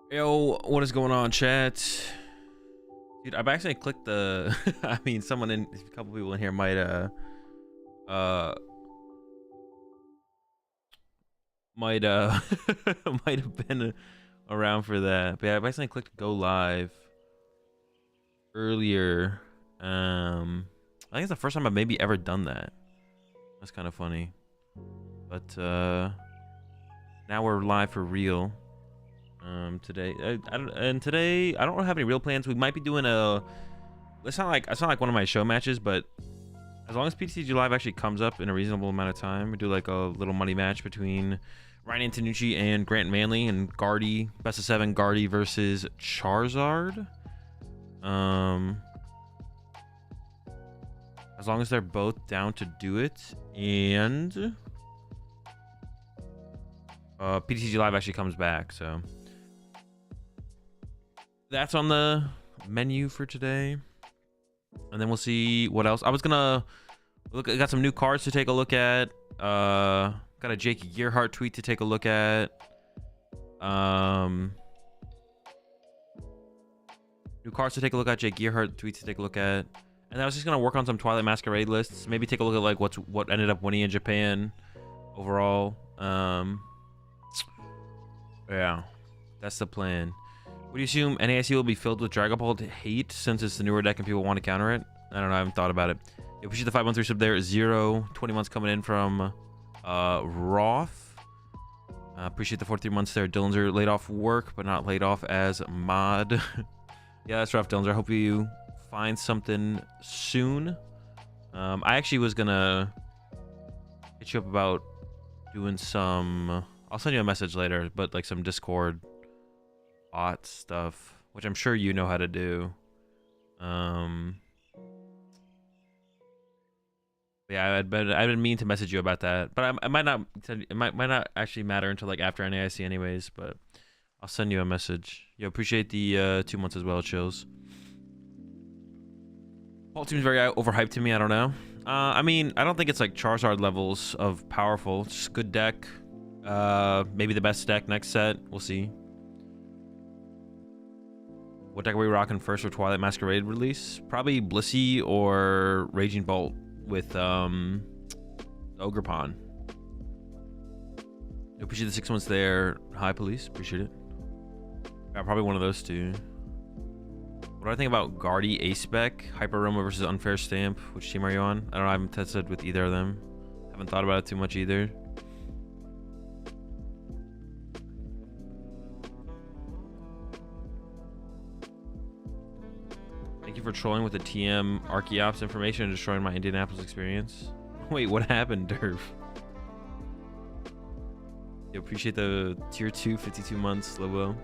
Yo, what is going on, chat? Dude, I've actually clicked the I mean, a couple people in here uh might might have been around for that. But yeah, I've actually clicked go live earlier. I think it's the first time I've maybe ever done that. That's kind of funny. But now we're live for real. Today I don't have any real plans. We might be doing it's not like one of my show matches, but as long as PTCG Live actually comes up in a reasonable amount of time, we do like a little money match between Ryan Antonucci and Grant Manley and Guardy, best of 7 Guardy versus Charizard. As long as they're both down to do it, and PTCG Live actually comes back, so that's on the menu for today. And then we'll see what else. I was gonna look. I got some new cards to take a look at. Got a Jake Gearhart tweet to take a look at. New cards to take a look at. Jake Gearhart tweet to take a look at. And I was just gonna work on some Twilight Masquerade lists. Maybe take a look at like what ended up winning in Japan overall. Yeah, that's the plan. What do you assume NAIC will be filled with Dragon Ball hate since it's the newer deck and people want to counter it? I don't know. I haven't thought about it. Yeah, appreciate the 513 sub there. 20 months coming in from Roth. Appreciate the 43 months there. Dillinger laid off work, but not laid off as mod. Yeah, that's rough, Dillinger. I hope you find something soon. I actually was gonna hit you up about doing some. I'll send you a message later, but like some Discord bot stuff, which I'm sure you know how to do. Yeah, I've been meaning to message you about that, but I might not. It might not actually matter until like after NAIC anyways. But I'll send you a message. Yo, appreciate the 2 months as well, chills. Whole team's very overhyped to me. I don't know. I mean, I don't think it's like Charizard levels of powerful. It's just a good deck. Maybe the best deck next set. We'll see. What deck are we rocking first for Twilight Masquerade release? Probably Blissey or Raging Bolt with Ogre-Pon. Appreciate the 6 months there. Hi, police. Appreciate it. Yeah, probably one of those two. What do I think about Guardy A-Spec? Hyper Roma versus Unfair Stamp. Which team are you on? I don't know. I haven't tested with either of them. Haven't thought about it too much either. Thank you for trolling with the TM Archeops information and destroying my Indianapolis experience. Wait, what happened, Derv? Yo, appreciate the tier 2 52 months, Lobo.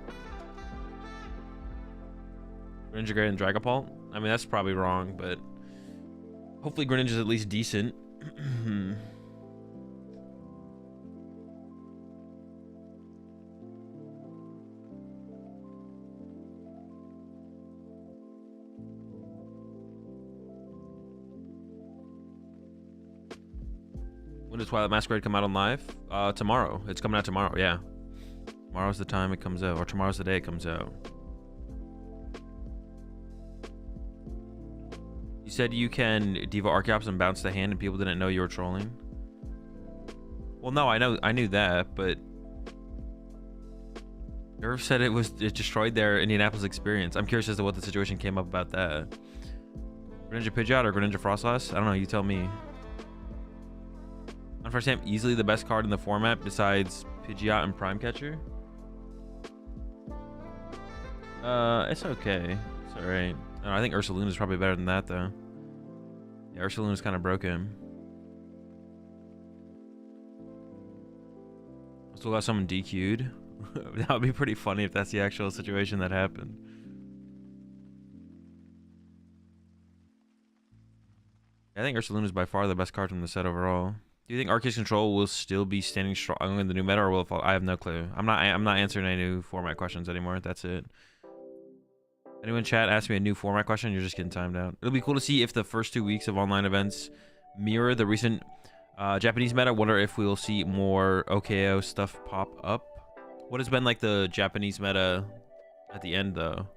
Greninja and Dragapult? I mean, that's probably wrong, but hopefully Greninja's at least decent. When does Twilight Masquerade come out on live? Tomorrow. It's coming out tomorrow, yeah. Tomorrow's the time it comes out, or tomorrow's the day it comes out. You said you can Diva Archeops and bounce the hand and people didn't know you were trolling? Well, no, I knew that, but Nerf said it destroyed their Indianapolis experience. I'm curious as to what the situation came up about that. Greninja Pidgeot or Greninja Frostlass? I don't know, you tell me. Unfair Stamp, easily the best card in the format besides Pidgeot and Prime Catcher. It's okay. It's alright. I think Ursaluna is probably better than that, though. Yeah, Ursaluna's kind of broken. Still got someone DQ'd. That would be pretty funny if that's the actual situation that happened. I think Ursaluna is by far the best card from the set overall. Do you think Arceus Control will still be standing strong in the new meta, or will it fall? I have no clue. I'm not answering any new format questions anymore. That's it. Anyone in chat ask me a new format question? You're just getting timed out. It'll be cool to see if the first 2 weeks of online events mirror the recent Japanese meta. Wonder if we'll see more OKO stuff pop up. What has been like the Japanese meta at the end though.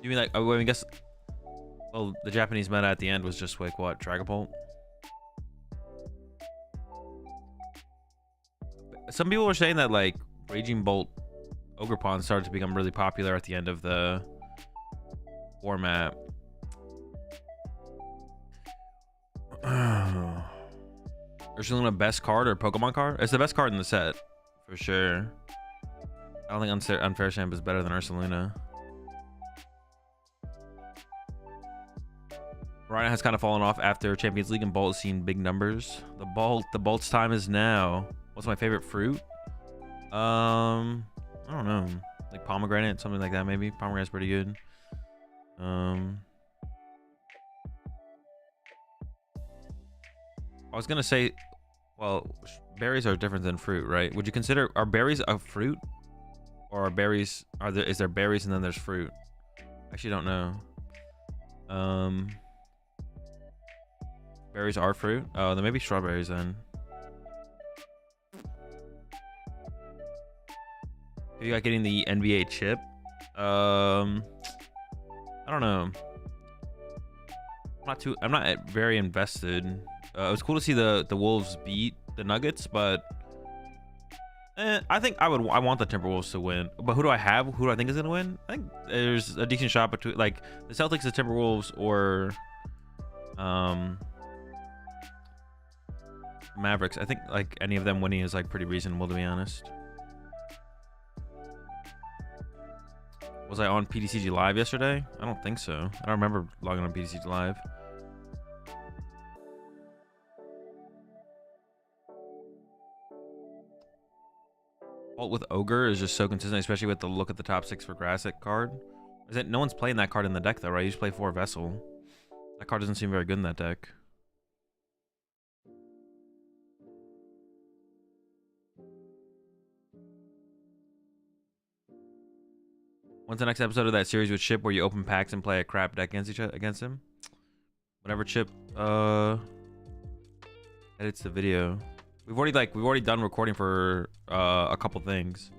You mean like, oh, I mean, guess, well, the Japanese meta at the end was just like what, Dragapult? Some people were saying that like Raging Bolt Ogerpon started to become really popular at the end of the format. Ursaluna best card or Pokemon card? It's the best card in the set for sure. I don't think Unfair Champ is better than Ursaluna. Ryan has kind of fallen off after Champions League, and Bolt has seen big numbers. The Bolt's time is now. What's my favorite fruit? I don't know. Like pomegranate, something like that maybe. Pomegranate's pretty good. I was gonna say, well, berries are different than fruit, right? Would you consider, are berries a fruit? Or are berries, is there berries and then there's fruit? I actually don't know. Berries are fruit? Oh, then maybe strawberries then. Have you got getting the NBA chip? I don't know. I'm not very invested. It was cool to see the Wolves beat the Nuggets, but I think I want the Timberwolves to win. But who do I have? Who do I think is gonna win? I think there's a decent shot between like the Celtics, the Timberwolves, or Mavericks. I think like any of them winning is like pretty reasonable, to be honest. Was I on PTCG Live yesterday? I don't think so. I don't remember logging on PTCG Live. Bolt with Ogre is just so consistent, especially with the look at the top 6 for Grassic card. Is it? No one's playing that card in the deck though, right? You just play 4 Vessel. That card doesn't seem very good in that deck. When's the next episode of that series with Chip where you open packs and play a crap deck against him? Whenever Chip edits the video. We've already done recording for a couple things.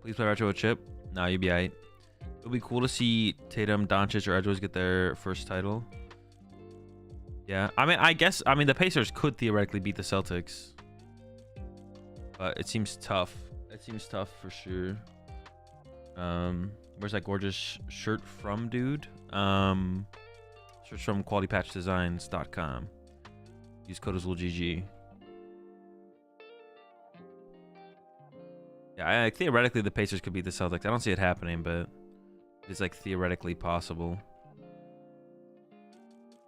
Please play retro with Chip. Nah, you'll be aight. It'll be cool to see Tatum, Doncic, or Edwards get their first title. Yeah, I guess the Pacers could theoretically beat the Celtics. But it seems tough. It seems tough for sure. Where's that gorgeous shirt from, dude? Search from qualitypatchdesigns.com. Use code AzulGG. Yeah, theoretically the Pacers could beat the Celtics. I don't see it happening, but it's like theoretically possible.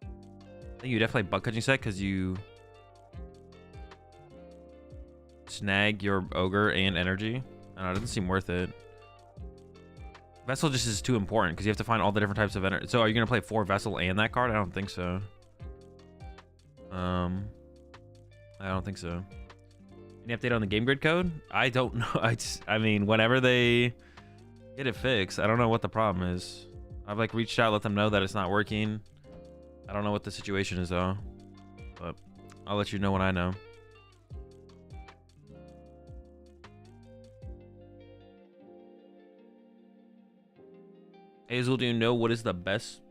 I think you definitely butt catching set because you snag your Ogre and energy. I don't know, it doesn't seem worth it. Vessel just is too important because you have to find all the different types of energy. So are you gonna play 4 Vessel and that card? I don't think so. I don't think so. Any update on the game grid code? I don't know. I mean, whenever they get it fixed, I don't know what the problem is. I've like reached out, let them know that it's not working. I don't know what the situation is though, but I'll let you know when I know. Hey Azul, do you know what is the best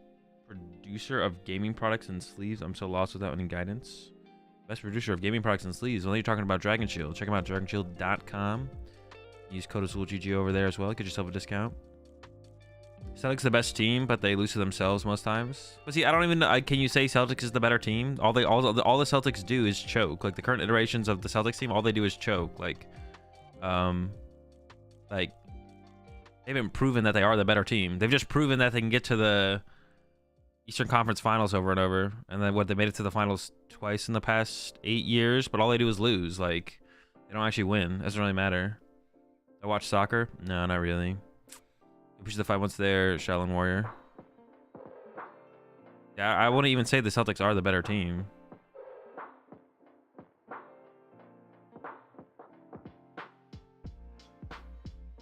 producer of gaming products and sleeves? I'm so lost without any guidance. Best producer of gaming products and sleeves. Well, you're talking about Dragon Shield. Check them out, dragonshield.com. Use code AzulGG over there as well. Get yourself a discount. Celtics the best team, but they lose to themselves most times. But see, I don't even know. Can you say Celtics is the better team? All the Celtics do is choke. Like the current iterations of the Celtics team, all they do is choke. Like they haven't proven that they are the better team. They've just proven that they can get to the Eastern Conference Finals over and over. And then they made it to the finals twice in the past 8 years, but all they do is lose. Like, they don't actually win. It doesn't really matter. I watch soccer? No, not really. Push the 5 once there, Shaolin Warrior. Yeah, I wouldn't even say the Celtics are the better team.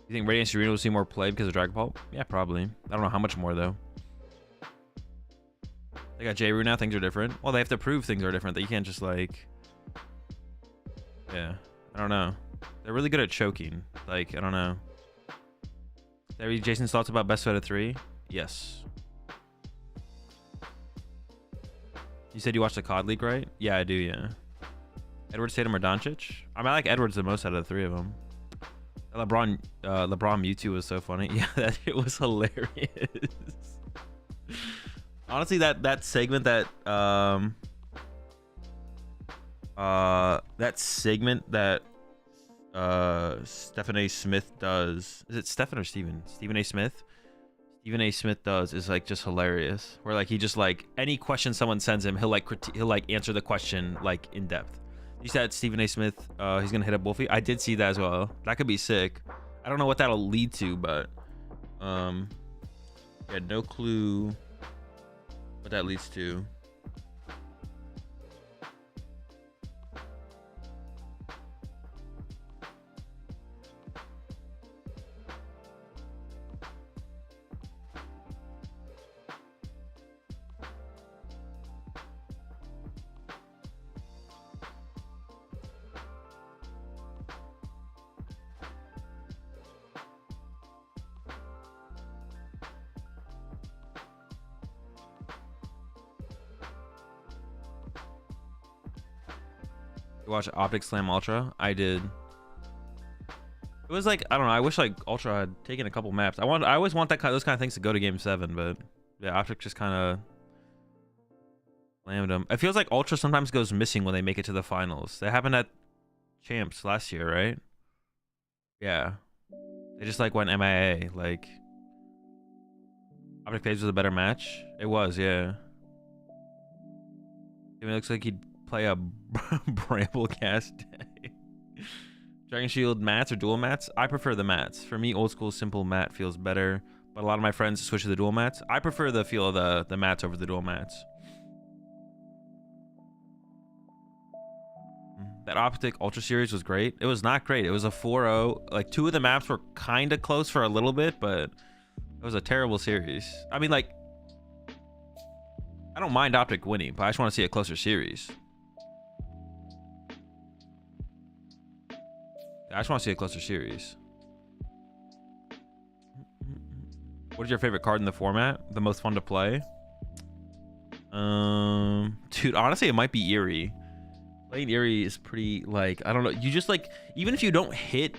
You think Radiant Serena will see more play because of Dragon Ball? Yeah, probably. I don't know how much more though. They got J-Rue now, things are different. Well, they have to prove things are different. That you can't just like... Yeah. I don't know. They're really good at choking. Like, I don't know. There, Jason's thoughts about best out of 3? Yes. You said you watched the COD League, right? Yeah, I do, yeah. Edwards, Tatum, or Doncic? I mean, I like Edwards the most out of the 3 of them. LeBron Mewtwo was so funny. Yeah, that shit was hilarious. Honestly, that segment that Stephen A. Smith does. Is it Stephen or Steven? Stephen A. Smith? Stephen A. Smith does is like just hilarious. Where like he just like any question someone sends him, he'll like answer the question like in depth. You said Stephen A. Smith, he's gonna hit up Wolfie. I did see that as well. That could be sick. I don't know what that'll lead to, but yeah, no clue what that leads to. You watch Optic Slam Ultra? I did. It was like, I don't know. I wish like Ultra had taken a couple maps. I always want those kind of things to go to Game 7, but yeah, Optic just kind of slammed them. It feels like Ultra sometimes goes missing when they make it to the finals. That happened at Champs last year, right? Yeah. They just like went MIA. Like Optic Phase was a better match. It was, yeah. It looks like he'd play a Bramblecast day. Dragon Shield mats or dual mats? I prefer the mats. For me, old school simple mat feels better, but a lot of my friends switch to the dual mats. I prefer the feel of the mats over the dual mats. That Optic Ultra series was great. It was not great. It was a 4-0. Like 2 of the maps were kind of close for a little bit, but it was a terrible series. I mean, like, I don't mind Optic winning, but I just want to see a closer series. I just want to see a closer series. What is your favorite card in the format? The most fun to play? Dude, honestly, it might be Eerie. Playing Eerie is pretty, like, I don't know. You just, like, even if you don't hit,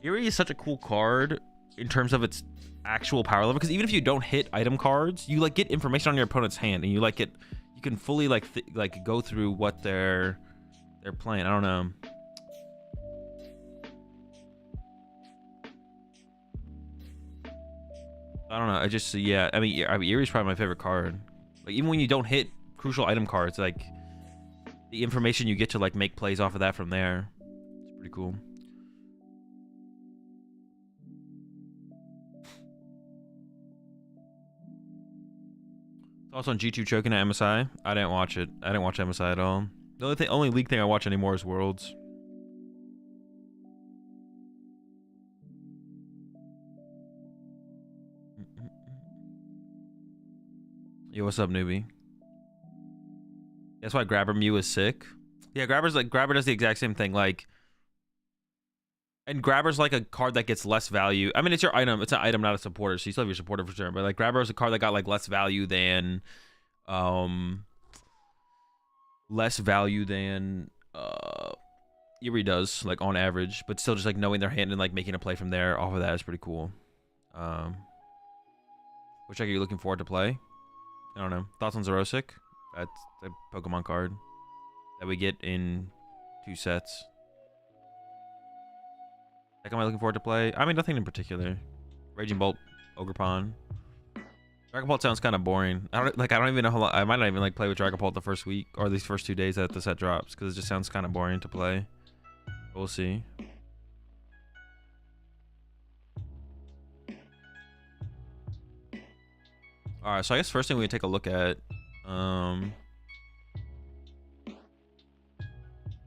Eerie is such a cool card in terms of its actual power level. Because even if you don't hit item cards, you, like, get information on your opponent's hand. And you, like, you can fully, like, go through what they're playing. I don't know. I don't know. I just, yeah. I mean, Eerie's probably my favorite card. Like, even when you don't hit crucial item cards, like, the information you get to, like, make plays off of that from there. It's pretty cool. Thoughts on G2 choking at MSI? I didn't watch it. I didn't watch MSI at all. The only league thing I watch anymore is Worlds. Yo, what's up, newbie? That's why Grabber Mew is sick. Yeah, Grabber does the exact same thing. Like, and Grabber's like a card that gets less value. I mean, it's your item. It's an item, not a supporter. So you still have your supporter for sure. But like, Grabber is a card that got like less value than Eerie does, like on average. But still, just like knowing their hand and like making a play from there off of that is pretty cool. Which deck are you looking forward to play? I don't know. Thoughts on Zerosic? That's the Pokemon card that we get in 2 sets. Like, am I looking forward to play? I mean, nothing in particular. Raging Bolt, Ogerpon. Dragon Bolt sounds kind of boring. I don't even know how long. I might not even like play with Dragon Bolt the first week or these first 2 days that the set drops because it just sounds kind of boring to play. We'll see. All right, so I guess first thing we can take a look at.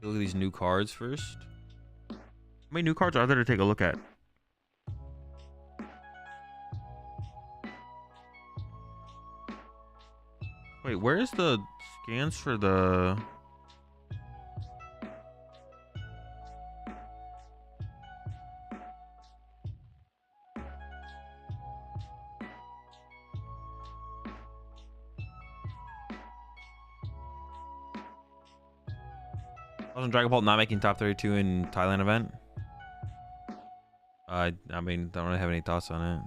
Look at these new cards first. How many new cards are there to take a look at? Wait, where's the scans for the... Wasn't Dragon Ball not making top 32 in Thailand event? I mean, don't really have any thoughts on it.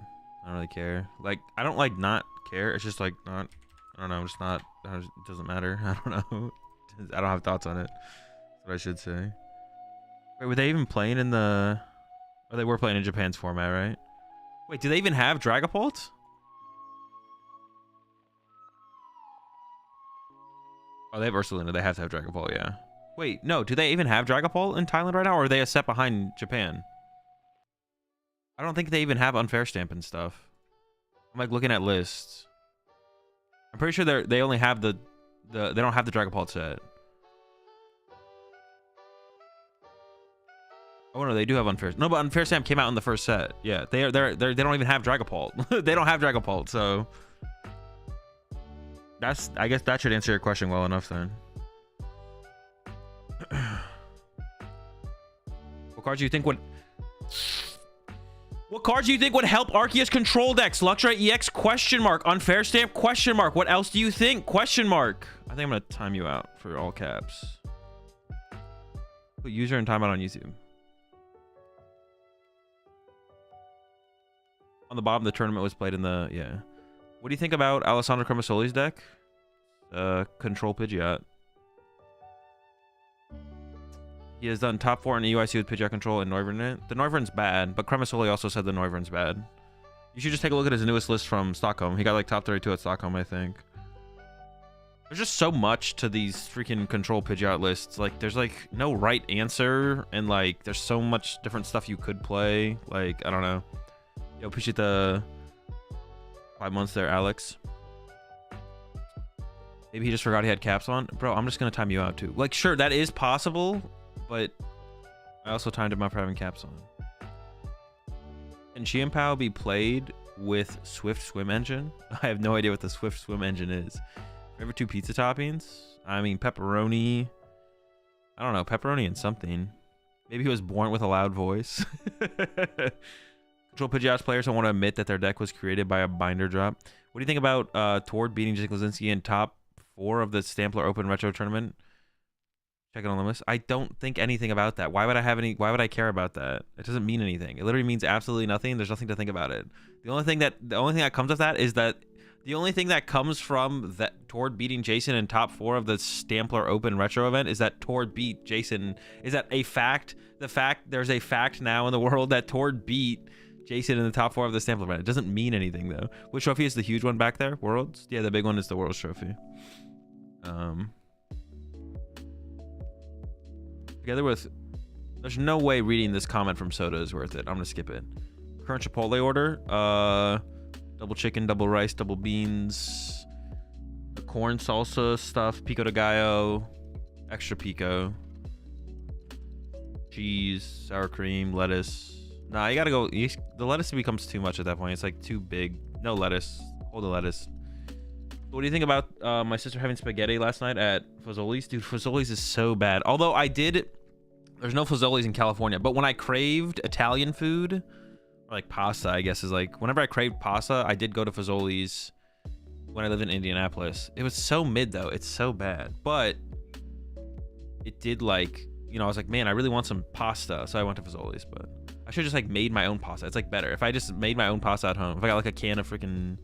I don't really care. Like, I don't like not care. It's just like not. I don't know. It's not. It doesn't matter. I don't know. I don't have thoughts on it. That's what I should say. Wait, were they even playing in the? Oh, they were playing in Japan's format, right? Wait, do they even have Dragapult? Oh, they have Ursaluna. They have to have Dragapult, yeah. Wait, no. Do they even have Dragapult in Thailand right now, or are they a set behind Japan? I don't think they even have Unfair Stamp and stuff. I'm like looking at lists. I'm pretty sure they only have they don't have the Dragapult set. Oh no, they do have Unfair. No, but Unfair Stamp came out in the first set. Yeah, they don't even have Dragapult. They don't have Dragapult, so I guess that should answer your question well enough then. What cards do you think would help Arceus control decks? Luxray EX question mark. Unfair Stamp question mark. What else do you think? Question mark. I think I'm gonna time you out for all caps. Put user and timeout on YouTube. On the bottom, the tournament was played in the What do you think about Alessandro Cremasoli's deck? Control Pidgeot. He has done top 4 in the UIC with Pidgeot control and Noivern in it. The Noivern's bad, but Cremasoli also said the Noivern's bad. You should just take a look at his newest list from Stockholm. He got like top 32 at Stockholm, I think. There's just so much to these freaking control Pidgeot lists. Like, there's like no right answer, and like there's so much different stuff you could play. Like, I don't know. Yo, appreciate the 5 months there, Alex. Maybe he just forgot he had caps on. Bro, I'm just gonna time you out too. Like, sure, that is possible, but I also timed him out for having caps on. Can Chiampao be played with Swift Swim Engine? I have no idea what the Swift Swim Engine is. Remember 2 pizza toppings? I mean, pepperoni. I don't know, pepperoni and something. Maybe he was born with a loud voice. Control Pidgeot's players don't want to admit that their deck was created by a binder drop. What do you think about Tord beating Jake Lazinski in top 4 of the Stampler Open Retro Tournament? Check it on the list. I don't think anything about that. Why would I care about that? It doesn't mean anything. It literally means absolutely nothing. There's nothing to think about it. The only thing that comes of that is that the only thing that comes from that Tord beating Jason in top 4 of the Stampler Open Retro event is that Tord beat Jason. Is that a fact? There's a fact now in the world that Tord beat Jason in the top 4 of the Stampler event. It doesn't mean anything though. Which trophy is the huge one back there? Worlds? Yeah, the big one is the Worlds trophy. Together with, there's no way reading this comment from Soda is worth it. I'm gonna skip it. Current Chipotle order. Double chicken, double rice, double beans. The corn salsa stuff. Pico de gallo. Extra pico. Cheese, sour cream, lettuce. Nah, you gotta go. The lettuce becomes too much at that point. It's like too big. No lettuce. Hold the lettuce. What do you think about my sister having spaghetti last night at Fazoli's? Dude, Fazoli's is so bad. Although there's no Fazoli's in California, but when I craved Italian food, or like pasta, I guess is like, whenever I craved pasta, I did go to Fazoli's when I lived in Indianapolis. It was so mid though. It's so bad, but it did like, you know, I was like, man, I really want some pasta. So I went to Fazoli's, but I should have just like made my own pasta. It's like better if I just made my own pasta at home. If I got like a can of freaking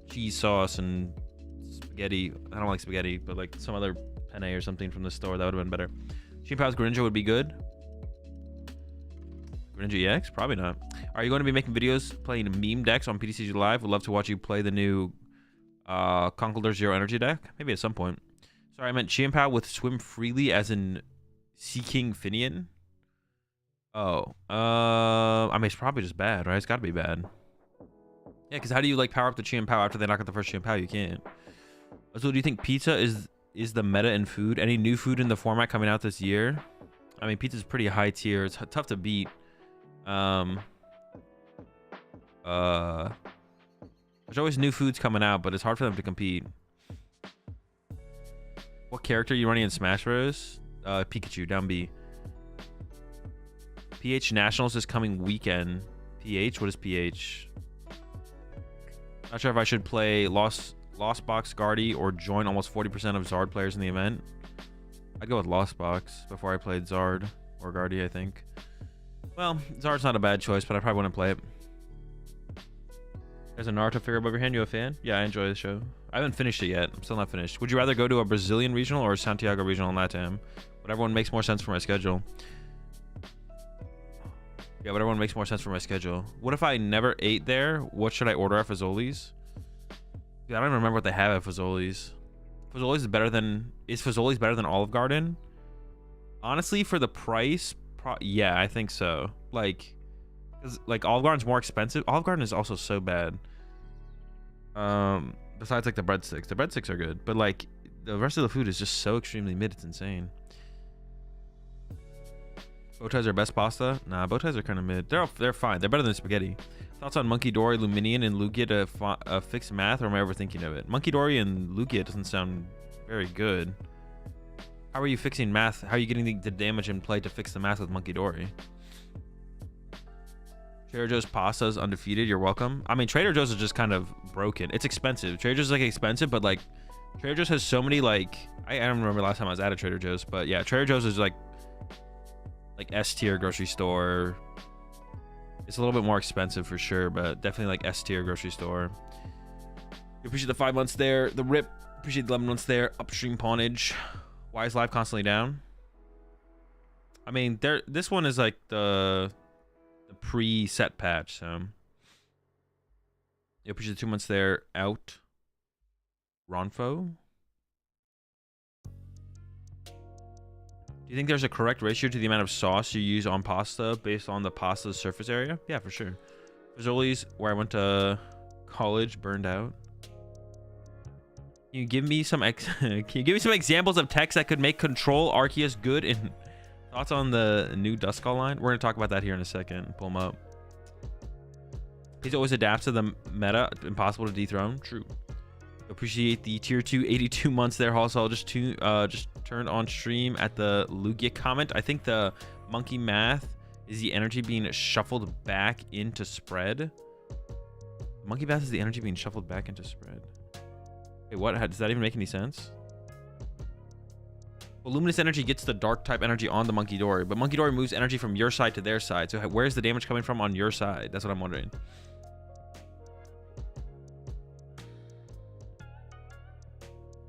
cheese sauce and spaghetti. I don't like spaghetti, but like some other penne or something from the store, that would have been better. Chiampao's Greninja would be good. Greninja EX? Probably not. Are you going to be making videos playing meme decks on PTCG Live? Would love to watch you play the new Conkeldurr Zero Energy deck. Maybe at some point. Sorry, I meant Chiampao with Swim Freely as in Seeking Finian. Oh. I mean, it's probably just bad, right? It's got to be bad. Yeah, because how do you like power up the Chiampao after they knock out the first Chiampao? You can't. So do you think pizza is the meta in food? Any new food in the format coming out this year? I mean, pizza's pretty high tier. It's tough to beat. There's always new foods coming out, but it's hard for them to compete. What character are you running in Smash Bros? Pikachu, down B. PH Nationals is coming weekend. PH? What is PH? Not sure if I should play Lost Box Guardy or join almost 40% of Zard players in the event. I'd go with Lost Box before I played Zard or Guardy, I think. Well, Zard's not a bad choice, but I probably wouldn't play it. There's a Naruto figure above your hand. You a fan? Yeah, I enjoy the show. I haven't finished it yet. I'm still not finished. Would you rather go to a Brazilian regional or a Santiago regional in LATAM? Whatever one makes more sense for my schedule. Yeah, whatever one makes more sense for my schedule. What if I never ate there? What should I order at Fazoli's? Dude, I don't even remember what they have at Fazoli's. Fazoli's is better than... Is Fazoli's better than Olive Garden? Honestly, for the price, yeah, I think so. Like, cause like Olive Garden's more expensive. Olive Garden is also so bad. Besides like the breadsticks are good, but like the rest of the food is just so extremely mid. It's insane. Bow ties are best pasta? Nah, bow ties are kind of mid. They're fine. They're better than spaghetti. Thoughts on Monkey Dory, Luminion, and Lugia to fix math, or am I overthinking of it? Monkey Dory and Lugia doesn't sound very good. How are you fixing math? How are you getting the damage in play to fix the math with Monkey Dory? Trader Joe's pasta is undefeated. You're welcome. I mean, Trader Joe's is just kind of broken. It's expensive. Trader Joe's is like expensive, but like Trader Joe's has so many like I don't remember last time I was at a Trader Joe's, but yeah, Trader Joe's is like S tier grocery store. It's a little bit more expensive for sure, but definitely like S tier grocery store. We appreciate the 5 months there. The rip. Appreciate the 11 months there. Upstream pawnage. Why is live constantly down? I mean, this one is like the pre-set patch, so you appreciate the 2 months there. Out. Ronfo. Do you think there's a correct ratio to the amount of sauce you use on pasta based on the pasta's surface area? Yeah, for sure. Fazoli's, where I went to college, burned out. Can you give me some examples of techs that could make Control Arceus good? And thoughts on the new Duskull line? We're gonna talk about that here in a second. Pull them up. He's always adapts to the meta. Impossible to dethrone. True. Appreciate the tier 2 82 months there. Also, I'll just turned on stream at the Lugia comment. I think the monkey math is the energy being shuffled back into spread. Monkey math is the energy being shuffled back into spread. Wait, what? Does that even make any sense? Well, luminous energy gets the dark type energy on the Monkey Dory, but Monkey Dory moves energy from your side to their side. So where's the damage coming from on your side? That's what I'm wondering.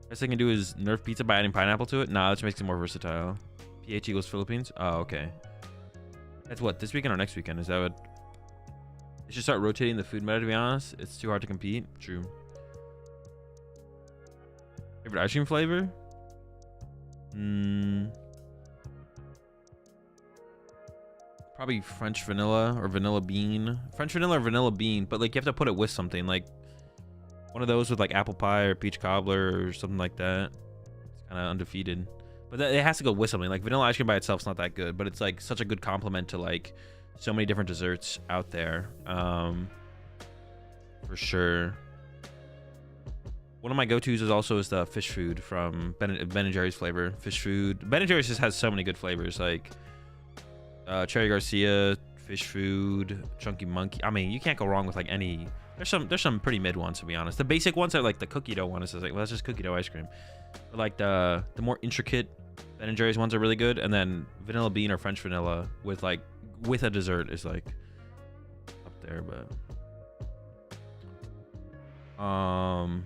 Best thing I can do is nerf pizza by adding pineapple to it. Nah, that just makes it more versatile. PH equals Philippines. Oh, okay. That's what, this weekend or next weekend? Is that what? They should start rotating the food meta, to be honest. It's too hard to compete. True. Favorite ice cream flavor? Probably French vanilla or vanilla bean. French vanilla or vanilla bean, but like you have to put it with something. Like one of those with like apple pie or peach cobbler or something like that. It's kind of undefeated. But it has to go with something. Like vanilla ice cream by itself is not that good, but it's like such a good complement to like so many different desserts out there. For sure. One of my go-tos is the fish food from Ben & Jerry's flavor. Fish food. Ben & Jerry's just has so many good flavors, like Cherry Garcia, fish food, Chunky Monkey. I mean, you can't go wrong with like any. There's some pretty mid ones, to be honest. The basic ones are like the cookie dough one. It's like, well, that's just cookie dough ice cream. But like the more intricate Ben & Jerry's ones are really good, and then vanilla bean or French vanilla with a dessert is like up there. But I'm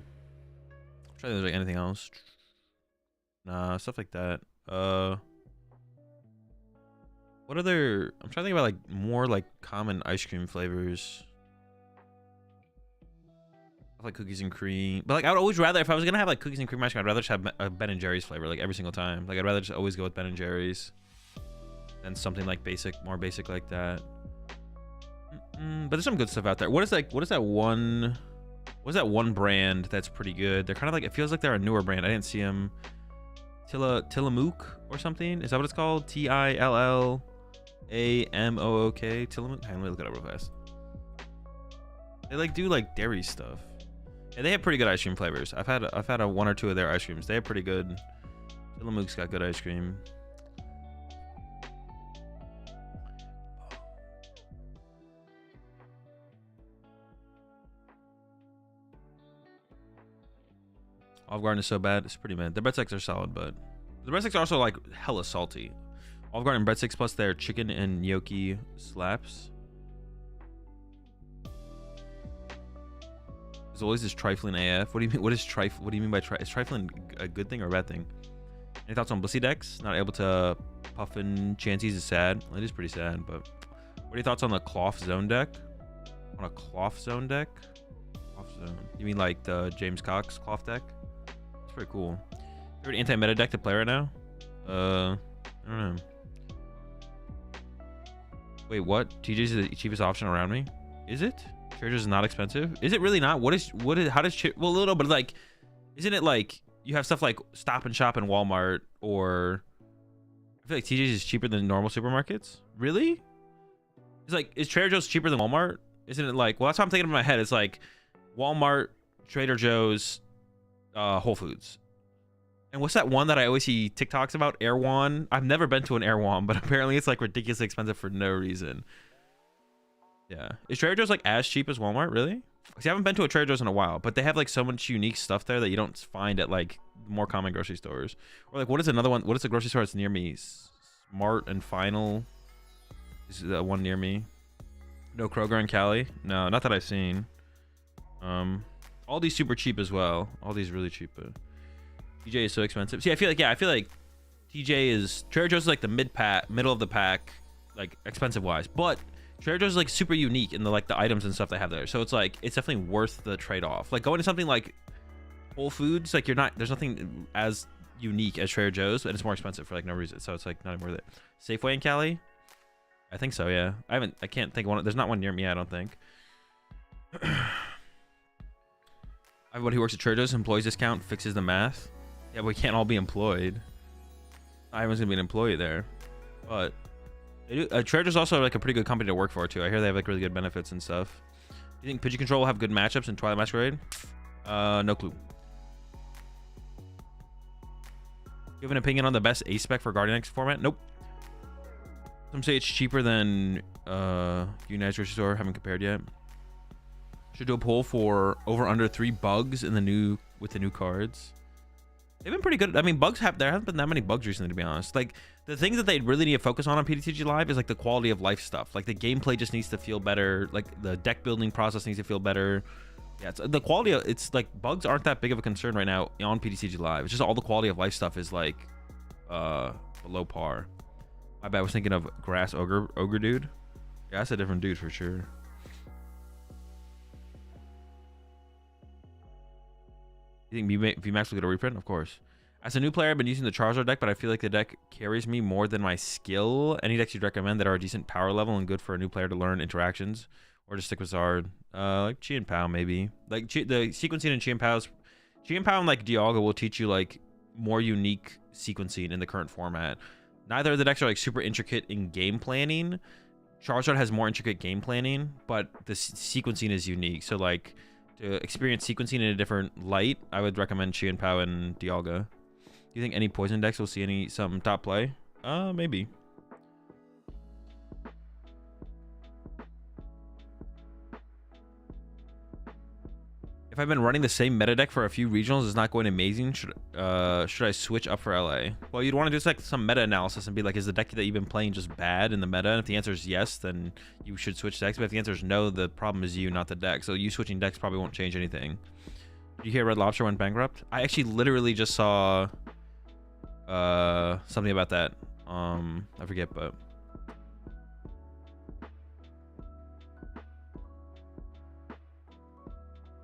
trying to think of like anything else. Nah, stuff like that. What other? I'm trying to think about like more like common ice cream flavors. I like cookies and cream, but like I would always rather, if I was gonna have like cookies and cream ice cream, I'd rather just have a Ben & Jerry's flavor like every single time. Like I'd rather just always go with Ben & Jerry's than something like more basic like that. But there's some good stuff out there. What is that one brand that's pretty good? They're kind of like, it feels like they're a newer brand. I didn't see them. Tillamook or something. Is that what it's called? Tillamook. Tillamook. Hang on, let me look it up real fast. They like do like dairy stuff. Yeah, they have pretty good ice cream flavors. I've had a one or two of their ice creams. They have pretty good. Tillamook's got good ice cream. Olive Garden is so bad. It's pretty mad. Their breadsticks are solid, but The breadsticks are also like hella salty. Olive Garden breadsticks plus their chicken and gnocchi slaps. Always is trifling AF. What do you mean? What is trifling? What do you mean by is trifling a good thing or a bad thing? Any thoughts on Blissey decks? Not able to puffin chances is sad. Well, it is pretty sad, but what are your thoughts on the cloth zone deck? On a cloth zone deck? Cloth zone. You mean like the James Cox cloth deck? It's pretty cool. Favorite anti-meta deck to play right now? I don't know. Wait, what? TJ's the cheapest option around me? Is it? Traders is not expensive. Is it really not? What is how does well, a little, but like, isn't it like you have stuff like Stop and Shop and Walmart, or I feel like TJ's is cheaper than normal supermarkets? Really? It's like, is Trader Joe's cheaper than Walmart? Isn't it like, well, that's what I'm thinking in my head. It's like Walmart, Trader Joe's, Whole Foods. And what's that one that I always see TikToks about? Erewhon. I've never been to an Erewhon, but apparently it's like ridiculously expensive for no reason. Yeah. Is Trader Joe's like as cheap as Walmart? Really? See, I haven't been to a Trader Joe's in a while, but they have like so much unique stuff there that you don't find at like more common grocery stores. Or like, what is another one? What is a grocery store that's near me? Smart and Final. Is that one near me? No Kroger and Cali? No, not that I've seen. All these super cheap as well. All these really cheap. TJ is so expensive. See, I feel like, yeah, I feel like TJ is, Trader Joe's is like the middle of the pack, like expensive wise, but Trader Joe's is like super unique in the like the items and stuff they have there. So it's like, it's definitely worth the trade-off. Like going to something like Whole Foods, like there's nothing as unique as Trader Joe's, and it's more expensive for like no reason. So it's like not even worth it. Safeway in Cali? I think so, yeah. I can't think of one. There's not one near me, I don't think. Everybody who works at Trader Joe's employees discount fixes the math. Yeah, but we can't all be employed. Everyone's gonna be an employee there. But Trader Joe's also like a pretty good company to work for too. I hear they have like really good benefits and stuff. You think Pidgey Control will have good matchups in Twilight Masquerade? No clue. You have an opinion on the best ace spec for Guardian X format? Nope. Some say it's cheaper than United Grocery Store. Haven't compared yet. Should do a poll for over under 3 bugs in the new cards. They've been pretty good. I mean, there haven't been that many bugs recently, to be honest. Like, the things that they really need to focus on PTCG Live is like the quality of life stuff. Like the gameplay just needs to feel better. Like the deck building process needs to feel better. Yeah, it's, the quality of it's like bugs aren't that big of a concern right now on PTCG Live. It's just all the quality of life stuff is like below par. My bad. I was thinking of Grass Ogre dude. Yeah, that's a different dude for sure. You think VMAX will get a reprint? Of course. As a new player, I've been using the Charizard deck, but I feel like the deck carries me more than my skill. Any decks you'd recommend that are a decent power level and good for a new player to learn interactions? Or just stick with Zard? Like Chi and Pao, maybe. Like the sequencing in Chi and Pao's... Chi and Pao and like Dialga will teach you like more unique sequencing in the current format. Neither of the decks are like super intricate in game planning. Charizard has more intricate game planning, but the sequencing is unique. So like... to experience sequencing in a different light, I would recommend Chi and Pao and Dialga. Do you think any poison decks will see some top play? Maybe. If I've been running the same meta deck for a few regionals, it's not going amazing. Should I switch up for LA? Well, you'd want to do like some meta analysis and be like, is the deck that you've been playing just bad in the meta? And if the answer is yes, then you should switch decks. But if the answer is no, the problem is you, not the deck. So you switching decks probably won't change anything. Did you hear Red Lobster went bankrupt? I actually literally just saw something about that. I forget, but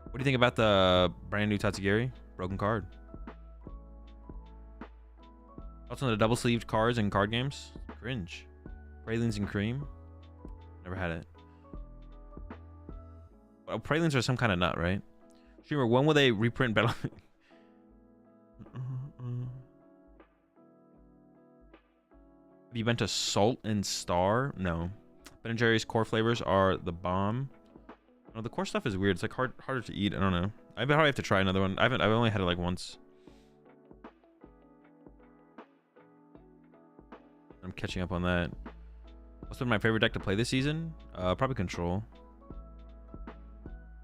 what do you think about the brand new Tatsugiri? Broken card. Also on the double sleeved cards and card games. Cringe. Pralines and cream. Never had it. Well, pralines are some kind of nut, right? Streamer, when will they reprint Battle? Have you been to Salt and Star? No. Ben & Jerry's core flavors are the bomb. No, the core stuff is weird. It's like harder to eat. I don't know. I probably have to try another one. I've only had it like once. I'm catching up on that. What's been my favorite deck to play this season? Probably Control.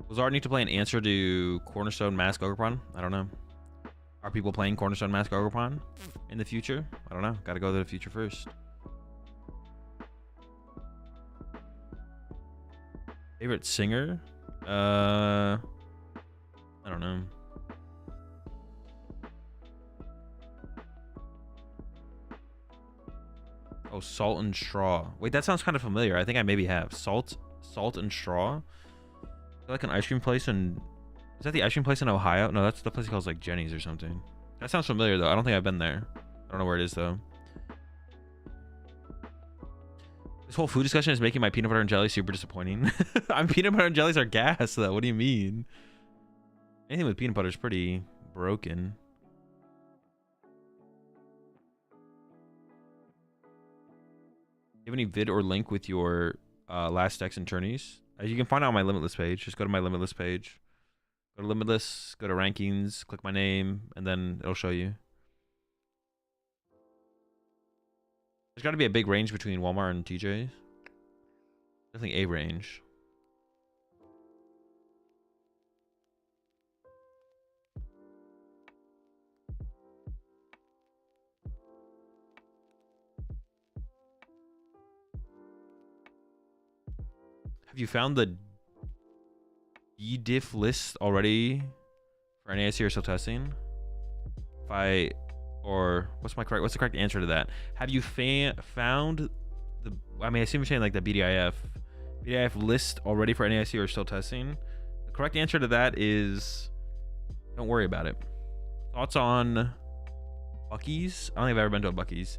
Will Zard need to play an answer to Cornerstone Mask Ogrepron? I don't know. Are people playing Cornerstone Mask Ogrepawn in the future? I don't know. Got to go to the future first. Favorite singer? I don't know. Oh, Salt and Straw. Wait, that sounds kind of familiar. I think I maybe have. Salt and Straw? Like an ice cream place in... Is that the ice cream place in Ohio? No, that's the place called like Jenny's or something. That sounds familiar though. I don't think I've been there. I don't know where it is though. This whole food discussion is making my peanut butter and jelly super disappointing. I'm peanut butter and jellies are gas though. What do you mean? Anything with peanut butter is pretty broken. Do you have any vid or link with your last decks and tourneys? As you can find out on my Limitless page. Just go to my Limitless page. Go to Limitless, go to Rankings, click my name, and then it'll show you. There's got to be a big range between Walmart and TJ's. Definitely a range. Have you found the diff list already for NASC or still testing? What's the correct answer to that? Have you found the, I mean, I assume you're saying like the BDIF list already for NASC or still testing? The correct answer to that is don't worry about it. Thoughts on Buc-ee's? I don't think I've ever been to a Buc-ee's.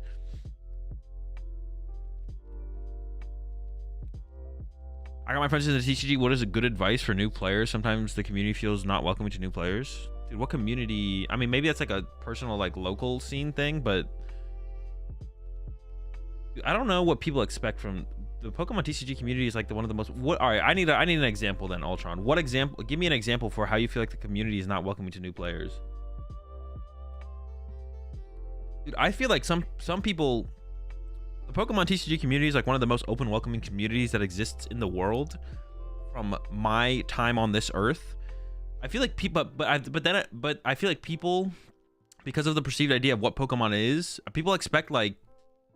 I got my friends in the TCG. What is a good advice for new players? Sometimes the community feels not welcoming to new players. Dude, what community? I mean, maybe that's like a personal, like local scene thing, but dude, I don't know what people expect from the Pokemon TCG community. Is like one of the most. All right, I need an example then, Ultron. What example? Give me an example for how you feel like the community is not welcoming to new players. Dude, I feel like some people. The Pokemon TCG community is like one of the most open, welcoming communities that exists in the world. From my time on this earth, I feel like people, but I feel like people, because of the perceived idea of what Pokemon is, people expect like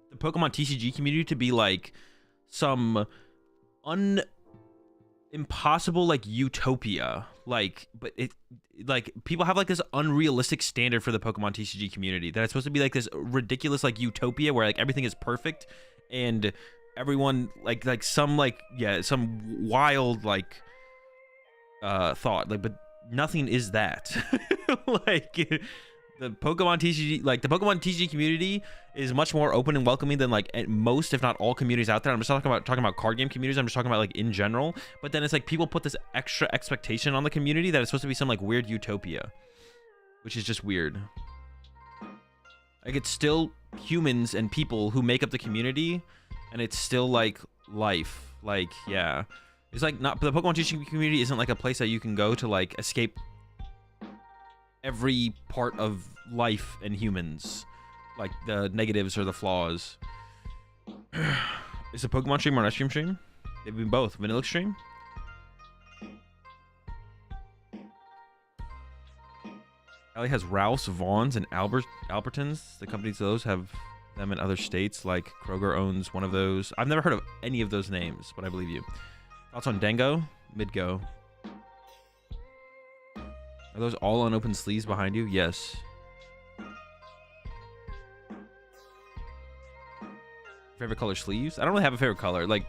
the Pokemon TCG community to be like some impossible like utopia, like, but it like people have like this unrealistic standard for the Pokemon TCG community that it's supposed to be like this ridiculous like utopia where like everything is perfect and everyone like some like some wild like thought, like, but nothing is that. Like the Pokemon TCG community is much more open and welcoming than like most, if not all, communities out there. I'm just talking about card game communities. I'm just talking about like in general. But then it's like people put this extra expectation on the community that it's supposed to be some like weird utopia, which is just weird. Like it's still humans and people who make up the community, and it's still like life. Like, yeah, it's like not the Pokemon TCG community isn't like a place that you can go to like escape every part of life and humans, like the negatives or the flaws. Is a Pokemon stream or an ice cream stream? They've been both. Vanilla stream. Ellie has Ralph's, Vaughn's, and Albertons. The companies those have them in other states, like Kroger owns one of those. I've never heard of any of those names, but I believe you. Thoughts on Dango? Mid-go. Are those all unopened sleeves behind you? Yes. Favorite color sleeves? I don't really have a favorite color. Like,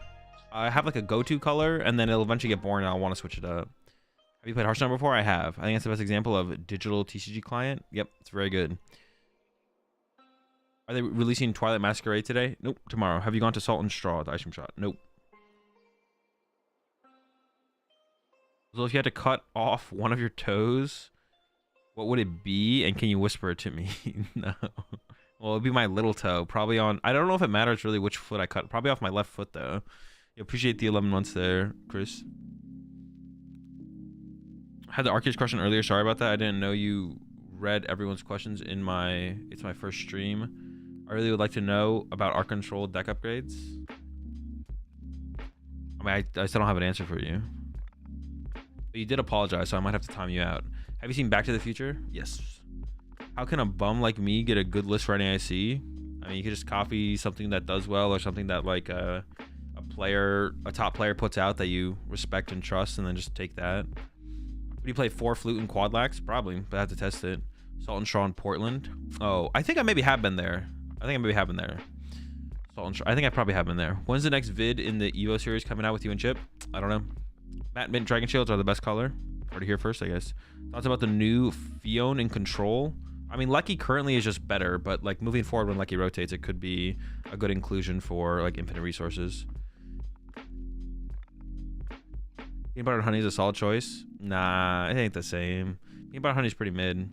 I have like a go-to color, and then it'll eventually get boring, and I'll want to switch it up. Have you played Hearthstone before? I have. I think it's the best example of digital TCG client. Yep, it's very good. Are they releasing Twilight Masquerade today? Nope. Tomorrow. Have you gone to Salt and Straw, the ice cream shop? Nope. So if you had to cut off one of your toes, what would it be? And can you whisper it to me? No. Well, it'd be my little toe. Probably on... I don't know if it matters really which foot I cut. Probably off my left foot, though. You appreciate the 11 months there, Chris. I had the Arceus question earlier. Sorry about that. I didn't know you read everyone's questions in my... It's my first stream. I really would like to know about Arc Control deck upgrades. I mean, I still don't have an answer for you. But you did apologize, so I might have to time you out. Have you seen Back to the Future? Yes. how can a bum like me get a good list for NAIC? I mean, you could just copy something that does well, or something that like a top player puts out that you respect and trust, and then just take that. Would you play 4 flute and quad lax? Probably, but I have to test it. Salt and Straw in Portland. Oh, I think I maybe have been there. I think I probably have been there. When's the next vid in the Evo series coming out with you and Chip? I don't know. Matte Mint Dragon Shields are the best color. Already here first, I guess. Thoughts about the new Fion in Control? I mean, Lucky currently is just better, but like moving forward when Lucky rotates, it could be a good inclusion for like infinite resources. Peanut butter and honey is a solid choice. Nah, I think the same. Peanut butter and honey is pretty mid.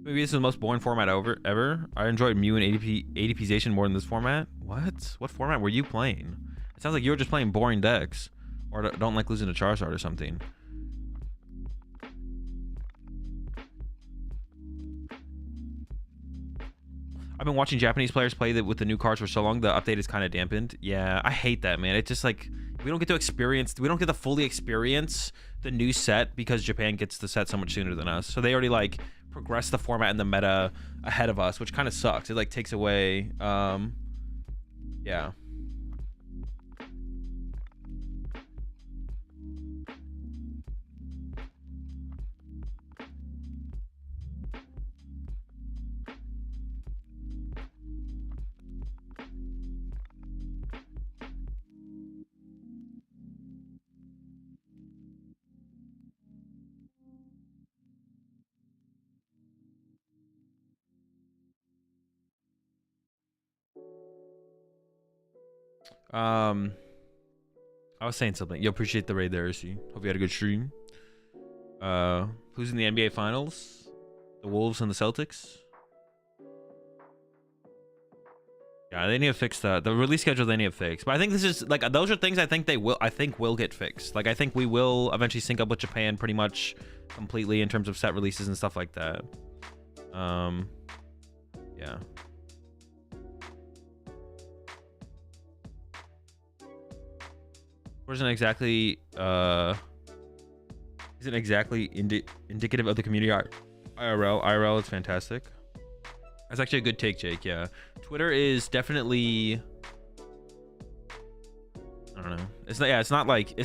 Maybe this is the most boring format ever. I enjoyed Mew and ADPization more than this format. What format were you playing? It sounds like you were just playing boring decks, or don't like losing to Charizard or something. I've been watching Japanese players play with the new cards for so long, the update is kind of dampened. Yeah, I hate that, man. It's just like, we don't get to fully experience the new set because Japan gets the set so much sooner than us. So they already like progress the format and the meta ahead of us, which kind of sucks. It like takes away, yeah. I was saying something. You appreciate the raid there, Ursi. Hope you had a good stream. Who's in the NBA Finals? The Wolves and the Celtics. Yeah, they need to fix the release schedule. They need to fix. But I think this is like, those are things I think will get fixed. Like I think we will eventually sync up with Japan pretty much completely in terms of set releases and stuff like that. Yeah. Isn't exactly indicative of the community IRL is fantastic. That's actually a good take, Jake. Yeah, Twitter is definitely, I don't know, it's not like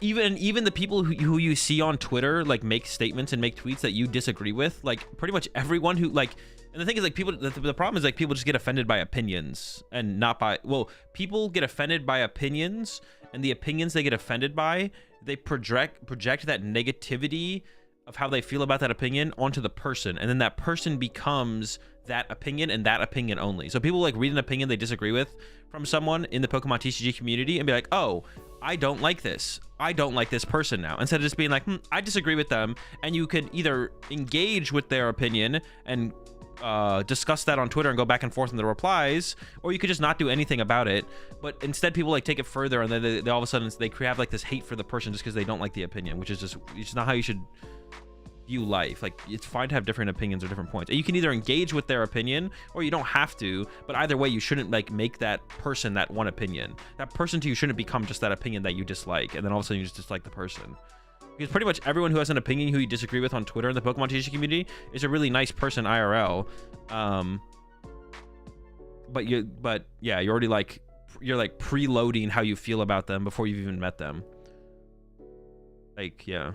even the people who you see on Twitter like make statements and make tweets that you disagree with, like pretty much everyone who like. And the thing is, like, the problem is, like, people just get offended by opinions and not by, well, people get offended by opinions, and the opinions they get offended by, they project that negativity of how they feel about that opinion onto the person, and then that person becomes that opinion and that opinion only. So people like read an opinion they disagree with from someone in the PokemonTCG community and be like, oh, I don't like this. I don't like this person now. Instead of just being like, I disagree with them, and you could either engage with their opinion and discuss that on Twitter and go back and forth in the replies, or you could just not do anything about it. But instead people like take it further, and then they all of a sudden they have like this hate for the person just because they don't like the opinion, which is just, it's not how you should view life. Like, it's fine to have different opinions or different points, and you can either engage with their opinion or you don't have to, but either way you shouldn't like make that person that one opinion. That person to you shouldn't become just that opinion that you dislike, and then all of a sudden you just dislike the person. Because pretty much everyone who has an opinion who you disagree with on Twitter in the PokemonTCG community is a really nice person IRL. But yeah, you're already like, you're like preloading how you feel about them before you've even met them. Like, yeah.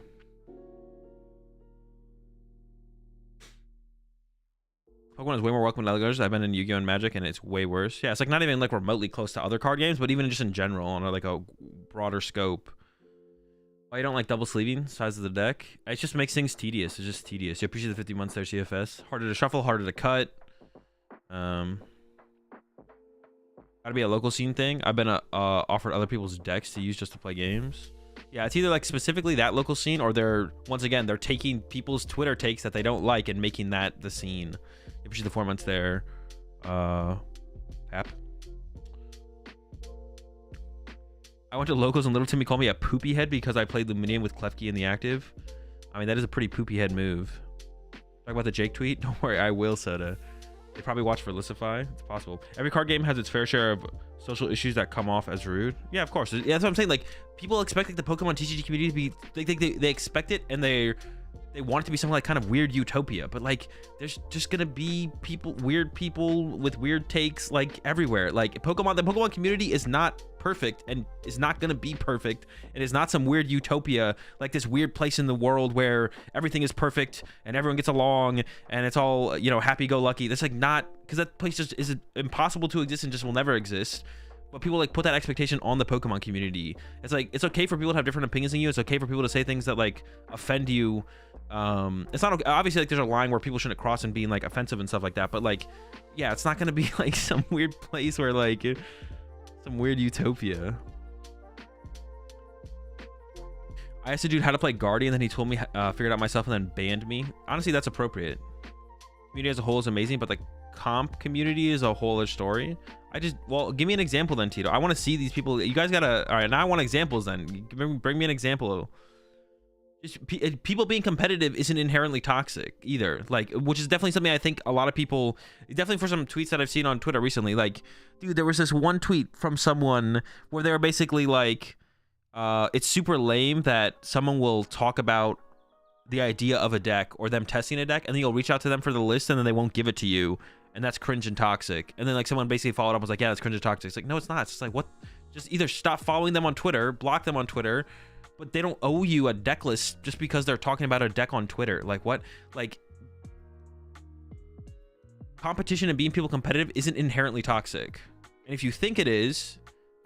Pokemon is way more welcome than other games. I've been in Yu-Gi-Oh! And Magic, and it's way worse. Yeah, it's like not even like remotely close to other card games, but even just in general on like a broader scope. Why you don't like double sleeving? Size of the deck? It just makes things tedious. It's just tedious. You appreciate the 50 months there, CFS. Harder to shuffle, harder to cut. Gotta be a local scene thing. I've been offered other people's decks to use just to play games. Yeah, it's either like specifically that local scene, or they're taking people's Twitter takes that they don't like and making that the scene. You appreciate the 4 months there. Pap. I went to locals and Little Timmy called me a poopy head because I played Luminium with Klefki in the active. I mean, that is a pretty poopy head move. Talk about the Jake tweet? Don't worry, I will, Soda. They probably watch for Listify. It's possible. Every card game has its fair share of social issues that come off as rude. Yeah, of course. Yeah, that's what I'm saying. Like, people expect like the Pokemon TCG community to be, they expect it, and they want it to be some like kind of weird utopia. But like, there's just gonna be weird people with weird takes like everywhere. Like the Pokemon community is not perfect and is not gonna be perfect. It is not some weird utopia, like this weird place in the world where everything is perfect and everyone gets along and it's all, you know, happy-go-lucky. That's like not, because that place just is impossible to exist and just will never exist. But people like put that expectation on the Pokemon community. It's like, it's okay for people to have different opinions than you. It's okay for people to say things that like offend you. It's not okay. Obviously, like there's a line where people shouldn't cross and being like offensive and stuff like that. But like, yeah, it's not gonna be like some weird place where like some weird utopia. I asked a dude how to play Guardian, then he told me figured out myself and then banned me. Honestly, that's appropriate. Community as a whole is amazing, but like comp community is a whole other story. Well, give me an example then, Tito. I want to see these people. You guys gotta, all right, now I want examples then. Bring me an example. Just people being competitive isn't inherently toxic either, like, which is definitely something I think a lot of people, definitely for some tweets that I've seen on Twitter recently, like, dude, there was this one tweet from someone where they were basically like, it's super lame that someone will talk about the idea of a deck or them testing a deck, and then you'll reach out to them for the list and then they won't give it to you, and that's cringe and toxic. And then like someone basically followed up and was like, yeah, that's cringe and toxic. It's like, no, it's not. It's just like, what? Just either stop following them on Twitter, block them on Twitter, but they don't owe you a deck list just because they're talking about a deck on Twitter. Like, what? Like, competition and being people competitive isn't inherently toxic. And if you think it is,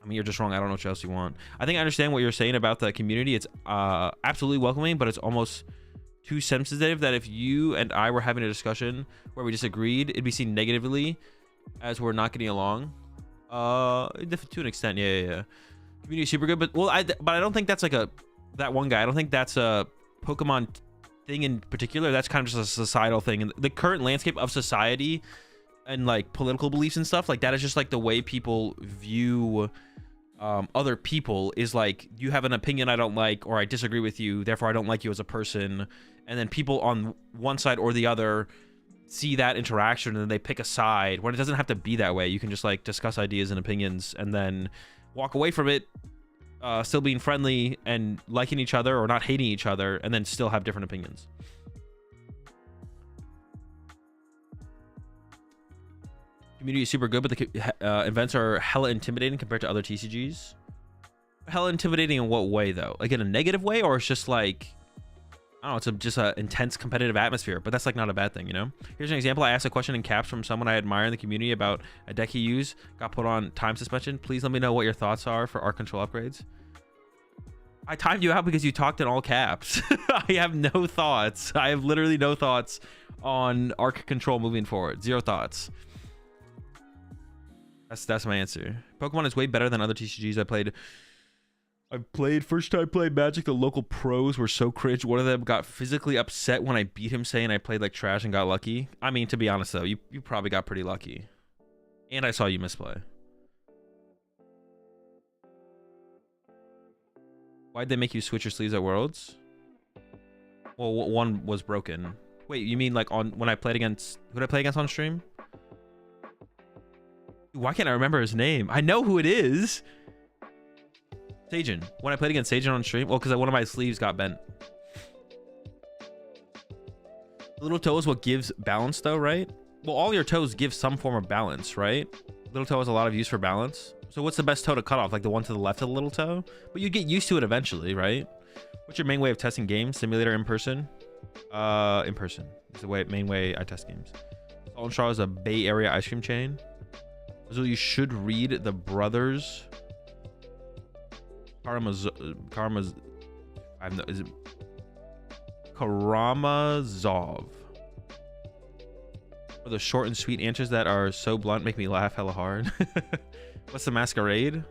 I mean, you're just wrong. I don't know what else you want. I think I understand what you're saying about the community. It's absolutely welcoming, but it's almost too sensitive that if you and I were having a discussion where we disagreed, it'd be seen negatively as we're not getting along. To an extent, yeah. Community is super good, but I don't think that's like that one guy. I don't think that's a Pokemon thing in particular. That's kind of just a societal thing, and the current landscape of society and like political beliefs and stuff like that is just like the way people view other people is like, you have an opinion I don't like, or I disagree with you, therefore I don't like you as a person. And then people on one side or the other see that interaction and then they pick a side, when it doesn't have to be that way. You can just like discuss ideas and opinions and then walk away from it, still being friendly and liking each other or not hating each other, and then still have different opinions. Community is super good, but the events are hella intimidating compared to other TCGs. Hella intimidating in what way though? Like in a negative way, or it's just like, I don't know, it's just an intense competitive atmosphere, but that's like not a bad thing, you know? Here's an example. I asked a question in caps from someone I admire in the community about a deck he used, got put on time suspension. Please let me know what your thoughts are for art control upgrades. I timed you out because you talked in all caps. I have no thoughts. I have literally no thoughts on arc control moving forward. Zero thoughts. That's my answer. Pokemon is way better than other TCGs I've played. First time I played Magic, the local pros were so cringe. One of them got physically upset when I beat him, saying I played like trash and got lucky. I mean, to be honest though, you probably got pretty lucky. And I saw you misplay. Why'd they make you switch your sleeves at Worlds? Well, one was broken. Wait, you mean like when I played against, who did I play against on stream? Why can't I remember his name? I know who it is. Sajin. When I played against Sajin on stream, well, because one of my sleeves got bent. Little toe is what gives balance though, right? Well, all your toes give some form of balance, right? Little toe has a lot of use for balance. So what's the best toe to cut off? Like the one to the left of the little toe? But you get used to it eventually, right? What's your main way of testing games? Simulator, in person? In person. It's the main way I test games. Salt and Straw is a Bay Area ice cream chain. So you should read the brothers Karamazov. Or the short and sweet answers that are so blunt make me laugh hella hard. What's the masquerade?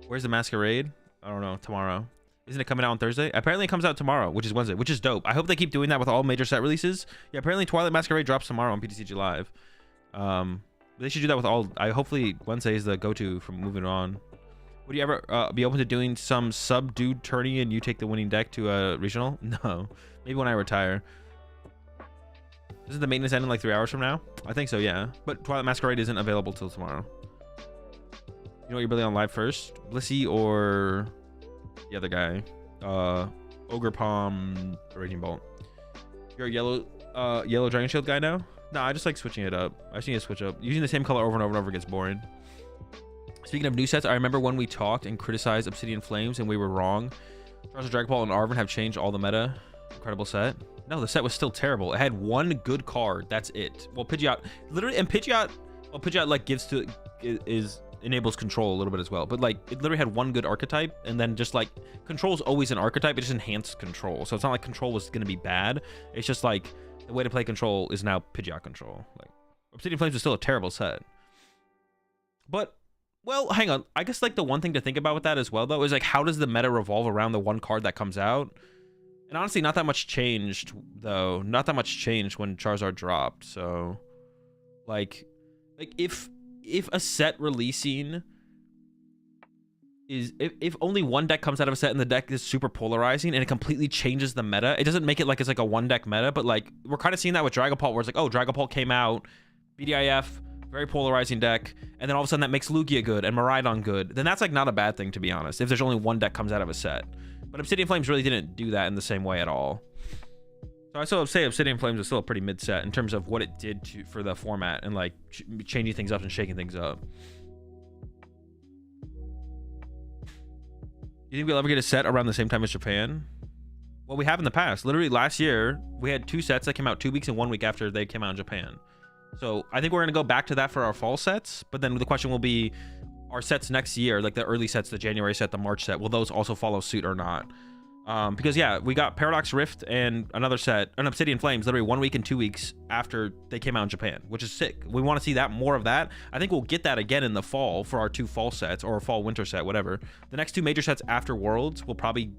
Where's the masquerade? I don't know. Tomorrow. Isn't it coming out on Thursday? Apparently it comes out tomorrow, which is Wednesday, which is dope. I hope they keep doing that with all major set releases. Yeah, apparently Twilight Masquerade drops tomorrow on PTCG Live. They should do that with all. Hopefully Wednesday is the go-to from moving on. Would you ever be open to doing some sub-dude tourney and you take the winning deck to a regional? No. Maybe when I retire. Isn't the maintenance end in like 3 hours from now? I think so, yeah. But Twilight Masquerade isn't available till tomorrow. You know what you're building on live first? Blissey or the other guy? Ogre Palm, Raging Bolt. You're a yellow Dragon Shield guy now? No, I just like switching it up. I just need to switch up. Using the same color over and over and over gets boring. Speaking of new sets, I remember when we talked and criticized Obsidian Flames and we were wrong. Charizard, Dragon Ball, and Arven have changed all the meta. Incredible set. No, the set was still terrible. It had one good card. That's it. Well, Pidgeot, literally, and Pidgeot, well, Pidgeot like gives to enables control a little bit as well. But like, it literally had one good archetype, and then just like control is always an archetype. It just enhanced control. So it's not like control was gonna be bad. It's just like the way to play control is now Pidgeot control. Like, Obsidian Flames is still a terrible set. But well, hang on. I guess like the one thing to think about with that as well, though, is like how does the meta revolve around the one card that comes out? And honestly, not that much changed, though. Not that much changed when Charizard dropped. So, like if a set releasing is if only one deck comes out of a set and the deck is super polarizing and it completely changes the meta, it doesn't make it like it's like a one deck meta. But like we're kind of seeing that with Dragapult, where it's like, oh, Dragapult came out, BDIF, very polarizing deck, and then all of a sudden that makes Lugia good and Miraidon good. Then that's like not a bad thing, to be honest, if there's only one deck comes out of a set. But Obsidian Flames really didn't do that in the same way at all. So I still say Obsidian Flames is still a pretty mid set in terms of what it did for the format and like changing things up and shaking things up. You think we'll ever get a set around the same time as Japan? Well, we have in the past. Literally last year, we had 2 sets that came out 2 weeks and 1 week after they came out in Japan. So I think we're going to go back to that for our fall sets. But then the question will be, our sets next year, like the early sets, the January set, the March set, will those also follow suit or not? Because yeah, we got Paradox Rift and another set, an Obsidian Flames, literally 1 week and 2 weeks after they came out in Japan, which is sick. We want to see that, more of that. I think we'll get that again in the fall for our 2 fall sets, or a fall winter set, whatever. The next 2 major sets after Worlds will probably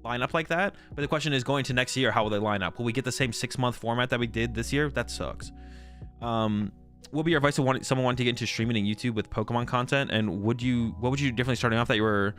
line up like that. But the question is, going to next year, how will they line up? Will we get the same 6-month format that we did this year? That sucks. What would be your advice to someone wanting to get into streaming and YouTube with Pokemon content? And what would you do differently starting off that you were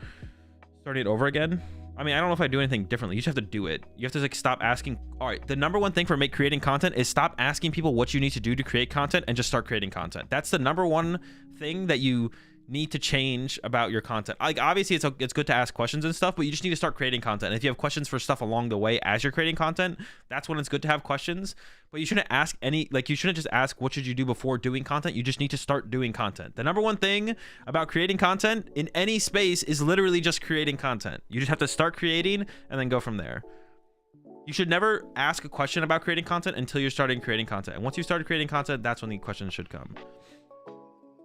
starting it over again? I mean, I don't know if I do anything differently. You just have to do it. You have to like stop asking. All right, the number one thing for creating content is stop asking people what you need to do to create content and just start creating content. That's the number one thing that you need to change about your content. Like, obviously it's good to ask questions and stuff, but you just need to start creating content. And if you have questions for stuff along the way as you're creating content, that's when it's good to have questions. But you shouldn't ask you shouldn't just ask what should you do before doing content. You just need to start doing content. The number one thing about creating content in any space is literally just creating content. You just have to start creating and then go from there. You should never ask a question about creating content until you're starting creating content. And once you started creating content, that's when the questions should come.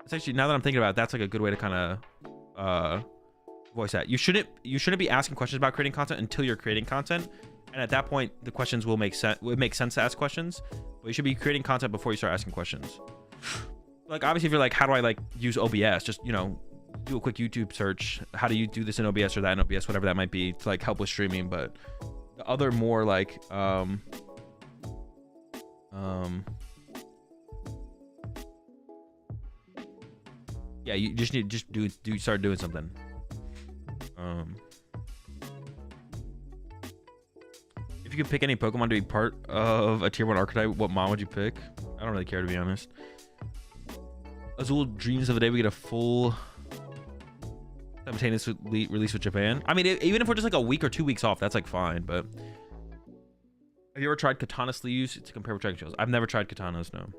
It's actually, now that I'm thinking about it, that's like a good way to kind of voice that. You shouldn't be asking questions about creating content until you're creating content, and at that point the questions will make sense. It makes sense to ask questions, but you should be creating content before you start asking questions. Like, obviously, if you're like, how do I like use OBS, just, you know, do a quick YouTube search, how do you do this in OBS or that in OBS, whatever that might be, to like help with streaming. But the other more like yeah, you just need to start doing something. If you could pick any Pokemon to be part of a tier 1 archetype, what mon would you pick? I don't really care, to be honest. Azul dreams of the day we get a full simultaneous release with Japan. I mean, even if we're just like a week or 2 weeks off, that's like fine. But have you ever tried katana sleeves to compare with Dragon Shields? I've never tried katanas, no.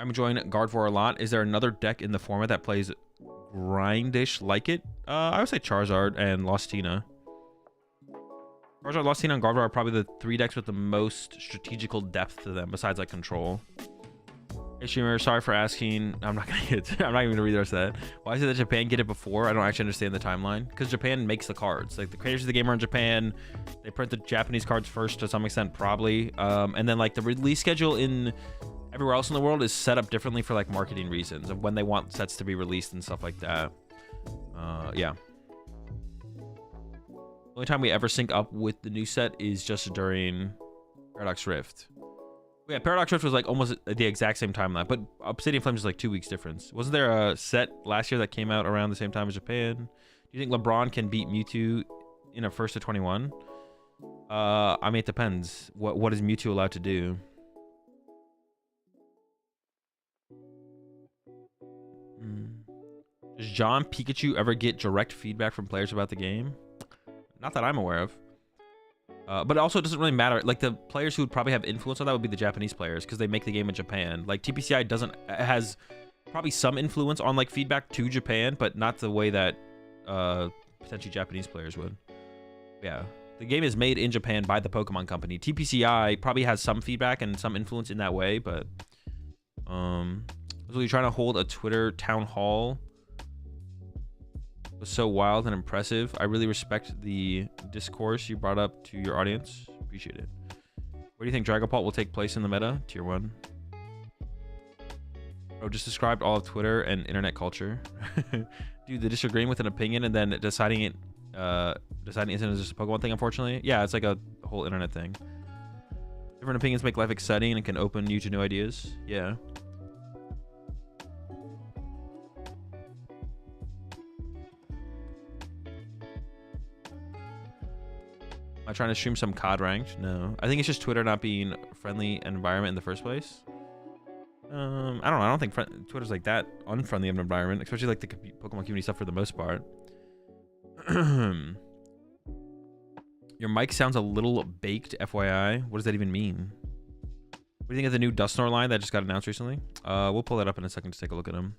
I'm enjoying Gardevoir a lot. Is there another deck in the format that plays grindish like it? I would say Charizard and Lostina. Charizard, Lostina, and Gardevoir are probably the 3 decks with the most strategical depth to them, besides like control. Hey streamer, sorry for asking. I'm not even gonna read the rest of that. Why is it that Japan get it before? I don't actually understand the timeline. Because Japan makes the cards. Like, the creators of the game are in Japan. They print the Japanese cards first to some extent, probably. And then like the release schedule in everywhere else in the world is set up differently for like marketing reasons of when they want sets to be released and stuff like that. Yeah. The only time we ever sync up with the new set is just during Paradox Rift. Yeah, Paradox Rift was like almost the exact same timeline, but Obsidian Flames is like 2 weeks difference. Wasn't there a set last year that came out around the same time as Japan? Do you think LeBron can beat Mewtwo in a first to 21? I mean, it depends. What is Mewtwo allowed to do? Does John Pikachu ever get direct feedback from players about the game? Not that I'm aware of. But also it doesn't really matter. Like the players who would probably have influence on that would be the Japanese players because they make the game in Japan. Like TPCI has probably some influence on like feedback to Japan, but not the way that potentially Japanese players would. Yeah. The game is made in Japan by the Pokemon Company. TPCI probably has some feedback and some influence in that way, but so you're trying to hold a Twitter town hall was so wild and impressive. I really respect the discourse you brought up to your audience. Appreciate it. Where do you think Dragapult will take place in the meta? Tier 1. Oh, just described all of Twitter and internet culture. Dude, the disagreeing with an opinion and then deciding it isn't just a Pokemon thing, unfortunately. Yeah, it's like a whole internet thing. Different opinions make life exciting and can open you to new ideas. Yeah. Am I trying to stream some COD ranked? No. I think it's just Twitter not being a friendly environment in the first place. I don't know. I don't think Twitter's like that unfriendly of an environment, especially like the Pokemon community stuff for the most part. Your mic sounds a little baked, FYI. What does that even mean? What do you think of the new Dusknoir line that just got announced recently? We'll pull that up in a second to take a look at them.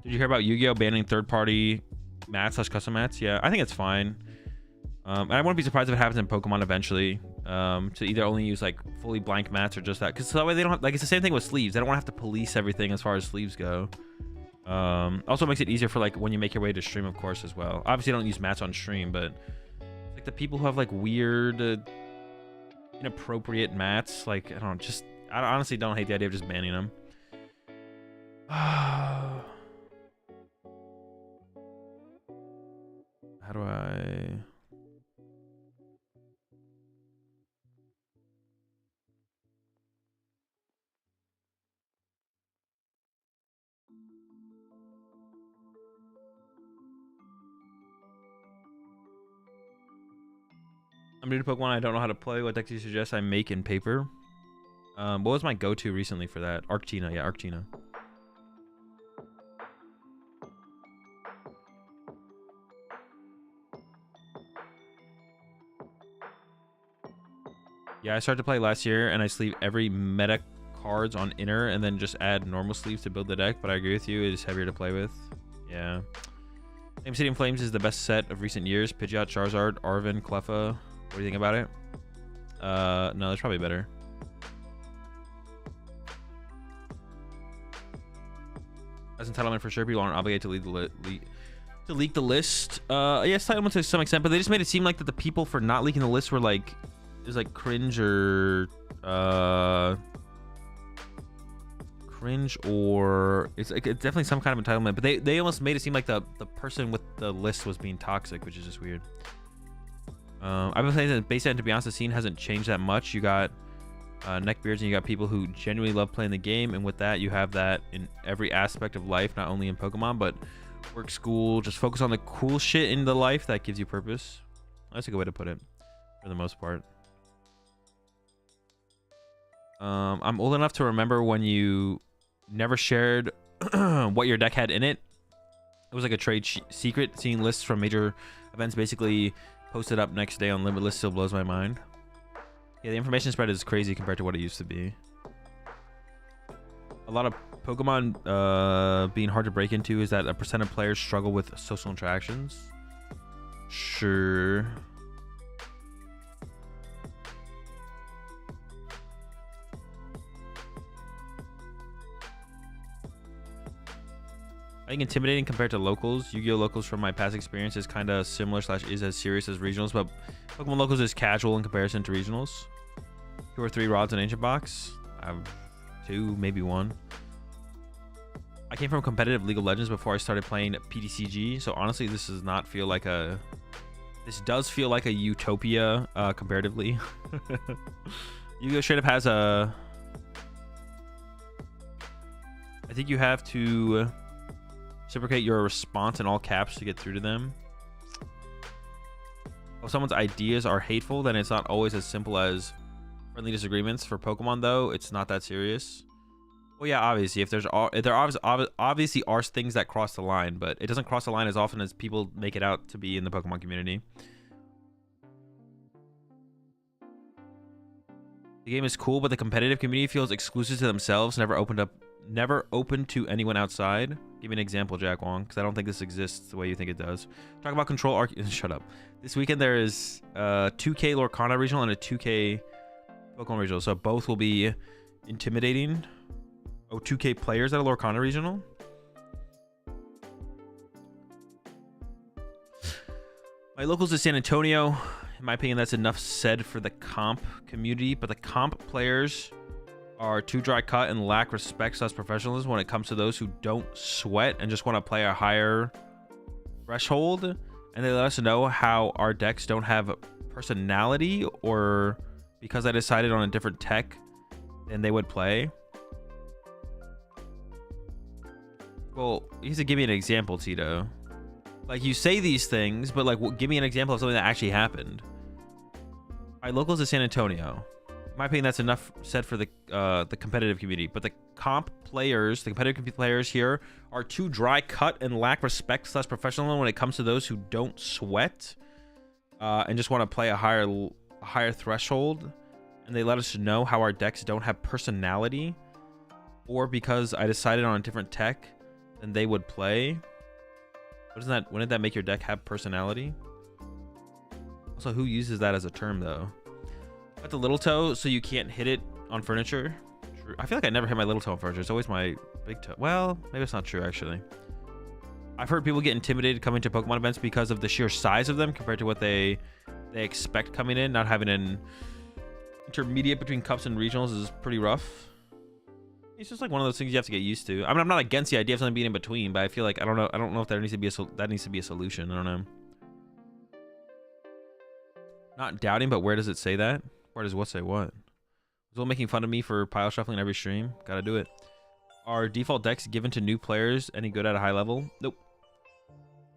Did you hear about Yu-Gi-Oh banning third-party mats / custom mats? Yeah, I think it's fine. And I wouldn't be surprised if it happens in Pokemon eventually. To either only use like fully blank mats or just that, because that way they don't have, like, it's the same thing with sleeves. They don't want to have to police everything as far as sleeves go. Also makes it easier for like when you make your way to stream, of course, as well. Obviously, don't use mats on stream, but like the people who have like weird, inappropriate mats, like I honestly don't hate the idea of just banning them. How do I? I'm new to Pokemon. I don't know how to play. What deck do you suggest I make in paper? What was my go-to recently for that? Arctina. Yeah, Arctina. Yeah, I started to play last year, and I sleeve every meta cards on inner, and then just add normal sleeves to build the deck. But I agree with you; it is heavier to play with. Yeah. Flame City and Flames is the best set of recent years. Pidgeot, Charizard, Arven, Cleffa. What do you think about it? No, that's probably better. As entitlement for sure, people aren't obligated to leak the list. Yes, entitlement to some extent, but they just made it seem like that the people for not leaking the list were like, it was like cringe or it's definitely some kind of entitlement. But they almost made it seem like the person with the list was being toxic, which is just weird. I've been saying that base set, and to be honest, the scene hasn't changed that much. You got neckbeards, and you got people who genuinely love playing the game, and with that, you have that in every aspect of life, not only in Pokemon, but work, school. Just focus on the cool shit in the life that gives you purpose. That's a good way to put it, for the most part. I'm old enough to remember when you never shared what your deck had in it. It was like a trade secret. Seeing lists from major events basically posted up next day on Limitless still blows my mind. Yeah, the information spread is crazy compared to what it used to be. A lot of Pokemon being hard to break into is that a % of players struggle with social interactions. Sure. I think intimidating compared to locals. Yu-Gi-Oh! Locals, from my past experience, is kind of similar / is as serious as regionals, but Pokemon Locals is casual in comparison to regionals. 2 or 3 rods in Ancient Box. I have 2, maybe 1. I came from competitive League of Legends before I started playing PTCG, so honestly, this does not feel like a... This does feel like a utopia comparatively. Yu-Gi-Oh! Straight up has a... I think you have to Reciprocate your response in all caps to get through to them. If someone's ideas are hateful, then it's not always as simple as friendly disagreements. For Pokemon, though, it's not that serious. Well, yeah, obviously, if there obviously are things that cross the line, but it doesn't cross the line as often as people make it out to be in the Pokemon community. The game is cool, but the competitive community feels exclusive to themselves, never open to anyone outside. Give me an example, Jack Wong, because I don't think this exists the way you think it does. Talk about control arc. Shut up. This weekend there is 2K Lorcana regional and a 2K Pokemon regional, so both will be intimidating. Oh, 2K players at a Lorcana regional. My locals is San Antonio. In my opinion, that's enough said for the comp community, but the comp players are too dry cut and lack respect / professionalism when it comes to those who don't sweat and just want to play a higher threshold. And they let us know how our decks don't have personality, or because I decided on a different tech than they would play. Well, he said, give me an example, Tito. Like, you say these things, but like, give me an example of something that actually happened. My locals is San Antonio. In my opinion, that's enough said for the competitive community. But the comp players, the competitive players here, are too dry cut and lack respect / professionalism when it comes to those who don't sweat and just want to play a higher threshold. And they let us know how our decks don't have personality, or because I decided on a different tech than they would play. Wouldn't that make your deck have personality? Also, who uses that as a term though? Got the little toe so you can't hit it on furniture. True. I feel like I never hit my little toe on furniture. It's always my big toe. Well, maybe it's not true actually. I've heard people get intimidated coming to Pokemon events because of the sheer size of them compared to what they expect coming in. Not having an intermediate between cups and regionals is pretty rough. It's just like one of those things you have to get used to. I mean, I'm not against the idea of something being in between, but I feel like I don't know if there needs to be a solution. I don't know. Not doubting, but where does it say that? Where does what say what? Azul making fun of me for pile shuffling every stream. Gotta do it. Are default decks given to new players any good at a high level? Nope.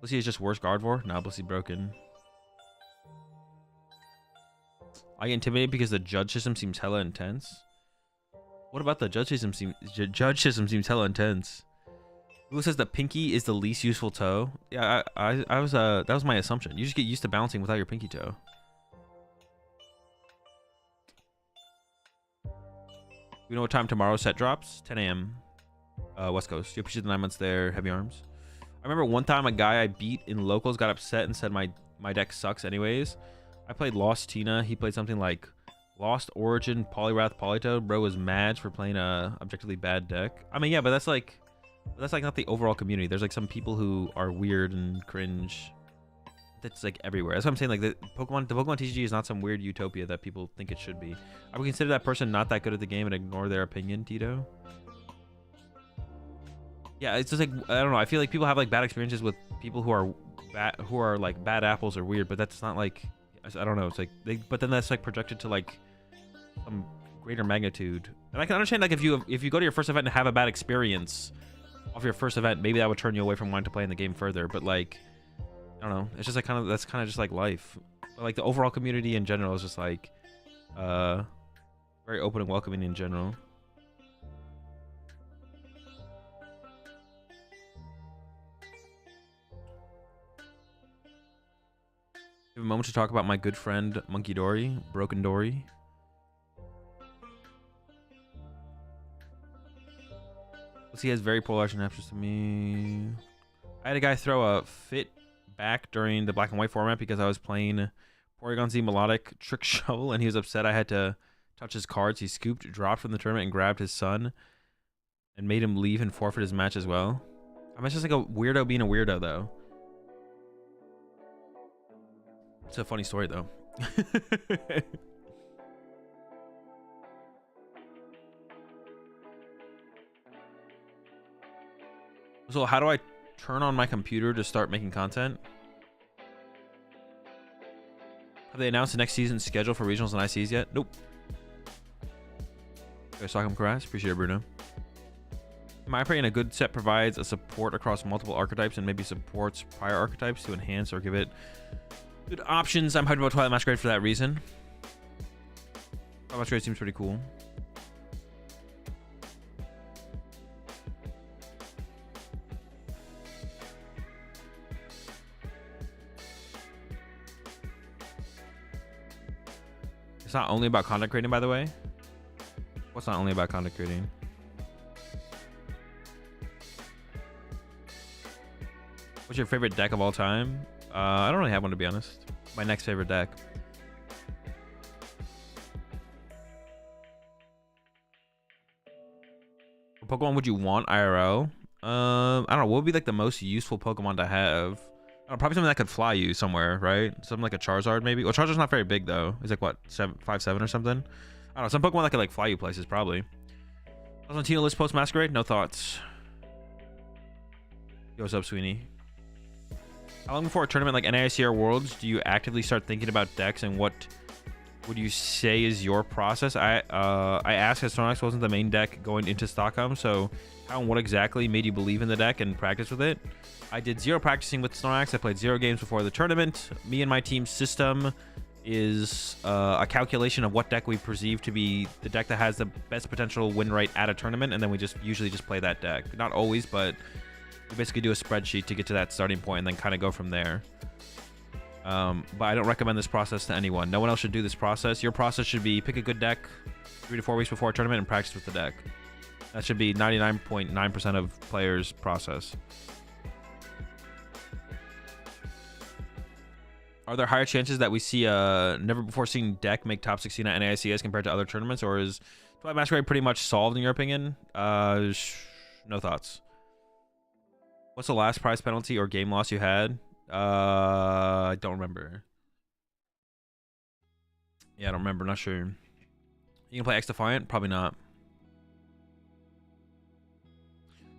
Blissey is just worse guard for? Nah, Blissey broken. I get intimidated because the judge system seems hella intense. What about the judge system? Judge system seems hella intense. Who says the pinky is the least useful toe? Yeah, I was that was my assumption. You just get used to bouncing without your pinky toe. You know what time tomorrow's set drops? 10 a.m. West Coast. You appreciate the 9 months there. Heavy arms. I remember one time a guy I beat in locals got upset and said my deck sucks anyways. I played Lost Tina. He played something like Lost Origin, Poliwrath, Politoed. Bro was mad for playing a objectively bad deck. I mean, yeah, but that's like not the overall community. There's like some people who are weird and cringe. That's like everywhere. That's what I'm saying. Like the Pokemon TCG is not some weird utopia that people think it should be. I would consider that person not that good at the game and ignore their opinion, Tito. Yeah, it's just like, I don't know. I feel like people have like bad experiences with people who are like bad apples or weird, but that's not like, I don't know. It's like but then that's like projected to like some greater magnitude. And I can understand like if you go to your first event and have a bad experience off your first event, maybe that would turn you away from wanting to play in the game further. But like, I don't know. It's just like that's kind of just like life. But like the overall community in general is just like very open and welcoming in general. I have a moment to talk about my good friend Monkey Dory, Broken Dory. He has very polarizing answers to me. I had a guy throw a fit back during the black and white format because I was playing Porygon Z Melodic Trick Shovel and he was upset I had to touch his cards. He scooped, dropped from the tournament, and grabbed his son and made him leave and forfeit his match as well. I mean, it's just like a weirdo being a weirdo, though. It's a funny story, though. So how do I turn on my computer to start making content? Have they announced the next season's schedule for regionals and ICs yet? Nope. Okay, Stockholm Caress. Appreciate it, Bruno. In my opinion, a good set provides a support across multiple archetypes and maybe supports prior archetypes to enhance or give it good options. I'm hyped about Twilight Masquerade for that reason. Twilight Masquerade seems pretty cool. It's not only about content creating, by the way. What's not only about content creating? What's your favorite deck of all time? I don't really have one, to be honest. My next favorite deck. What Pokemon would you want IRL? I don't know. What would be like the most useful Pokemon to have? I don't know, probably something that could fly you somewhere, right? Something like a Charizard, maybe. Well, Charizard's not very big though. It's like what, 5'7" or something. I don't know. Some Pokemon that could like fly you places, probably. Valentino list post Masquerade. No thoughts. Yo, what's up, Sweeney? How long before a tournament like NAIC or Worlds do you actively start thinking about decks, and what would you say is your process? I asked as Snorlax wasn't the main deck going into Stockholm, so how and what exactly made you believe in the deck and practice with it? I did 0 practicing with Snorlax. I played 0 games before the tournament. Me and my team's system is a calculation of what deck we perceive to be the deck that has the best potential win rate at a tournament, and then we usually just play that deck. Not always, but we basically do a spreadsheet to get to that starting point and then kind of go from there. But I don't recommend this process to anyone. No one else should do this process. Your process should be pick a good deck 3 to 4 weeks before a tournament and practice with the deck. That should be 99.9% of players' process. Are there higher chances that we see a never before seen deck make top 16 at NAIC as compared to other tournaments, or is Twilight Masquerade pretty much solved in your opinion? No thoughts. What's the last prize penalty or game loss you had? I don't remember. Yeah, I don't remember. Not sure. You gonna play X Defiant? Probably not.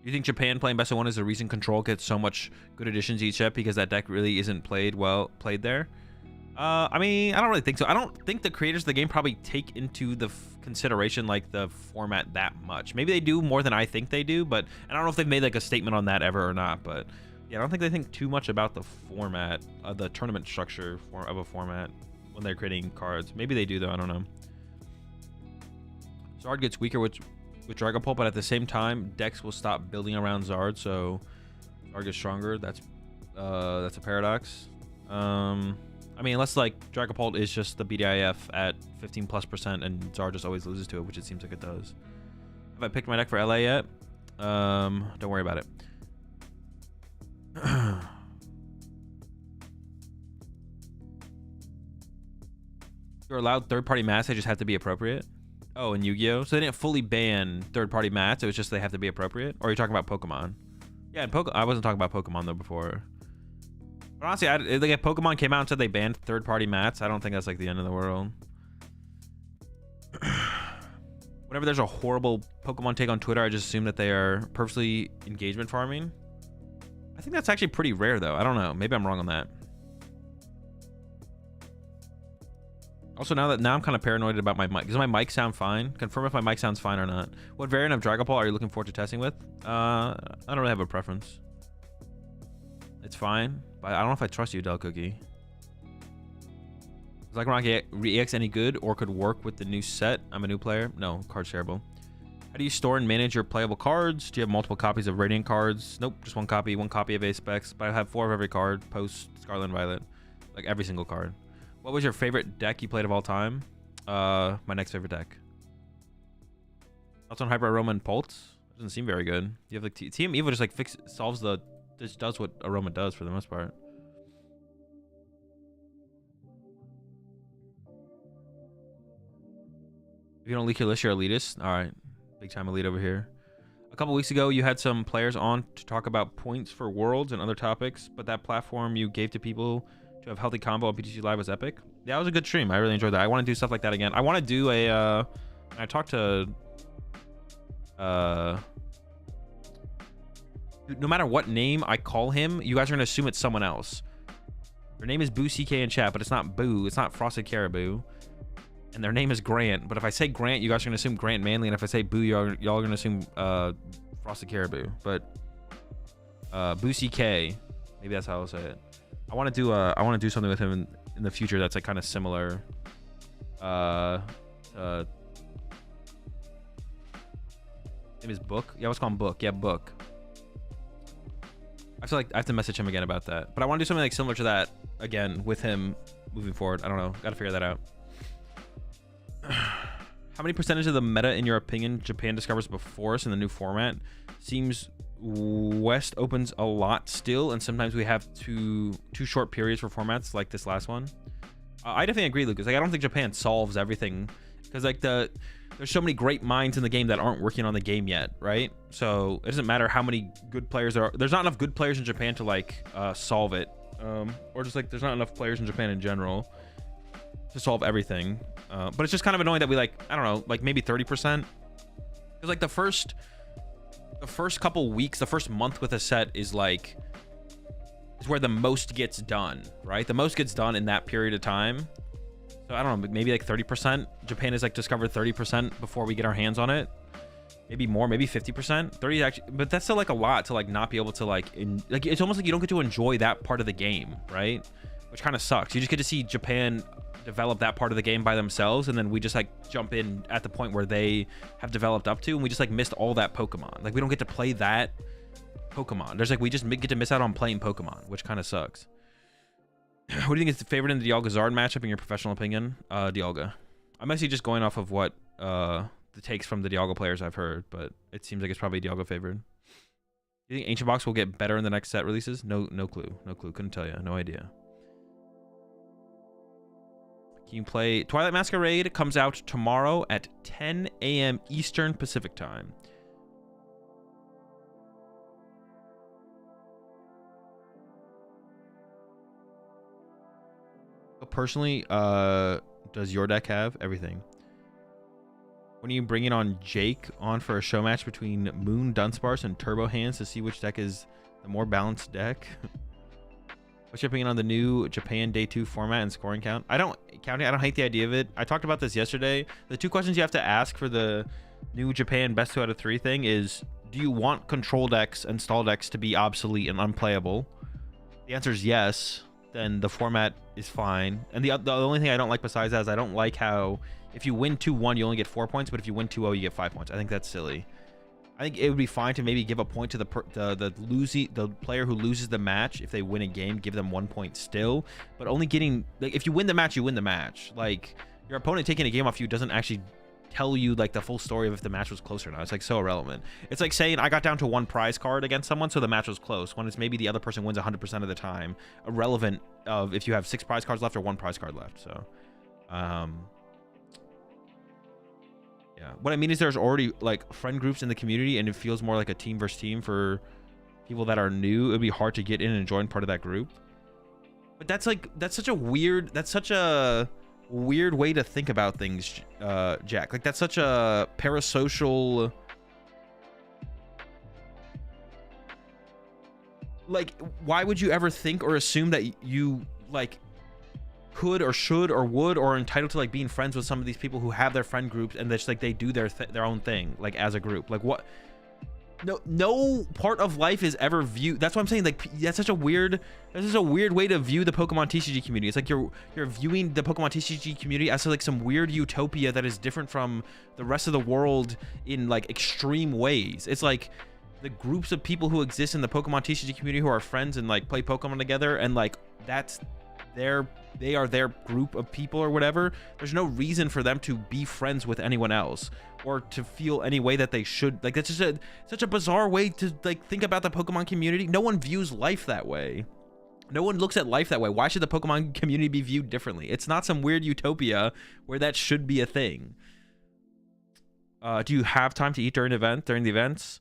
You think Japan playing best of 1 is the reason Control gets so much good additions each set because that deck really isn't played there? I mean, I don't really think so. I don't think the creators of the game probably take into the consideration like the format that much. Maybe they do more than I think they do, but I don't know if they've made like a statement on that ever or not. But yeah, I don't think they think too much about the format, the tournament structure of a format when they're creating cards. Maybe they do though. I don't know. Zard gets weaker with Dragapult, but at the same time, decks will stop building around Zard, so Zard gets stronger. That's a paradox. I mean, unless like Dragapult is just the BDIF at 15+% and Zard just always loses to it, which it seems like it does. Have I picked my deck for LA yet? Don't worry about it. You're allowed third-party mats, they just have to be appropriate. Oh, in Yu-Gi-Oh! So they didn't fully ban third-party mats, it was just they have to be appropriate? Or are you talking about Pokemon? Yeah, I wasn't talking about Pokemon though before. But honestly, like if Pokemon came out and said they banned third-party mats, I don't think that's like the end of the world. Whenever there's a horrible Pokemon take on Twitter, I just assume that they are purposely engagement farming. I think that's actually pretty rare though. I don't know. Maybe I'm wrong on that. Also, now I'm kind of paranoid about my mic. Does my mic sound fine? Confirm if my mic sounds fine or not. What variant of Dragapult are you looking forward to testing with? I don't really have a preference. It's fine, but I don't know if I trust you, Del Cookie. Is Lycanroc EX any good or could work with the new set? I'm a new player. No, card shareable. How do you store and manage your playable cards? Do you have multiple copies of Radiant cards? Nope, just one copy of Ace Specs, but I have 4 of every card post Scarlet and Violet. Like every single card. What was your favorite deck you played of all time? My next favorite deck. Thoughts on Hyper Aroma and Pulse? Doesn't seem very good. You have like Team Evo just like just does what Aroma does for the most part. If you don't leak your list, you're elitist. All right, big time elite over here. A couple weeks ago, you had some players on to talk about points for Worlds and other topics, but that platform you gave to people to have healthy combo on PTG Live was epic. Yeah, it was a good stream. I really enjoyed that. I want to do stuff like that again. I want to do a I talked to no matter what name I call him, you guys are gonna assume it's someone else. Their name is Boo CK in chat, but it's not Boo. It's not Frosted Caribou. And their name is Grant. But if I say Grant, you guys are gonna assume Grant Manley, and if I say Boo, y'all are gonna assume Frosted Caribou, but Boosie K, maybe that's how I'll say it. I want to do something with him in the future that's like kind of similar. Name is Book. Yeah, let's call him Book. Yeah, Book. I feel like I have to message him again about that, but I want to do something like similar to that again with him moving forward. I don't know. Got to figure that out. How many percentage of the meta, in your opinion, Japan discovers before us in the new format? Seems West opens a lot still, and sometimes we have two short periods for formats like this last one. I definitely agree, Lucas. Like, I don't think Japan solves everything, because like there's so many great minds in the game that aren't working on the game yet, right? So it doesn't matter how many good players there are. There's not enough good players in Japan to like solve it, or just like there's not enough players in Japan in general to solve everything. But it's just kind of annoying that we like, I don't know, like maybe 30%, because like the first couple weeks, the first month with a set is like where the most gets done, right? The most gets done in that period of time. So I don't know, maybe like 30%. Japan has like discovered 30% before we get our hands on it. Maybe more, maybe 50%. 30 actually, but that's still like a lot to like not be able to like it's almost like you don't get to enjoy that part of the game, right? Which kind of sucks. You just get to see Japan develop that part of the game by themselves, and then we just like jump in at the point where they have developed up to, and we just like missed all that Pokemon. Like we don't get to play that Pokemon. There's like, we just get to miss out on playing Pokemon, which kind of sucks. What do you think is the favorite in the Dialga Zard matchup in your professional opinion? Dialga. I'm actually just going off of what the takes from the Dialga players I've heard, but it seems like it's probably Dialga favored. Do you think Ancient Box will get better in the next set releases? No clue. Couldn't tell you. No idea. Can you play Twilight Masquerade? Comes out tomorrow at 10 a.m. Eastern Pacific time. Personally, does your deck have everything? When are you bringing on Jake on for a show match between Moon Dunsparce and Turbo Hands to see which deck is the more balanced deck? What's your opinion on the new Japan Day 2 format and scoring count? I don't hate the idea of it. I talked about this yesterday. The two questions you have to ask for the new Japan best 2 out of 3 thing is, do you want control decks and stall decks to be obsolete and unplayable? The answer is yes. Then the format is fine. And the only thing I don't like besides that is I don't like how if you win 2-1, you only get 4 points, but if you win 2-0, you get 5 points. I think that's silly. I think it would be fine to maybe give a point to the player who loses the match. If they win a game, give them 1 point still, but only getting, like, if you win the match, you win the match. Like, your opponent taking a game off you doesn't actually tell you like the full story of if the match was close or not. It's like so irrelevant. It's like saying I got down to 1 prize card against someone, so the match was close, when it's maybe the other person wins 100% of the time. Irrelevant of if you have 6 prize cards left or 1 prize card left. So yeah, what I mean is there's already like friend groups in the community, and it feels more like a team versus team for people that are new. It'd be hard to get in and join part of that group. But that's such a weird way to think about things, Jack. Like, that's such a parasocial, like, why would you ever think or assume that you like could or should or would or are entitled to like being friends with some of these people who have their friend groups and that's like they do their own thing like as a group? Like, what? No part of life is ever viewed. That's what I'm saying. Like, that's such a weird way to view the Pokemon TCG community. It's like you're viewing the Pokemon TCG community as like some weird utopia that is different from the rest of the world in like extreme ways. It's like the groups of people who exist in the Pokemon TCG community who are friends and like play Pokemon together, and like they are their group of people or whatever. There's no reason for them to be friends with anyone else or to feel any way that they should. Like, that's just such a bizarre way to like think about the Pokemon community. No one views life that way. No one looks at life that way. Why should the Pokemon community be viewed differently? It's not some weird utopia where that should be a thing. Do you have time to eat during the events?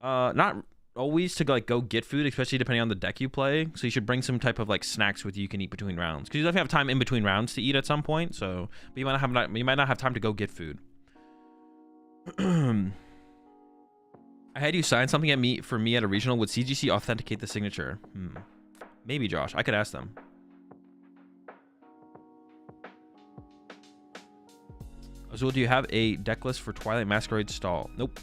Not always to like go get food, especially depending on the deck you play. So you should bring some type of like snacks with you can eat between rounds, because you definitely have time in between rounds to eat at some point. So, but you might not have time to go get food. I had you sign something for me at a regional. Would CGC authenticate the signature? Maybe, Josh. I could ask them. Azul, do you have a deck list for Twilight Masquerade stall? Nope.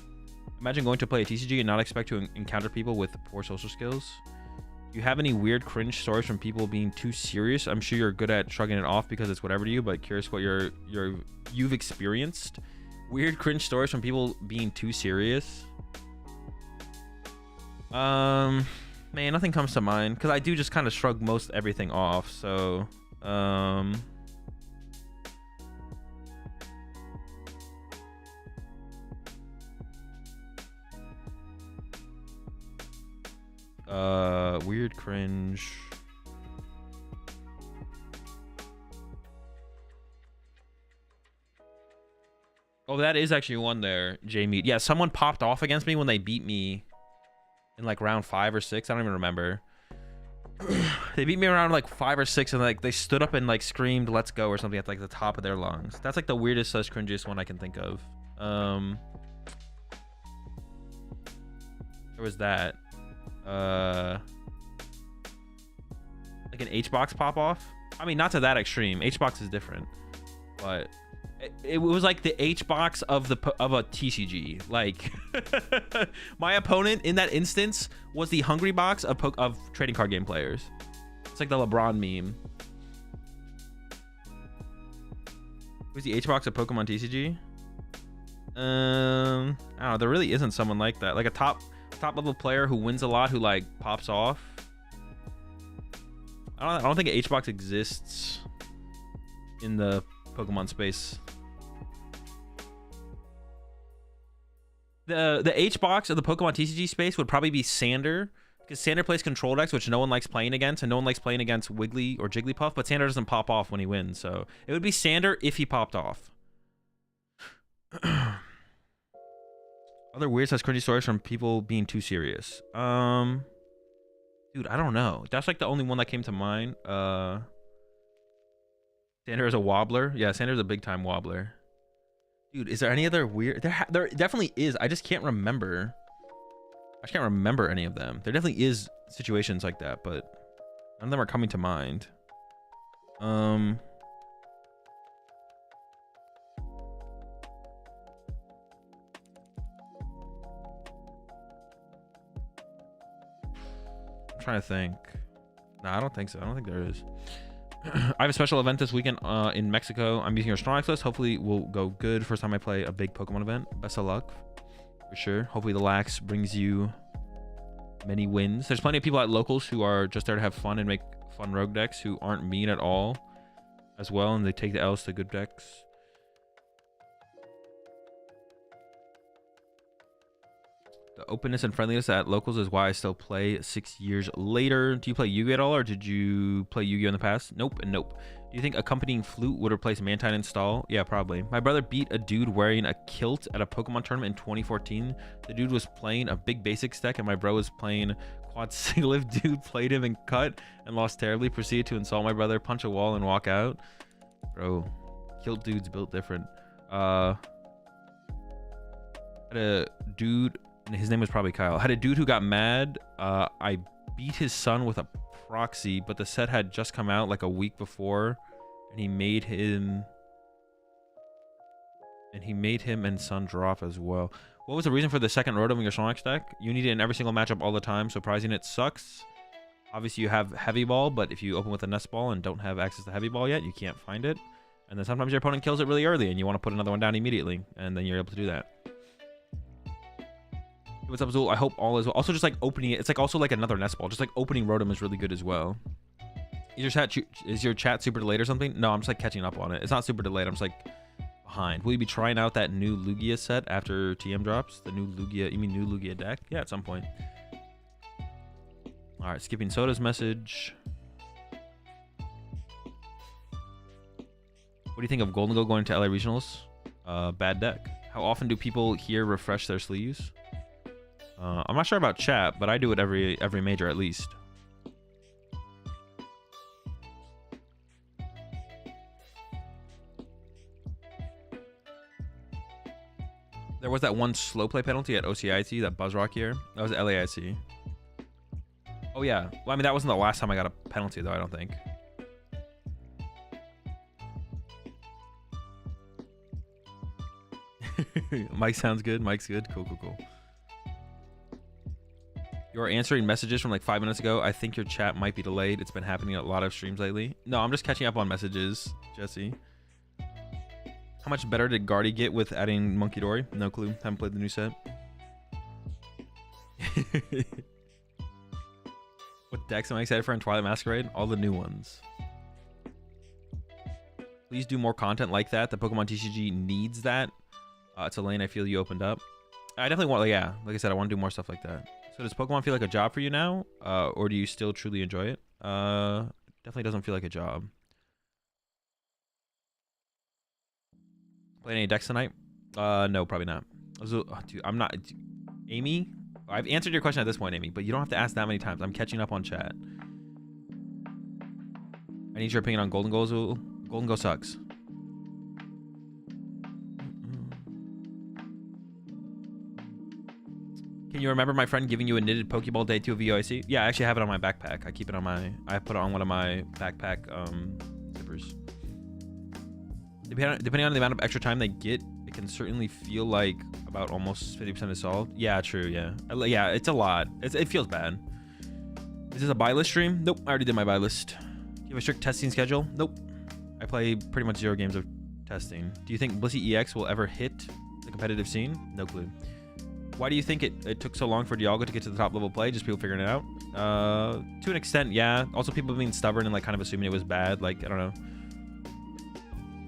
Imagine going to play a TCG and not expect to encounter people with poor social skills. Do you have any weird cringe stories from people being too serious? I'm sure you're good at shrugging it off because it's whatever to you, but curious what you've experienced. Weird cringe stories from people being too serious. Man, nothing comes to mind because I do just kind of shrug most everything off. So, weird cringe. Oh, that is actually one there, Jamie. Yeah, someone popped off against me when they beat me in like round 5 or 6. I don't even remember. They beat me around like 5 or 6, and like they stood up and like screamed "Let's go" or something at like the top of their lungs. That's like the weirdest / cringiest one I can think of. There was that. Like an H-box pop off. I mean, not to that extreme. H-box is different, but it was like the H-box of a TCG. Like my opponent in that instance was the hungry box of trading card game players. It's like the LeBron meme. Who's the H-box of TCG? I don't know. There really isn't someone like that. Like a top level player who wins a lot, who like pops off. I don't think an H-box exists in the Pokemon space. The H-box of the Pokemon TCG space would probably be Sander, because Sander plays control decks, which no one likes playing against, and no one likes playing against Wiggly or Jigglypuff, but Sander doesn't pop off when he wins, so it would be Sander if he popped off. Other weird / cringy stories from people being too serious. Dude, I don't know. That's like the only one that came to mind. Sander is a wobbler. Yeah, Sander's a big time wobbler. Dude, is there any other weird? There definitely is. I just can't remember. I can't remember any of them. There definitely is situations like that, but none of them are coming to mind. I'm trying to think. No, I don't think so. I don't think there is. I have a special event this weekend in Mexico. I'm using your strong list. Hopefully we'll go good. First time I play a big Pokemon event. Best of luck for sure. Hopefully the lax brings you many wins. There's plenty of people at locals who are just there to have fun and make fun rogue decks who aren't mean at all as well, and they take the L's to good decks. The openness and friendliness at locals is why I still play 6 years later. Do you play Yu-Gi-Oh at all, or did you play Yu-Gi-Oh in the past? Nope and nope. Do you think accompanying flute would replace Mantine install? Yeah, probably. My brother beat a dude wearing a kilt at a Pokemon tournament in 2014. The dude was playing a big basics deck, and my bro was playing quad Sigilyph. Dude played him and cut and lost terribly. Proceeded to insult my brother, punch a wall, and walk out. Bro, kilt dudes built different. Had a dude... His name was probably Kyle. Had a dude who got mad. I beat his son with a proxy, but the set had just come out like a week before, and he made him and son drop as well. What was the reason for the second Rotom in your Snorlax deck? You need it in every single matchup all the time. Surprising it sucks. Obviously you have Heavy Ball, but if you open with a Nest Ball and don't have access to Heavy Ball yet, you can't find it. And then sometimes your opponent kills it really early and you want to put another one down immediately, and then you're able to do that. What's up, Azul? I hope all is well. Also, just like opening it, it's like also like another Nest Ball. Just like opening Rotom is really good as well. Is your chat super delayed or something? No, I'm just like catching up on it. It's not super delayed. I'm just like behind. Will you be trying out that new Lugia set after TM drops? The new Lugia, you mean new Lugia deck? Yeah, at some point. All right, skipping Soda's message. What do you think of Golden Go going to LA Regionals? Bad deck. How often do people here refresh their sleeves? I'm not sure about chat, but I do it every major at least. There was that one slow play penalty at OCIT, that Buzzrock year. That was LAIC. Oh yeah. Well, I mean, that wasn't the last time I got a penalty though, I don't think. Mike sounds good. Mike's good. Cool, cool, cool. You're answering messages from like 5 minutes ago. I think your chat might be delayed. It's been happening at a lot of streams lately. No, I'm just catching up on messages, Jesse. How much better did Guardy get with adding Monkey Dory? No clue. Haven't played the new set. What decks am I excited for in Twilight Masquerade? All the new ones. Please do more content like that. The PokemonTCG needs that. It's a lane I feel you opened up. I definitely want, like, yeah, like I said, I want to do more stuff like that. So does Pokemon feel like a job for you now? Or do you still truly enjoy it? Definitely doesn't feel like a job. Playing any decks tonight? No, probably not. Dude, I'm not. Amy? I've answered your question at this point, Amy, but you don't have to ask that many times. I'm catching up on chat. I need your opinion on Golden Go, Azul. Golden Go sucks. Can you remember my friend giving you a knitted Pokeball Day 2 VOIC? Yeah, I actually have it on my backpack. I keep it on my... I put it on one of my backpack zippers. Depending on the amount of extra time they get, it can certainly feel like about almost 50% is solved. Yeah, true, yeah. Yeah, it's a lot. It feels bad. Is this a buy list stream? Nope, I already did my buy list. Do you have a strict testing schedule? Nope. I play pretty much 0 games of testing. Do you think Blissey EX will ever hit the competitive scene? No clue. Why do you think it took so long for Dialga to get to the top level play? Just people figuring it out? To an extent, yeah. Also people being stubborn and like kind of assuming it was bad. Like, I don't know.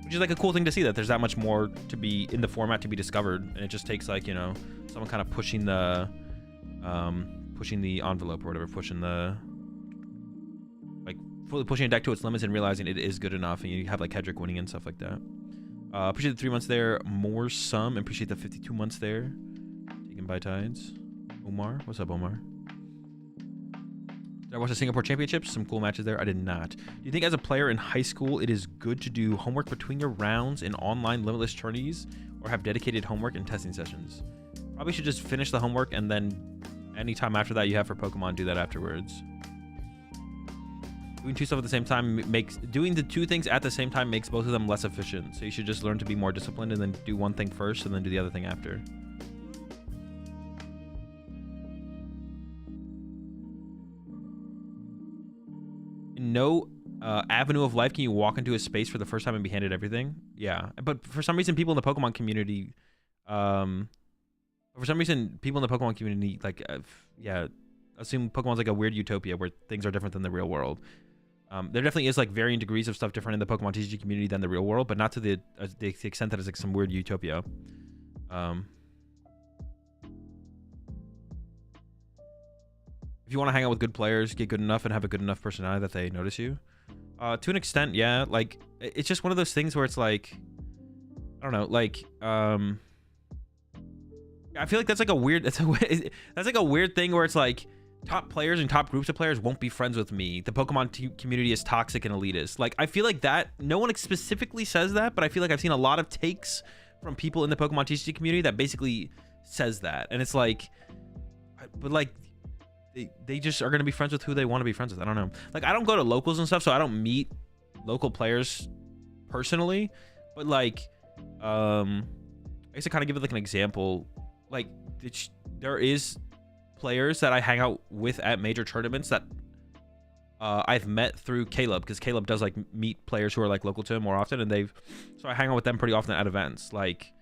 Which is like a cool thing to see, that there's that much more to be in the format to be discovered, and it just takes like, you know, someone kind of pushing the envelope or whatever, pushing the, like fully pushing a deck to its limits and realizing it is good enough, and you have like Hedrick winning and stuff like that. Appreciate the 3 months there, more some. Appreciate the 52 months there. Taken by Tides. Omar, what's up, Omar? Did I watch the Singapore Championships? Some cool matches there. I did not. Do you think as a player in high school, it is good to do homework between your rounds in online limitless tourneys, or have dedicated homework and testing sessions? Probably should just finish the homework, and then anytime after that you have for Pokemon, do that afterwards. Doing two stuff at the same time doing the two things at the same time makes both of them less efficient. So you should just learn to be more disciplined and then do one thing first and then do the other thing after. No avenue of life can you walk into a space for the first time and be handed everything. Yeah, but for some reason people in the Pokemon community like yeah, assume Pokemon's like a weird utopia where things are different than the real world. There definitely is like varying degrees of stuff different in the PokemonTCG community than the real world, but not to the extent that it's like some weird utopia. If you want to hang out with good players, get good enough and have a good enough personality that they notice you. To an extent, yeah. Like, it's just one of those things where it's like, I don't know, like, I feel like that's like a weird, that's like a weird thing where it's like, top players and top groups of players won't be friends with me. The Pokemon community is toxic and elitist. Like, I feel like that, no one specifically says that, but I feel like I've seen a lot of takes from people in the PokemonTCG community that basically says that. And it's like, but like, they just are going to be friends with who they want to be friends with. I don't know. Like, I don't go to locals and stuff, so I don't meet local players personally. But like, I guess to kind of give it like an example, like there is players that I hang out with at major tournaments that I've met through Caleb, because Caleb does like meet players who are like local to him more often, and so I hang out with them pretty often at events. Like,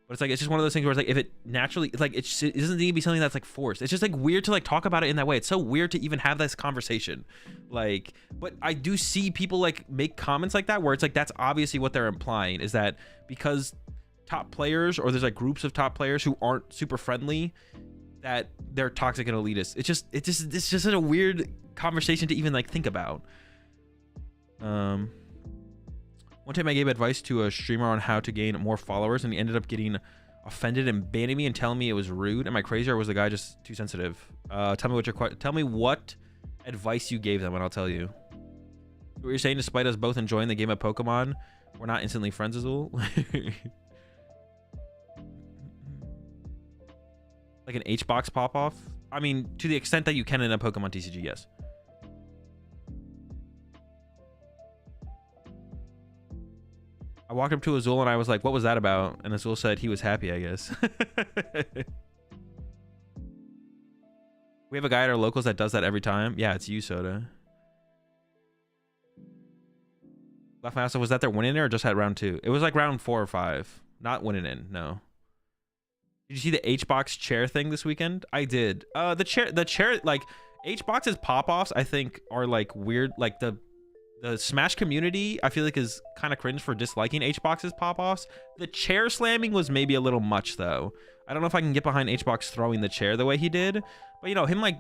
but it's like, it's just one of those things where it's like, if it naturally, it's like, it doesn't need to be something that's like forced. It's just like weird to like talk about it in that way. It's so weird to even have this conversation. Like, but I do see people like make comments like that where it's like, that's obviously what they're implying, is that because top players, or there's like groups of top players who aren't super friendly, that they're toxic and elitist. It's just such a weird conversation to even like think about. One time I gave advice to a streamer on how to gain more followers, and he ended up getting offended and banning me and telling me it was rude. Am I crazy, or was the guy just too sensitive? Tell me what advice you gave them, and I'll tell you. What you're saying, despite us both enjoying the game of Pokemon, we're not instantly friends, Azul. Like an H-box pop-off? I mean, to the extent that you can in a PokemonTCG, yes. I walked up to Azul and I was like, what was that about? And Azul said he was happy, I guess. We have a guy at our locals that does that every time. Yeah, it's you, Soda. Left Mouse, was that their winning or just at round 2? It was like round 4 or 5. Not winning in, no. Did you see the HBox chair thing this weekend? I did. The chair, like, HBox's pop-offs, I think, are like weird. Like the Smash community, I feel like is kind of cringe for disliking HBox's pop-offs. The chair slamming was maybe a little much though. I don't know if I can get behind HBox throwing the chair the way he did, but you know, him like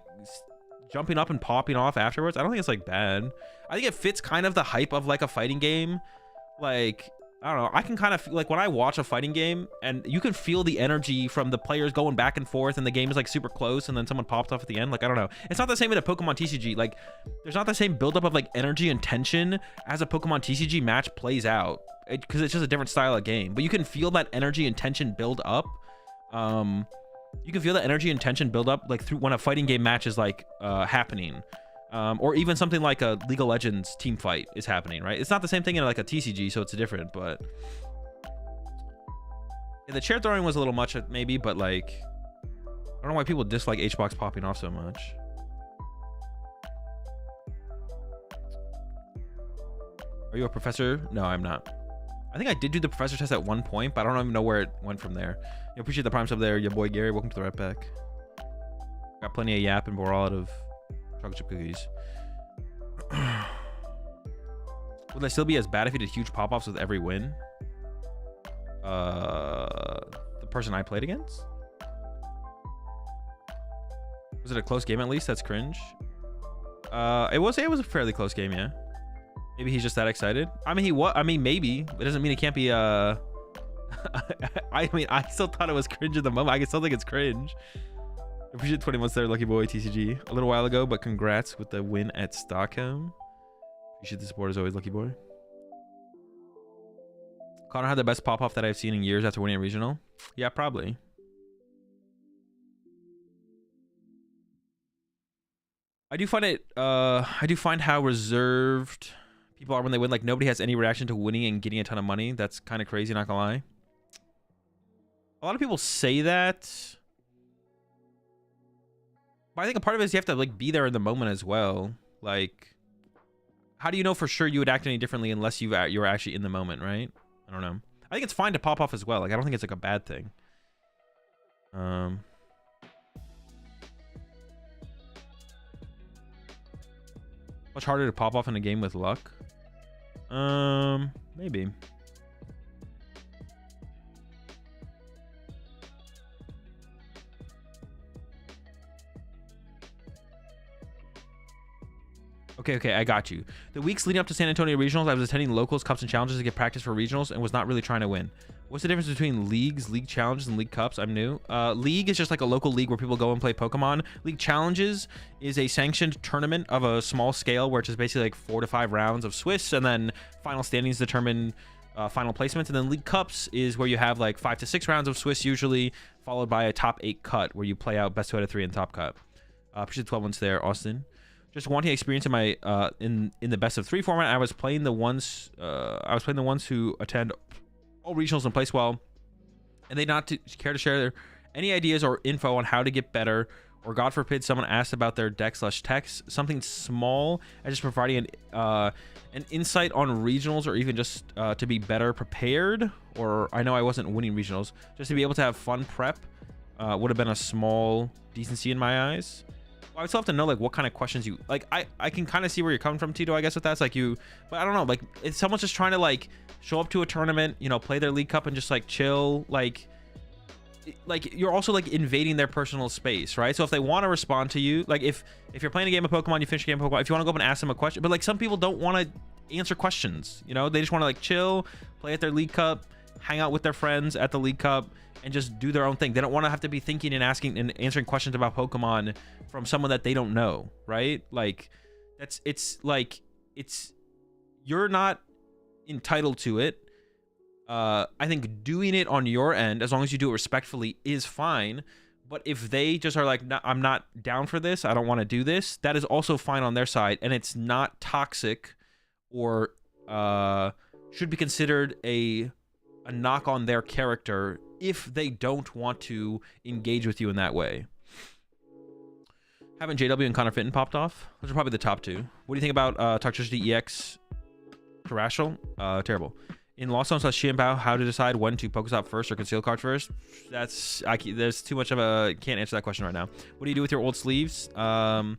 jumping up and popping off afterwards, I don't think it's like bad. I think it fits kind of the hype of like a fighting game. Like, I don't know, I can kind of feel like when I watch a fighting game and you can feel the energy from the players going back and forth and the game is like super close and then someone pops off at the end. Like, I don't know, it's not the same in a PokemonTCG. Like, there's not the same buildup of like energy and tension as a PokemonTCG match plays out, because it's just a different style of game. But you can feel that energy and tension build up. You can feel that energy and tension build up like through when a fighting game match is like happening. Or even something like a League of Legends team fight is happening, right? It's not the same thing in like a TCG, so it's different, but yeah, the chair throwing was a little much maybe, but like, I don't know why people dislike HBox popping off so much. Are you a professor? No, I'm not. I think I did do the professor test at one point, but I don't even know where it went from there. You appreciate the prime sub there, your boy Gary. Welcome to the right back. Got plenty of yap and we're all out of chocolate chip cookies. Would they still be as bad if you did huge pop-offs with every win? The person I played against? Was it a close game at least? That's cringe. It was a fairly close game, yeah. Maybe he's just that excited. I mean, maybe. It doesn't mean it can't be I mean, I still thought it was cringe at the moment. I can still think it's cringe. Appreciate 20 months there, Lucky Boy TCG. A little while ago, but congrats with the win at Stockholm. Appreciate the support as always, Lucky Boy. Connor had the best pop-off that I've seen in years after winning a regional. Yeah, probably. I do find how reserved people are when they win. Like, nobody has any reaction to winning and getting a ton of money. That's kind of crazy, not gonna lie. A lot of people say that. But I think a part of it is you have to like be there in the moment as well. Like, how do you know for sure you would act any differently unless you were actually in the moment, right? I don't know. I think it's fine to pop off as well. Like, I don't think it's like a bad thing. Much harder to pop off in a game with luck. Maybe. Okay, I got you. The weeks leading up to San Antonio Regionals, I was attending locals, cups, and challenges to get practice for regionals and was not really trying to win. What's the difference between leagues, league challenges, and league cups? I'm new. League is just like a local league where people go and play Pokemon. League challenges is a sanctioned tournament of a small scale where it's just basically like 4 to 5 rounds of Swiss, and then final standings determine final placements. And then league cups is where you have like 5 to 6 rounds of Swiss usually, followed by a top 8 cut where you play out best 2 out of 3 in top cut. Appreciate the 12 months there, Austin. Just wanting experience in my in the best of 3 format. I was playing the ones who attend all regionals and place well, and they not care to share any ideas or info on how to get better, or God forbid someone asked about their deck/text, something small as just providing an insight on regionals, or even just to be better prepared. Or I know I wasn't winning regionals, just to be able to have fun prep would have been a small decency in my eyes. I would still have to know like what kind of questions you like. I can kind of see where you're coming from, Tito. I guess with that's like you, but I don't know. Like, if someone's just trying to like show up to a tournament, you know, play their league cup and just like chill, like you're also like invading their personal space, right? So if they want to respond to you, like if you're playing a game of Pokemon, you finish a game of Pokemon, if you want to go up and ask them a question, but like some people don't want to answer questions, you know, they just want to like chill, play at their league cup, hang out with their friends at the league cup, and just do their own thing. They don't want to have to be thinking and asking and answering questions about Pokemon from someone that they don't know, right? Like, it's you're not entitled to it. I think doing it on your end, as long as you do it respectfully, is fine. But if they just are like, no, I'm not down for this, I don't want to do this, that is also fine on their side, and it's not toxic or should be considered a knock on their character if they don't want to engage with you in that way. Haven't JW and Connor Fitton popped off? Those are probably the top 2. What do you think about Toxicity EX Terrestrial? Terrible. In Lost Zone / Xianbao, how to decide when to Pokestop first or conceal card first? There's too much of a... Can't answer that question right now. What do you do with your old sleeves? I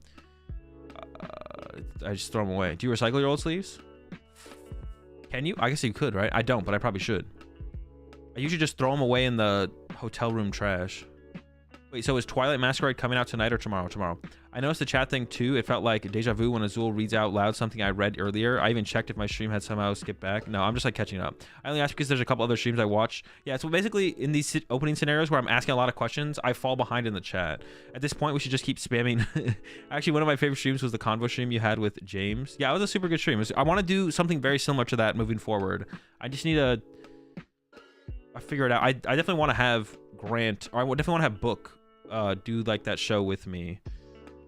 just throw them away. Do you recycle your old sleeves? Can you? I guess you could, right? I don't, but I probably should. I usually just throw them away in the hotel room trash. Wait, so is Twilight Masquerade coming out tonight or tomorrow? Tomorrow. I noticed the chat thing too. It felt like deja vu when Azul reads out loud something I read earlier. I even checked if my stream had somehow skipped back. No, I'm just like catching up. I only ask because there's a couple other streams I watch. Yeah, so basically in these opening scenarios where I'm asking a lot of questions, I fall behind in the chat. At this point, we should just keep spamming. Actually, one of my favorite streams was the Convo stream you had with James. Yeah, it was a super good stream. I want to do something very similar to that moving forward. I just need to figure it out. I definitely want to have Grant, or I definitely want to have Book do like that show with me.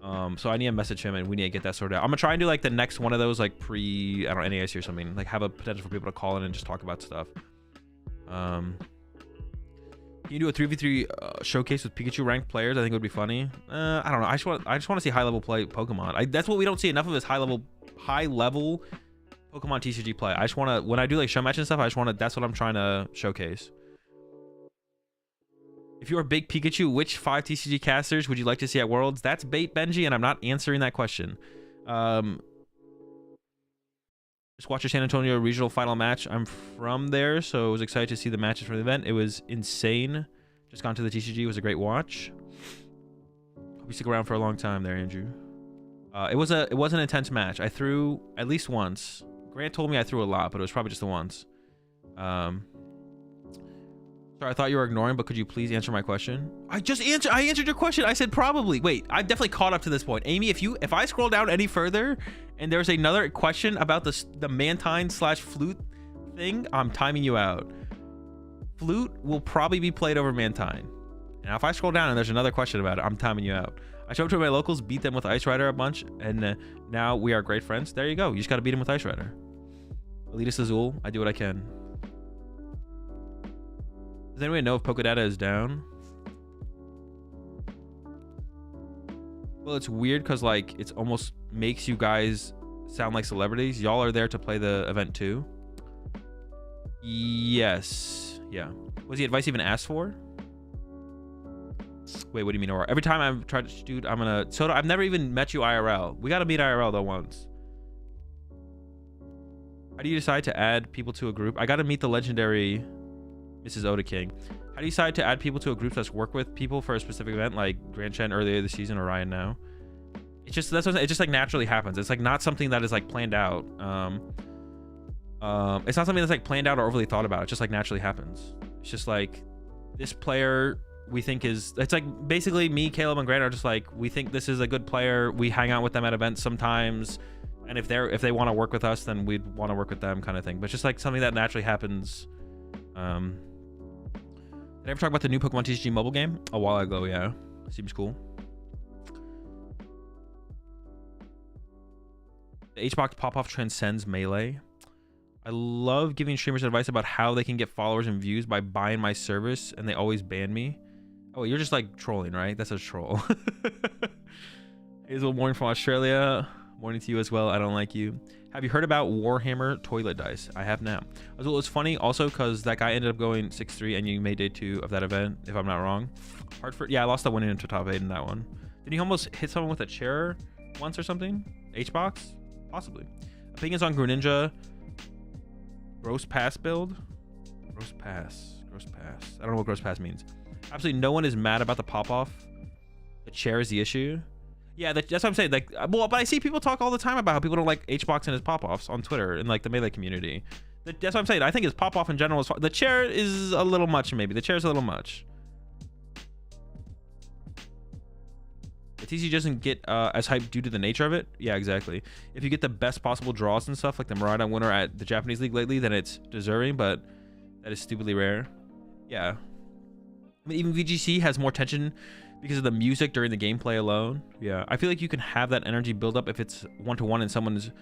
So I need to message him and we need to get that sorted out. I'm gonna try and do like the next one of those like I don't know, NAIC or something, like have a potential for people to call in and just talk about stuff. Can you do a 3v3 showcase with Pikachu ranked players? I think it would be funny. I don't know, I just want to see high level play Pokemon. That's what we don't see enough of, is high level Pokemon TCG play. I just want to, when I do like show match and stuff, I just want to, that's what I'm trying to showcase. If you're a big Pikachu, which 5 TCG casters would you like to see at Worlds? That's bait, Benji, and I'm not answering that question. Just watched your San Antonio regional final match. I'm from there, so I was excited to see the matches from the event. It was insane. Just gone to the TCG. It was a great watch. Hope you stick around for a long time there, Andrew. It was an intense match. I threw at least once. Grant told me I threw a lot, but it was probably just the once. Sorry, I thought you were ignoring, but could you please answer my question? I answered your question. I said probably. Wait, I've definitely caught up to this point. Amy, if I scroll down any further and there's another question about the Mantine / Flute thing, I'm timing you out. Flute will probably be played over Mantine. And if I scroll down and there's another question about it, I'm timing you out. I showed up to my locals, beat them with Ice Rider a bunch, and now we are great friends. There you go. You just got to beat him with Ice Rider. Elitist Azul, I do what I can. Does anyone know if Pokedata is down? Well, it's weird because like it's almost makes you guys sound like celebrities. Y'all are there to play the event too. Yes. Yeah. Was the advice even asked for? Wait, what do you mean? Or every time I've tried to, dude, I'm gonna. Soda, I've never even met you IRL. We gotta meet IRL though once. How do you decide to add people to a group? I gotta meet the legendary Mrs. Oda King. How do you decide to add people to a group that's work with people for a specific event, like Grand Chen earlier this season or Ryan now? It's just it just like naturally happens. It's like not something that is like planned out. It's not something that's like planned out or overly thought about. It just like naturally happens. It's just like this player we think is, it's like basically me, Caleb, and Grant are just like, we think this is a good player. We hang out with them at events sometimes, and if they want to work with us, then we'd want to work with them, kind of thing. But it's just like something that naturally happens. Did I ever talk about the new PokemonTCG mobile game? A while ago, yeah. Seems cool. The H-Box pop-off transcends Melee. I love giving streamers advice about how they can get followers and views by buying my service, and they always ban me. Oh, you're just like trolling, right? That's a troll. Hazel, morning from Australia. Morning to you as well. I don't like you. Have you heard about Warhammer toilet dice? I have now. Azul, it's funny also because that guy ended up going 6-3 and you made day 2 of that event, if I'm not wrong. Hartford, yeah, I lost the winning into top 8 in that one. Did he almost hit someone with a chair once or something? H-Box? Possibly. Opinions on Greninja. Gross pass build? Gross pass. Gross pass. I don't know what gross pass means. Absolutely no one is mad about the pop-off. The chair is the issue. Yeah, that's what I'm saying. Like, well, but I see people talk all the time about how people don't like H-Box and his pop-offs on Twitter and like the Melee community. That's what I'm saying. I think his pop-off in general is, the chair is a little much, maybe. The chair is a little much. The TCG doesn't get as hyped due to the nature of it. Yeah, exactly. If you get the best possible draws and stuff, like the Murata winner at the Japanese League lately, then it's deserving, but that is stupidly rare. Yeah. I mean, even VGC has more tension because of the music during the gameplay alone. Yeah, I feel like you can have that energy build up if it's 1-to-1 and someone is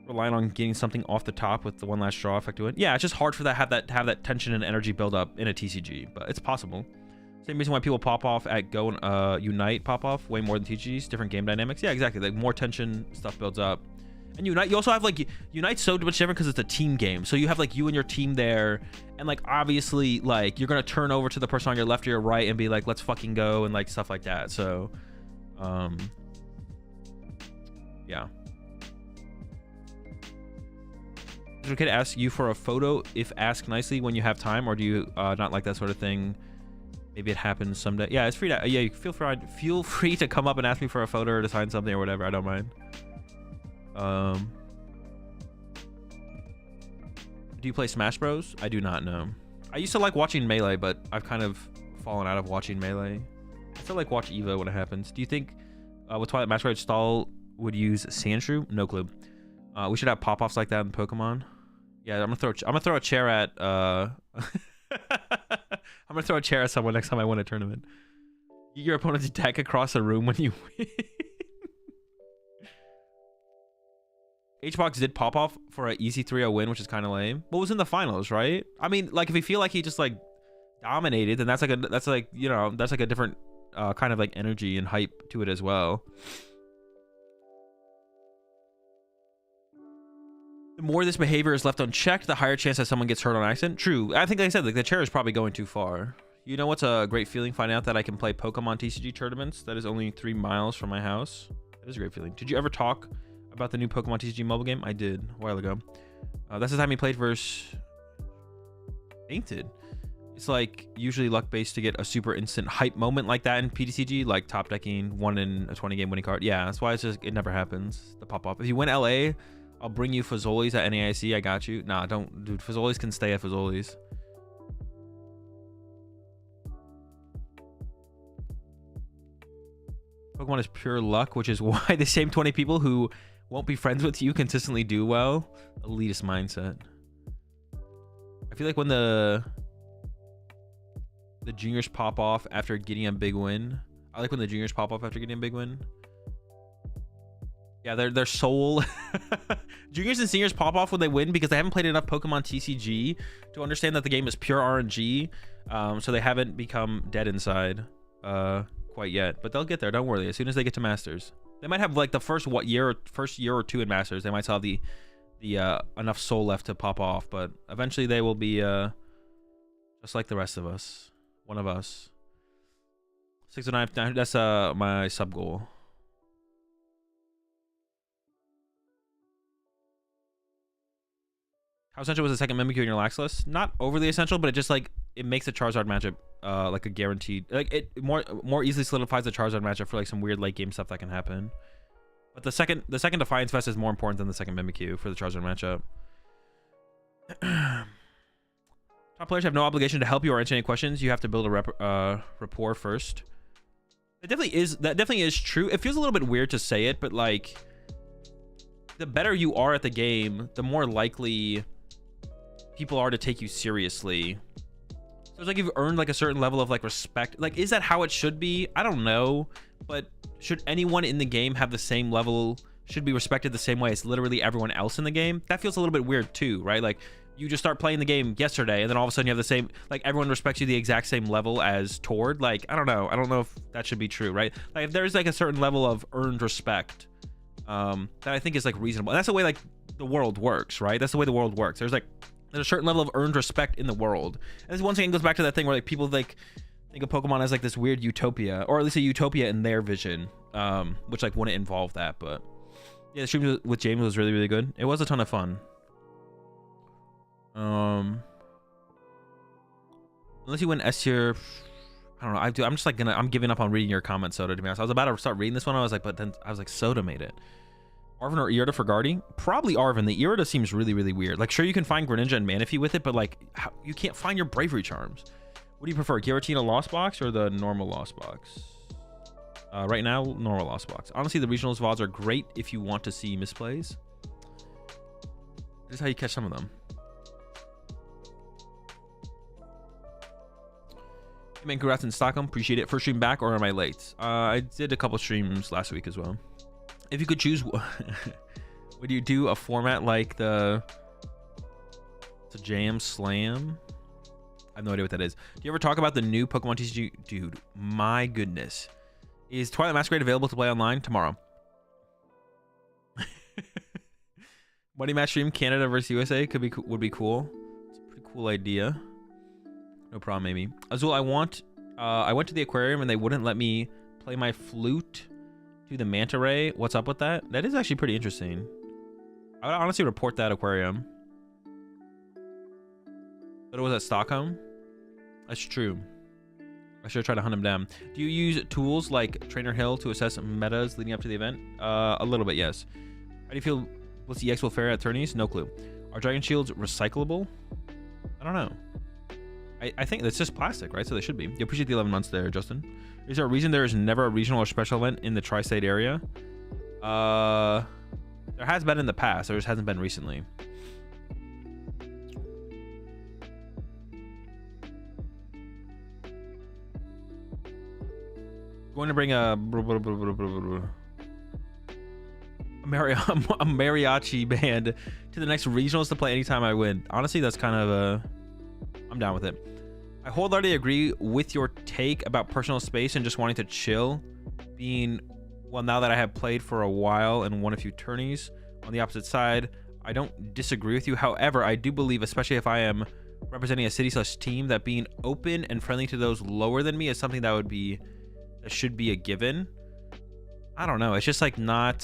relying on getting something off the top with the one last draw effect to it. Yeah, it's just hard for that have that tension and energy build up in a TCG, but it's possible. Same reason why people pop off at Go and Unite pop off way more than TGs. Different game dynamics. Yeah, exactly. Like more tension, stuff builds up. And Unite, you also have like Unite's so much different because it's a team game. So you have like you and your team there, and like obviously like you're gonna turn over to the person on your left or your right and be like, let's fucking go, and like stuff like that. So, yeah. Does a kid ask you for a photo if asked nicely when you have time, or do you not like that sort of thing? Maybe it happens someday. Yeah, it's free to yeah. You feel free to come up and ask me for a photo or to sign something or whatever. I don't mind. Do you play Smash Bros? I do not know. I used to like watching Melee, but I've kind of fallen out of watching Melee. I still like watch Evo when it happens. Do you think with Twilight Masquerade Stall would use Sandshrew? No clue. We should have pop-offs like that in Pokemon. Yeah, I'm gonna throw a chair at I'm gonna throw a chair at someone next time I win a tournament. Your opponent's deck across the room when you win. H-Box did pop off for an easy 3-0 win, which is kind of lame. But was in the finals, right? I mean, like if you feel like he just like dominated, then that's like you know, that's like a different kind of like energy and hype to it as well. The more this behavior is left unchecked, the higher chance that someone gets hurt on accident. True. I think, like I said, like the chair is probably going too far. You know what's a great feeling? Finding out that I can play PokemonTCG tournaments. That is only 3 miles from my house. That is a great feeling. Did you ever talk about the new PokemonTCG mobile game? I did a while ago. That's the time he played versus Painted. It's like usually luck based to get a super instant hype moment like that in PTCG, like top decking 1 in a 20 game winning card. Yeah, that's why it's just it never happens. The pop off. If you win LA, I'll bring you Fazoli's at NAIC. I got you. Nah, don't, dude. Fazoli's can stay at Fazoli's. Pokemon is pure luck, which is why the same 20 people who won't be friends with you consistently do well. Elitist mindset. I feel like when the juniors pop off after getting a big win. I like when the juniors pop off after getting a big win. Yeah, their soul. Juniors and seniors pop off when they win because they haven't played enough PokemonTCG to understand that the game is pure RNG. So they haven't become dead inside quite yet, but they'll get there. Don't worry. As soon as they get to Masters, they might have like the first year or two in Masters. They might still have the enough soul left to pop off, but eventually they will be just like the rest of us. One of us. 609. That's my sub goal. How essential was the second Mimikyu in your lax list? Not overly essential, but it just like it makes the Charizard matchup like a guaranteed, like it more easily solidifies the Charizard matchup for like some weird late game stuff that can happen. But the second Defiance Vest is more important than the second Mimikyu for the Charizard matchup. Top players have no obligation to help you or answer any questions. You have to build a rapport first. That definitely is true. It feels a little bit weird to say it, but like the better you are at the game, the more likely people are to take you seriously. So it's like you've earned like a certain level of like respect. Like, is that how it should be? I don't know, but should anyone in the game have the same level, should be respected the same way as literally everyone else in the game? That feels a little bit weird too, right? Like you just start playing the game yesterday and then all of a sudden you have the same, like everyone respects you the exact same level as Tord. Like, I don't know if that should be true, right? Like if there's like a certain level of earned respect that I think is like reasonable. And that's the way like the world works, right? That's the way the world works. There's a certain level of earned respect in the world. And this once again goes back to that thing where like people like think of Pokemon as like this weird utopia, or at least a utopia in their vision, which like wouldn't involve that. But yeah, the stream with James was really, really good. It was a ton of fun. Unless you win S tier, I don't know. I'm just like I'm giving up on reading your comments, Soda, to be honest. I was about to start reading this one. I was like, but then I was like, Soda made it. Arven or Irida for guarding? Probably Arven. The Irida seems really, really weird. Like, sure, you can find Greninja and Manaphy with it, but like, you can't find your Bravery Charms. What do you prefer, Giratina Lost Box or the normal Lost Box? Right now, normal Lost Box. Honestly, the regionals VODs are great if you want to see misplays. This is how you catch some of them. Hey man, congrats in Stockholm. Appreciate it. First stream back, or am I late? I did a couple streams last week as well. If you could choose, would you do a format like the Jam Slam? I have no idea what that is. Do you ever talk about the new Pokemon TCG? Dude, my goodness. Is Twilight Masquerade available to play online tomorrow? Money Match Stream Canada versus USA would be cool. It's a pretty cool idea. No problem, Amy. Azul, I went to the aquarium and they wouldn't let me play my flute to the manta ray. What's up with that? That is actually pretty interesting. I would honestly report that aquarium. But it was at Stockholm? That's true. I should try to hunt him down. Do you use tools like Trainer Hill to assess metas leading up to the event? A little bit, yes. How do you feel? What's the EX will fare at tourneys? No clue. Are Dragon Shields recyclable? I don't know. I think that's just plastic, right? So they should be. You appreciate the 11 months there, Justin. Is there a reason there is never a regional or special event in the tri-state area? There has been in the past. There just hasn't been recently. Going to bring a mariachi band to the next regionals to play anytime I win. Honestly, that's kind of a... I'm down with it. I wholeheartedly agree with your take about personal space and just wanting to chill. Well, now that I have played for a while and won a few tourneys on the opposite side, I don't disagree with you. However, I do believe, especially if I am representing a city/team, that being open and friendly to those lower than me is something that should be a given. I don't know. It's just like not...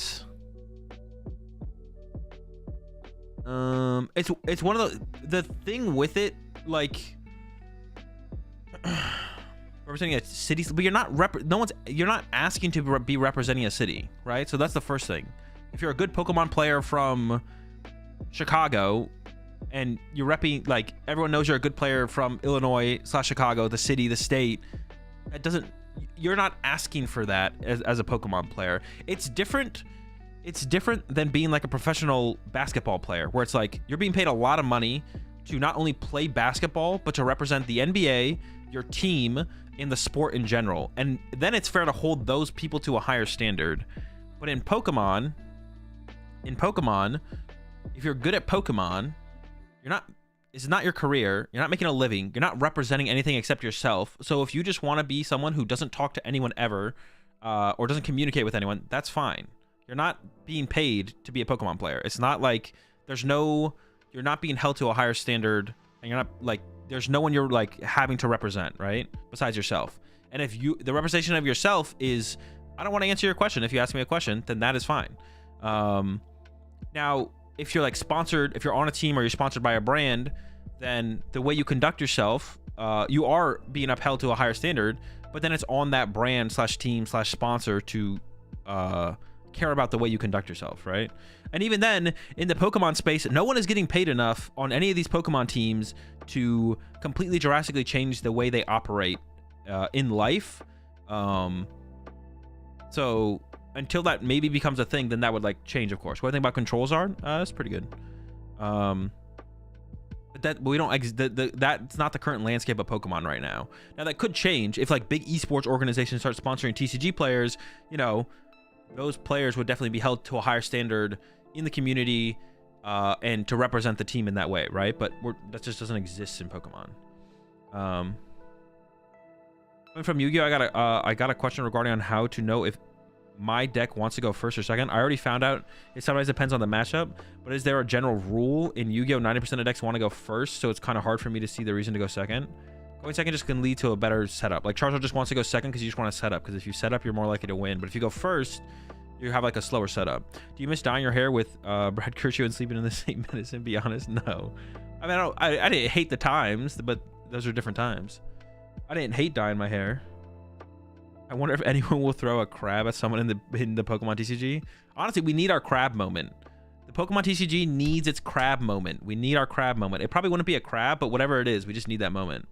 It's one of the thing with it, like representing a city, but you're not asking to be representing a city, right? So that's the first thing. If you're a good Pokemon player from Chicago and you're repping, like, everyone knows you're a good player from Illinois/Chicago, the city, the state, that doesn't... You're not asking for that as a Pokemon player. It's different than being like a professional basketball player, where it's like you're being paid a lot of money to not only play basketball, but to represent the NBA, your team, in the sport in general. And then it's fair to hold those people to a higher standard. But in Pokemon, if you're good at Pokemon, it's not your career. You're not making a living. You're not representing anything except yourself. So if you just want to be someone who doesn't talk to anyone ever, or doesn't communicate with anyone, that's fine. You're not being paid to be a Pokemon player. It's not like you're not being held to a higher standard, and you're not like, there's no one you're like having to represent, right? Besides yourself. And if the representation of yourself is, I don't want to answer your question. If you ask me a question, then that is fine. Now, if you're like sponsored, if you're on a team or you're sponsored by a brand, then the way you conduct yourself, you are being upheld to a higher standard, but then it's on that brand/team/sponsor to care about the way you conduct yourself, right? And even then, in the Pokemon space, no one is getting paid enough on any of these Pokemon teams to completely drastically change the way they operate in life. So until that maybe becomes a thing, then that would like change, of course. What do you think about controls are? That's pretty good. But we don't that's not the current landscape of Pokemon right now. Now that could change if like big esports organizations start sponsoring TCG players. You know, those players would definitely be held to a higher standard in the community, and to represent the team in that way, right? But that just doesn't exist in Pokemon. Coming from Yu-Gi-Oh, I got a question regarding on how to know if my deck wants to go first or second. I already found out it sometimes depends on the matchup, but is there a general rule in Yu-Gi-Oh 90% of decks want to go first, so it's kind of hard for me to see the reason to go second? Going second just can lead to a better setup. Like Charizard just wants to go second because you just want to set up, because if you set up, you're more likely to win. But if you go first, you have like a slower setup. Do you miss dyeing your hair with Brad Kirchhoff and sleeping in the same medicine? Be honest, no. I mean, I didn't hate the times, but those are different times. I didn't hate dyeing my hair. I wonder if anyone will throw a crab at someone in the Pokemon TCG. Honestly, we need our crab moment. The Pokemon TCG needs its crab moment. We need our crab moment. It probably wouldn't be a crab, but whatever it is, we just need that moment.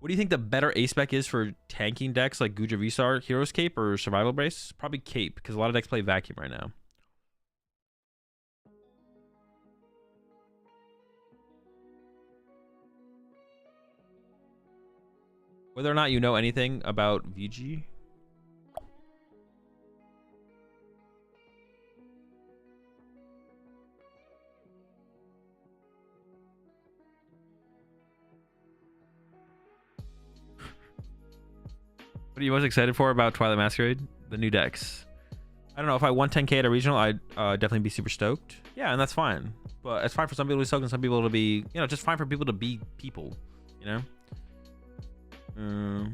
What do you think the better ace spec is for tanking decks like Guja V-Star, Hero's Cape, or Survival Brace? Probably Cape, because a lot of decks play Vacuum right now. Whether or not you know anything about VG? What are you most excited for about Twilight Masquerade? The new decks. I don't know. If I won 10K at a regional, I'd definitely be super stoked. Yeah, and that's fine. But it's fine for some people to be stoked and some people to be, you know, just fine for people to be people, you know?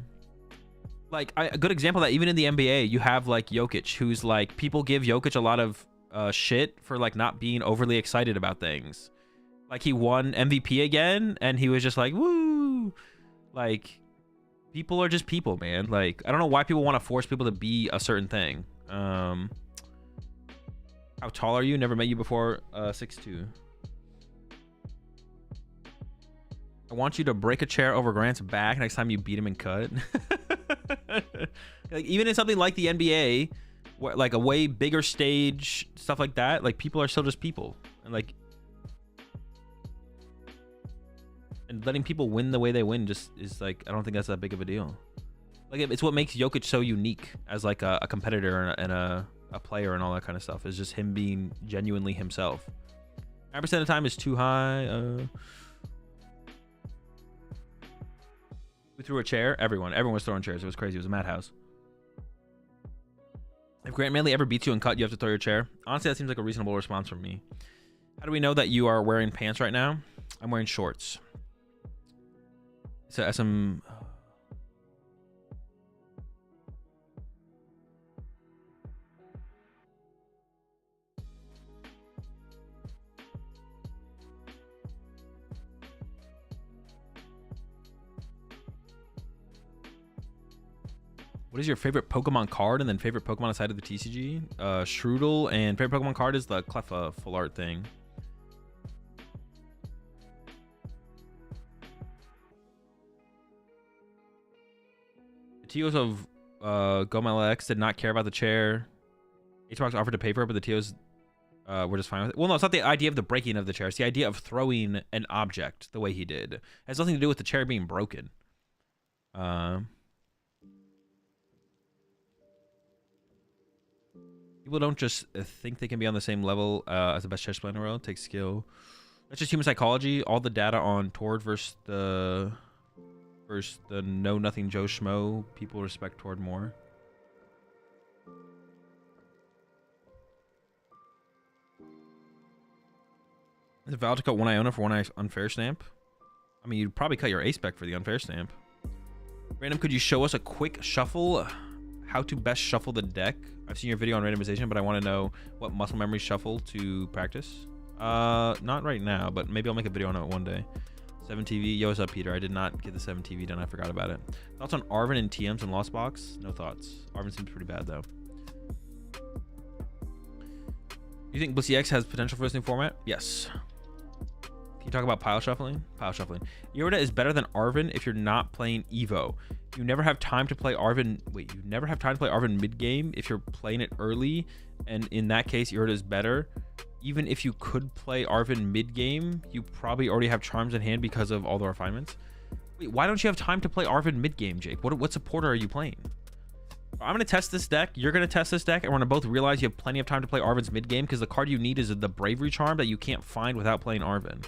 Like, a good example of that, even in the NBA, you have, like, Jokic, who's, like, people give Jokic a lot of shit for, like, not being overly excited about things. Like, he won MVP again, and he was just like, woo! Like, people are just people, man. Like, I don't know why people want to force people to be a certain thing. How tall are you? Never met you before. 6'2". I want you to break a chair over Grant's back next time you beat him in cut. Like, even in something like the NBA, where, like, a way bigger stage, stuff like that, like, people are still just people. And, like, and letting people win the way they win just is, like, I don't think that's that big of a deal. Like, it's what makes Jokic so unique as, like, a competitor and a player and all that kind of stuff, is just him being genuinely himself. 9% of the time is too high. Who threw a chair? Everyone was throwing chairs. It was crazy. It was a madhouse. If Grant Manley ever beats you in cut, you have to throw your chair. Honestly, that seems like a reasonable response from me. How do we know that you are wearing pants right now? I'm wearing shorts. So SM. What is your favorite Pokemon card and then favorite Pokemon outside of the TCG? Strudel, and favorite Pokemon card is the Cleffa full art thing. The TOs of Gomel X did not care about the chair. HBox offered to pay for it, but the TOs were just fine with it. Well, no, it's not the idea of the breaking of the chair. It's the idea of throwing an object the way he did. It has nothing to do with the chair being broken. People don't just think they can be on the same level as the best chess player in the world. It takes skill. That's just human psychology. All the data on Tord versus the know nothing Joe Schmo, people respect Tord more. Is it valid to cut one Iona for one unfair stamp? I mean, you'd probably cut your ace spec for the unfair stamp. Random, could you show us a quick shuffle? How to best shuffle the deck? I've seen your video on randomization, but I want to know what muscle memory shuffle to practice. Not right now, but maybe I'll make a video on it one day. 7TV. Yo, what's up, Peter? I did not get the 7TV done. I forgot about it. Thoughts on Arvin and TMs and Lost Box? No thoughts. Arvin seems pretty bad, though. Do you think Blissey X has potential for this new format? Yes. Can you talk about pile shuffling? Pile shuffling. Yorda is better than Arvin if you're not playing Evo. You never have time to play Arvin. Wait, you never have time to play Arvin mid-game if you're playing it early. And in that case, Yorda is better. Even if you could play Arvin mid-game, you probably already have charms in hand because of all the refinements. Wait, why don't you have time to play Arvin mid-game, Jake? What supporter are you playing? I'm going to test this deck. You're going to test this deck. And we're going to both realize you have plenty of time to play Arvin's mid-game because the card you need is the Bravery Charm that you can't find without playing Arvin.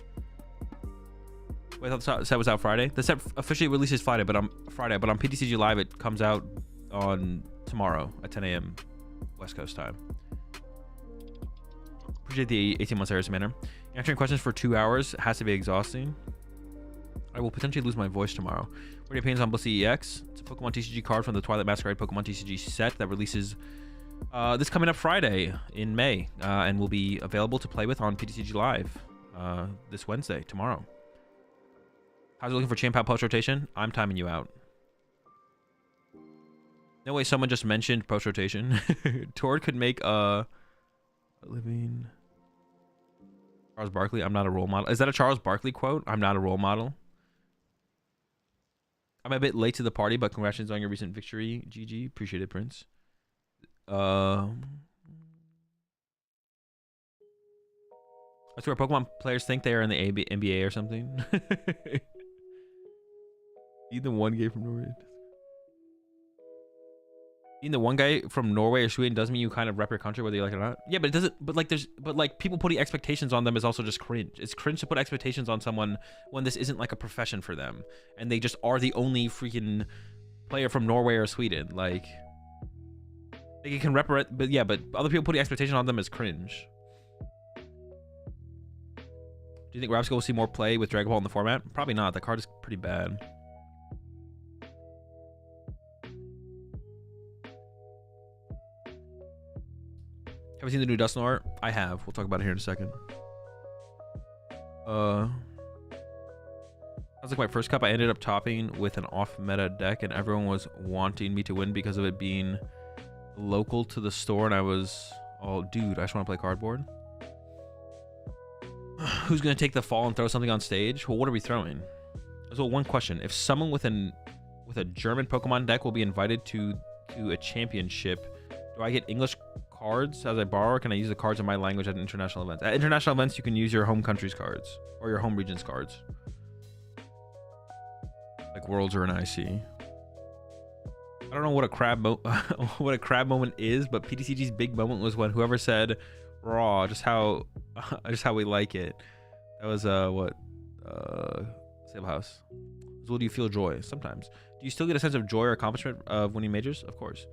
Wait, I thought the set was out Friday. The set officially releases Friday, but on PTCG Live it comes out on tomorrow at 10 a.m. West Coast time. Appreciate the 18 months, Harris Manor. Answering questions for 2 hours has to be exhausting. I will potentially lose my voice tomorrow. What are your opinions on Blissey EX? It's a Pokemon TCG card from the Twilight Masquerade Pokemon TCG set that releases this coming up Friday in May and will be available to play with on PTCG Live this Wednesday, tomorrow. How's it looking for Champ post rotation? I'm timing you out. No way someone just mentioned post rotation. Tord could make a living. Charles Barkley, I'm not a role model. Is that a Charles Barkley quote? I'm not a role model. I'm a bit late to the party, but congratulations on your recent victory, GG. Appreciate it, Prince. That's where Pokemon players think they are in the NBA or something. Being the one guy from Norway. Being the one guy from Norway or Sweden doesn't mean you kind of rep your country whether you like it or not. Yeah, but it doesn't. But like people putting expectations on them is also just cringe. It's cringe to put expectations on someone when this isn't like a profession for them, and they just are the only freaking player from Norway or Sweden. Like it can represent, but yeah, but other people putting expectation on them is cringe. Do you think Rapsco will see more play with Dragon Ball in the format? Probably not. The card is pretty bad. Have you seen the new Dusknoir? I have. We'll talk about it here in a second. That was like my first cup. I ended up topping with an off-meta deck, and everyone was wanting me to win because of it being local to the store, and I was, oh, dude, I just want to play cardboard. Who's going to take the fall and throw something on stage? Well, what are we throwing? So one question. If someone with a German Pokemon deck will be invited to a championship, do I get English cards as I borrow, or can I use the cards in my language at international events? At international events, you can use your home country's cards or your home region's cards. Like Worlds or an IC. I don't know what a crab moment is, but PTCG's big moment was when whoever said raw, just how we like it. That was what Sable House. Azul, do you feel joy? Sometimes. Do you still get a sense of joy or accomplishment of winning majors? Of course.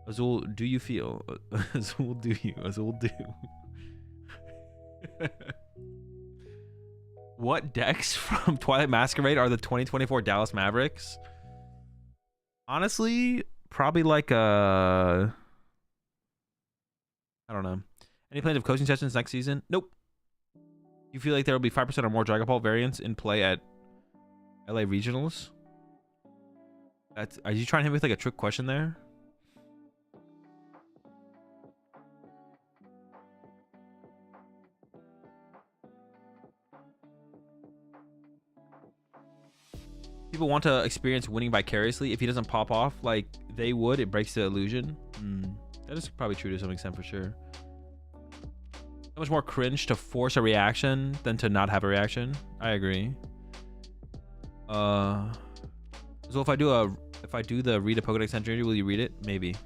Azul, do you feel? Azul, do you? Azul, do. What decks from Twilight Masquerade are the 2024 Dallas Mavericks? Honestly, probably like I don't know. Any plans of coaching sessions next season? Nope. You feel like there will be 5% or more Dragon Ball variants in play at LA Regionals? Are you trying to hit me with like a trick question there? People want to experience winning vicariously. If he doesn't pop off like they would, it breaks the illusion. That is probably true to some extent for sure. So much more cringe to force a reaction than to not have a reaction. I agree. So if I do the read a Pokedex entry, will you read it? Maybe.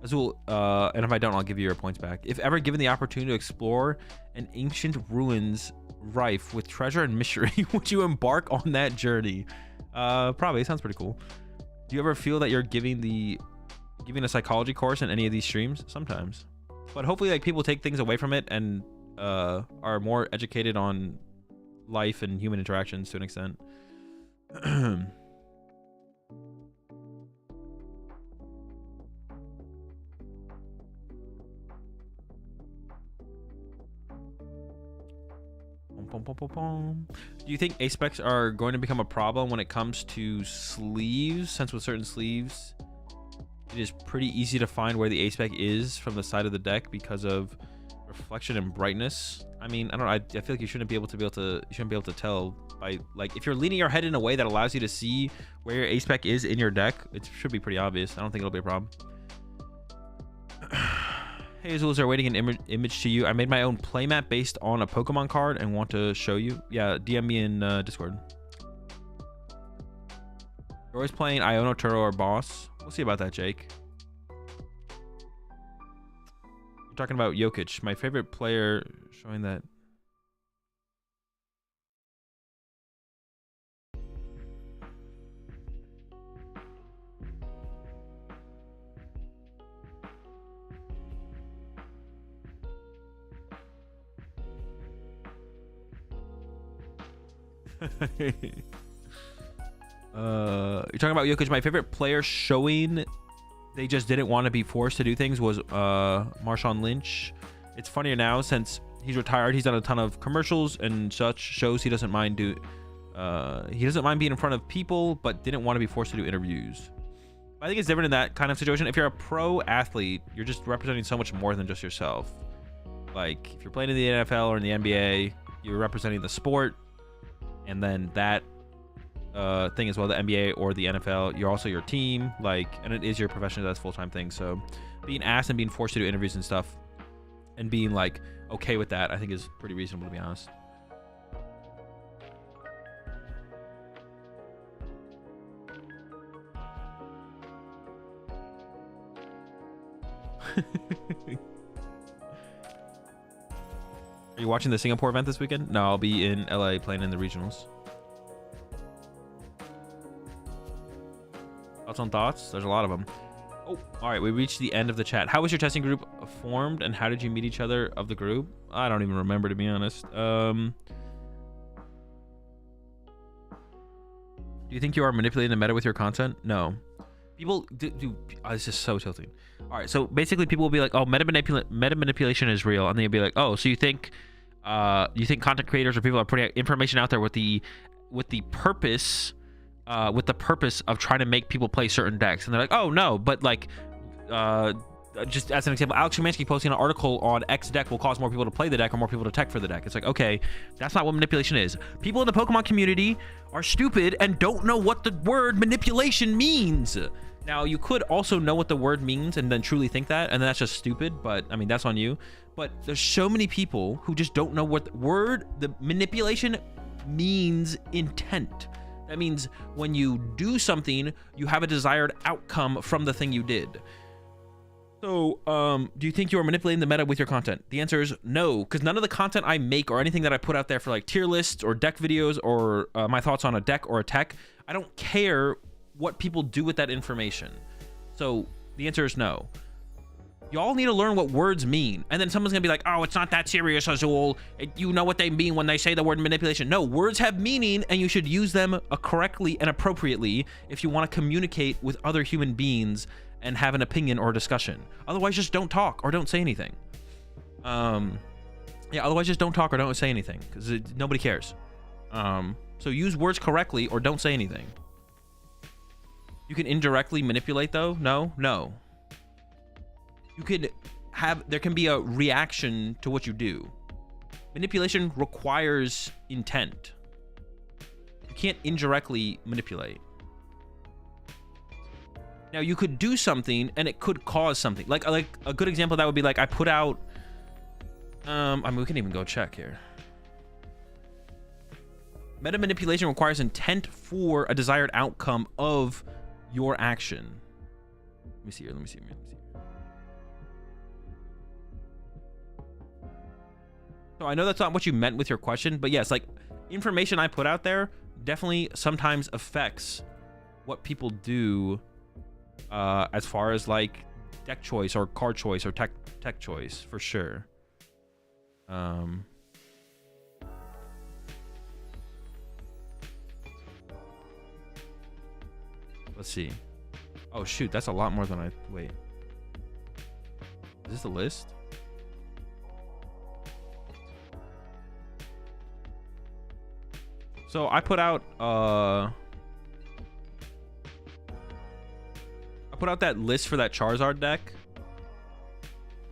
Azul, and if I don't, I'll give you your points back. If ever given the opportunity to explore an ancient ruins rife with treasure and mystery, would you embark on that journey? Probably. Sounds pretty cool. Do you ever feel that you're giving a psychology course in any of these streams? Sometimes. But hopefully like people take things away from it and are more educated on life and human interactions to an extent. Do you think A-specs are going to become a problem when it comes to sleeves, since with certain sleeves it is pretty easy to find where the A-spec is from the side of the deck because of reflection and brightness? I mean, I feel like you shouldn't be able to tell by, like, if you're leaning your head in a way that allows you to see where your A-spec is in your deck, it should be pretty obvious. I don't think it'll be a problem. Hey, Azul, is there waiting an image to you? I made my own playmat based on a Pokemon card and want to show you. Yeah, DM me in Discord. You're always playing Iono, Turo, or Boss. We'll see about that, Jake. You're talking about Jokic, my favorite player, showing that. You're talking about Jokic, my favorite player showing they just didn't want to be forced to do things was Marshawn Lynch. It's funnier now since he's retired. He's done a ton of commercials and such, shows he doesn't mind being in front of people, but didn't want to be forced to do interviews. I think it's different in that kind of situation. If you're a pro athlete, you're just representing so much more than just yourself. Like if you're playing in the NFL or in the NBA, you're representing the sport, and then that thing as well, the NBA or the NFL, you're also your team, like, and it is your profession, that's full-time thing. So being asked and being forced to do interviews and stuff and being like okay with that, I think is pretty reasonable, to be honest. Are you watching the Singapore event this weekend? No, I'll be in LA playing in the regionals. Thoughts on thoughts? There's a lot of them. Oh, all right. We reached the end of the chat. How was your testing group formed, and how did you meet each other of the group? I don't even remember, to be honest. Do you think you are manipulating the meta with your content? No. People do oh, this is so tilting. All right, so basically people will be like, oh, meta manipulation is real, and then you'll be like, oh, so you think content creators or people are putting information out there with the purpose of trying to make people play certain decks, and they're like, oh no, but like just as an example, Alex Szymanski posting an article on X deck will cause more people to play the deck or more people to tech for the deck. It's like, okay, that's not what manipulation is. People in the Pokemon community are stupid and don't know what the word manipulation means. Now, you could also know what the word means and then truly think that, and then that's just stupid, but I mean, that's on you. But there's so many people who just don't know what the manipulation means. Intent. That means when you do something, you have a desired outcome from the thing you did. So, do you think you are manipulating the meta with your content? The answer is no, because none of the content I make or anything that I put out there for like tier lists or deck videos or my thoughts on a deck or a tech, I don't care what people do with that information. So the answer is no. Y'all need to learn what words mean. And then someone's gonna be like, oh, it's not that serious, Azul. You know what they mean when they say the word manipulation. No, words have meaning, and you should use them correctly and appropriately if you want to communicate with other human beings and have an opinion or discussion. Otherwise, just don't talk or don't say anything. Yeah, otherwise just don't talk or don't say anything, because nobody cares. So use words correctly or don't say anything. You can indirectly manipulate though? No. You could there can be a reaction to what you do. Manipulation requires intent. You can't indirectly manipulate. Now you could do something and it could cause something. Like a good example of that would be like I put out I mean, we can even go check here. Meta manipulation requires intent for a desired outcome of your action. Let me see here. So I know that's not what you meant with your question, but yes, like information I put out there definitely sometimes affects what people do as far as like deck choice or card choice or tech choice, for sure. Let's see. Oh shoot, that's a lot more than wait. Is this the list? So I put out that list for that Charizard deck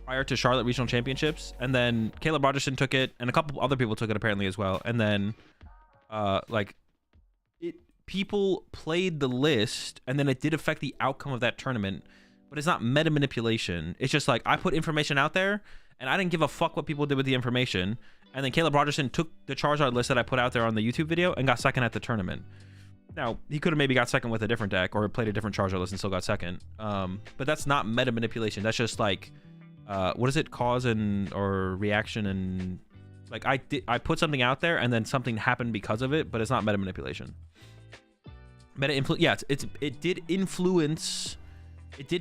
prior to Charlotte Regional Championships, and then Caleb Rogerson took it, and a couple other people took it apparently as well. And then people played the list, and then it did affect the outcome of that tournament, but it's not meta manipulation. It's just like I put information out there, and I didn't give a fuck what people did with the information. And then Caleb Rogerson took the Charizard list that I put out there on the YouTube video and got second at the tournament. Now, he could have maybe got second with a different deck or played a different Charizard list and still got second. But that's not meta manipulation. That's just like, what is it? Cause or reaction, and like I put something out there and then something happened because of it, but it's not meta manipulation. It did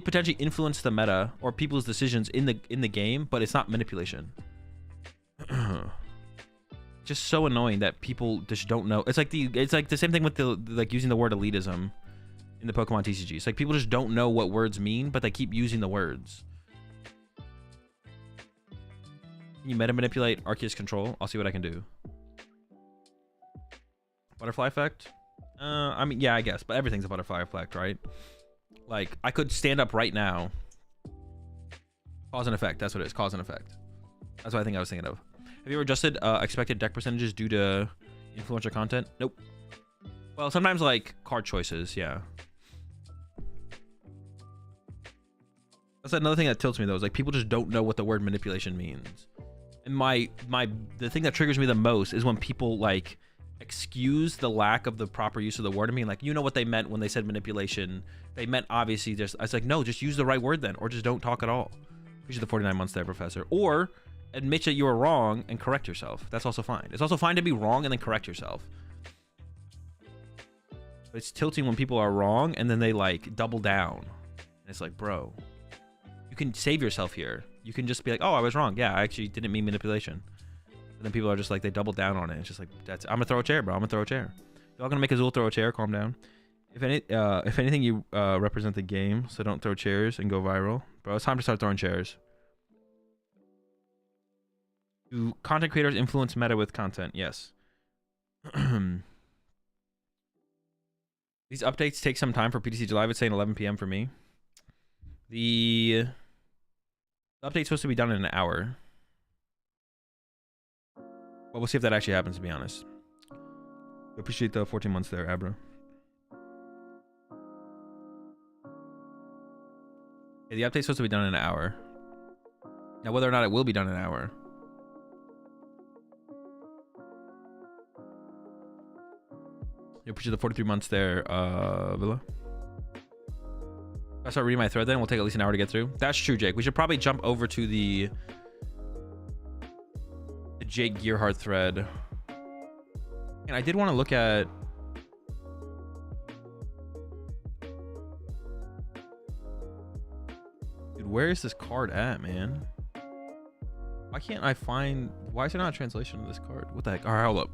potentially influence the meta or people's decisions in the game, but it's not manipulation. Just so annoying that people just don't know. It's like the same thing with like using the word elitism in the Pokemon TCG. It's like people just don't know what words mean, but they keep using the words. Can you meta manipulate Arceus control? I'll see what I can do. Butterfly effect? I mean, yeah, I guess, but everything's a butterfly effect, right? Like I could stand up right now. Cause and effect. That's what it is. Cause and effect. That's what I think I was thinking of. Have you ever adjusted expected deck percentages due to influencer content? Nope. Well, sometimes like card choices, yeah. That's another thing that tilts me though, is like people just don't know what the word manipulation means. And the thing that triggers me the most is when people like excuse the lack of the proper use of the word. I mean, like, you know what they meant when they said manipulation. They meant obviously just, I was like, no, just use the right word then, or just don't talk at all. Appreciate the 49 months there, Professor. Or admit that you were wrong and correct yourself. That's also fine. It's also fine to be wrong and then correct yourself. But it's tilting when people are wrong, and then they like double down. And it's like, bro, you can save yourself here. You can just be like, oh, I was wrong. Yeah, I actually didn't mean manipulation. And then people are just like, they double down on it. It's just like, that's, I'm gonna throw a chair, bro. I'm gonna throw a chair. Y'all gonna make Azul throw a chair? Calm down. If anything, you represent the game, so don't throw chairs and go viral. Bro, it's time to start throwing chairs. Do content creators influence meta with content? Yes. These updates take some time for PTCG Live. It's saying 11 p.m. for me. The update's supposed to be done in an hour. But we'll see if that actually happens, to be honest. Appreciate the 14 months there, Abra. Yeah, the update's supposed to be done in an hour. Now, whether or not it will be done in an hour. You appreciate the 43 months there, Villa. I start reading my thread then. We'll take at least an hour to get through. That's true, Jake. We should probably jump over to the Jake Gearhart thread. And I did want to look at... Dude, where is this card at, man? Why can't I find... Why is there not a translation of this card? What the heck? All right, hold up.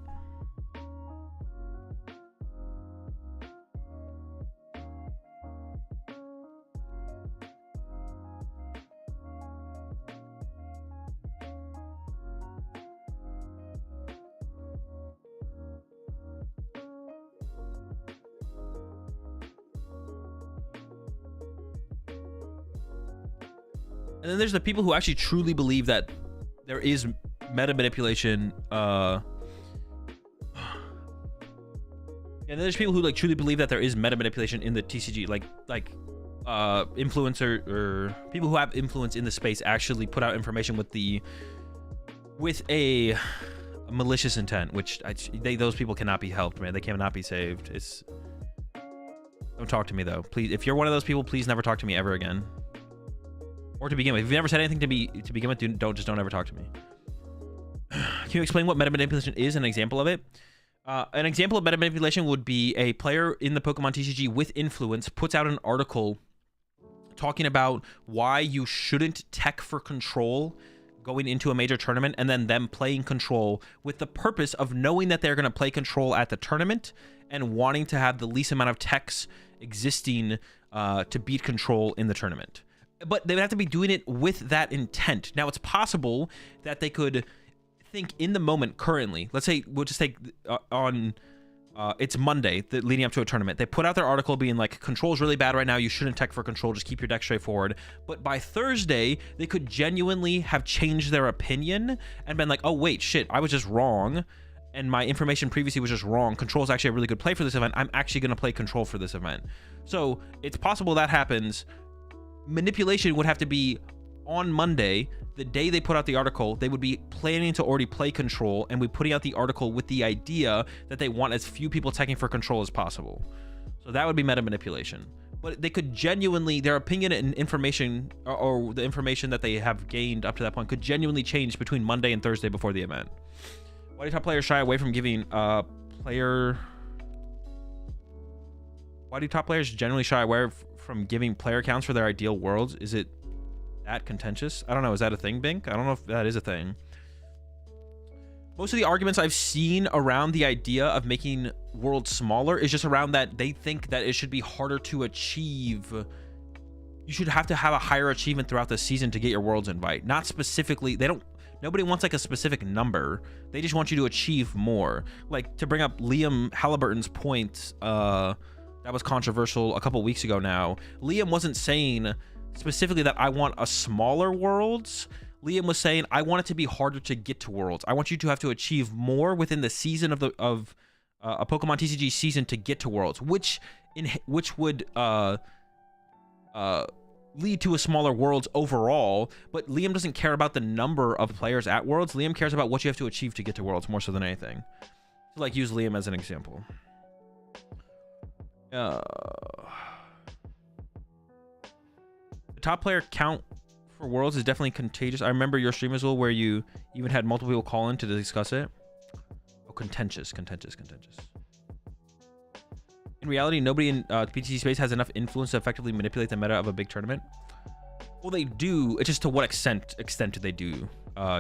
And then there's the people who actually truly believe that there is meta manipulation. And then there's people who like truly believe that there is meta manipulation in the TCG, like influencer or people who have influence in the space actually put out information with a malicious intent, which those people cannot be helped, man. They cannot be saved. Don't talk to me though, please. If you're one of those people, please never talk to me ever again. Or to begin with. If you've never said anything to begin with, don't ever talk to me. Can you explain what meta manipulation is? An example of it? An example of meta manipulation would be a player in the PokemonTCG with influence puts out an article talking about why you shouldn't tech for control going into a major tournament, and then them playing control with the purpose of knowing that they're going to play control at the tournament and wanting to have the least amount of techs existing to beat control in the tournament. But they would have to be doing it with that intent. Now, it's possible that they could think in the moment currently. Let's say we'll just take it's Monday, leading up to a tournament. They put out their article being like, control's really bad right now. You shouldn't tech for control. Just keep your deck straightforward. But by Thursday, they could genuinely have changed their opinion and been like, oh, wait, shit, I was just wrong. And my information previously was just wrong. Control is actually a really good play for this event. I'm actually going to play control for this event. So it's possible that happens. Manipulation would have to be on Monday, the day they put out the article. They would be planning to already play control and be putting out the article with the idea that they want as few people teching for control as possible. So that would be meta manipulation. But they could genuinely, their opinion and information or the information that they have gained up to that point could genuinely change between Monday and Thursday before the event. Why do top players shy away from giving Why do top players generally shy away from giving player counts for their ideal worlds? Is it that contentious? I don't know. Is that a thing, Bink? I don't know if that is a thing. Most of the arguments I've seen around the idea of making worlds smaller is just around that they think that it should be harder to achieve. You should have to have a higher achievement throughout the season to get your worlds invite. Not specifically. Nobody wants like a specific number. They just want you to achieve more. Like, to bring up Liam Halliburton's point, that was controversial a couple weeks ago now. Liam wasn't saying specifically that I want a smaller worlds. Liam was saying I want it to be harder to get to worlds. I want you to have to achieve more within the season of a PokemonTCG season to get to worlds, which would lead to a smaller worlds overall. But Liam doesn't care about the number of players at worlds. Liam cares about what you have to achieve to get to worlds more so than anything. So like, use Liam as an example. The top player count for worlds is definitely contagious. I remember your stream as well where you even had multiple people call in to discuss it. Oh, contentious. In reality, nobody in the PTC space has enough influence to effectively manipulate the meta of a big tournament. Well, they do. It's just to what extent do they do,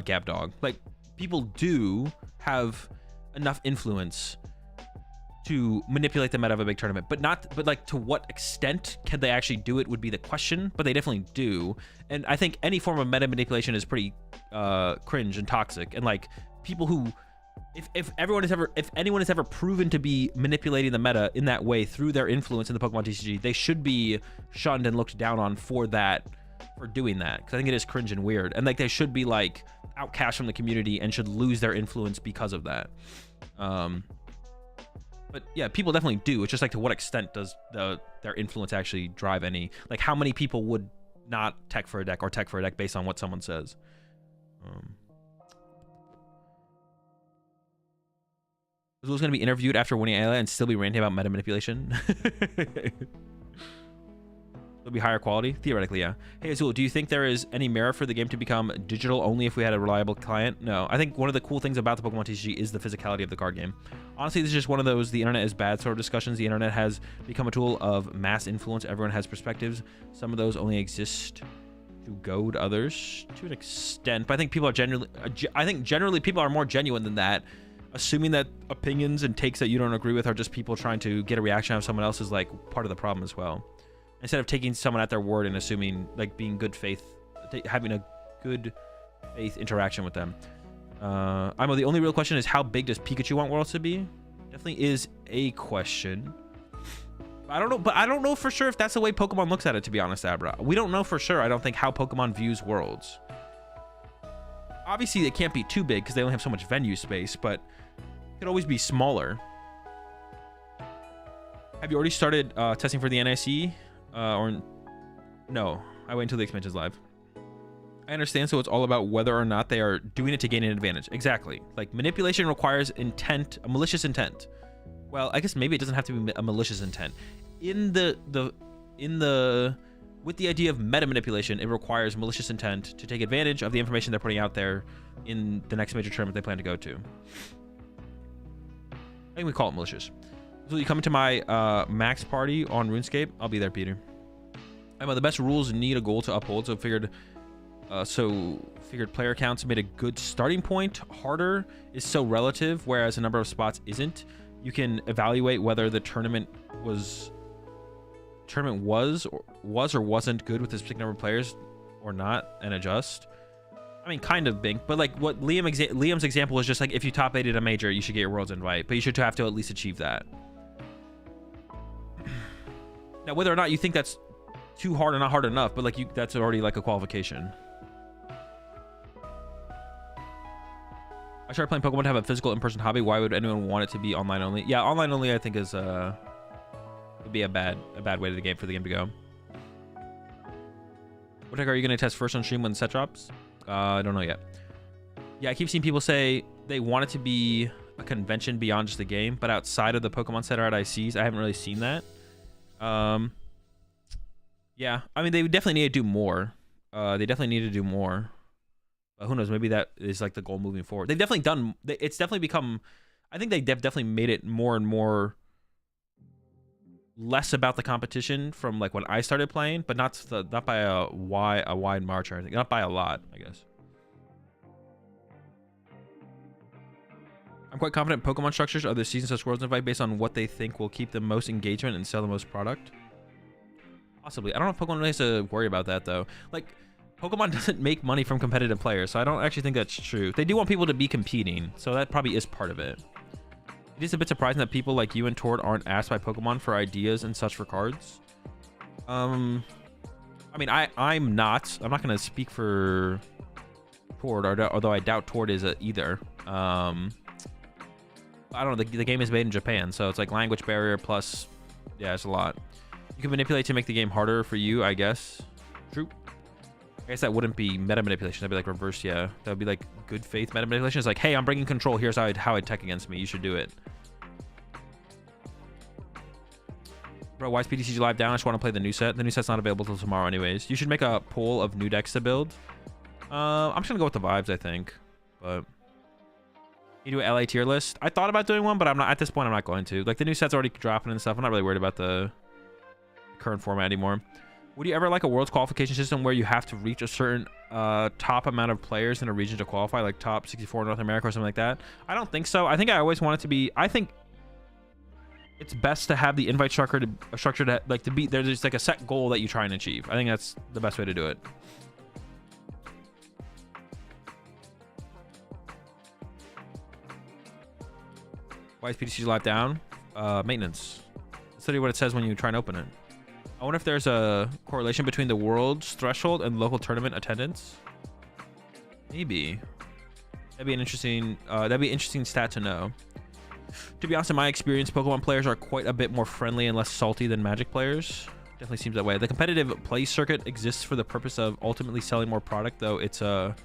Gab Dog? Like, people do have enough influence to manipulate the meta of a big tournament, but like to what extent can they actually do it would be the question, but they definitely do. And I think any form of meta manipulation is pretty cringe and toxic. And like people who, if anyone is ever proven to be manipulating the meta in that way through their influence in the Pokemon TCG, they should be shunned and looked down on for doing that, because I think it is cringe and weird, and like they should be like outcast from the community and should lose their influence because of that. But yeah, people definitely do. It's just like to what extent does their influence actually drive any, like how many people would not tech for a deck or tech for a deck based on what someone says. Azul's going to be interviewed after winning ALA and still be ranting about meta manipulation. It'll be higher quality? Theoretically, yeah. Hey, Azul, do you think there is any merit for the game to become digital only if we had a reliable client? No. I think one of the cool things about the Pokemon TCG is the physicality of the card game. Honestly, this is just one of those the internet is bad sort of discussions. The internet has become a tool of mass influence. Everyone has perspectives. Some of those only exist to goad others to an extent. But I think people are generally people are more genuine than that. Assuming that opinions and takes that you don't agree with are just people trying to get a reaction out of someone else is like part of the problem as well. Instead of taking someone at their word and assuming, like, being good faith, having a good faith interaction with them. Imo, the only real question is how big does Pikachu want Worlds to be? Definitely is a question. I don't know, but I don't know for sure if that's the way Pokemon looks at it, to be honest, Abra. We don't know for sure, I don't think, how Pokemon views Worlds. Obviously, it can't be too big because they only have so much venue space, but it could always be smaller. Have you already started testing for the NIC? Or no, I wait until the expansion's live. I understand, so it's all about whether or not they are doing it to gain an advantage. Exactly. Like, manipulation requires intent, a malicious intent. Well, I guess maybe it doesn't have to be a malicious intent. With the idea of meta manipulation, it requires malicious intent to take advantage of the information they're putting out there in the next major tournament they plan to go to. I think we call it malicious. So you come to my max party on RuneScape? I'll be there, Peter. The best rules need a goal to uphold, so figured player counts made a good starting point. Harder is so relative, whereas a number of spots isn't. You can evaluate whether the tournament was or wasn't good with this particular number of players or not, and adjust. I mean, kind of Bink, but like what Liam's example is just like if you top 8 at a major, you should get your Worlds invite, but you should have to at least achieve that. Now, whether or not you think that's too hard or not hard enough, but like that's already like a qualification. I started playing Pokemon to have a physical in-person hobby. Why would anyone want it to be online only? Yeah, online only I think is would be a bad way to for the game to go. What deck are you going to test first on stream when the set drops? I don't know yet. Yeah, I keep seeing people say they want it to be a convention beyond just the game, but outside of the Pokemon Center at ICs, I haven't really seen that. Yeah, I mean, they definitely need to do more. They definitely need to do more. But who knows? Maybe that is like the goal moving forward. They've definitely done. It's definitely become. I think they definitely made it more and more less about the competition from like when I started playing, but not by a wide march or anything. Not by a lot, I guess. I'm quite confident Pokemon structures are the season such Worlds invite based on what they think will keep the most engagement and sell the most product. Possibly. I don't know if Pokemon really has to worry about that though. Like, Pokemon doesn't make money from competitive players, so I don't actually think that's true. They do want people to be competing, so that probably is part of it. It is a bit surprising that people like you and Tord aren't asked by Pokemon for ideas and such for cards. I mean, I'm not going to speak for Tord, although I doubt Tord is either. I don't know, the game is made in Japan, so it's like language barrier plus, yeah, it's a lot. You can manipulate to make the game harder for you, I guess. True. I guess that wouldn't be meta manipulation. That'd be like reverse, yeah. That would be like good faith meta manipulation. It's like, hey, I'm bringing control. Here's how I'd tech against me. You should do it. Bro, why is PTCG live down? I just want to play the new set. The new set's not available till tomorrow anyways. You should make a poll of new decks to build. I'm just going to go with the vibes, I think. But You do an LA tier list. I thought about doing one, but I'm not at this point. I'm not going to. Like the new set's already dropping and stuff. I'm not really worried about the current format anymore. Would you ever like a world's qualification system where you have to reach a certain top amount of players in a region to qualify, like top 64 North America or something like that? I don't think so. I think I always want it to be. I think it's best to have the invite structure to like to be there's just like a set goal that you try and achieve. I think that's the best way to do it. Why is PTCG Live down? Maintenance. That's literally what it says when you try and open it. I wonder if there's a correlation between the world's threshold and local tournament attendance. Maybe. That'd be an interesting stat to know. To be honest, in my experience, Pokemon players are quite a bit more friendly and less salty than Magic players. Definitely seems that way. The competitive play circuit exists for the purpose of ultimately selling more product, though it's a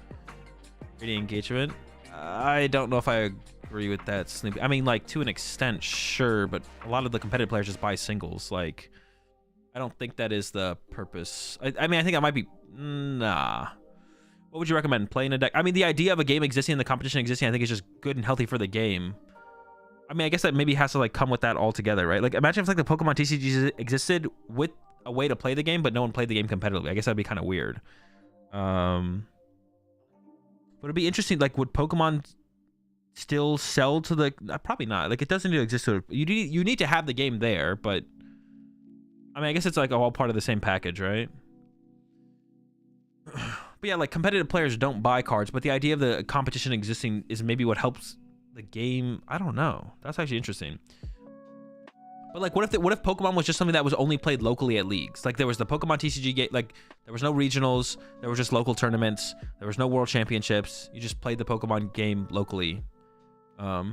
pretty engagement. I don't know if I agree with that, Sleepy. I mean, like, to an extent, sure, but a lot of the competitive players just buy singles. Like, I don't think that is the purpose. I mean, I think that might be... Nah. What would you recommend? Playing a deck? I mean, the idea of a game existing and the competition existing, I think is just good and healthy for the game. I mean, I guess that maybe has to, like, come with that all together, right? Like, imagine if, like, the Pokemon TCG existed with a way to play the game, but no one played the game competitively. I guess that'd be kind of weird. But it'd be interesting, like, would Pokemon still sell to the... Probably not. Like, it doesn't need to exist. You need to have the game there, but... I mean, I guess it's, like, all part of the same package, right? But yeah, like, competitive players don't buy cards, but the idea of the competition existing is maybe what helps the game. I don't know. That's actually interesting. But, like, what if Pokemon was just something that was only played locally at leagues? Like, there was the Pokemon TCG game, like, there was no regionals, there were just local tournaments, there was no world championships. You just played the Pokemon game locally. What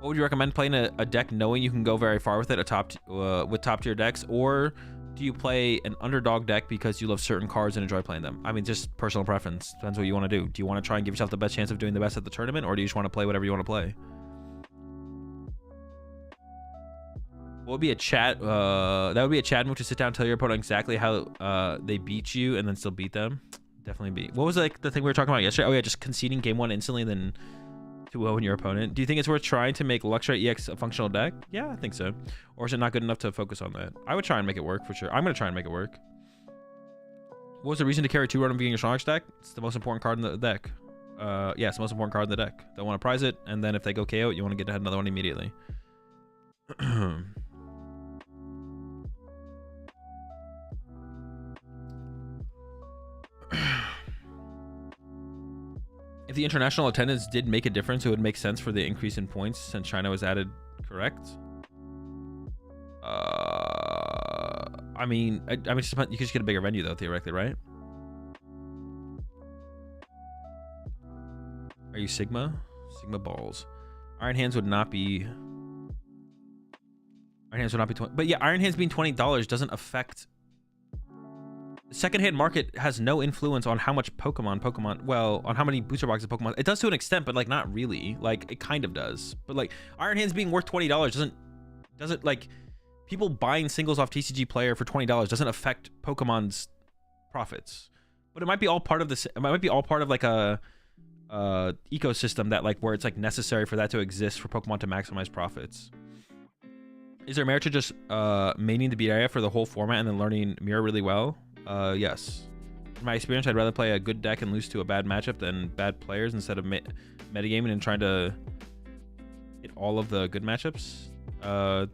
would you recommend? Playing a deck knowing you can go very far with it, with top tier decks, or do you play an underdog deck because you love certain cards and enjoy playing them? I mean, just personal preference. Depends what you want to do. Do you want to try and give yourself the best chance of doing the best at the tournament, or do you just want to play whatever you want to play? What would be a chat? That would be a chat move to sit down and tell your opponent exactly how they beat you and then still beat them. Definitely beat. What was like the thing we were talking about yesterday? Oh yeah, just conceding game one instantly, then 2-0 in your opponent. Do you think it's worth trying to make Luxray EX a functional deck? Yeah, I think so. Or is it not good enough to focus on that? I would try and make it work for sure. I'm going to try and make it work. What was the reason to carry 2 Rotom being your strongest deck? It's the most important card in the deck. Yeah, it's the most important card in the deck. Don't want to prize it, and then if they go KO, you want to get another one immediately. If the international attendance did make a difference, it would make sense for the increase in points since China was added, correct? I mean, you could just get a bigger venue though, theoretically, right? Are you Sigma? Sigma balls. Iron Hands would not be... Iron Hands would not be 20... But yeah, Iron Hands being $20 doesn't affect... The secondhand market has no influence on how much Pokemon, well, on how many booster boxes of Pokemon. It does to an extent, but like not really. Like it kind of does. But like Iron Hands being worth $20 doesn't like people buying singles off TCG Player for $20 doesn't affect Pokemon's profits. But it might be all part of this. It might be all part of like a ecosystem that like where it's like necessary for that to exist for Pokemon to maximize profits. Is there merit to just maining the BIF for the whole format and then learning Mirror really well? Yes. In my experience, I'd rather play a good deck and lose to a bad matchup than bad players instead of metagaming and trying to hit all of the good matchups. I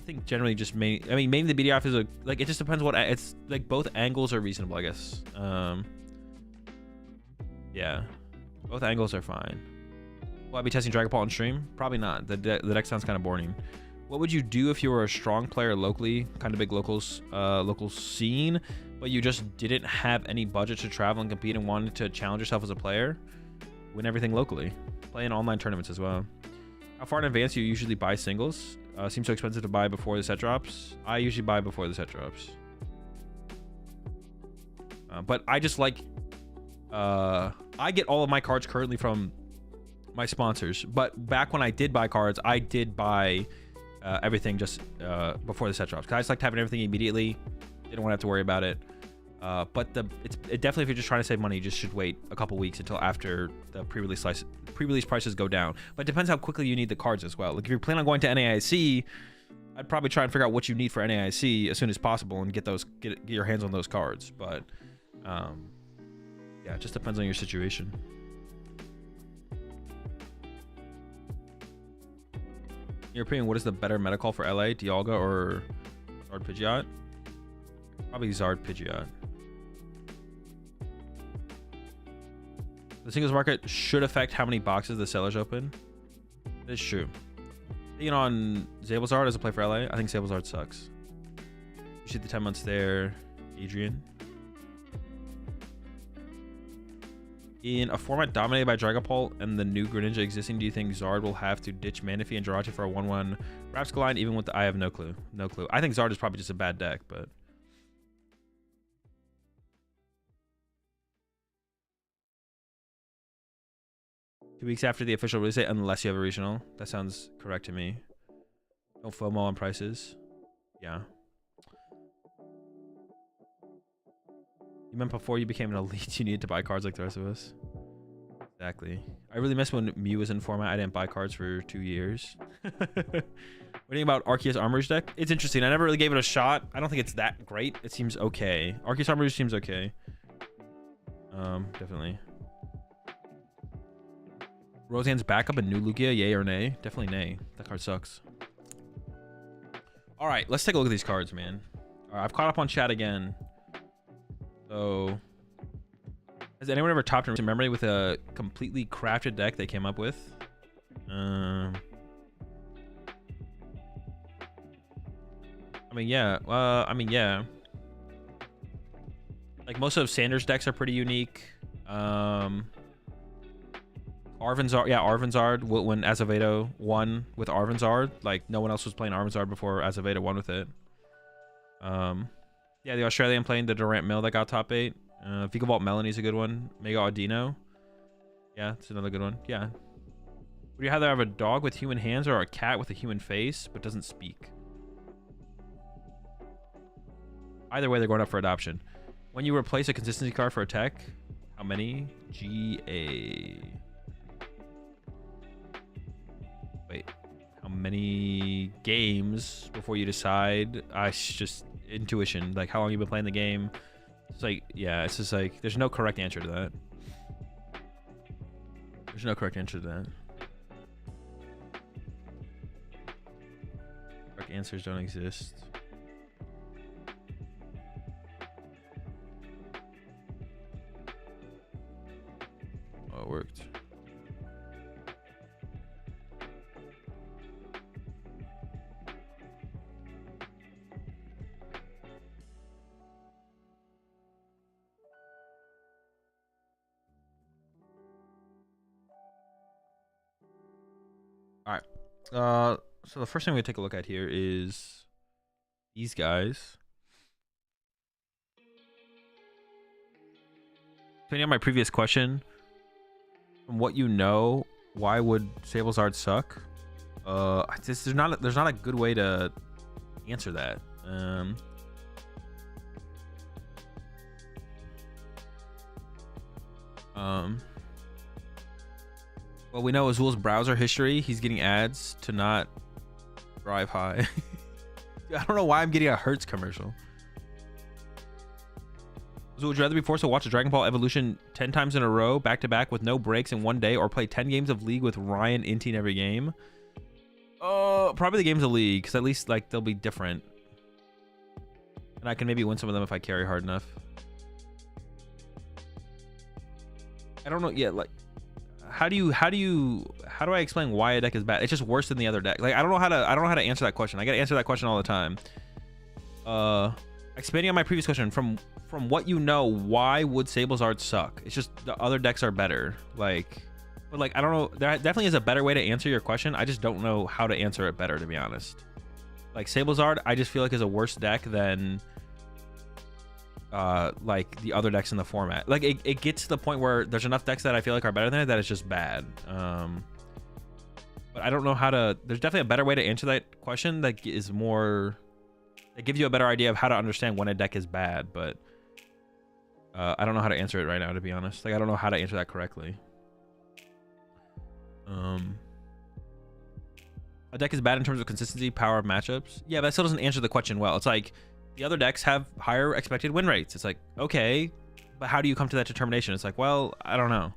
think generally just maining the BDF is it just depends what it's like. Both angles are reasonable, I guess. Yeah, both angles are fine. Will I be testing Dragon Ball on stream? Probably not. The deck sounds kind of boring. What would you do if you were a strong player locally, kind of big local scene, but you just didn't have any budget to travel and compete and wanted to challenge yourself as a player? Win everything locally. Play in online tournaments as well. How far in advance do you usually buy singles? Seems so expensive to buy before the set drops. I usually buy before the set drops. But I just like... I get all of my cards currently from my sponsors. But back when I did buy cards, I did buy... everything just before the set drops, because I just like having everything immediately They don't want to have to worry about it. But it definitely, if you're just trying to save money, you just should wait a couple weeks until after the pre-release prices go down. But it depends how quickly you need the cards as well. Like if you're planning on going to NAIC, I'd probably try and figure out what you need for NAIC as soon as possible and get your hands on those cards. But yeah, it just depends on your situation. In your opinion, what is the better meta call for LA, Dialga or Zard Pidgeot? Probably Zard Pidgeot. The singles market should affect how many boxes the sellers open. That is true. Being on Sablezard as a play for LA, I think Sablezard sucks. You shoot the 10 months there, Adrian. In a format dominated by Dragapult and the new Greninja existing, do you think Zard will have to ditch Manaphy and Jirachi for a 1/1 Rapscaline, even with the I have no clue. No clue. I think Zard is probably just a bad deck, but... Two weeks after the official release date, unless you have a regional. That sounds correct to me. No FOMO on prices. Yeah. You meant before you became an elite, you needed to buy cards like the rest of us. Exactly. I really miss when Mew was in format. I didn't buy cards for 2 years. What do you think about Arceus Armorage deck? It's interesting. I never really gave it a shot. I don't think it's that great. It seems okay. Arceus Armorage seems okay. Definitely. Roseanne's backup and new Lugia, yay or nay? Definitely nay. That card sucks. All right, let's take a look at these cards, man. All right, I've caught up on chat again. So, has anyone ever topped in memory with a completely crafted deck they came up with? I mean, yeah. Yeah. Like most of Sanders' decks are pretty unique. Arvanzard, yeah, Arvanzard, when Azevedo won with Arvanzard, like no one else was playing Arvanzard before Azevedo won with it. Yeah, the Australian playing the Durant Mill that got top 8. Vikavolt Melanie's a good one. Mega Audino. Yeah, it's another good one. Yeah. Would you rather have a dog with human hands or a cat with a human face but doesn't speak? Either way, they're going up for adoption. When you replace a consistency card for a tech, how many? GA. Wait, how many games before you decide? Just intuition. Like how long you've been playing the game. It's like, yeah, it's just like there's no correct answer to that. There's no correct answer to that. Correct answers don't exist. Oh, it worked. All right. So the first thing we take a look at here is these guys. Depending on my previous question, from what you know, why would Sablezard suck? There's not a good way to answer that. Well, we know Azul's browser history. He's getting ads to not drive high. I don't know why I'm getting a Hertz commercial. So would you rather be forced to watch a Dragon Ball Evolution 10 times in a row, back to back with no breaks in one day, or play 10 games of League with Ryan inting every game? Probably the games of League, because at least like they'll be different. And I can maybe win some of them if I carry hard enough. I don't know. Yeah, like how do I explain why a deck is bad? It's just worse than the other deck. Like I don't know how to answer that question. I gotta answer that question all the time. Expanding on my previous question, from what you know, why would Sablezard suck? It's just the other decks are better. Like, but like I don't know. There definitely is a better way to answer your question. I just don't know how to answer it better, to be honest. Like Sablezard, I just feel like is a worse deck than like the other decks in the format. Like it gets to the point where there's enough decks that I feel like are better than it that it's just bad. But I don't know how to. There's definitely a better way to answer that question that is more They give you a better idea of how to understand when a deck is bad, but I don't know how to answer it right now, to be honest. Like, I don't know how to answer that correctly. A deck is bad in terms of consistency, power of matchups. Yeah, but that still doesn't answer the question well. It's like the other decks have higher expected win rates. It's like, okay, but how do you come to that determination? It's like, well, I don't know.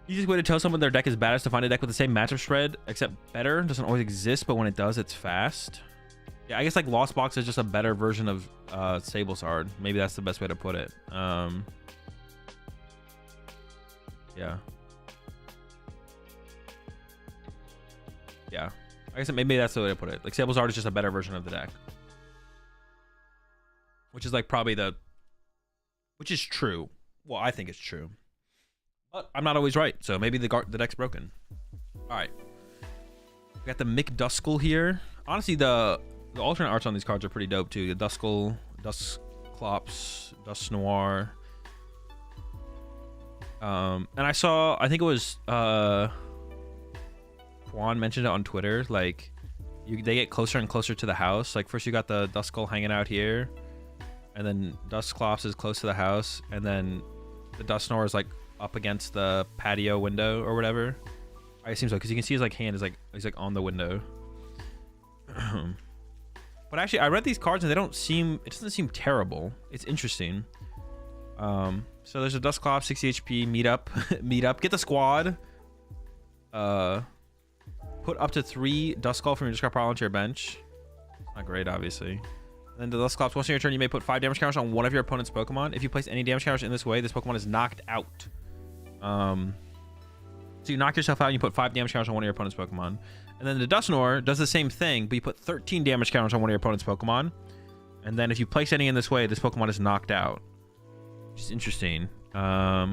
Easiest way to tell someone their deck is bad is to find a deck with the same matchup spread, except better. Doesn't always exist, but when it does, it's fast. Yeah, I guess like Lost Box is just a better version of Sablesard. Maybe that's the best way to put it. Yeah. Yeah, I guess maybe that's the way to put it. Like, Sablesard is just a better version of the deck, which is like probably which is true. Well, I think it's true, but I'm not always right. So maybe the deck's broken. All right, we got the McDuskull here. Honestly, the alternate arts on these cards are pretty dope too. The Duskull, Dusclops, Dusknoir. And I think it was Juan mentioned it on Twitter. Like, they get closer and closer to the house. Like, first you got the Duskull hanging out here, and then Dusclops is close to the house, and then the Dusknoir is like up against the patio window or whatever. I assume so, because you can see his like hand is like he's like on the window. But actually, I read these cards and it doesn't seem terrible. It's interesting. So there's a Dusclops 60 HP meet up. Get the squad. Put up to 3 Duskull from your discard pile onto your bench. Not great, obviously. And then the Dusclops, once in your turn, you may put 5 damage counters on one of your opponent's Pokemon. If you place any damage counters in this way, this Pokemon is knocked out. So you knock yourself out and you put 5 damage counters on one of your opponent's Pokemon. And then the Dusknoir does the same thing, but you put 13 damage counters on one of your opponent's Pokemon. And then if you place any in this way, this Pokemon is knocked out. Which is interesting. I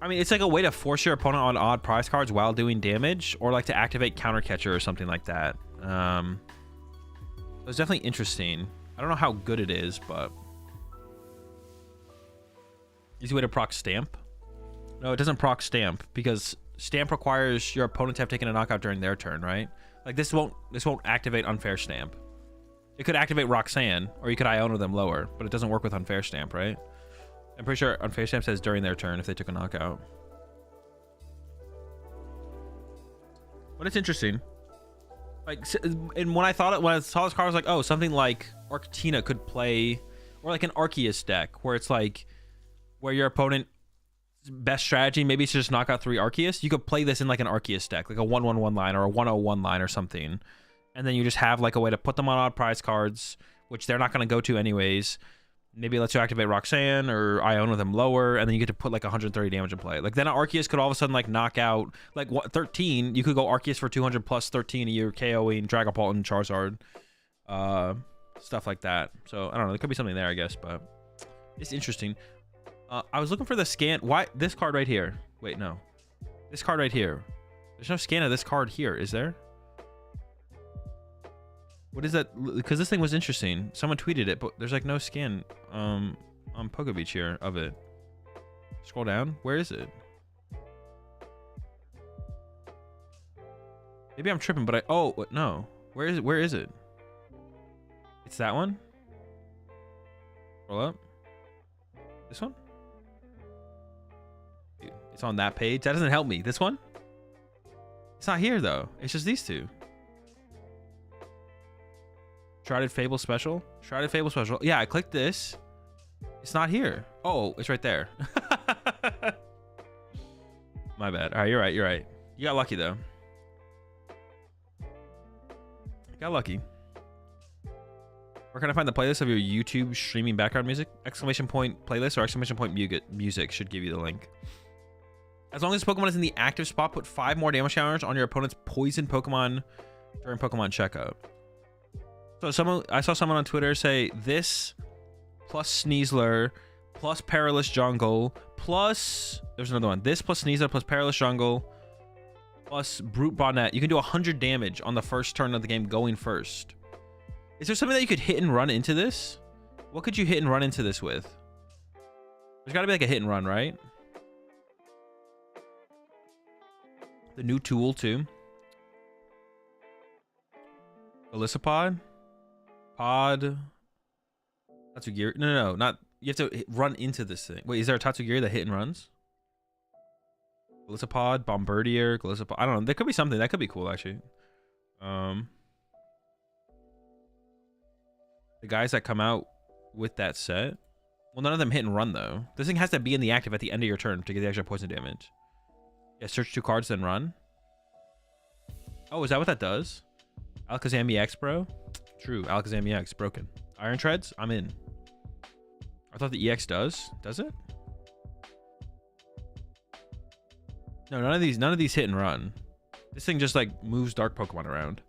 mean, it's like a way to force your opponent on odd prize cards while doing damage, or like to activate Counter Catcher or something like that. It's definitely interesting. I don't know how good it is, but easy way to proc Stamp. No, it doesn't proc Stamp, because Stamp requires your opponent to have taken a knockout during their turn, right? Like, this won't activate Unfair Stamp. It could activate Roxanne, or you could Iona them lower, but it doesn't work with Unfair Stamp, right? I'm pretty sure Unfair Stamp says during their turn if they took a knockout. But it's interesting. Like, and when I saw this card, I was like, oh, something like Arctina could play, or like an Arceus deck, where it's like, where your opponent's best strategy maybe is to just knock out 3 Arceus. You could play this in like an Arceus deck, like a 1/1/1 line or a 1/01 line or something. And then you just have like a way to put them on odd prize cards, which they're not going to go to anyways. Maybe it lets you activate Roxanne or Iona them lower, and then you get to put like 130 damage in play. Like, then Arceus could all of a sudden like knock out like 13. You could go Arceus for 200 plus 13 a year, KOing Dragapult and Charizard, stuff like that. So I don't know. There could be something there, I guess, but it's interesting. I was looking for the scan. Why this card right here? Wait, no, this card right here. There's no scan of this card here, is there? What is that? Because this thing was interesting. Someone tweeted it, but there's like no scan on PokeBeach here of it. Scroll down. Where is it? Maybe I'm tripping, but oh no. Where is it? Where is it? It's that one. Scroll up. This one. Dude, it's on that page. That doesn't help me. This one. It's not here though. It's just these two. Shrouded Fable Special. Shrouded Fable Special. Yeah, I clicked this. It's not here. Oh, it's right there. My bad. All right, you're right. You're right. You got lucky though. Got lucky. Where can I find the playlist of your YouTube streaming background music? Exclamation point playlist or exclamation point music should give you the link. As long as Pokemon is in the active spot, put 5 more damage counters on your opponent's poison Pokemon during Pokemon checkup. So I saw someone on Twitter say this plus Sneasler plus Perilous Jungle plus there's another one. This plus Sneasler plus Perilous Jungle plus Brute Bonnet. You can do 100 damage on the first turn of the game going first. Is there something that you could hit and run into this? What could you hit and run into this with? There's got to be like a hit and run, right? The new tool too. Elisapod? Pod? Tatsugiri? No, not. You have to run into this thing. Wait, is there a Tatsugiri that hit and runs? Glisapod, Bombardier, Glisapod. I don't know. There could be something. That could be cool, actually. The guys that come out with that set. Well, none of them hit and run, though. This thing has to be in the active at the end of your turn to get the extra poison damage. Yeah, search 2 cards, then run. Oh, is that what that does? Alakazam EX, bro? True. Alakazam EX. Broken. Iron Treads? I'm in. I thought the EX does. Does it? No, none of these hit and run. This thing just like moves dark Pokemon around.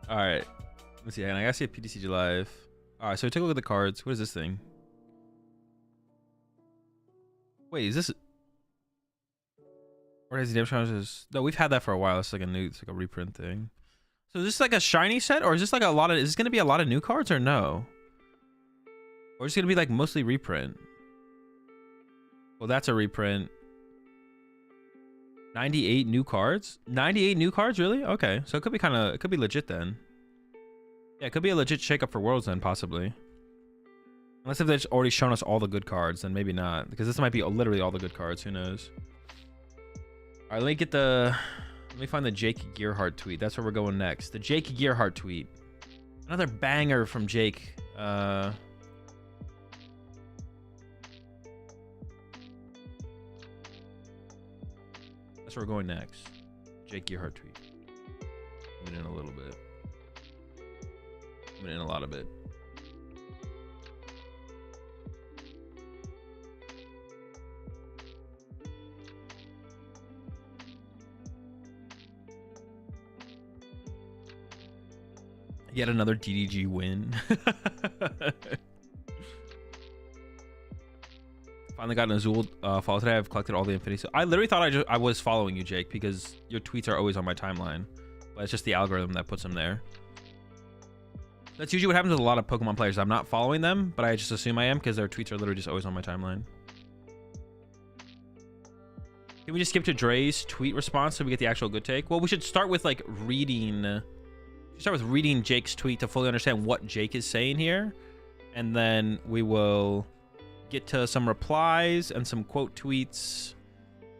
All right, let's see. And I gotta see a PTCG live. All right, so take a look at the cards. What is this thing? Wait, is this? Or has the damage challenges? No, we've had that for a while. It's like a new, it's like a reprint thing. So is this like a shiny set, or is this like a lot of? Is this gonna be a lot of new cards, or no? Or is it gonna be like mostly reprint? Well, that's a reprint. 98 new cards? 98 new cards, really? Okay, so it could be it could be legit then. Yeah, it could be a legit shakeup for Worlds then, possibly. Unless if they've already shown us all the good cards, then maybe not. Because this might be literally all the good cards, who knows? Alright, let me find the Jake Gearhart tweet. That's where we're going next. The Jake Gearhart tweet. Another banger from Jake. That's where we're going next. Jake Gearhart tweet. Coming in a little bit. Coming in a lot of it. Yet another DDG win. Finally got an Azul follow today. I've collected all the Infinity. So I literally thought I was following you, Jake, because your tweets are always on my timeline. But it's just the algorithm that puts them there. That's usually what happens with a lot of Pokemon players. I'm not following them, but I just assume I am because their tweets are literally just always on my timeline. Can we just skip to Dre's tweet response so we get the actual good take? Well, we should start with like reading. Start with reading Jake's tweet to fully understand what Jake is saying here, and then we will get to some replies and some quote tweets.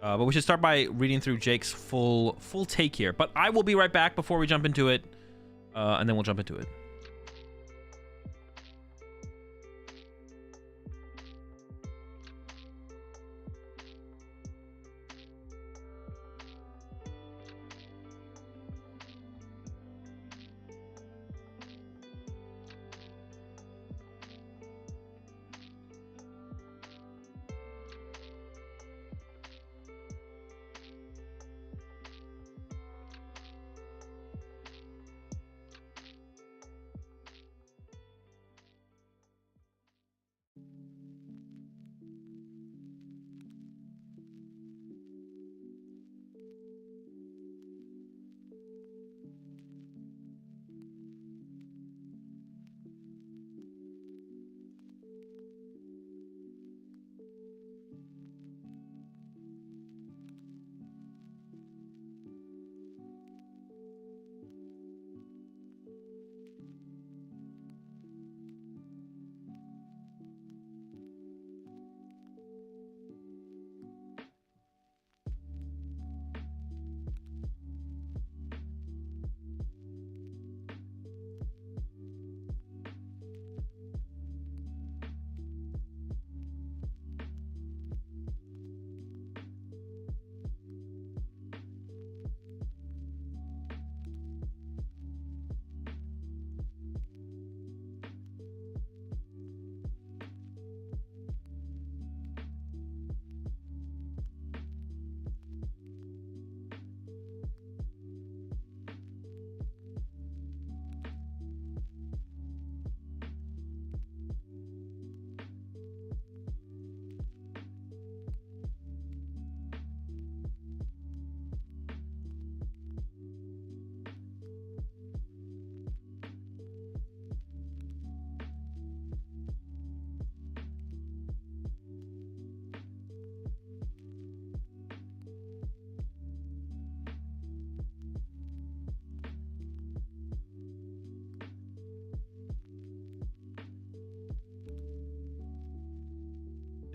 But we should start by reading through Jake's full take here. But I will be right back before we jump into it, and then we'll jump into it.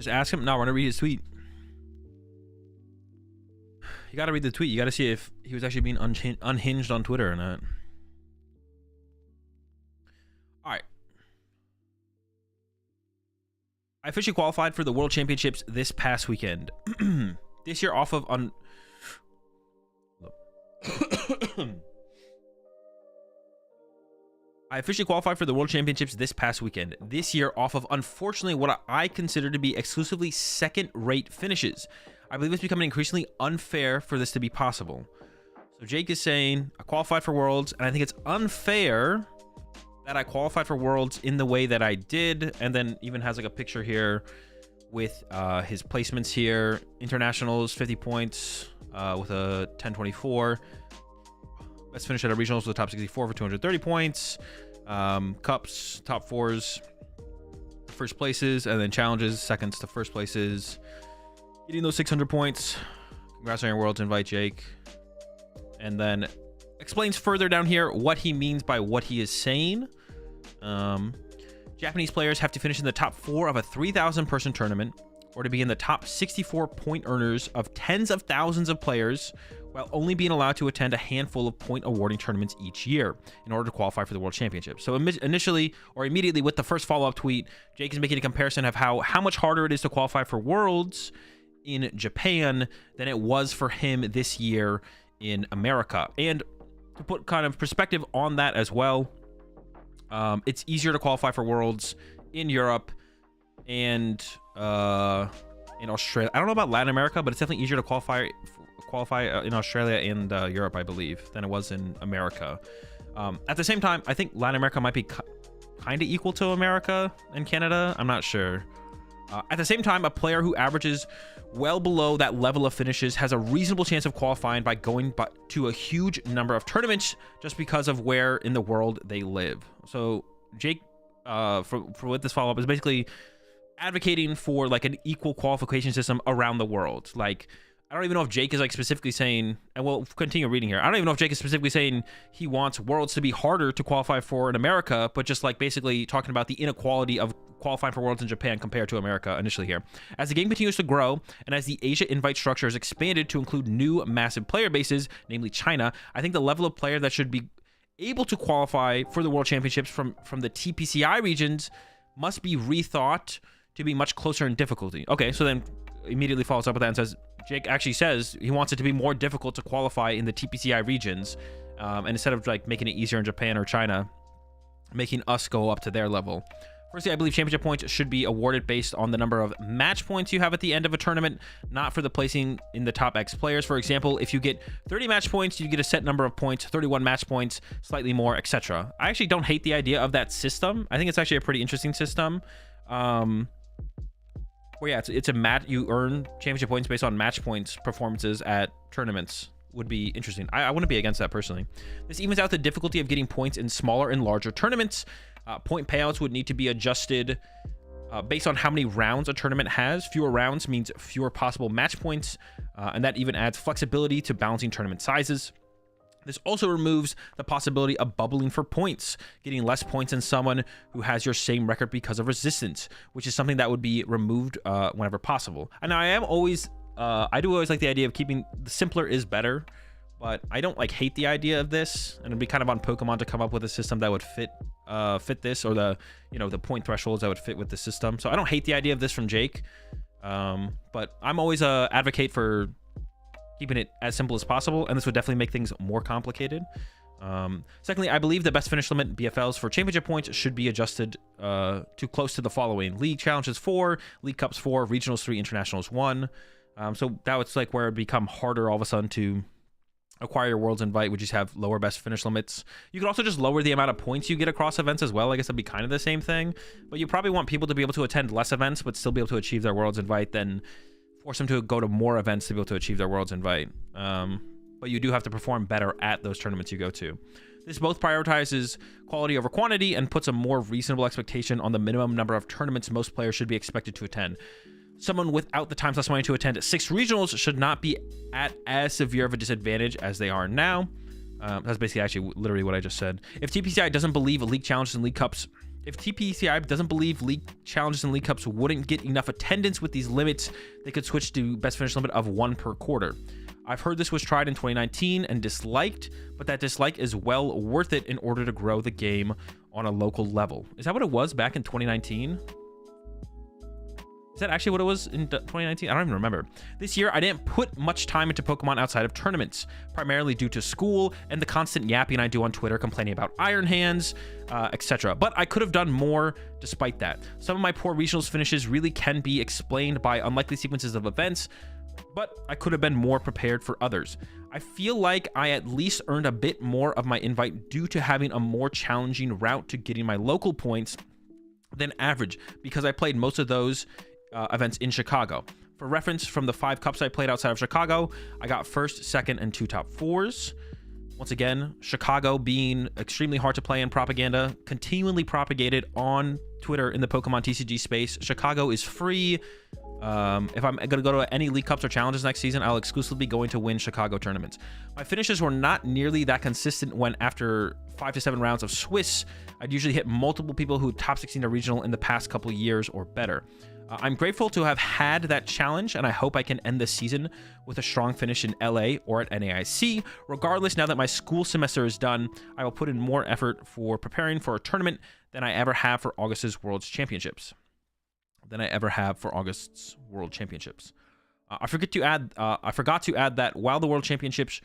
Just ask him. No, we're gonna read his tweet. You gotta read the tweet. You gotta see if he was actually being unhinged on Twitter or not. All right. I officially qualified for the World Championships this past weekend. This year off of I officially qualified for the World Championships this past weekend. This year off of, unfortunately, what I consider to be exclusively second-rate finishes. I believe it's becoming increasingly unfair for this to be possible. So Jake is saying, I qualified for Worlds, and I think it's unfair that I qualified for Worlds in the way that I did, and then even has like a picture here with his placements here. Internationals, 50 points with a 1024. Best finish at a regionals with a top 64 for 230 points. Cups, top fours, first places, and then challenges, seconds to first places. Getting those 600 points. Congrats on your Worlds invite, Jake. And then explains further down here what he means by what he is saying. Japanese players have to finish in the top 4 of a 3,000 person tournament, or to be in the top 64 point earners of tens of thousands of players, while only being allowed to attend a handful of point awarding tournaments each year in order to qualify for the World Championship. So initially, or immediately with the first follow-up tweet, Jake is making a comparison of how much harder it is to qualify for Worlds in Japan than it was for him this year in America. And to put kind of perspective on that as well, it's easier to qualify for Worlds in Europe and in Australia. I don't know about Latin America, but it's definitely easier to qualify in Australia and Europe, I believe, than it was in America. At the same time, I think Latin America might be kind of equal to America and Canada. I'm not sure. At the same time, a player who averages well below that level of finishes has a reasonable chance of qualifying by going to a huge number of tournaments just because of where in the world they live. So Jake, for what this follow-up is basically advocating for like an equal qualification system around the world. Like, I don't even know if Jake is like specifically saying, and we'll continue reading here. I don't even know if Jake is specifically saying he wants Worlds to be harder to qualify for in America, but just like basically talking about the inequality of qualifying for Worlds in Japan compared to America initially here. As the game continues to grow, and as the Asia invite structure is expanded to include new massive player bases, namely China, I think the level of player that should be able to qualify for the World Championships from the TPCI regions must be rethought to be much closer in difficulty. Okay, so then immediately follows up with that and says, Jake actually says he wants it to be more difficult to qualify in the TPCI regions, and instead of like making it easier in Japan or China, making us go up to their level. Firstly, I believe championship points should be awarded based on the number of match points you have at the end of a tournament, not for the placing in the top X players. For example, if you get 30 match points, you get a set number of points, 31 match points, slightly more, etc. I actually don't hate the idea of that system. I think it's actually a pretty interesting system. Well, yeah, it's a match. You earn championship points based on match points performances at tournaments. Would be interesting. I wouldn't be against that personally. This evens out the difficulty of getting points in smaller and larger tournaments. Point payouts would need to be adjusted based on how many rounds a tournament has. Fewer rounds means fewer possible match points, and that even adds flexibility to balancing tournament sizes. This also removes the possibility of bubbling for points, getting less points than someone who has your same record because of resistance, which is something that would be removed whenever possible. And I do always like the idea of keeping the simpler is better, but I don't like hate the idea of this, and it'd be kind of on Pokemon to come up with a system that would fit this, or the point thresholds that would fit with the system. So I don't hate the idea of this from Jake, but I'm always a advocate for keeping it as simple as possible, and this would definitely make things more complicated. Secondly, I believe the best finish limit BFLs for championship points should be adjusted to close to the following: League Challenges 4, League Cups 4, Regionals 3, Internationals 1. So that was like where it become harder all of a sudden to acquire your Worlds invite, which just have lower best finish limits. You could also just lower the amount of points you get across events as well. I guess that'd be kind of the same thing, but you probably want people to be able to attend less events but still be able to achieve their Worlds invite than force them to go to more events to be able to achieve their Worlds invite. But you do have to perform better at those tournaments you go to. This both prioritizes quality over quantity and puts a more reasonable expectation on the minimum number of tournaments most players should be expected to attend. Someone without the time plus money to attend 6 regionals should not be at as severe of a disadvantage as they are now. That's basically actually literally what I just said. If TPCI doesn't believe League Challenges and League Cups If TPCI doesn't believe league challenges and league cups wouldn't get enough attendance with these limits, they could switch to best finish limit of 1 per quarter. I've heard this was tried in 2019 and disliked, but that dislike is well worth it in order to grow the game on a local level. Is that what it was back in 2019? Is that actually what it was in 2019? I don't even remember. This year, I didn't put much time into Pokemon outside of tournaments, primarily due to school and the constant yapping I do on Twitter complaining about Iron Hands, etc. But I could have done more despite that. Some of my poor regionals finishes really can be explained by unlikely sequences of events, but I could have been more prepared for others. I feel like I at least earned a bit more of my invite due to having a more challenging route to getting my local points than average, because I played most of those events in Chicago. For reference, from the 5 cups I played outside of Chicago, I got first, second, and 2 top 4s. Once again, Chicago being extremely hard to play in propaganda, continually propagated on Twitter in the Pokemon TCG space. Chicago is free. If I'm going to go to any League Cups or Challenges next season, I'll exclusively be going to win Chicago tournaments. My finishes were not nearly that consistent when after 5 to 7 rounds of Swiss, I'd usually hit multiple people who top 16 a regional in the past couple years or better. I'm grateful to have had that challenge, and I hope I can end this season with a strong finish in LA or at NAIC. Regardless, now that my school semester is done, I will put in more effort for preparing for a tournament than I ever have for August's World's Championships. I forgot to add that while the World Championships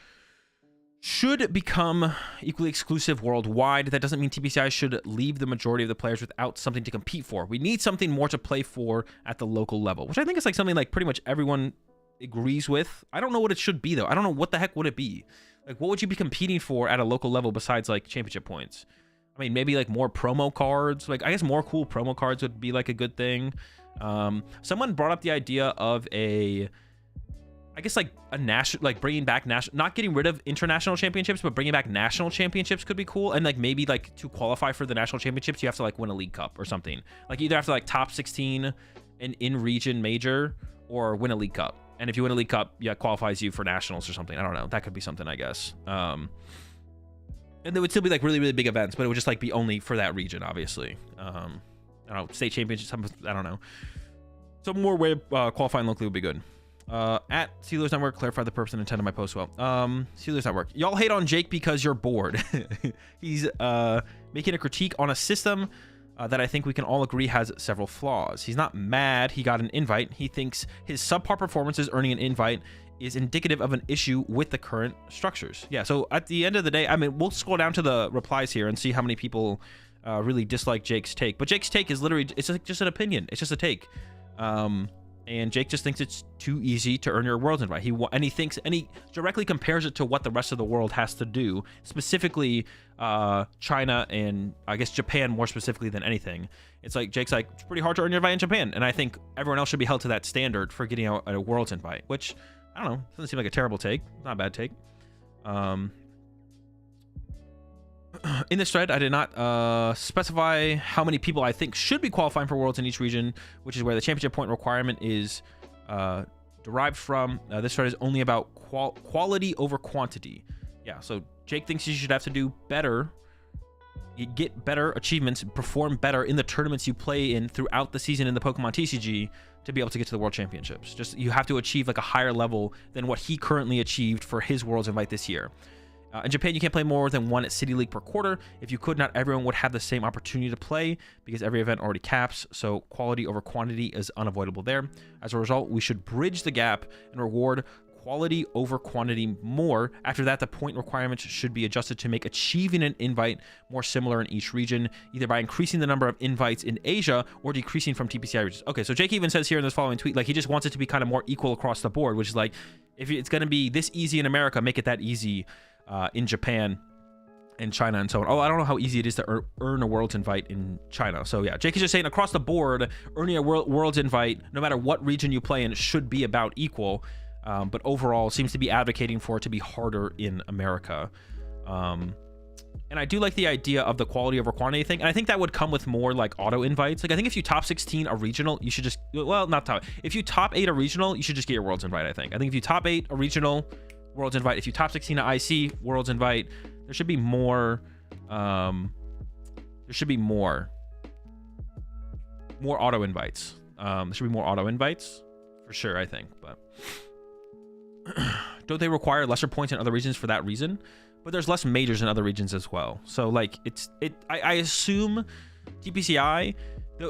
should become equally exclusive worldwide, that doesn't mean TPCI should leave the majority of the players without something to compete for. We need something more to play for at the local level, which I think is like something like pretty much everyone agrees with. I don't know what it should be though. I don't know what the heck would it be. Like, what would you be competing for at a local level besides like championship points? I mean, maybe like more promo cards. Like, I guess more cool promo cards would be like a good thing. Someone brought up the idea of I guess like a national, like bringing back national, not getting rid of international championships, but bringing back national championships could be cool. And like maybe like to qualify for the national championships, you have to like win a League Cup or something. Like, either have to like top 16 an in-region major or win a League Cup. And if you win a League Cup, yeah, it qualifies you for nationals or something. I don't know. That could be something, I guess. And there would still be like really, really big events, but it would just like be only for that region, obviously. I don't know, state championships, I don't know. Some more way of qualifying locally would be good. At Steelers Network, clarify the purpose and intent of my post well. Steelers Network, y'all hate on Jake because you're bored. He's making a critique on a system that I think we can all agree has several flaws. He's not mad he got an invite. He thinks his subpar performances earning an invite is indicative of an issue with the current structures. Yeah, so at the end of the day, I mean, we'll scroll down to the replies here and see how many people really dislike Jake's take. But Jake's take is literally, it's just an opinion. It's just a take. And Jake just thinks it's too easy to earn your world invite. He directly compares it to what the rest of the world has to do, specifically China and I guess Japan more specifically than anything. It's like Jake's like, it's pretty hard to earn your invite in Japan, and I think everyone else should be held to that standard for getting a world's invite, which I don't know, doesn't seem like a terrible take. Not a bad take. In this thread, I did not specify how many people I think should be qualifying for Worlds in each region, which is where the championship point requirement is derived from. This thread is only about quality over quantity. Yeah, so Jake thinks you should have to do better, you get better achievements, perform better in the tournaments you play in throughout the season in the Pokemon TCG to be able to get to the World Championships. Just, you have to achieve like a higher level than what he currently achieved for his Worlds invite this year. In Japan, you can't play more than one City League per quarter. If you could, not everyone would have the same opportunity to play because every event already caps, so quality over quantity is unavoidable there. As a result, we should bridge the gap and reward quality over quantity more. After that, the point requirements should be adjusted to make achieving an invite more similar in each region, either by increasing the number of invites in Asia or decreasing from TPCI regions. Okay, so Jake even says here in this following tweet, like, he just wants it to be kind of more equal across the board, which is like, if it's going to be this easy in America, make it that easy in Japan and China and so on. Oh, I don't know how easy it is to earn a World's invite in China. So yeah, Jake is just saying across the board, earning a World's invite, no matter what region you play in, should be about equal. But overall, seems to be advocating for it to be harder in America. And I do like the idea of the quality over quantity thing. And I think that would come with more like auto invites. Like, I think if you top 16 a regional, you should just, well, not top. If you top 8 a regional, you should just get your World's invite, I think. I think if you top 8 a regional, World's invite. If you top 16 at IC, World's invite. There should be more. more auto invites. There should be more auto invites for sure, I think. But don't they require lesser points in other regions for that reason? But there's less majors in other regions as well. So like I assume TPCI,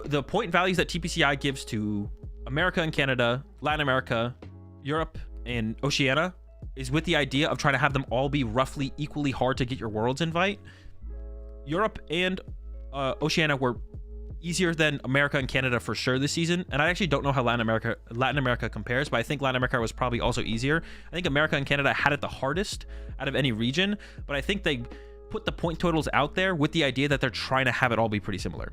the point values that TPCI gives to America and Canada, Latin America, Europe, and Oceania is with the idea of trying to have them all be roughly equally hard to get your Worlds invite. Europe and Oceania were easier than America and Canada for sure this season, and I actually don't know how Latin America compares, but I think Latin America was probably also easier. I think America and Canada had it the hardest out of any region, but I think they put the point totals out there with the idea that they're trying to have it all be pretty similar.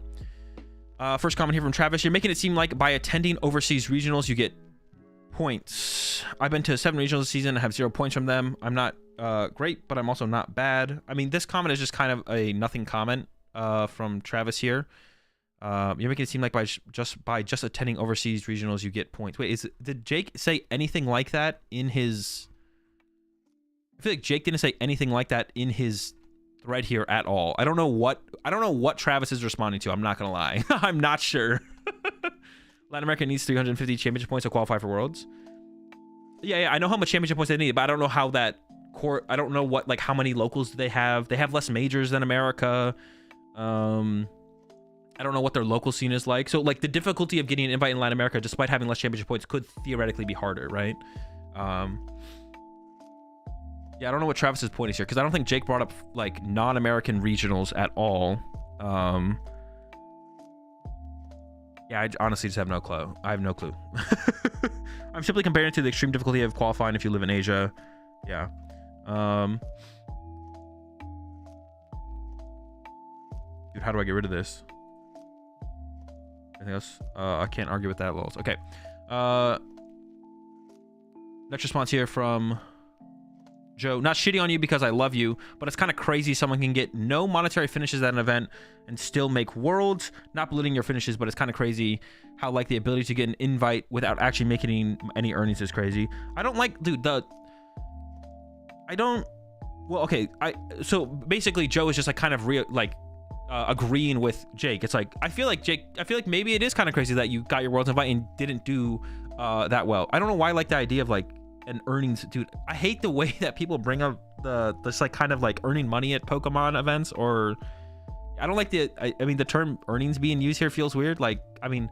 First comment here from Travis. You're making it seem like by attending overseas regionals you get points. I've been to 7 regionals this season and have 0 points from them. I'm not great, but I'm also not bad. I mean, this comment is just kind of a nothing comment from Travis here. You're making it seem like by just attending overseas regionals you get points. Wait, did Jake say anything like that in his? I feel like Jake didn't say anything like that in his thread here at all. I don't know what Travis is responding to. I'm not gonna lie. I'm not sure. Latin America needs 350 championship points to qualify for Worlds. Yeah, I know how much championship points they need, but I don't know how that core. I don't know what, like, how many locals do they have. They have less majors than America. I don't know what their local scene is like. So, like, the difficulty of getting an invite in Latin America, despite having less championship points, could theoretically be harder, right? Yeah, I don't know what Travis's point is here, because I don't think Jake brought up, like, non-American regionals at all. Yeah, I honestly just have no clue. I have no clue. I'm simply comparing it to the extreme difficulty of qualifying if you live in Asia. Yeah. Dude, how do I get rid of this? Anything else? I can't argue with that, lols. Okay. Next response here from Joe. Not shitting on you because I love you, but it's kind of crazy someone can get no monetary finishes at an event and still make Worlds. Not belittling your finishes, but it's kind of crazy how, like, the ability to get an invite without actually making any earnings is crazy. I don't like, dude, well, okay. So basically Joe is just, like, kind of agreeing with Jake. It's like, I feel like maybe it is kind of crazy that you got your Worlds invite and didn't do that well. I don't know why I like the idea of, like, an earnings, dude. I hate the way that people bring up this, like, kind of like earning money at Pokemon events, or I don't like I mean the term earnings being used here feels weird. Like, I mean,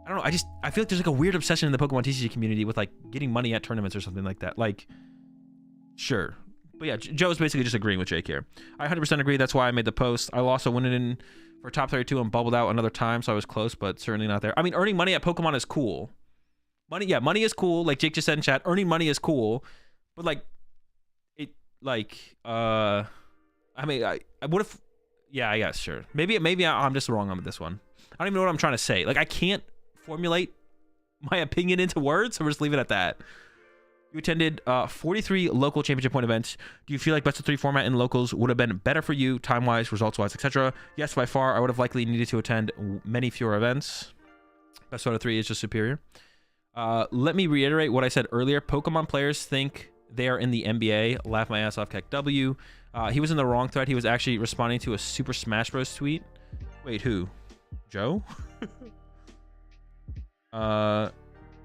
I don't know, I feel like there's, like, a weird obsession in the PokemonTCG community with, like, getting money at tournaments or something like that. Like, sure. But yeah, Joe's basically just agreeing with Jake here. I 100% agree. That's why I made the post. I also went in for top 32 and bubbled out another time, so I was close, but certainly not there. I mean, earning money at Pokemon is cool. Money is cool. Like Jake just said in chat, earning money is cool. But, like, I mean, what if? Yeah, I guess, sure. Maybe I'm just wrong on this one. I don't even know what I'm trying to say. Like, I can't formulate my opinion into words, so we'll just leave it at that. You attended 43 local championship point events. Do you feel like best of 3 format in locals would have been better for you, time-wise, results-wise, etc.? Yes, by far. I would have likely needed to attend many fewer events. Best out of 3 is just superior. Let me reiterate what I said earlier. Pokemon players think they are in the NBA. Laugh my ass off, Keck W. He was in the wrong thread. He was actually responding to a Super Smash Bros. Tweet. Wait, who? Joe?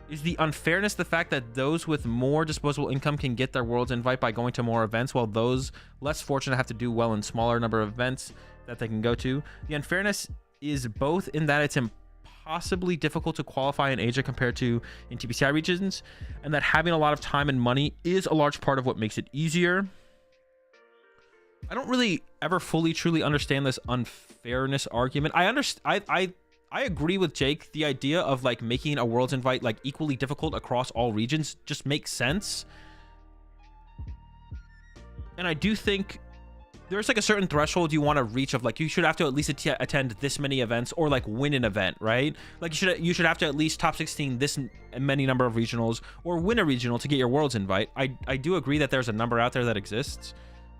Is the unfairness the fact that those with more disposable income can get their Worlds invite by going to more events, while those less fortunate have to do well in smaller number of events that they can go to? The unfairness is both in that it's impossibly difficult to qualify in Asia compared to in TPCI regions, and that having a lot of time and money is a large part of what makes it easier. I don't really ever fully truly understand this unfairness argument. I agree with Jake. The idea of, like, making a Worlds invite, like, equally difficult across all regions just makes sense. And I do think there's, like, a certain threshold you want to reach of, like, you should have to at least attend this many events, or, like, win an event, right? Like, you should have to at least top 16 this many number of regionals, or win a regional to get your Worlds invite. I do agree that there's a number out there that exists,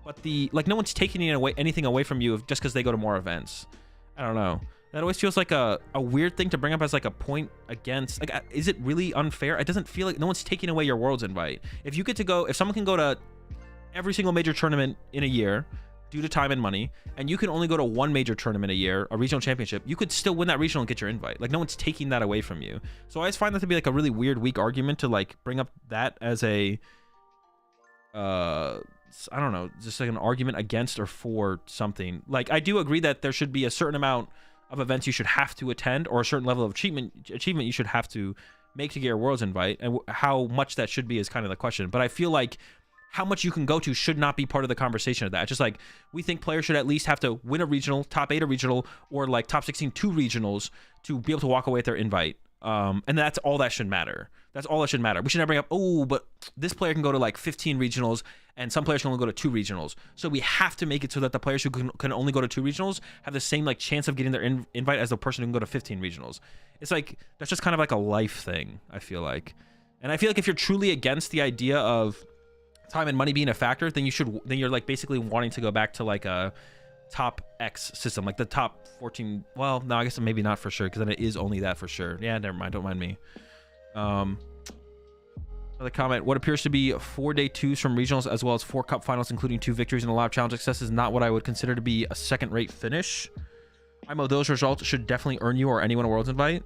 but no one's taking anything away from you just because they go to more events. I don't know. That always feels like a weird thing to bring up as, like, a point against. Like, is it really unfair? It doesn't feel like no one's taking away your Worlds invite. If someone can go to every single major tournament in a year, due to time and money, and you can only go to one major tournament a year, a regional championship, you could still win that regional and get your invite. Like, no one's taking that away from you. So I always find that to be like a really weird, weak argument to like bring up that as a I don't know, just like an argument against or for something. Like, I do agree that there should be a certain amount of events you should have to attend, or a certain level of achievement you should have to make to get your Worlds invite, and how much that should be is kind of the question. But I feel like how much you can go to should not be part of the conversation of that. It's just like, we think players should at least have to win a regional, top 8 a regional, or like top 16 2 regionals to be able to walk away with their invite. And that's all that should matter. That's all that should matter. We should never bring up, oh, but this player can go to like 15 regionals and some players can only go to 2 regionals. So we have to make it so that the players who can only go to 2 regionals have the same like chance of getting their invite as the person who can go to 15 regionals. It's like, that's just kind of like a life thing, I feel like. And I feel like if you're truly against the idea of time and money being a factor, then you're like basically wanting to go back to like a top X system, like the top 14. Well, no, I guess maybe not for sure, because then it is only that for sure. Yeah, never mind, don't mind me. Another comment: what appears to be 4 day 2s from regionals as well as 4 cup finals, including 2 victories and a lot of challenge success, is not what I would consider to be a second-rate finish. Those results should definitely earn you or anyone a Worlds invite.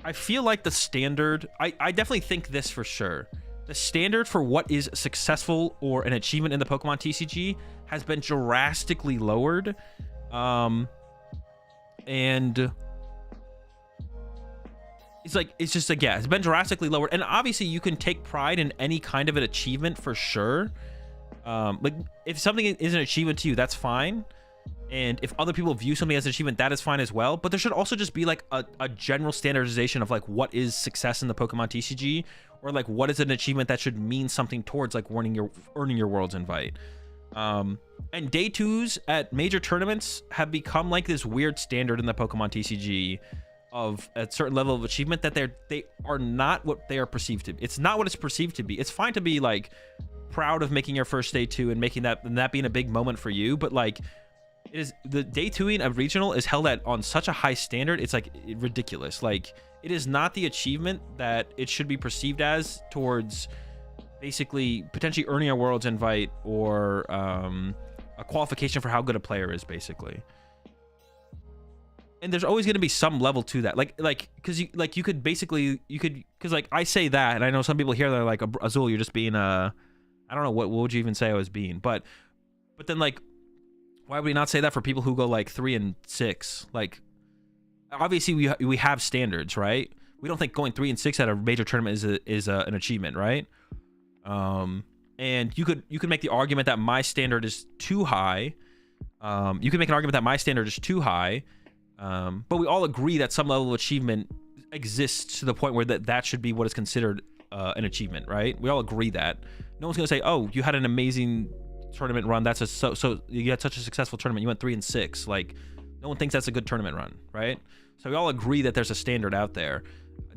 I feel like the standard, I definitely think this for sure. The standard for what is successful or an achievement in the Pokemon TCG has been drastically lowered. And it's just like, yeah, it's been drastically lowered. And obviously you can take pride in any kind of an achievement for sure. Like, if something is an achievement to you, that's fine. And if other people view something as an achievement, that is fine as well. But there should also just be like a general standardization of like what is success in the Pokemon TCG, or like what is an achievement that should mean something towards like earning your Worlds invite. And day 2s at major tournaments have become like this weird standard in the Pokemon TCG of a certain level of achievement that they are not what they are perceived to be. It's not what it's perceived to be. It's fine to be like proud of making your first day 2 and making that being a big moment for you, but like, it is the day 2ing of regional is held on such a high standard. It's like ridiculous. Like, it is not the achievement that it should be perceived as towards basically potentially earning a Worlds invite or a qualification for how good a player is, basically. And there's always going to be some level to that, because you could because like I say that, and I know some people here that are like, Azul, you're just being I don't know, what would you even say I was being, but then like, why would we not say that for people who go like 3 and 6? Like, obviously we have standards, right? We don't think going 3 and 6 at a major tournament is an achievement, right? And you could make the argument that my standard is too high. You can make an argument that my standard is too high. But we all agree that some level of achievement exists to the point where that should be what is considered an achievement, right? We all agree that. No one's gonna say, oh, you had an amazing tournament run, so you had such a successful tournament, you went 3 and 6. Like, no one thinks that's a good tournament run, right? So we all agree that there's a standard out there.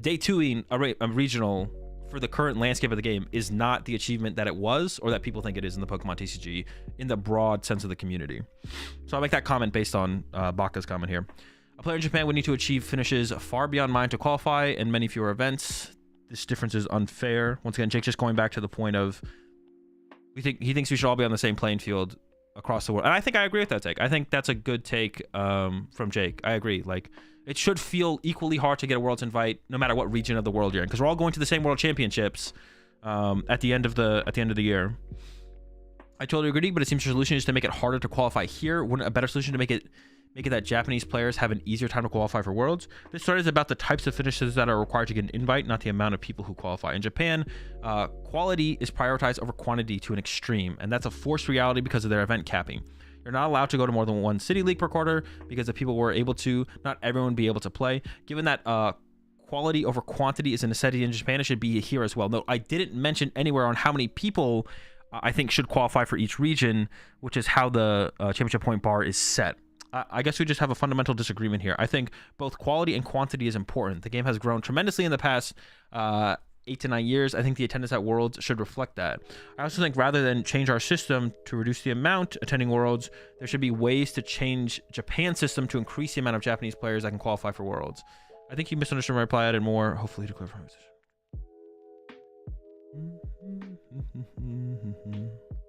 Day 2ing a regional for the current landscape of the game is not the achievement that it was, or that people think it is in the Pokemon TCG in the broad sense of the community. So I'll make that comment based on Baka's comment here. A player in Japan would need to achieve finishes far beyond mine to qualify, and many fewer events. This difference is unfair. Once again, Jake just going back to the point of he thinks we should all be on the same playing field across the world. And I think I agree with that take. I think that's a good take from Jake. I agree. Like, it should feel equally hard to get a Worlds invite no matter what region of the world you're in, because we're all going to the same World Championships at the end of the year. I totally agree, but it seems your solution is to make it harder to qualify here. Wouldn't a better solution to make it that Japanese players have an easier time to qualify for Worlds? This story is about the types of finishes that are required to get an invite, not the amount of people who qualify. In Japan, quality is prioritized over quantity to an extreme, and that's a forced reality because of their event capping. You're not allowed to go to more than 1 city league per quarter because if people were able to, not everyone would be able to play. Given that quality over quantity is a necessity in Japan, it should be here as well. No, I didn't mention anywhere on how many people I think should qualify for each region, which is how the championship point bar is set. I guess we just have a fundamental disagreement here. I think both quality and quantity is important. The game has grown tremendously in the past 8 to 9 years. I think the attendance at Worlds should reflect that. I also think rather than change our system to reduce the amount attending Worlds, there should be ways to change Japan's system to increase the amount of Japanese players that can qualify for Worlds. I think you misunderstood my reply. I added more, hopefully to clarify my position.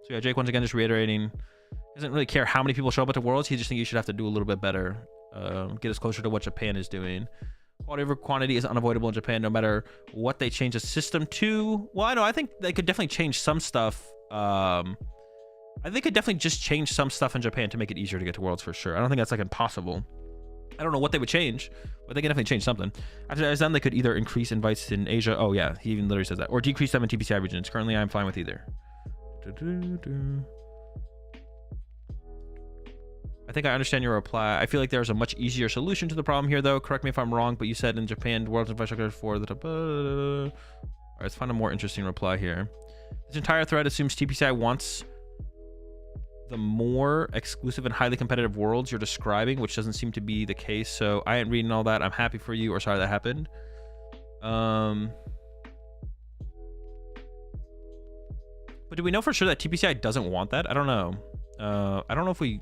So yeah, Jake, once again, just reiterating, Doesn't really care how many people show up at the Worlds. He just thinks you should have to do a little bit better. Get us closer to what Japan is doing. Quality over quantity is unavoidable in Japan, no matter what they change the system to. Well, I know. I think they could definitely change some stuff. I think they could definitely just change some stuff in Japan to make it easier to get to Worlds for sure. I don't think that's like impossible. I don't know what they would change, but they can definitely change something. After that is done, they could either increase invites in Asia. Oh yeah, he even literally says that, or decrease them in TPCI regions. Currently, I'm fine with either. I think I understand your reply. I feel like there's a much easier solution to the problem here, though. Correct me if I'm wrong, but you said in Japan, World's infrastructure for the... All right, let's find a more interesting reply here. This entire thread assumes TPCI wants the more exclusive and highly competitive worlds you're describing, which doesn't seem to be the case. So I ain't reading all that. I'm happy for you, or sorry that happened. But do we know for sure that TPCI doesn't want that? I don't know. I don't know if we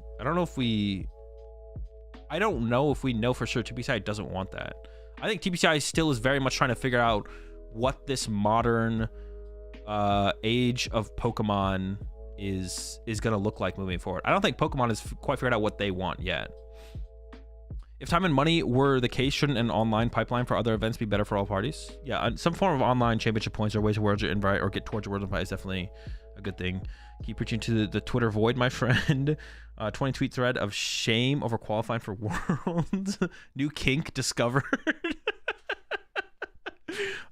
know for sure TPCI doesn't want that. I think TPCI still is very much trying to figure out what this modern age of Pokemon is going to look like moving forward. I don't think Pokemon has quite figured out what they want yet. If time and money were the case, shouldn't an online pipeline for other events be better for all parties? Yeah, some form of online championship points or ways to World Invite or get towards World Invite is definitely a good thing. Keep preaching to the Twitter void, my friend. 20 tweet thread of shame over qualifying for Worlds. New kink discovered.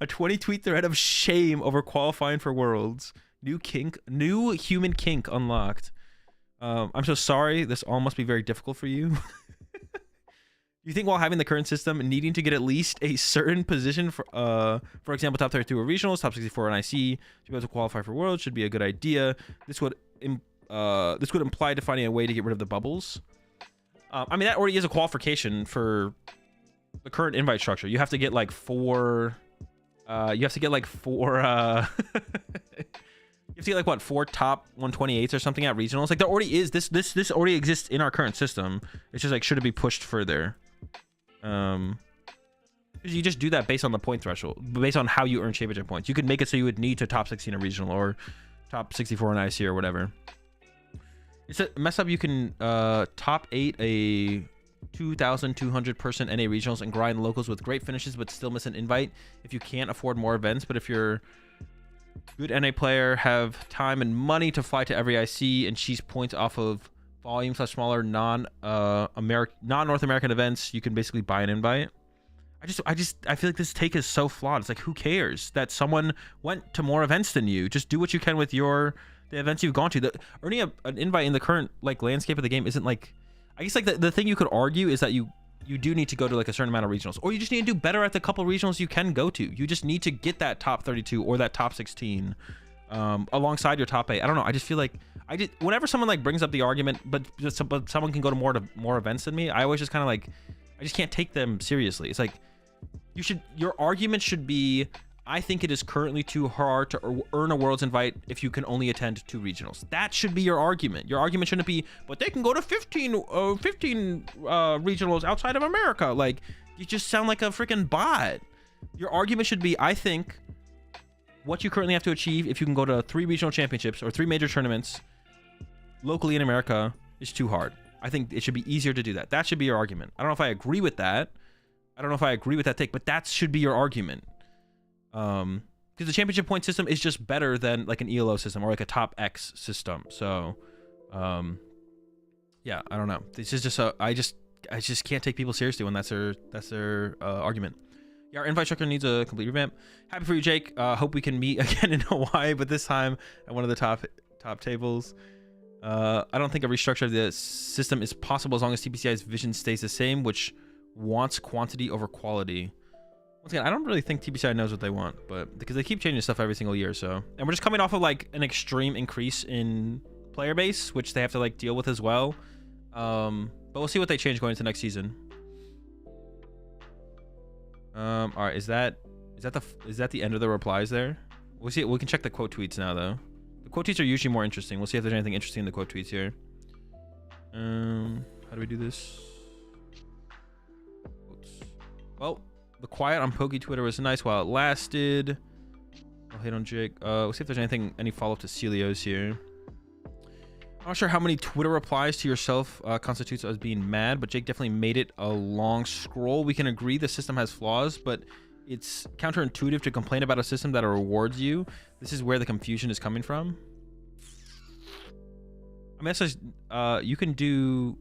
A 20 tweet thread of shame over qualifying for Worlds. New human kink unlocked. I'm so sorry. This all must be very difficult for you. You think while having the current system, needing to get at least a certain position for example, top 32 or regionals, top 64 in IC, to be able to qualify for Worlds should be a good idea. This would imply defining a way to get rid of the bubbles. I mean, that already is a qualification for the current invite structure. You have to get like four. You have to get like four. You have to get like what, 4 top 128s or something at regionals. Like there already is this already exists in our current system. It's just like, should it be pushed further? You just do that based on the point threshold, based on how you earn championship points. You could make it so you would need to top 16 a regional or top 64 in IC or whatever. It's a mess up. You can top 8 a 2,200 person NA regionals and grind locals with great finishes, but still miss an invite if you can't afford more events. But if you're good NA player, have time and money to fly to every IC and cheese points off of volume / smaller non-North American events, you can basically buy an invite. I feel like this take is so flawed. It's like, who cares that someone went to more events than you? Just do what you can with the events you've gone to. Earning an invite in the current like landscape of the game isn't like, I guess like the thing you could argue is that you do need to go to like a certain amount of regionals, or you just need to do better at the couple regionals you can go to. You just need to get that top 32 or that top 16 alongside your top 8. I don't know. I just feel like whenever someone like brings up the argument, but someone can go to more events than me, I always just kind of like, I just can't take them seriously. It's like, your argument should be, I think it is currently too hard to earn a Worlds invite if you can only attend 2 regionals. That should be your argument. Your argument shouldn't be, but they can go to 15 regionals outside of America. Like, you just sound like a freaking bot. Your argument should be, I think what you currently have to achieve if you can go to 3 regional championships or 3 major tournaments locally in America is too hard. I think it should be easier to do that. That should be your argument. I don't know if I agree with that. I don't know if I agree with that take, but that should be your argument. Because the championship point system is just better than like an ELO system or like a top X system. So, yeah, I don't know. This is just I just can't take people seriously when that's their argument. Yeah, our invite structure needs a complete revamp. Happy for you, Jake. Hope we can meet again in Hawaii, but this time at one of the top tables. I don't think a restructure of the system is possible as long as TPCI's vision stays the same, which wants quantity over quality. Once again, I don't really think TPCI knows what they want, but because they keep changing stuff every single year. So, and we're just coming off of like an extreme increase in player base, which they have to like deal with as well. But we'll see what they change going into next season. All right, is that the end of the replies there? We'll see. We can check the quote tweets now though. The quote tweets are usually more interesting. We'll see if there's anything interesting in the quote tweets here. How do we do this? Quotes. Well, the quiet on Poke Twitter was nice while it lasted. I'll hit on Jake. We'll see if there's any follow-up to Celios here. I'm not sure how many Twitter replies to yourself constitutes as being mad, but Jake definitely made it a long scroll. We can agree the system has flaws, but it's counterintuitive to complain about a system that rewards you. This is where the confusion is coming from. I mean, that's just, you can do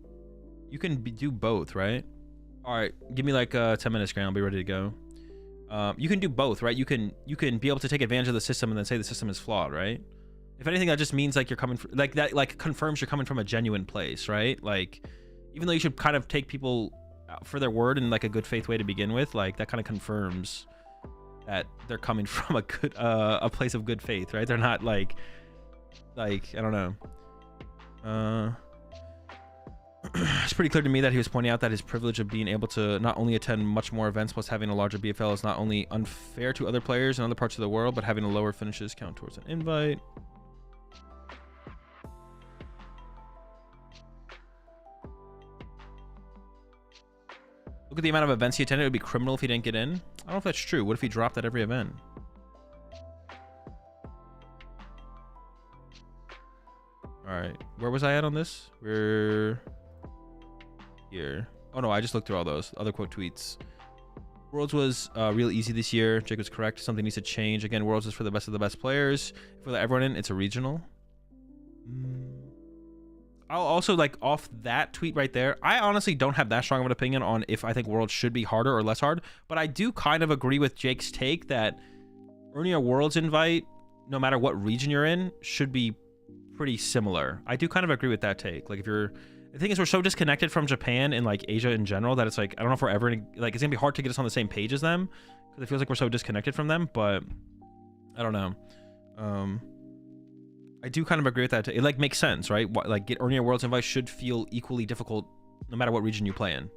both, right? All right, give me like 10 minutes, Grant. I'll be ready to go. You can do both, right? You can be able to take advantage of the system and then say the system is flawed, right? If anything, that just means like you're coming from, like that, like confirms you're coming from a genuine place, right? Like, even though you should kind of take people for their word in like a good faith way to begin with, like that kind of confirms that they're coming from a good, a place of good faith, right? They're not like I don't know. It's pretty clear to me that he was pointing out that his privilege of being able to not only attend much more events plus having a larger BFL is not only unfair to other players in other parts of the world, but having a lower finishes count towards an invite. Look at the amount of events he attended. It would be criminal if he didn't get in. I don't know if that's true. What if he dropped at every event? All right, where was I at on this? We're here. Oh no, I just looked through all those other quote tweets. Worlds was real easy this year. Jake was correct. Something needs to change. Again, Worlds is for the best of the best players. If we let everyone in, it's a regional. I'll also, like, off that tweet right there, I honestly don't have that strong of an opinion on if I think Worlds should be harder or less hard, but I do kind of agree with Jake's take that earning a Worlds invite, no matter what region you're in, should be pretty similar. I do kind of agree with that take. Like, if you're, the thing is, we're so disconnected from Japan and like Asia in general that it's like, I don't know if we're ever like, it's gonna be hard to get us on the same page as them because it feels like we're so disconnected from them, but I don't know. I do kind of agree with that. It like makes sense, right? Like earning a Worlds invite should feel equally difficult no matter what region you play in.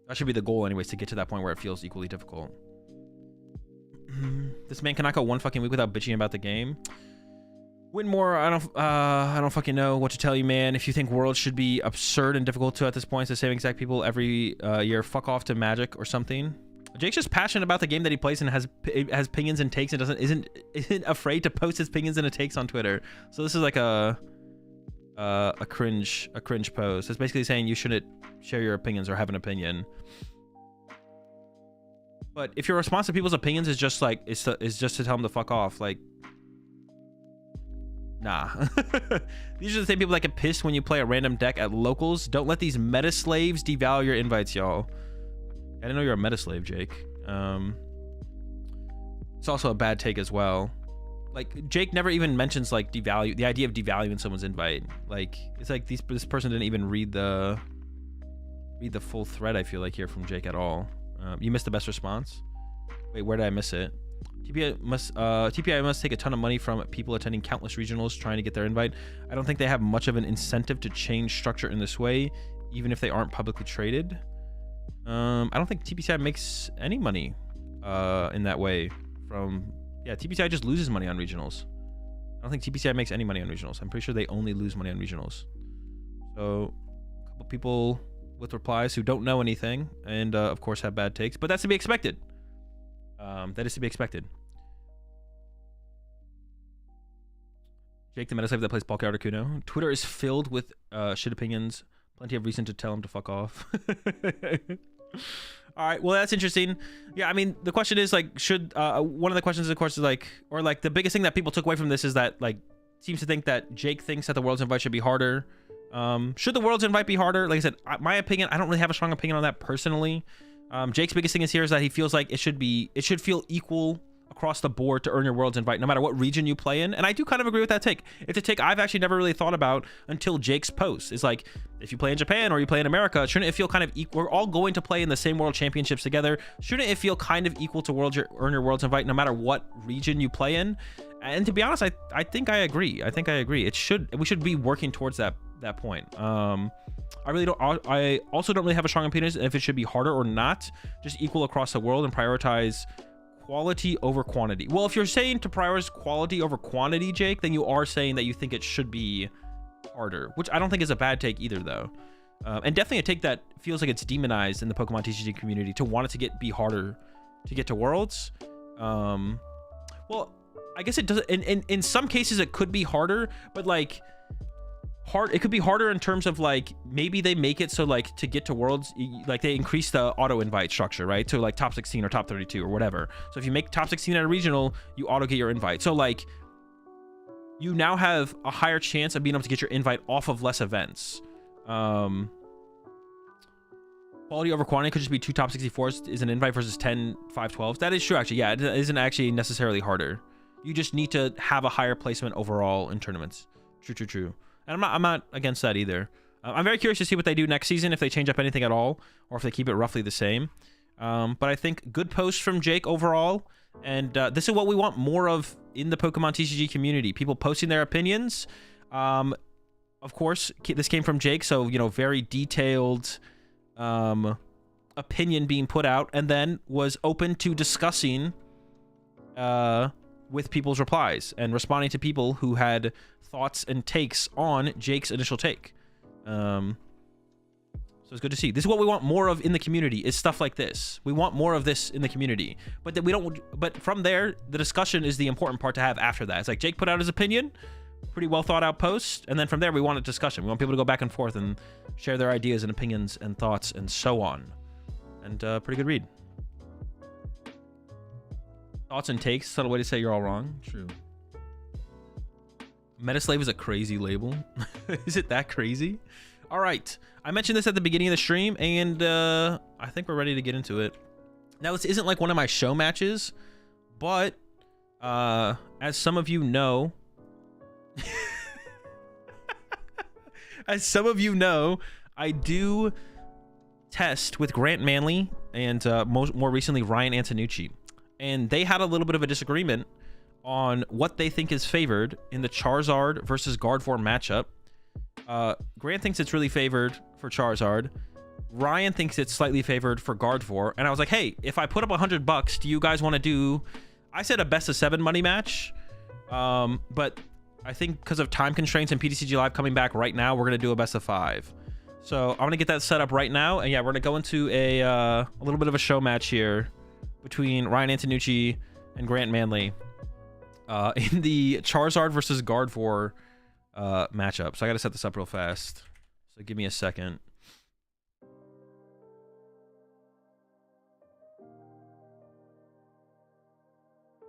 That should be the goal anyways, to get to that point where it feels equally difficult. This man cannot go one fucking week without bitching about the game. Whitmore, I don't fucking know what to tell you, man. If you think Worlds should be absurd and difficult to at this point, it's the same exact people every year. Fuck off to Magic or something. Jake's just passionate about the game that he plays and has opinions and takes and isn't afraid to post his opinions and takes on Twitter. So this is like a cringe post. It's basically saying you shouldn't share your opinions or have an opinion. But if your response to people's opinions is just like is just to tell them to fuck off, like, nah. These are the same people that get pissed when you play a random deck at locals. Don't let these meta slaves devalue your invites, y'all. I didn't know you're a meta slave, Jake. It's also a bad take as well. Like, Jake never even mentions like the idea of devaluing someone's invite. Like, it's like this person didn't even read the full thread, I feel like, here from Jake at all. You missed the best response. Wait, where did I miss it? TPI must take a ton of money from people attending countless regionals trying to get their invite. I don't think they have much of an incentive to change structure in this way, even if they aren't publicly traded. I don't think TPCI makes any money in that way from... Yeah, TPCI just loses money on regionals. I don't think TPCI makes any money on regionals. I'm pretty sure they only lose money on regionals. So, a couple people with replies who don't know anything and, of course, have bad takes. But that's to be expected. That is to be expected. Jake, the meta slave that plays Bulky Articuno. Twitter is filled with shit opinions. Plenty of reason to tell him to fuck off. All right, well, that's interesting. Yeah, I mean, the question is, like, should one of the questions, of course, is like, or like the biggest thing that people took away from this is that, like, seems to think that Jake thinks that the Worlds invite should be harder. Should the Worlds invite be harder? Like I said, my opinion, I don't really have a strong opinion on that personally. Jake's biggest thing is here is that he feels like it should feel equal across the board to earn your Worlds invite, no matter what region you play in. And I do kind of agree with that take. It's a take I've actually never really thought about until Jake's post. It's like, if you play in Japan or you play in America, shouldn't it feel kind of equal? We're all going to play in the same World Championships together. Shouldn't it feel kind of equal to earn your Worlds invite, no matter what region you play in? And to be honest, I think I agree. I think I agree. We should be working towards that point. I also don't really have a strong opinion if it should be harder or not. Just equal across the world and prioritize quality over quantity. Well, if you're saying to prioritize quality over quantity, Jake, then you are saying that you think it should be harder, which I don't think is a bad take either, though. And definitely a take that feels like it's demonized in the Pokemon TCG community to want it to be harder to get to Worlds. Well, I guess it does. In some cases, it could be harder, but like, hard. It could be harder in terms of like maybe they make it so like to get to worlds, like they increase the auto invite structure, right? So like top 16 or top 32 or whatever. So if you make top 16 at a regional, you auto get your invite. So like you now have a higher chance of being able to get your invite off of less events. Quality over quantity could just be 2 top 64s is an invite versus 10 512s. That is true, actually. Yeah, it isn't actually necessarily harder. You just need to have a higher placement overall in tournaments. True. And I'm not against that either. I'm very curious to see what they do next season, if they change up anything at all, or if they keep it roughly the same. But I think good posts from Jake overall. And this is what we want more of in the Pokemon TCG community. People posting their opinions. Of course, this came from Jake, so, you know, very detailed opinion being put out, and then was open to discussing with people's replies and responding to people who had thoughts and takes on Jake's initial take. So it's good to see. This is what we want more of in the community, is stuff like this. We want more of this in the community, but that we don't. But from there, the discussion is the important part to have after that. It's like Jake put out his opinion, pretty well thought out post, and then from there we want a discussion. We want people to go back and forth and share their ideas and opinions and thoughts and so on. And pretty good read. Thoughts and takes, subtle way to say you're all wrong. True. Metaslave is a crazy label. Is it that crazy? All right. I mentioned this at the beginning of the stream, and I think we're ready to get into it. Now, this isn't like one of my show matches, but as some of you know, I do test with Grant Manley and more recently Ryan Antonucci. And they had a little bit of a disagreement on what they think is favored in the Charizard versus Gardevoir matchup. Grant thinks it's really favored for Charizard. Ryan thinks it's slightly favored for Gardevoir. And I was like, hey, if I put up $100, do you guys want to do... I said a best of 7 money match. But I think because of time constraints and PTCG Live coming back right now, we're going to do a best of 5. So I'm going to get that set up right now. And yeah, we're going to go into a little bit of a show match here between Ryan Antonucci and Grant Manley in the Charizard versus Gardevoir matchup. So I got to set this up real fast. So give me a second.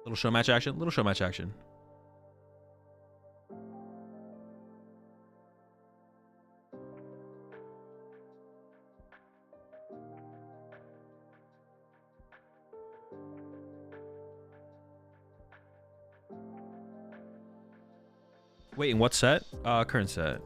Little show match action. Little show match action. Wait, in what set? Current set.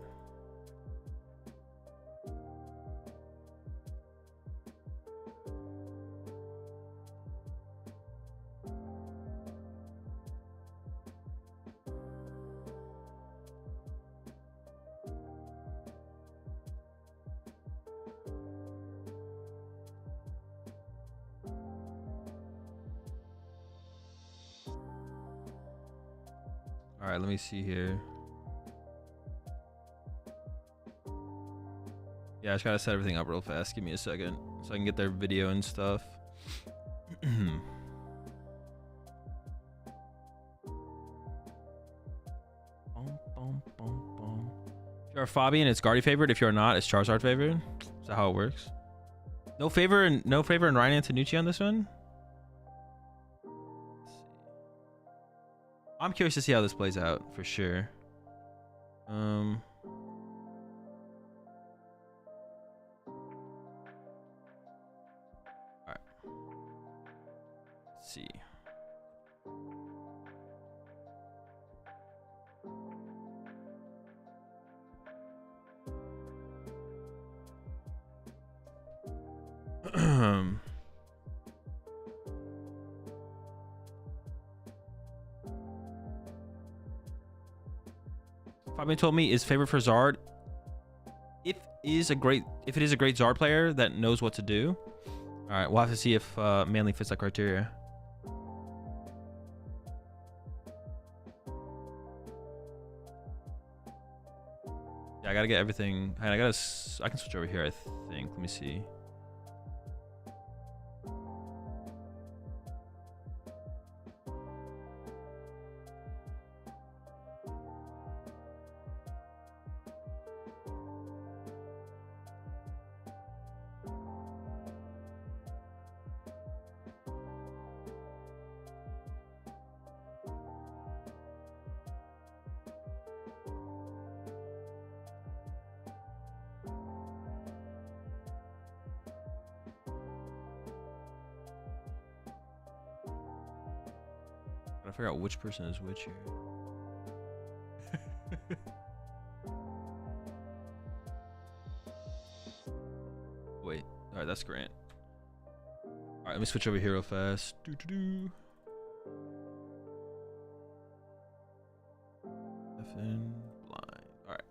All right, let me see here. Yeah, I just gotta set everything up real fast. Give me a second so I can get their video and stuff. If you're a Fabian, it's Guardy favorite. If you're not, it's Charizard favorite. Is that how it works? No favor and Ryan Antonucci on this one. Let's see. I'm curious to see how this plays out for sure. See. Fabian told me is favorite for Zard. If it is a great Zard player that knows what to do. All right, we'll have to see if Manley fits that criteria. Yeah, I gotta get everything. I can switch over here, I think. Let me see. Gotta figure out which person is which here. Wait. All right, that's Grant. All right, let me switch over here real fast. FN blind. All right.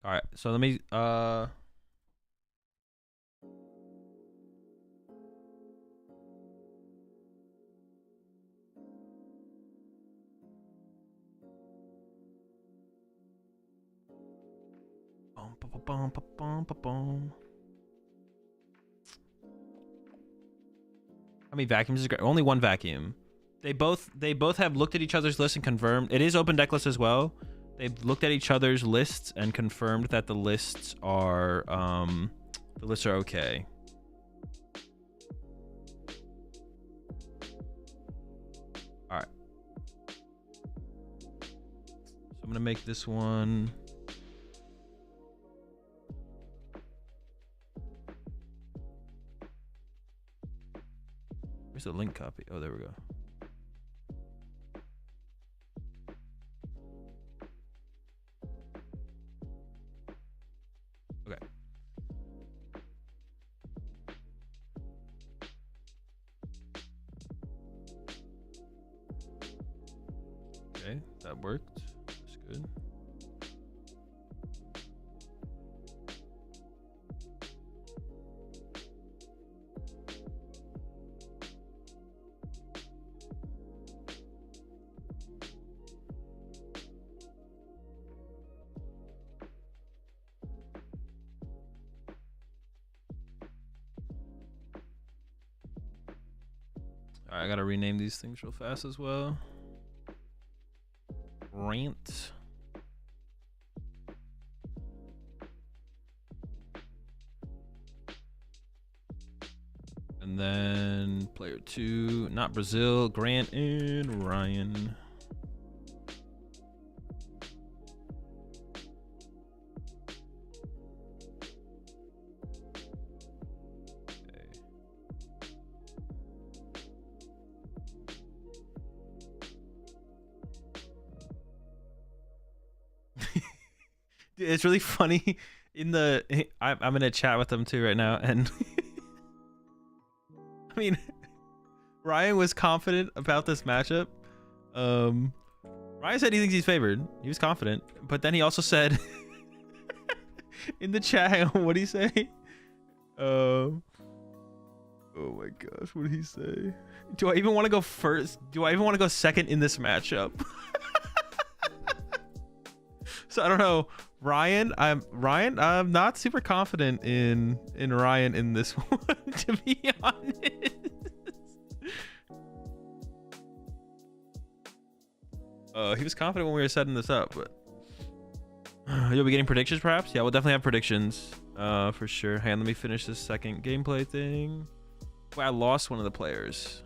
All right, so let me How many vacuums is great? Only one vacuum. They both have looked at each other's list and confirmed. It is open deck list as well. They've looked at each other's lists and confirmed that the lists are okay. All right. So I'm gonna make this one. Where's the link copy? Oh, there we go. Okay. Okay, that worked. That's good. All right, I gotta rename these things real fast as well. Rants. And then player 2, not Brazil, Grant and Ryan. It's really funny in the I'm in a chat with them too right now, and I mean, Ryan was confident about this matchup. Ryan said he thinks he's favored. He was confident, but then he also said in the chat, hang on, what did he say? Oh my gosh, what did he say? Do I even want to go first? Do I even want to go second in this matchup? So I don't know. Ryan, I'm not super confident in Ryan in this one, to be honest. He was confident when we were setting this up, but you'll be getting predictions perhaps? Yeah, we'll definitely have predictions for sure. Hey, let me finish this second gameplay thing. Well, I lost one of the players.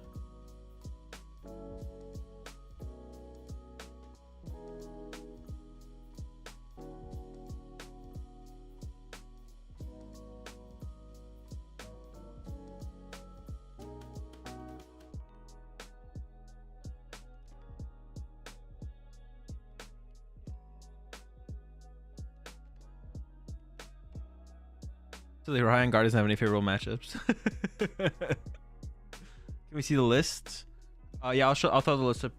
So the Ryan Guard doesn't have any favorable matchups. Can we see the list? Yeah, I'll throw the list up.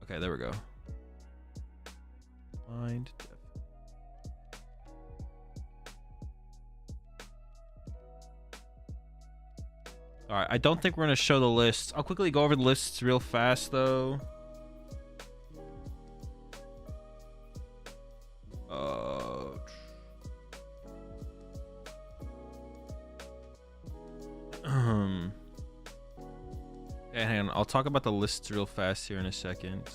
Okay, there we go. Mind. All right, I don't think we're gonna show the lists. I'll quickly go over the lists real fast though. Okay, hang on. I'll talk about the lists real fast here in a second.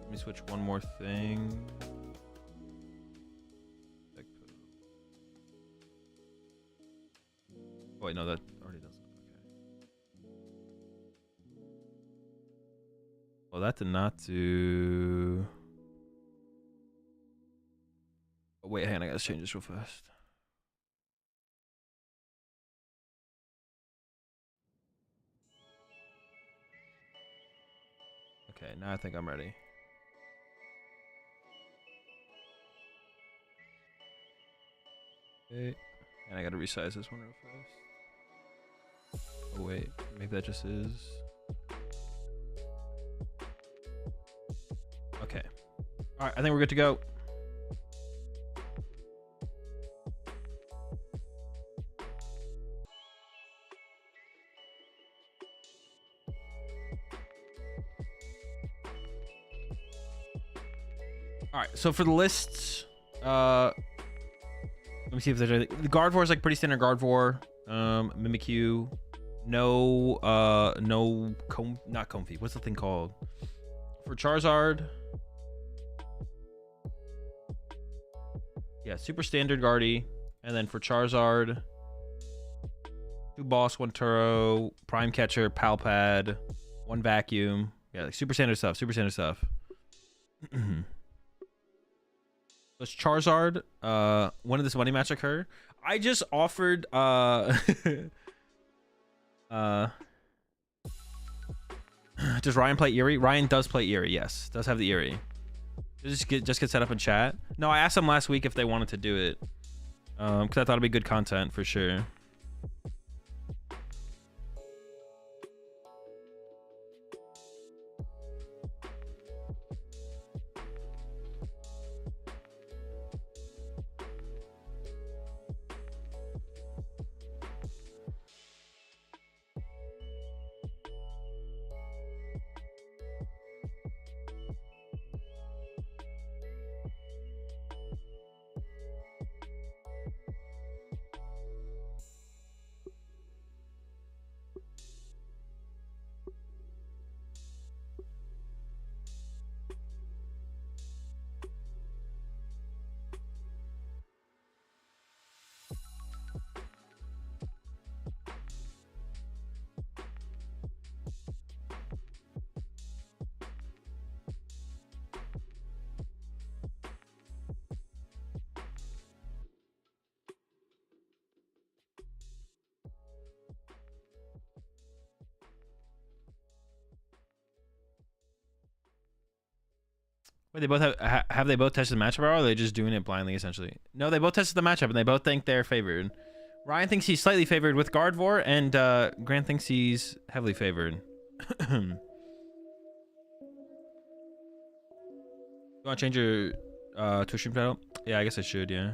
Let me switch one more thing. Oh, wait, no, that already does it. Okay. Well, that did not do... Oh, wait, hang on, I gotta change this real fast. Okay, now I think I'm ready. Okay. And I gotta resize this one real fast. Oh wait, maybe that just is. Okay. Alright, I think we're good to go. Alright, so for the lists, let me see if there's anything. The Gardevoir is like pretty standard Gardevoir. Mimikyu. No, not Comfey. What's the thing called? For Charizard. Yeah, super standard Guardy. And then for Charizard, 2 Boss, 1 Turo, Prime Catcher, Palpad, 1 Vacuum. Yeah, like super standard stuff. Super standard stuff. Does Charizard, when did this money match occur? I just offered, does Ryan play Erie? Ryan does play Erie, yes. Does have the Erie. Just get set up in chat. No, I asked them last week if they wanted to do it. Because I thought it'd be good content for sure. Wait, they both have they both tested the matchup, or are they just doing it blindly essentially? No, they both tested the matchup and they both think they're favored. Ryan thinks he's slightly favored with Gardevoir, and Grant thinks he's heavily favored. You want to change your Twitch stream title? Yeah, I guess I should, yeah.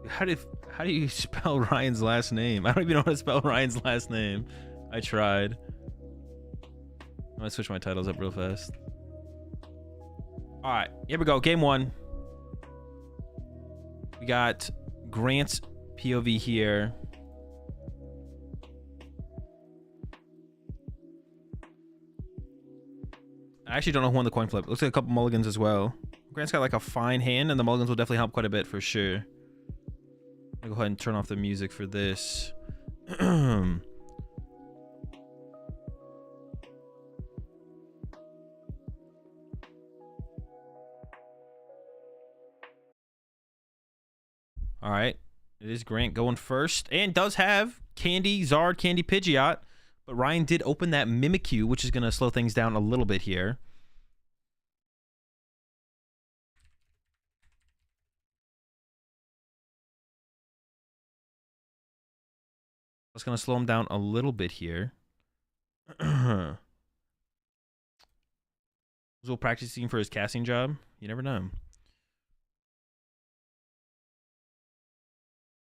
How do you spell Ryan's last name? I don't even know how to spell Ryan's last name. I tried. I'm gonna switch my titles up real fast. All right, here we go. Game 1. We got Grant's POV here. I actually don't know who won the coin flip. It looks like a couple mulligans as well. Grant's got like a fine hand, and the mulligans will definitely help quite a bit for sure. I'll go ahead and turn off the music for this. All right, it is Grant going first, and does have Candy, Zard, Candy, Pidgeot, but Ryan did open that Mimikyu, which is going to slow things down a little bit here. That's going to slow him down a little bit here. Azul practicing for his casting job. You never know.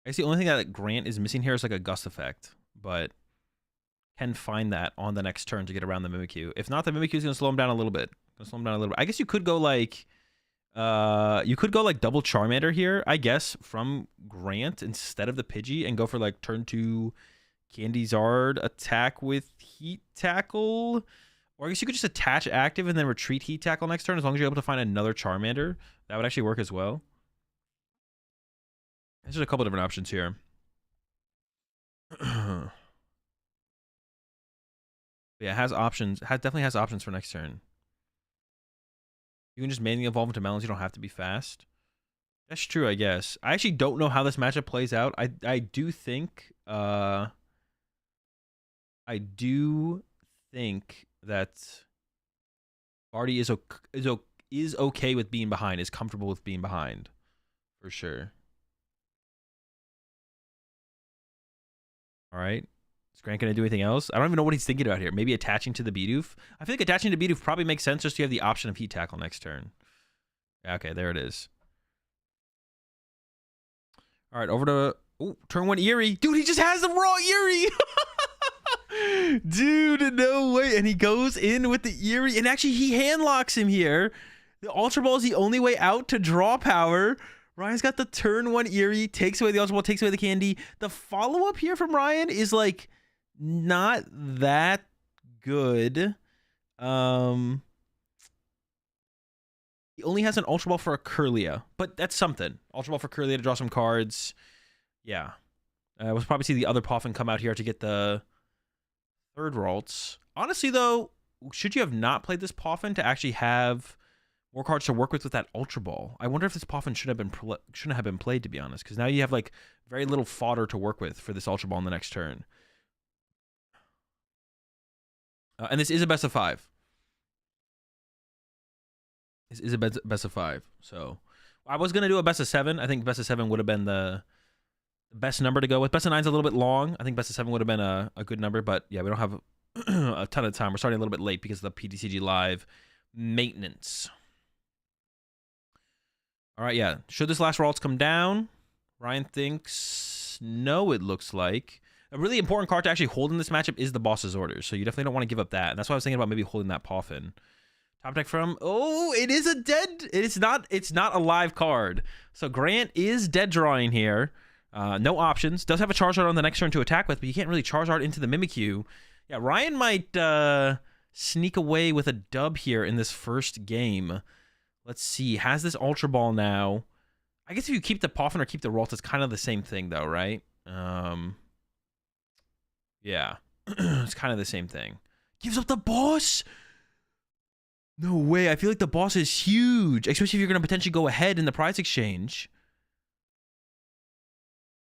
I guess the only thing that Grant is missing here is like a gust effect, but can find that on the next turn to get around the Mimikyu. If not, the Mimikyu is going to slow him down a little bit. I guess you could go like double Charmander here, I guess, from Grant instead of the Pidgey and go for like turn 2 Candyzard attack with Heat Tackle. Or I guess you could just attach active and then retreat Heat Tackle next turn as long as you're able to find another Charmander. That would actually work as well. There's a couple different options here. Yeah, it has options. Definitely has options for next turn. You can just manually evolve into melons. You don't have to be fast. That's true, I guess. I actually don't know how this matchup plays out. I do think that Barty is okay with being behind. Is comfortable with being behind, for sure. All right. Is Grant going to do anything else? I don't even know what he's thinking about here. Maybe attaching to the Bidoof? I feel like attaching to Bidoof probably makes sense just so you have the option of Heat Tackle next turn. Okay, there it is. All right, over to... Oh, turn 1 Eerie. Dude, he just has the raw Eerie! Dude, no way. And he goes in with the Eerie. And actually, he hand locks him here. The Ultra Ball is the only way out to draw power. Ryan's got the turn 1 Eerie, takes away the Ultra Ball, takes away the candy. The follow-up here from Ryan is, like, not that good. He only has an Ultra Ball for a Kirlia, but that's something. Ultra Ball for Kirlia to draw some cards. Yeah. We'll probably see the other Poffin come out here to get the third Ralts. Honestly, though, should you have not played this Poffin to actually have more cards to work with that Ultra Ball? I wonder if this Poffin shouldn't have been played, to be honest, because now you have like very little fodder to work with for this Ultra Ball in the next turn. And this is a best of 5. This is a best of 5. So I was gonna do a best of 7. I think best of 7 would have been the best number to go with. Best of 9's a little bit long. I think best of 7 would have been a good number, but yeah, we don't have a ton of time. We're starting a little bit late because of the PTCG Live maintenance. All right, yeah. Should this last Ralts come down? Ryan thinks no, it looks like. A really important card to actually hold in this matchup is the Boss's Orders, so you definitely don't want to give up that. And that's why I was thinking about maybe holding that Poffin. Top deck from... Oh, it is a dead... It's not a live card. So Grant is dead drawing here. No options. Does have a Charizard on the next turn to attack with, but you can't really Charizard into the Mimikyu. Yeah, Ryan might sneak away with a dub here in this first game. Let's see. Has this Ultra Ball now. I guess if you keep the Poffin or keep the Ralts, it's kind of the same thing, though, right? Yeah. It's kind of the same thing. Gives up the boss? No way. I feel like the boss is huge, especially if you're going to potentially go ahead in the prize exchange.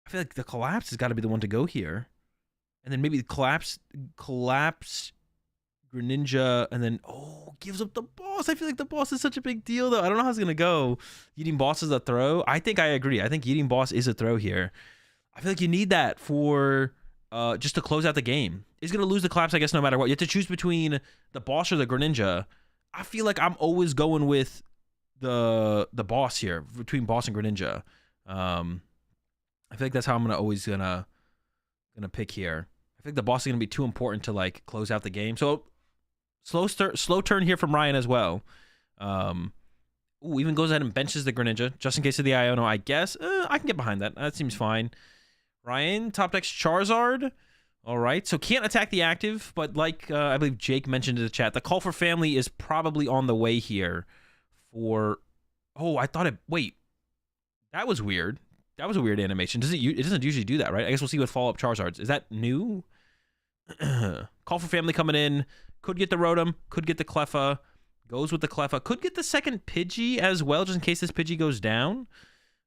I feel like the Collapse has got to be the one to go here. And then maybe the Collapse Greninja, and then, oh, gives up the boss. I feel like the boss is such a big deal, though. I don't know how it's going to go. Eating boss is a throw. I think I agree. I think eating boss is a throw here. I feel like you need that for just to close out the game. He's going to lose the Collapse, I guess, no matter what. You have to choose between the boss or the Greninja. I feel like I'm always going with the boss here, between boss and Greninja. I feel like that's how I'm always gonna pick here. I think the boss is gonna be too important to like close out the game. So slow turn here from Ryan as well. Ooh, even goes ahead and benches the Greninja just in case of the Iono. I guess I can get behind that. That seems fine. Ryan top decks Charizard. All right, so can't attack the active, but like I believe Jake mentioned in the chat, the Call for Family is probably on the way here. For I thought it. Wait, that was weird. That was a weird animation. It doesn't usually do that, right? I guess we'll see with follow-up Charizards. Is that new? Call for Family coming in. Could get the Rotom. Could get the Cleffa. Goes with the Cleffa. Could get the second Pidgey as well, just in case this Pidgey goes down.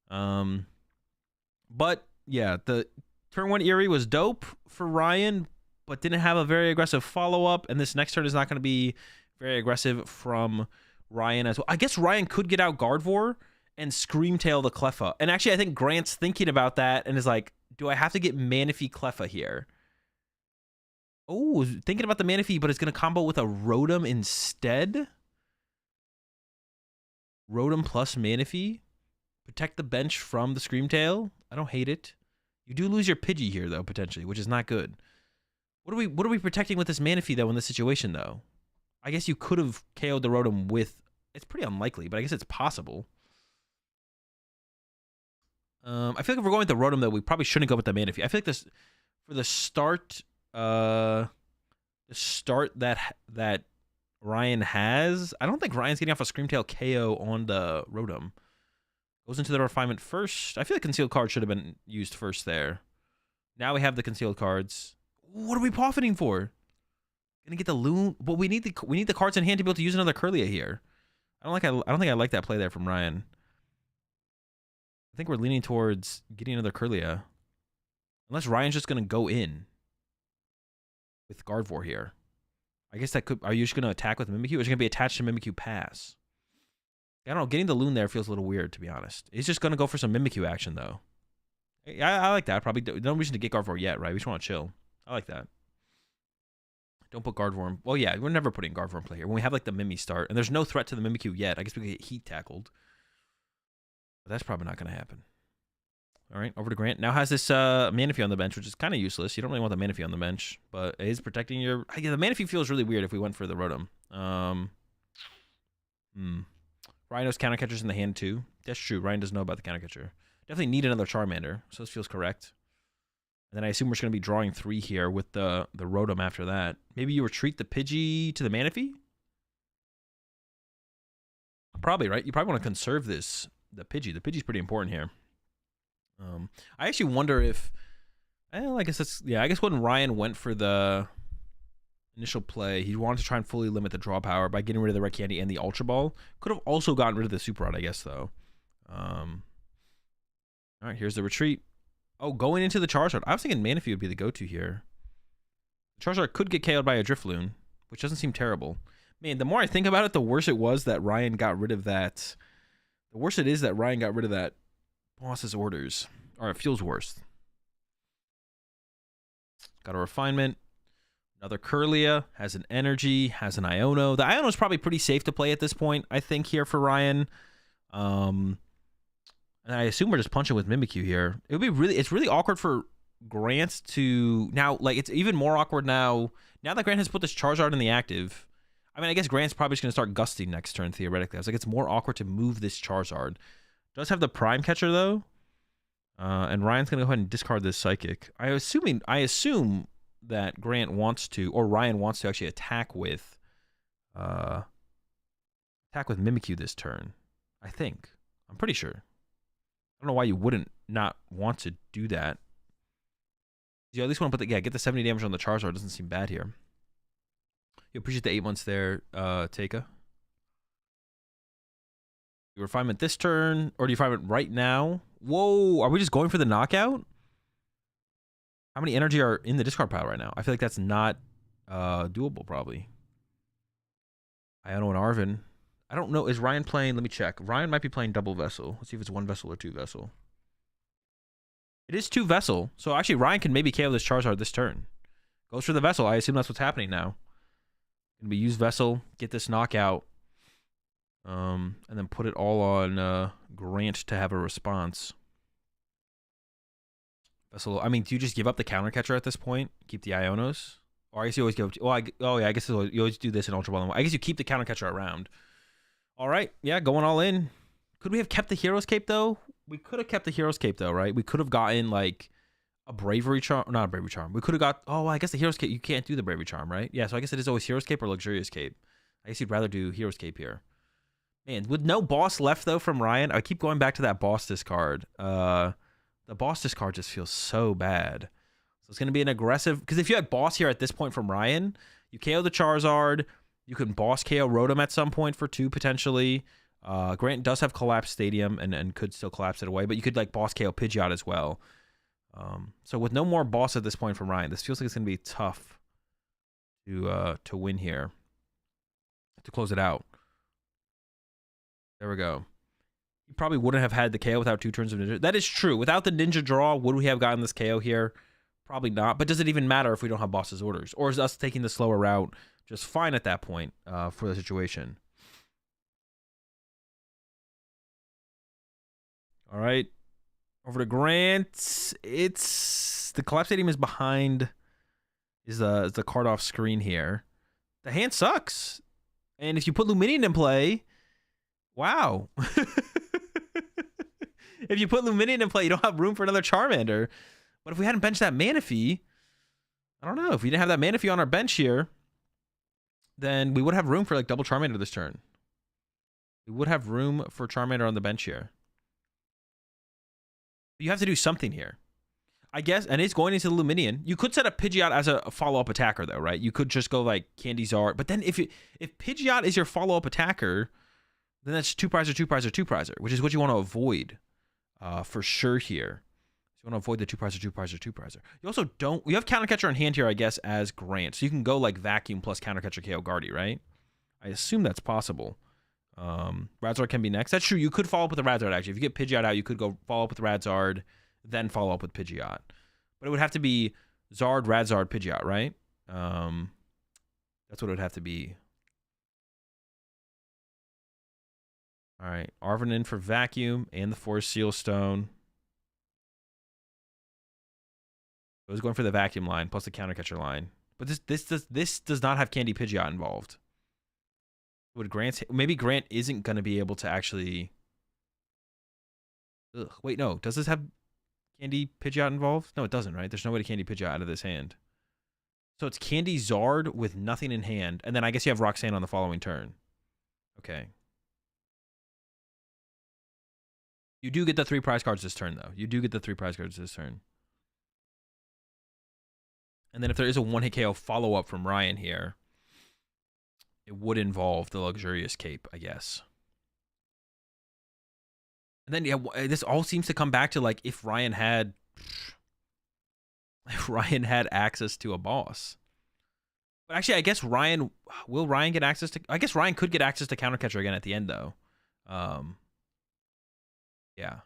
But, yeah, the turn 1 Eerie was dope for Ryan, but didn't have a very aggressive follow-up, and this next turn is not going to be very aggressive from Ryan as well. I guess Ryan could get out Gardevoir and Screamtail the Cleffa. And actually, I think Grant's thinking about that and is like, do I have to get Manaphy Cleffa here? Oh, thinking about the Manaphy, but it's going to combo with a Rotom instead? Rotom plus Manaphy. Protect the bench from the Screamtail. I don't hate it. You do lose your Pidgey here, though, potentially, which is not good. What are we protecting with this Manaphy, though, in this situation, though? I guess you could have KO'd the Rotom with... It's pretty unlikely, but I guess it's possible. I feel like if we're going with the Rotom, though, we probably shouldn't go with the Manaphy. I feel like this... For the start... that Ryan has... I don't think Ryan's getting off a Screamtail KO on the Rotom. Goes into the refinement first. I feel like concealed cards should have been used first there. Now we have the concealed cards. What are we profiting for? Gonna get the loon, but we need the cards in hand to be able to use another Kirlia here. I don't think I like that play there from Ryan. I think we're leaning towards getting another Kirlia, unless Ryan's just gonna go in with Gardevoir here. I guess that could. Are you just gonna attack with Mimikyu, or is it gonna be attached to Mimikyu pass? I don't know. Getting the loon there feels a little weird, to be honest. He's just gonna go for some Mimikyu action though. I like that. Probably no reason to get Gardevoir yet, right? We just want to chill. I like that. Don't put Gardevoir in. Well, yeah, we're never putting Gardevoir in play here. When we have like the Mimi start, and there's no threat to the Mimikyu yet, I guess we could get heat tackled. But that's probably not going to happen. All right, over to Grant. Now has this Manaphy on the bench, which is kind of useless. You don't really want the Manaphy on the bench, but it is protecting your... Yeah, the Manaphy feels really weird if we went for the Rotom. Rhino's counter catcher's in the hand too. That's true. Ryan doesn't know about the counter catcher. Definitely need another Charmander, so this feels correct. And then I assume we're just going to be drawing 3 here with the Rotom after that. Maybe you retreat the Pidgey to the Manaphy? Probably, right? You probably want to conserve the Pidgey. The Pidgey's pretty important here. I actually wonder if... I guess that's... Yeah, I guess when Ryan went for the initial play, he wanted to try and fully limit the draw power by getting rid of the Red Candy and the Ultra Ball. Could have also gotten rid of the Super Rod, I guess, though. All right, here's the retreat. Oh, going into the Charizard. I was thinking Manaphy would be the go-to here. Charizard could get KO'd by a Drifloon, which doesn't seem terrible. Man, the more I think about it, the worse it was that Ryan got rid of that. The worse it is that Ryan got rid of that boss's orders. Or it feels worse. Got a refinement. Another Kirlia. Has an energy. Has an Iono. The Iono is probably pretty safe to play at this point, I think, here for Ryan. And I assume we're just punching with Mimikyu here. It would be really... It's really awkward for Grant to... Now, like, it's even more awkward now. Now that Grant has put this Charizard in the active... I mean, I guess Grant's probably just going to start gusting next turn, theoretically. I was like, it's more awkward to move this Charizard. Does have the Prime Catcher, though. And Ryan's going to go ahead and discard this Psychic. I assume that Grant wants to... Or Ryan wants to actually attack with... Mimikyu this turn. I think. I'm pretty sure. I don't know why you wouldn't not want to do that. You at least want to put the... Yeah, get the 70 damage on the Charizard. Doesn't seem bad here. You appreciate the 8 months there, Taika. You refinement this turn, or do you refinement right now? Whoa, are we just going for the knockout? How many energy are in the discard pile right now? I feel like that's not doable, probably. Iono and Arvin. I don't know. Is Ryan playing? Let me check. Ryan might be playing double Vessel. Let's see if it's 1 Vessel or 2 Vessel. It is 2 Vessel. So actually, Ryan can maybe KO this Charizard this turn. Goes for the Vessel. I assume that's what's happening now. Gonna be use Vessel, get this knockout, and then put it all on Grant to have a response. Vessel. I mean, do you just give up the counter catcher at this point? Keep the Ionos? Or I guess you always give up... Oh, yeah, I guess you always do this in Ultra Ball. I guess you keep the counter catcher around. All right, yeah, going all in. Could we have kept the Hero's Cape, though? We could have kept the Hero's Cape, though, right? We could have gotten, like, a Bravery Charm. Not a Bravery Charm. We could have got... Oh, well, I guess the Hero's Cape, you can't do the Bravery Charm, right? Yeah, so I guess it is always Hero's Cape or Luxurious Cape. I guess you'd rather do Hero's Cape here. Man, with no boss left, though, from Ryan, I keep going back to that boss discard. The boss discard just feels so bad. So it's going to be an aggressive... Because if you had boss here at this point from Ryan, you KO the Charizard... You can boss KO Rotom at some point for 2, potentially. Grant does have Collapse Stadium and could still collapse it away, but you could like boss KO Pidgeot as well. So with no more boss at this point from Ryan, this feels like it's going to be tough to win here. To close it out. There we go. You probably wouldn't have had the KO without 2 turns of Ninja. That is true. Without the Ninja draw, would we have gotten this KO here? Probably not. But does it even matter if we don't have boss's orders? Or is us taking the slower route just fine at that point for the situation? All right. Over to Grant. It's the Collapse Stadium is behind. Is the card off screen here? The hand sucks, and if you put Luminion in play, wow. If you put Luminion in play, you don't have room for another Charmander. But if we hadn't benched that Manaphy, I don't know. If we didn't have that Manaphy on our bench here, then we would have room for like double Charmander this turn. We would have room for Charmander on the bench here. You have to do something here, I guess, and it's going into the Luminion. You could set up Pidgeot as a follow-up attacker, though, right? You could just go like Candy Zard, but then if Pidgeot is your follow-up attacker, then that's 2-prizer, 2-prizer, 2-prizer, which is what you want to avoid for sure here. So you want to avoid the 2-prizer, 2-prizer, 2-prizer. You also don't. You have Counter Catcher in hand here, I guess, as Grant, so you can go like Vacuum plus Counter Catcher KO Guardy, right? I assume that's possible. Radzard can be next. That's true. You could follow up with the Radzard, actually. If you get Pidgeot out, you could go follow up with Radzard, then follow up with Pidgeot. But it would have to be Zard, Radzard, Pidgeot, right? That's what it would have to be. All right. Arven in for Vacuum and the Force Seal Stone. It was going for the Vacuum line plus the Counter Catcher line. But this does not have Candy Pidgeot involved. Would Grant, maybe Grant isn't going to be able to actually. Ugh, wait, no. Does this have Candy Pidgeot involved? No, it doesn't, right? There's no way to Candy Pidgeot out of this hand. So it's Candy Zard with nothing in hand. And then I guess you have Roxanne on the following turn. Okay. You do get the 3 prize cards this turn, though. You do get the 3 prize cards this turn. And then if there is a 1-hit KO follow-up from Ryan here, it would involve the Luxurious Cape, I guess. And then, yeah, this all seems to come back to, like, if Ryan had access to a boss. But actually, I guess will Ryan get access to, I guess Ryan could get access to Counter Catcher again at the end, though. Yeah.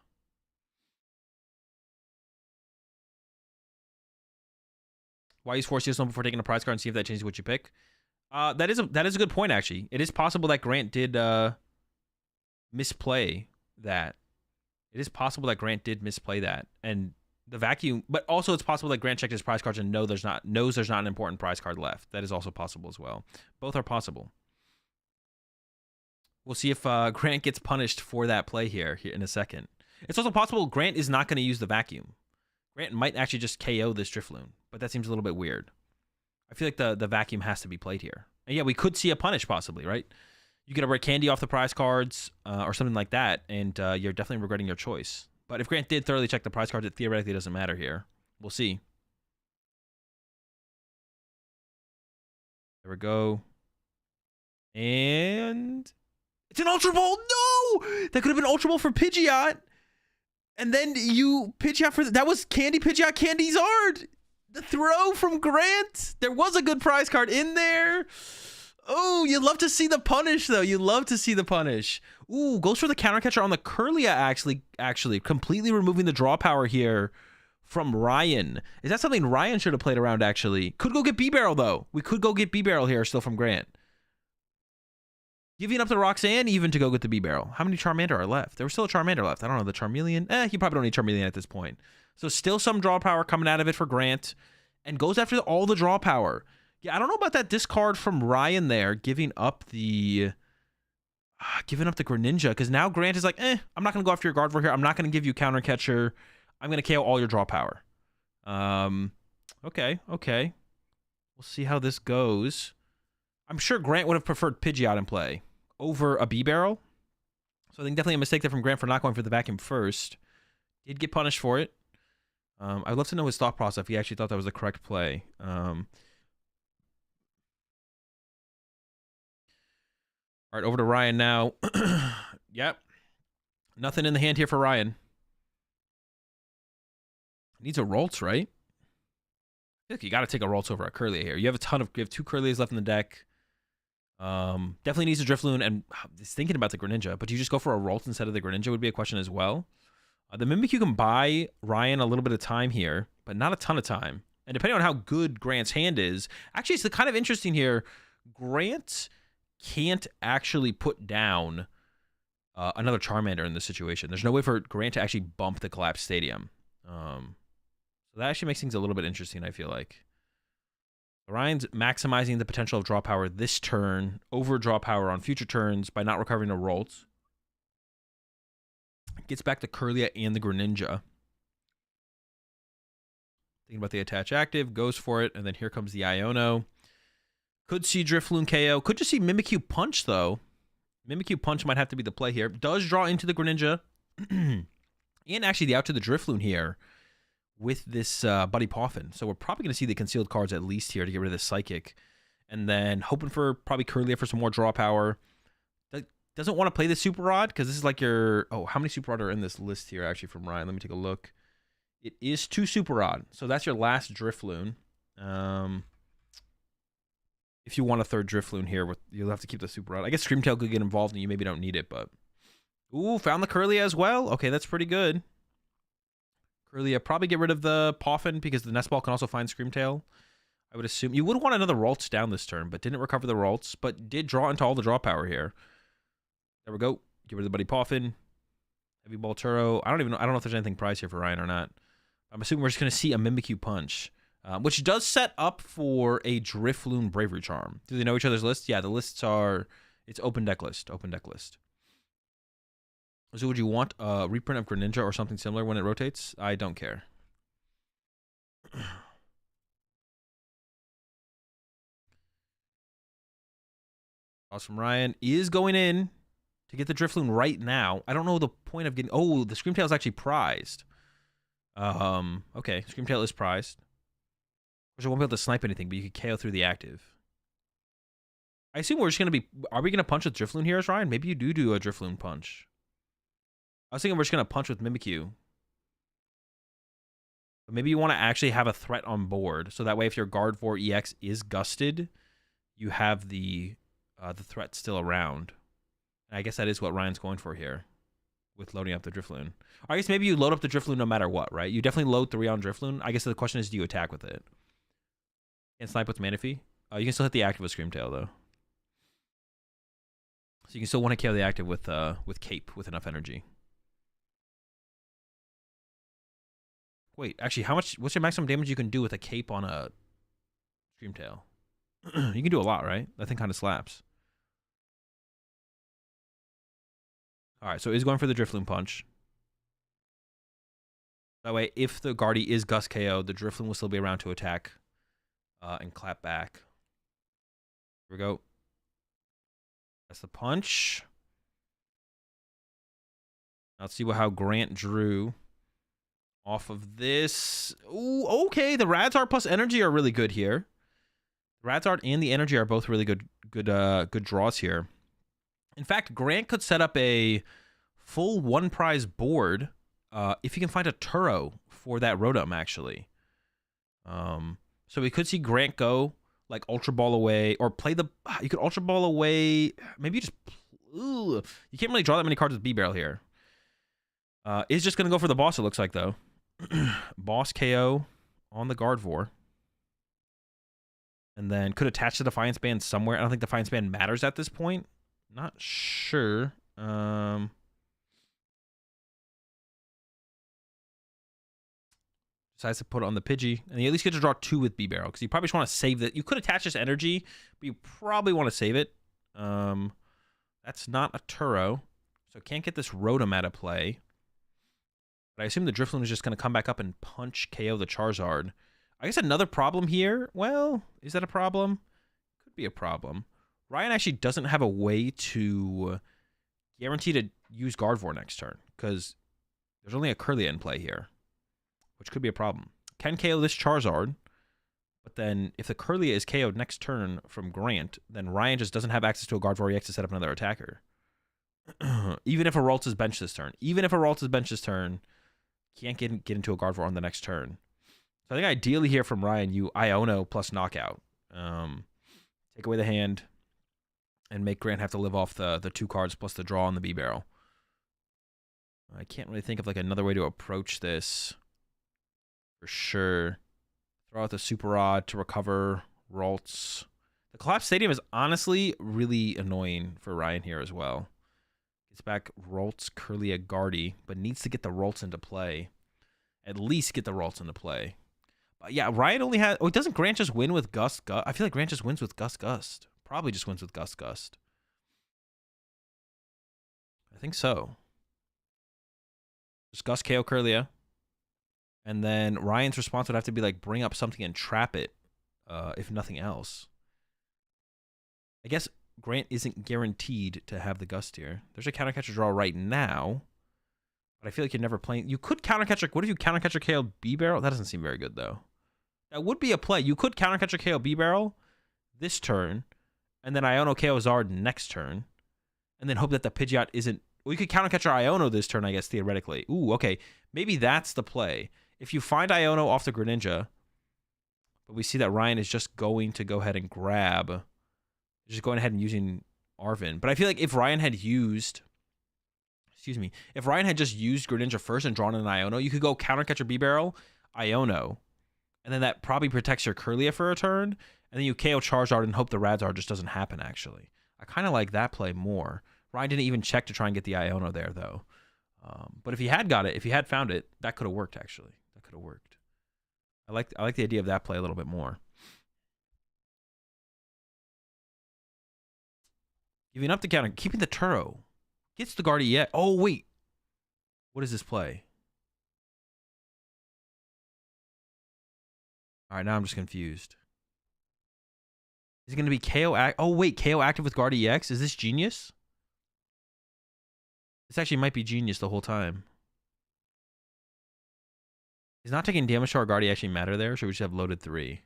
Why use Force Seal Stone before taking a prize card and see if that changes what you pick? That is a good point, actually. It is possible that Grant did misplay that. It is possible that Grant did misplay that. And the Vacuum, but also it's possible that Grant checked his prize cards and knows there's not an important prize card left. That is also possible as well. Both are possible. We'll see if Grant gets punished for that play here in a second. It's also possible Grant is not going to use the Vacuum. Grant might actually just KO this Drifloon, but that seems a little bit weird. I feel like the Vacuum has to be played here. And yeah, we could see a punish possibly, right? You get a rare Candy off the prize cards or something like that, and you're definitely regretting your choice. But if Grant did thoroughly check the prize cards, it theoretically doesn't matter here. We'll see. There we go. And it's an Ultra Ball! No! That could have been Ultra Ball for Pidgeot. And then you Pidgeot for... That was Candy Pidgeot, Candy Zard! The throw from Grant. There was a good prize card in there. Oh, you love to see the punish, though. You love to see the punish. Ooh, goes for the Counter Catcher on the Curlia, actually. Completely removing the draw power here from Ryan. Is that something Ryan should have played around, actually? Could go get B-Barrel, though. We could go get B-Barrel here still from Grant. Giving up the Roxanne even to go get the B-Barrel. How many Charmander are left? There was still a Charmander left. I don't know. The Charmeleon? You probably don't need Charmeleon at this point. So still some draw power coming out of it for Grant. And goes after all the draw power. Yeah, I don't know about that discard from Ryan there. Giving up the Greninja. Because now Grant is like, I'm not going to go after your Gardevoir here. I'm not going to give you Counter Catcher. I'm going to KO all your draw power. Okay. We'll see how this goes. I'm sure Grant would have preferred Pidgeot in play over a B-Barrel. So I think definitely a mistake there from Grant for not going for the Vacuum first. Did get punished for it. I'd love to know his thought process if he actually thought that was the correct play. All right, over to Ryan now. Yep. Nothing in the hand here for Ryan. Needs a Ralts, right? I feel like you got to take a Ralts over a Curlia here. You have 2 Curlias left in the deck. Definitely needs a Drifloon, and he's thinking about the Greninja, but do you just go for a Ralts instead of the Greninja would be a question as well. The Mimikyu can buy Ryan a little bit of time here, but not a ton of time. And depending on how good Grant's hand is, actually it's kind of interesting here. Grant can't actually put down another Charmander in this situation. There's no way for Grant to actually bump the collapsed stadium. So that actually makes things a little bit interesting, I feel like. Ryan's maximizing the potential of draw power this turn, over draw power on future turns by not recovering a Ralt. Gets back the Kirlia and the Greninja. Thinking about the attach active, goes for it, and then here comes the Iono. Could see Drifloon KO. Could just see Mimikyu Punch, though. Mimikyu Punch might have to be the play here. Does draw into the Greninja. And actually the out to the Drifloon here with this Buddy Poffin. So we're probably going to see the concealed cards at least here to get rid of this Psychic. And then hoping for probably Kirlia for some more draw power. Doesn't want to play the Super Rod because this is like your... Oh, how many Super Rod are in this list here actually from Ryan? Let me take a look. It is 2 Super Rod. So that's your last Drifloon. If you want a third Drifloon here, you'll have to keep the Super Rod. I guess Screamtail could get involved and you maybe don't need it, but... Ooh, found the Kirlia as well. Okay, that's pretty good. Kirlia, probably get rid of the Poffin because the Nest Ball can also find Screamtail. I would assume. You would want another Ralts down this turn, but didn't recover the Ralts, but did draw into all the draw power here. There we go. Get rid of the Buddy Poffin. Heavy Ball Turo. I don't know if there's anything priced here for Ryan or not. I'm assuming we're just going to see a Mimikyu Punch, which does set up for a Drifloon Bravery Charm. Do they know each other's lists? Yeah, the lists are... It's open deck list. Open deck list. So would you want a reprint of Greninja or something similar when it rotates? I don't care. Awesome. Ryan is going in to get the Drifloon right now. I don't know the point of getting... Oh, the Screamtail is actually prized. Okay, Screamtail is prized. Which I won't be able to snipe anything, but you could KO through the active. I assume we're just going to be... Are we going to punch with Drifloon here as Ryan? Maybe you do a Drifloon punch. I was thinking we're just going to punch with Mimikyu. But maybe you want to actually have a threat on board. So that way if your Guard 4 EX is gusted, you have the threat still around. And I guess that is what Ryan's going for here with loading up the Drifloon. I guess maybe you load up the Drifloon no matter what, right? You definitely load 3 on Drifloon. I guess the question is, do you attack with it? Can't snipe with Manaphy. You can still hit the active with Screamtail, though. So you can still want to KO the active with Cape with enough energy. Wait, actually, what's your maximum damage you can do with a Cape on a Screamtail? You can do a lot, right? That thing kind of slaps. Alright, so he's going for the Drifloon punch. That way, if the Guardy is Gust KO, the Drifloon will still be around to attack and clap back. Here we go. That's the punch. Let's see how Grant drew off of this. Ooh, okay. The Radzard plus energy are really good here. Radzard and the energy are both really good draws here. In fact, Grant could set up a full 1 prize board if he can find a Turo for that Rotom, actually. So we could see Grant go like Ultra Ball away, or play the... You could Ultra Ball away. Maybe you just... Ooh, you can't really draw that many cards with B-Barrel here. Is just going to go for the boss, it looks like, though. Boss KO on the Gardevoir. And then could attach the Defiance Band somewhere. I don't think Defiance Band matters at this point. Not sure. Decides to put it on the Pidgey. And you at least get to draw 2 with B-Barrel. Because you probably just want to save that. You could attach this energy, but you probably want to save it. That's not a Turo. So can't get this Rotom out of play. But I assume the Drifloon is just going to come back up and punch KO the Charizard. I guess another problem here. Well, is that a problem? Could be a problem. Ryan actually doesn't have a way to guarantee to use Gardevoir next turn. Because there's only a Kirlia in play here. Which could be a problem. Can KO this Charizard. But then if the Kirlia is KO'd next turn from Grant, then Ryan just doesn't have access to a Gardevoir EX to set up another attacker. Even if a Ralts is benched this turn. Even if a Ralts is benched this turn, can't get into a Gardevoir on the next turn. So I think ideally here from Ryan, you Iono plus knockout. Take away the hand and make Grant have to live off the 2 cards plus the draw on the B-Barrel. I can't really think of like another way to approach this for sure. Throw out the Super Rod to recover Ralts. The Collapsed Stadium is honestly really annoying for Ryan here as well. He's back Ralts, Curlia, Guardy, but needs to get the Ralts into play. At least get the Ralts into play. But yeah, Ryan only has... Oh, doesn't Grant just win with Gust? I feel like Grant just wins with Gust. Probably just wins with Gust. I think so. Just Gust, KO, Curlia. And then Ryan's response would have to be like, bring up something and trap it, if nothing else. I guess Grant isn't guaranteed to have the Gust here. There's a countercatcher draw right now. But I feel like you're never playing... You could countercatcher... What if you countercatcher KO B-Barrel? That doesn't seem very good, though. That would be a play. You could countercatcher KO B-Barrel this turn, and then Iono KO Zard next turn, and then hope that the Pidgeot isn't... Well, you could countercatcher Iono this turn, I guess, theoretically. Ooh, okay. Maybe that's the play. If you find Iono off the Greninja, but we see that Ryan is just going to go ahead and grab... Just going ahead and using Arven. But I feel like if Ryan had used... Excuse me. If Ryan had just used Greninja first and drawn an Iono, you could go countercatcher B-Barrel, Iono, and then that probably protects your Curlia for a turn, and then you KO Charizard and hope the Radzard just doesn't happen, actually. I kind of like that play more. Ryan didn't even check to try and get the Iono there, though. But if he had got it, if he had found it, that could have worked, actually. That could have worked. I like the idea of that play a little bit more. Giving up the counter, keeping the Turo. Gets the Guardy yet. Oh, wait. What is this play? All right, now I'm just confused. Is it going to be KO act? Oh, wait. KO active with Guardy EX? Is this genius? This actually might be genius the whole time. Is not taking damage to our Guardy actually matter there? Or should we just have loaded 3?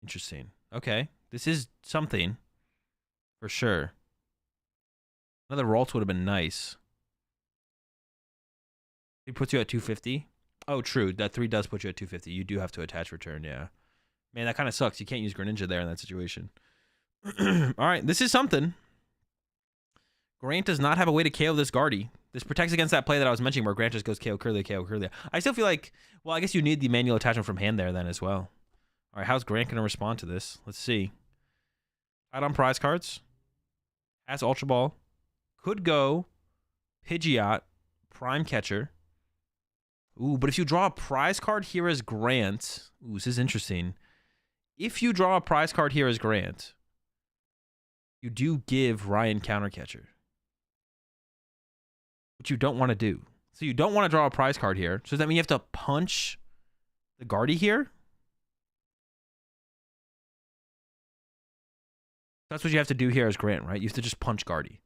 Interesting. Okay. This is something. For sure. Another Ralts would have been nice. He puts you at 250. Oh, true. That 3 does put you at 250. You do have to attach return, yeah. Man, that kind of sucks. You can't use Greninja there in that situation. All right, this is something. Grant does not have a way to KO this Guardy. This protects against that play that I was mentioning where Grant just goes KO Curlia, KO Curlia. I still feel like, well, I guess you need the manual attachment from hand there then as well. All right, how's Grant going to respond to this? Let's see. Out on prize cards. Has Ultra Ball. Could go Pidgeot, Prime Catcher. Ooh, but if you draw a prize card here as Grant... Ooh, this is interesting. If you draw a prize card here as Grant, you do give Ryan Countercatcher. Which you don't want to do. So you don't want to draw a prize card here. So does that mean you have to punch the Guardy here? That's what you have to do here as Grant, right? You have to just punch Guardy.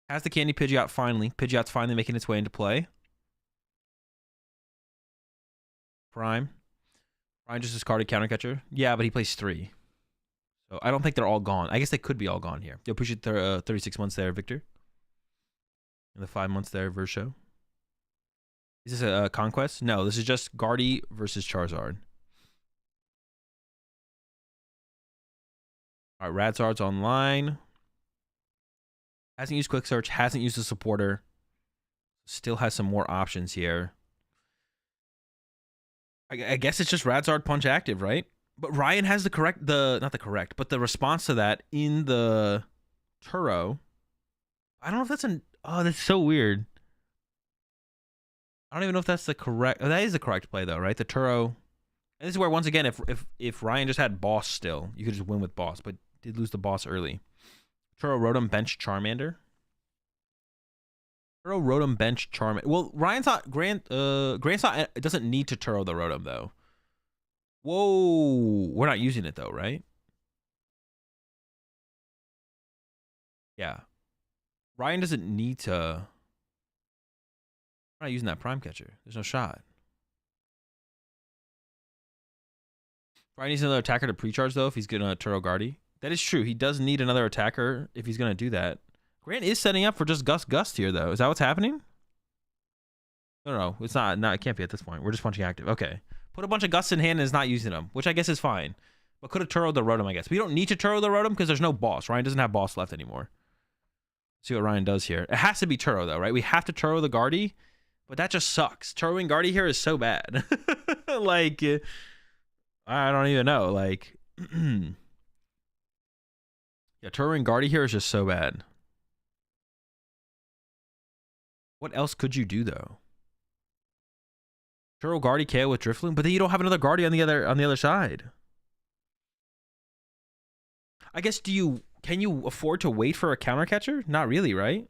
Has the Candy Pidgeot finally. Pidgeot's finally making its way into play. Prime. Ryan just discarded Countercatcher. Yeah, but he plays 3. So I don't think they're all gone. I guess they could be all gone here. You'll appreciate 36 months there, Victor. And the 5 months there, Versho. Is this a conquest? No, this is just Guardy versus Charizard. All right, Radzard's online. Hasn't used Quick Search. Hasn't used the supporter. Still has some more options here. I guess it's just Radzard Punch active, right? But Ryan has but the response to that in the Turo. I don't know if that's oh, that's so weird. I don't even know if that's the correct... Oh, that is the correct play, though, right? The Turo... And this is where, once again, if Ryan just had Boss still, you could just win with Boss, but did lose the Boss early. Turo, Rotom, Bench, Charmander. Turo, Rotom, Bench, Charmander. Well, Ryan's not... Grant's not... It doesn't need to Turo the Rotom, though. Whoa! We're not using it, though, right? Yeah. Ryan doesn't need to... We're not using that Prime Catcher. There's no shot. Ryan needs another attacker to pre-charge, though, if he's going to Turo Guardy. That is true. He does need another attacker if he's going to do that. Grant is setting up for just Gust here, though. Is that what's happening? No, it's not. No, it can't be at this point. We're just punching active. Okay. Put a bunch of Gusts in hand and is not using them, which I guess is fine. But could have Turo the Rotom, I guess. We don't need to Turo the Rotom because there's no Boss. Ryan doesn't have Boss left anymore. See what Ryan does here. It has to be Turo, though, right? We have to Turo the Guardy, but that just sucks. Turoing Guardy here is so bad. Like, I don't even know. Like, you Yeah, Turo and Guardy here is just so bad. What else could you do though? Turo, Guardy, KO with Drifloon, but then you don't have another Guardy on the other side. I guess can you afford to wait for a counter catcher? Not really, right?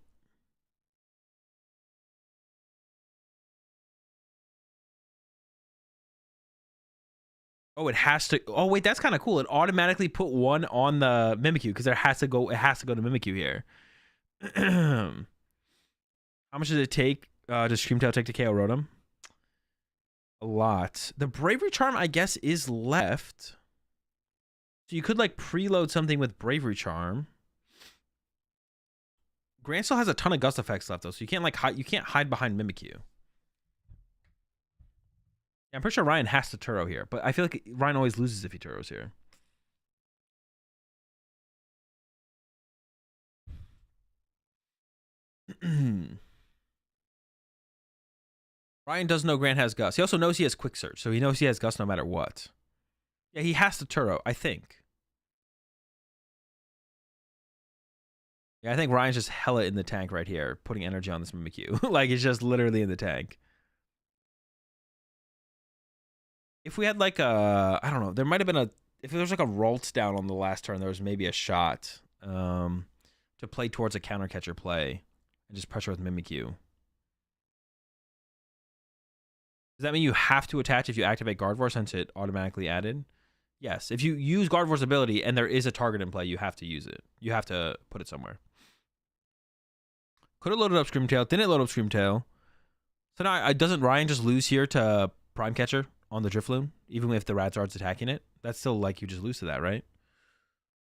Oh, it has to. Oh, wait, that's kind of cool. It automatically put one on the Mimikyu because it has to go to Mimikyu here. How much does it take to Screamtail take to KO Rotom? A lot. The Bravery Charm, I guess, is left. So you could like preload something with Bravery Charm. Grant still has a ton of Gust effects left though, so you can't like hide behind Mimikyu. Yeah, I'm pretty sure Ryan has to Turo here, but I feel like Ryan always loses if he Turos here. Ryan does know Grant has Gust. He also knows he has Quick Search, so he knows he has Gust no matter what. Yeah, he has to Turo, I think. Yeah, I think Ryan's just hella in the tank right here, putting energy on this Mimikyu. Like, it's just literally in the tank. If we had like a, I don't know, there might have been if there was like a Ralts down on the last turn, there was maybe a shot to play towards a counter catcher play and just pressure with Mimikyu. Does that mean you have to attach if you activate Gardevoir since it automatically added? Yes. If you use Gardevoir's ability and there is a target in play, you have to use it. You have to put it somewhere. Could have loaded up Screamtail. Didn't load up Screamtail. So now, doesn't Ryan just lose here to Prime Catcher on the Drifloon, even if the Radzard's attacking it? That's still like you just lose to that, right?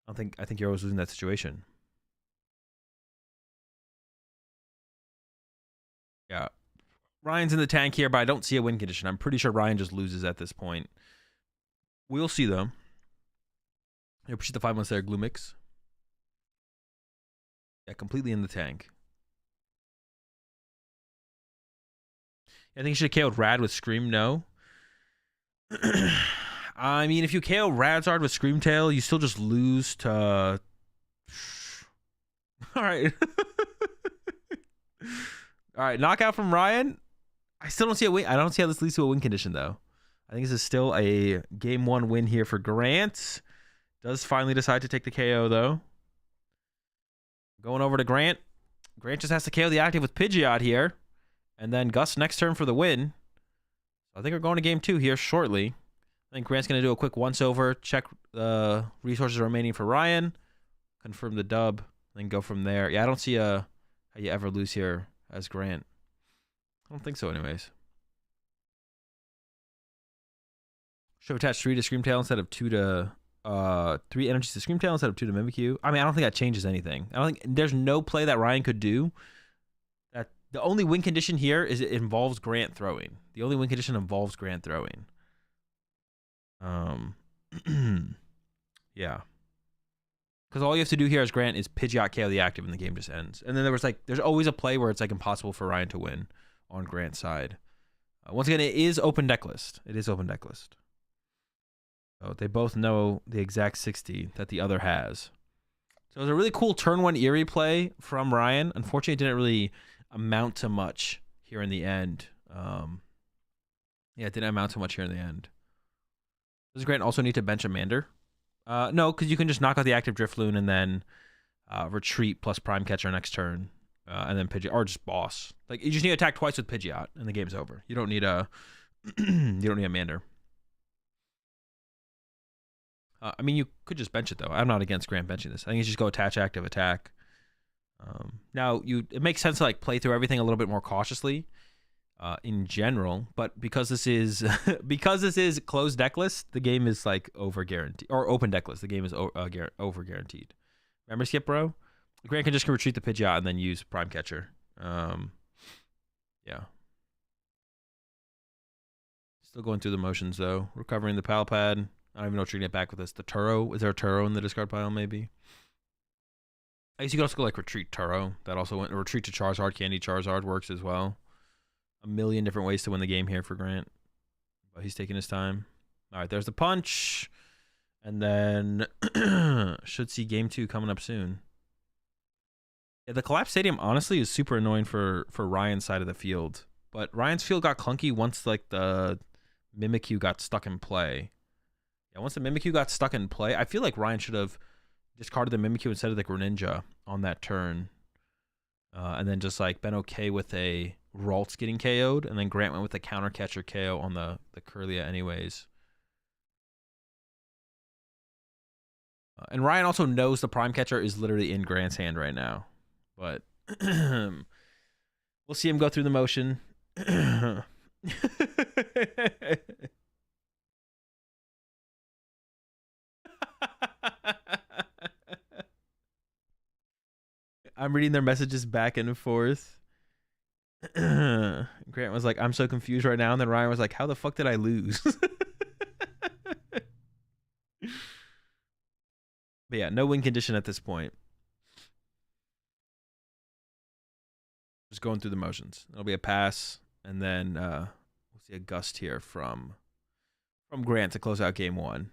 I think you're always losing that situation. Yeah. Ryan's in the tank here, but I don't see a win condition. I'm pretty sure Ryan just loses at this point. We'll see, though. I appreciate the 5 months there, Gloomix. Yeah, completely in the tank. I think you should have KO'd Rad with Scream, no. I mean, if you KO Radzard with Screamtail, you still just lose to... Alright. Alright, knockout from Ryan. I still don't see a win. I don't see how this leads to a win condition, though. I think this is still a game 1 win here for Grant. Does finally decide to take the KO, though. Going over to Grant. Grant just has to KO the active with Pidgeot here. And then Gus next turn for the win. I think we're going to game 2 here shortly. I think Grant's going to do a quick once-over, check the resources remaining for Ryan, confirm the dub, then go from there. Yeah, I don't see how you ever lose here as Grant. I don't think so anyways. Should have attached 3 to Screamtail instead of 2 to... 3 energies to Screamtail instead of 2 to Mimikyu. I mean, I don't think that changes anything. I don't think... There's no play that Ryan could do. The only win condition here is it involves Grant throwing. The only win condition involves Grant throwing. Yeah. Because all you have to do here as Grant is Pidgeot KO the active and the game just ends. And then there's always a play where it's like impossible for Ryan to win on Grant's side. Once again, it is open deck list. It is open deck list. So they both know the exact 60 that the other has. So it was a really cool turn 1 Eerie play from Ryan. Unfortunately, it didn't really amount to much here in the end. Yeah, it didn't amount to much here in the end. Does Grant also need to bench a Mander? No, because you can just knock out the active Drifloon and then retreat plus Prime Catcher next turn, and then Pidgeot, or just Boss. Like, you just need to attack twice with Pidgeot, and the game's over. You don't need a you don't need a Mander. I mean, you could just bench it though. I'm not against Grant benching this. I think you just go attach active attack. Now it makes sense to like play through everything a little bit more cautiously in general, but because this is closed deck list, the game is like over guaranteed, or open deck list, the game is over guaranteed. Remember Skip Bro? Grant can just retreat the Pidgeot and then use Prime Catcher. Yeah. Still going through the motions though. Recovering the Palpad. I don't even know what you're gonna get back with this. The Turo. Is there a Turo in the discard pile maybe? I guess you could also go like retreat Turo. That also went retreat to Charizard. Candy Charizard works as well. A million different ways to win the game here for Grant. But he's taking his time. All right, there's the punch. And then should see game 2 coming up soon. Yeah, the collapsed stadium honestly is super annoying for Ryan's side of the field. But Ryan's field got clunky once like the Mimikyu got stuck in play. Yeah, once the Mimikyu got stuck in play, I feel like Ryan should have discarded the Mimikyu instead of the Greninja on that turn. And then just like been okay with a Ralts getting KO'd, and then Grant went with the counter catcher KO on the Kirlia anyways. And Ryan also knows the prime catcher is literally in Grant's hand right now. But we'll see him go through the motion. I'm reading their messages back and forth. Grant was like, I'm so confused right now. And then Ryan was like, how the fuck did I lose? But yeah, no win condition at this point. Just going through the motions. It'll be a pass. And then we'll see a gust here from Grant to close out game 1.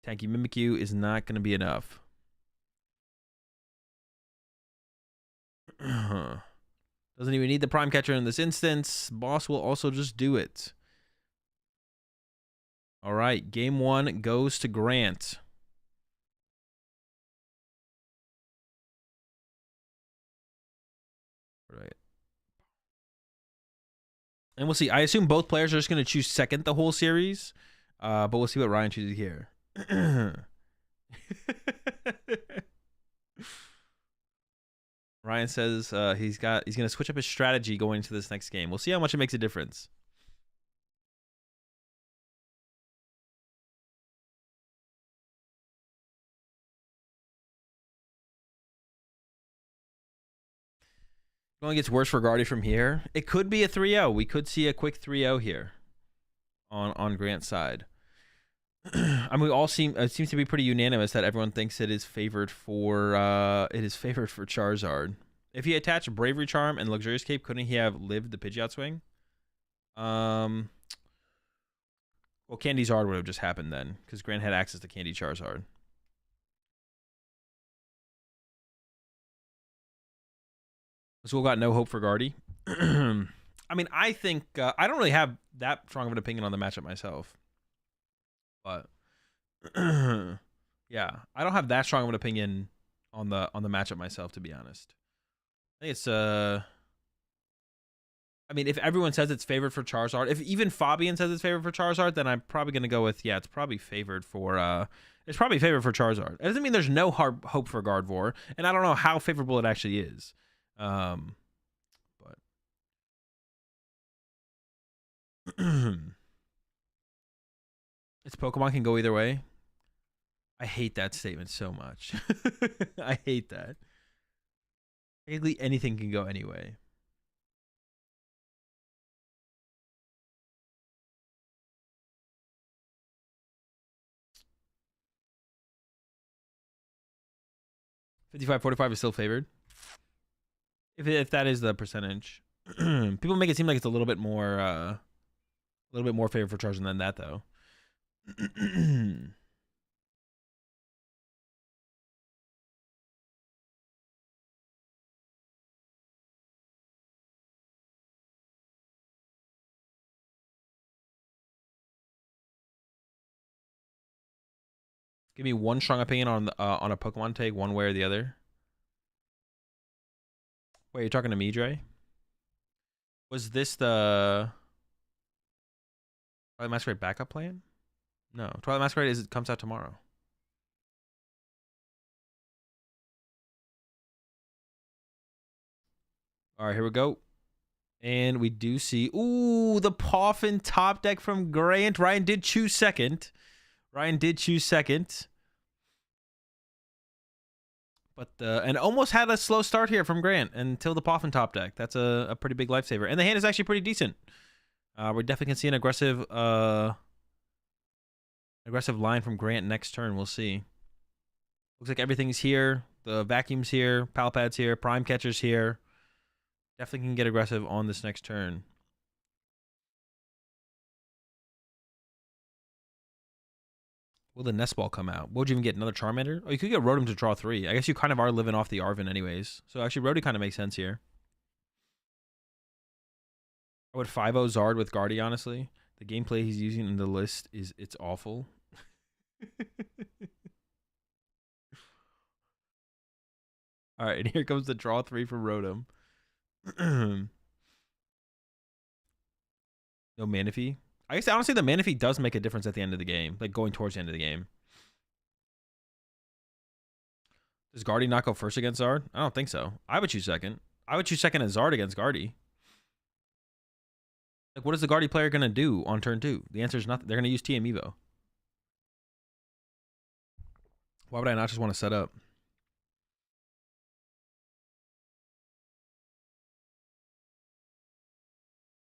Tanky Mimikyu is not going to be enough. Doesn't even need the prime catcher in this instance. Boss will also just do it. All right, game 1 goes to Grant. Right. And we'll see. I assume both players are just going to choose second the whole series. But we'll see what Ryan chooses here. Ryan says he's going to switch up his strategy going into this next game. We'll see how much it makes a difference. It only gets worse for Guardy from here. It could be a 3-0. We could see a quick 3-0 here on Grant's side. I mean, it seems to be pretty unanimous that everyone thinks it is favored for Charizard. If he attached Bravery Charm and Luxurious Cape, couldn't he have lived the Pidgeot swing? Well, Candy Zard would have just happened then, because Grant had access to Candy Charizard. So we got no hope for Guardy. I mean, I think I don't really have that strong of an opinion on the matchup myself, but yeah, I don't have that strong of an opinion on the matchup myself, to be honest. I think it's I mean, if everyone says it's favored for Charizard, if even Fabian says it's favored for Charizard, then I'm probably gonna go with it's probably favored for Charizard. It doesn't mean there's no hope for Gardevoir, and I don't know how favorable it actually is. But its Pokemon can go either way. I hate that statement so much. I hate that. Basically, anything can go anyway. $55-45 is still favored. If that is the percentage. People make it seem like it's a little bit more favored for Charizard than that, though. Give me one strong opinion on a Pokemon take, one way or the other. Wait, you're talking to me, Dre? Was this the Twilight Masquerade backup plan? No, Twilight Masquerade comes out tomorrow. All right, here we go. And we do see, ooh, the Poffin top deck from Grant. Ryan did choose second. But and almost had a slow start here from Grant until the Poffin top deck. That's a pretty big lifesaver. And the hand is actually pretty decent. We're definitely going to see an aggressive line from Grant next turn. We'll see. Looks like everything's here. The vacuum's here. Palpad's here. Prime catcher's here. Definitely can get aggressive on this next turn. Will the nest ball come out? What would you even get? Another Charmander? Oh, you could get Rotom to draw 3. I guess you kind of are living off the Arven anyways. So actually, Rhodey kind of makes sense here. I would 5-0 Zard with Guardy, honestly. The gameplay he's using in the list it's awful. All right, and here comes the draw 3 for Rotom. No Manaphy. I guess honestly the Manaphy does make a difference at the end of the game, like going towards the end of the game. Does Guardy not go first against Zard? I don't think so. I would choose second. I would choose second as Zard against Guardy. Like, what is the Guardy player going to do on turn 2? The answer is nothing. They're going to use TM Evo. Why would I not just want to set up?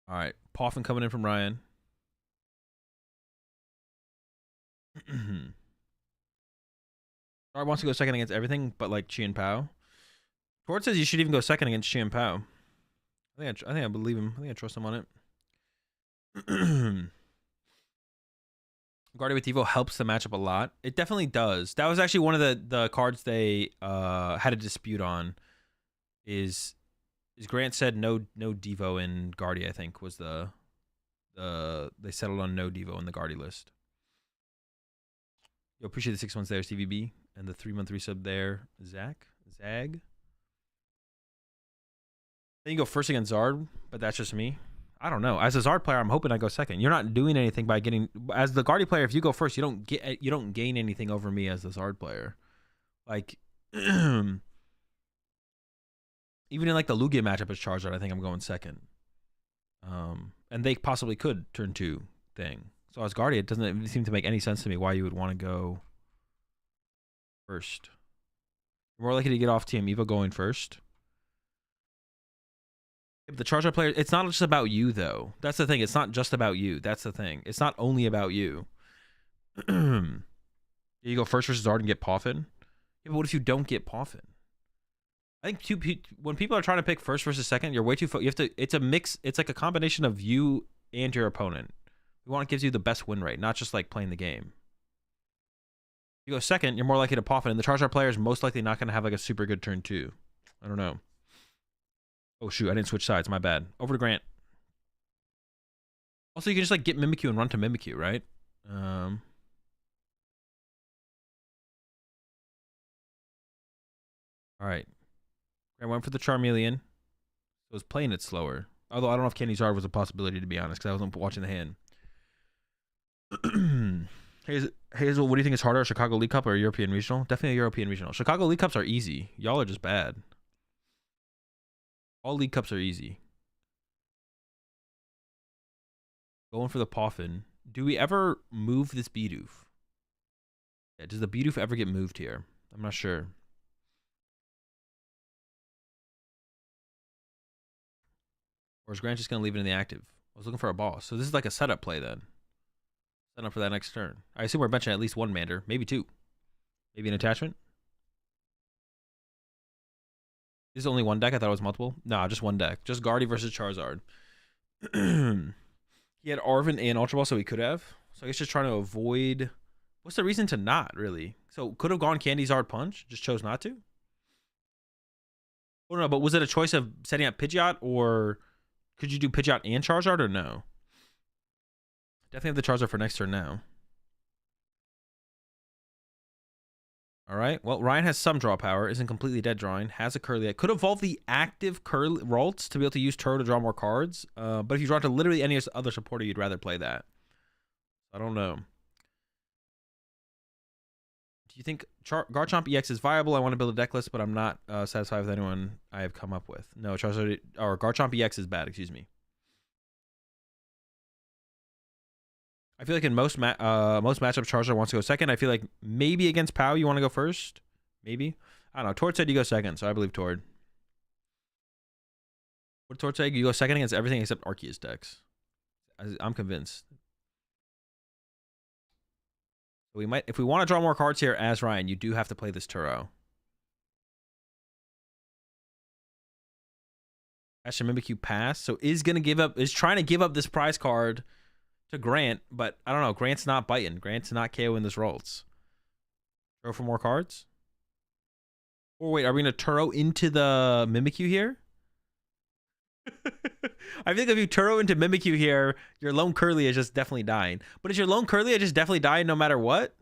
All right. Poffin coming in from Ryan. Zard wants to go second against everything but like Chi and Pao. Tord says you should even go second against Chi and Pao. I think I believe him. I think I trust him on it. Guardian with Evo helps the matchup a lot. It definitely does. That was actually one of the cards they had a dispute on. Is Grant said no Devo in Guardy, I think was the they settled on no Devo in the Guardy list. Yo, appreciate the 6 months there, CVB, and the 3-month resub there, Zag. Then you go first against Zard, but that's just me. I don't know. As a Zard player, I'm hoping I go second. You're not doing anything by getting. As the Guardy player, if you go first, you don't gain anything over me as the Zard player. Like, even in like the Lugia matchup as Charizard, I think I'm going second. And they possibly could turn 2 thing. So as Guardy, it doesn't seem to make any sense to me why you would want to go first. You're more likely to get off TM Evo going first. If the Charizard player, it's not just about you though. That's the thing. It's not just about you. That's the thing. It's not only about you. You go first versus Zard and get Poffin. Yeah, but what if you don't get Poffin? I think when people are trying to pick first versus second, you're way too. You have to. It's a mix. It's like a combination of you and your opponent. We want it gives you the best win rate, not just like playing the game. You go second, you're more likely to Poffin, and the Charizard player is most likely not going to have like a super good turn 2. I don't know. Oh shoot, I didn't switch sides. My bad. Over to Grant. Also, you can just like get Mimikyu and run to Mimikyu, right? All right. I went for the Charmeleon. I was playing it slower. Although I don't know if Candy Zard was a possibility, to be honest, because I wasn't watching the hand. Hazel, what do you think is harder, a Chicago League Cup or a European Regional? Definitely a European Regional. Chicago League Cups are easy. Y'all are just bad. All League Cups are easy. Going for the Poffin. Do we ever move this Bidoof? Yeah, does the Bidoof ever get moved here? I'm not sure. Or is Grant just going to leave it in the active? I was looking for a boss. So this is like a setup play then. Set up for that next turn. I assume we're benching at least 1 Mander. Maybe 2. Maybe an attachment. This is only 1 deck? I thought it was multiple. Nah, just 1 deck. Just Guardy versus Charizard. He had Arven and Ultra Ball, so he could have. So I guess just trying to avoid... What's the reason to not, really? So could have gone Candy Zard Punch. Just chose not to? Oh, no, but was it a choice of setting up Pidgeot, or could you do Pidgeot and Charizard, or no? Definitely have the Charizard for next turn now. All right. Well, Ryan has some draw power. Isn't completely dead drawing. Has a Curly. Could evolve the active Curly Ralts to be able to use Turo to draw more cards. But if you draw to literally any other supporter, you'd rather play that. I don't know. Do you think Garchomp EX is viable? I want to build a deck list, but I'm not satisfied with anyone I have come up with. No, Charizard or Garchomp EX is bad. Excuse me. I feel like in most matchups, Charizard wants to go second. I feel like maybe against Pao, you want to go first. Maybe. I don't know. Tord said you go second, so I believe Tord. What did Tord say? You go second against everything except Arceus decks. I'm convinced. We might, if we want to draw more cards here as Ryan, you do have to play this Turo. Ash Mimikyu pass. So is trying to give up this prize card to Grant, but I don't know. Grant's not biting. Grant's not KOing this Ralts. Throw for more cards? Or wait, are we going to Turo into the Mimikyu here? I think if you Turo into Mimikyu here, your Lone Curly is just definitely dying. But is your Lone Curly just definitely dying no matter what?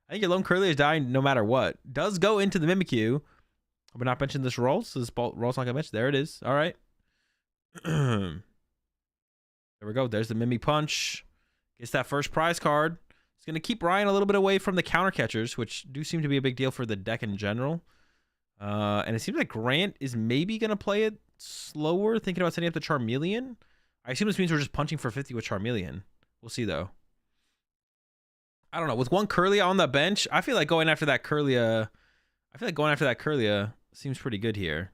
I think your Lone Curly is dying no matter what. Does go into the Mimikyu. We're not mentioning this Ralts. This Ralts not going to mention. There it is. All right. There we go. There's the Mimi Punch. Gets that first prize card. It's going to keep Ryan a little bit away from the counter catchers, which do seem to be a big deal for the deck in general. And it seems like Grant is maybe going to play it slower, thinking about setting up the Charmeleon. I assume this means we're just punching for 50 with Charmeleon. We'll see, though. I don't know. With one Curlia on the bench, I feel like going after that Curlia... seems pretty good here.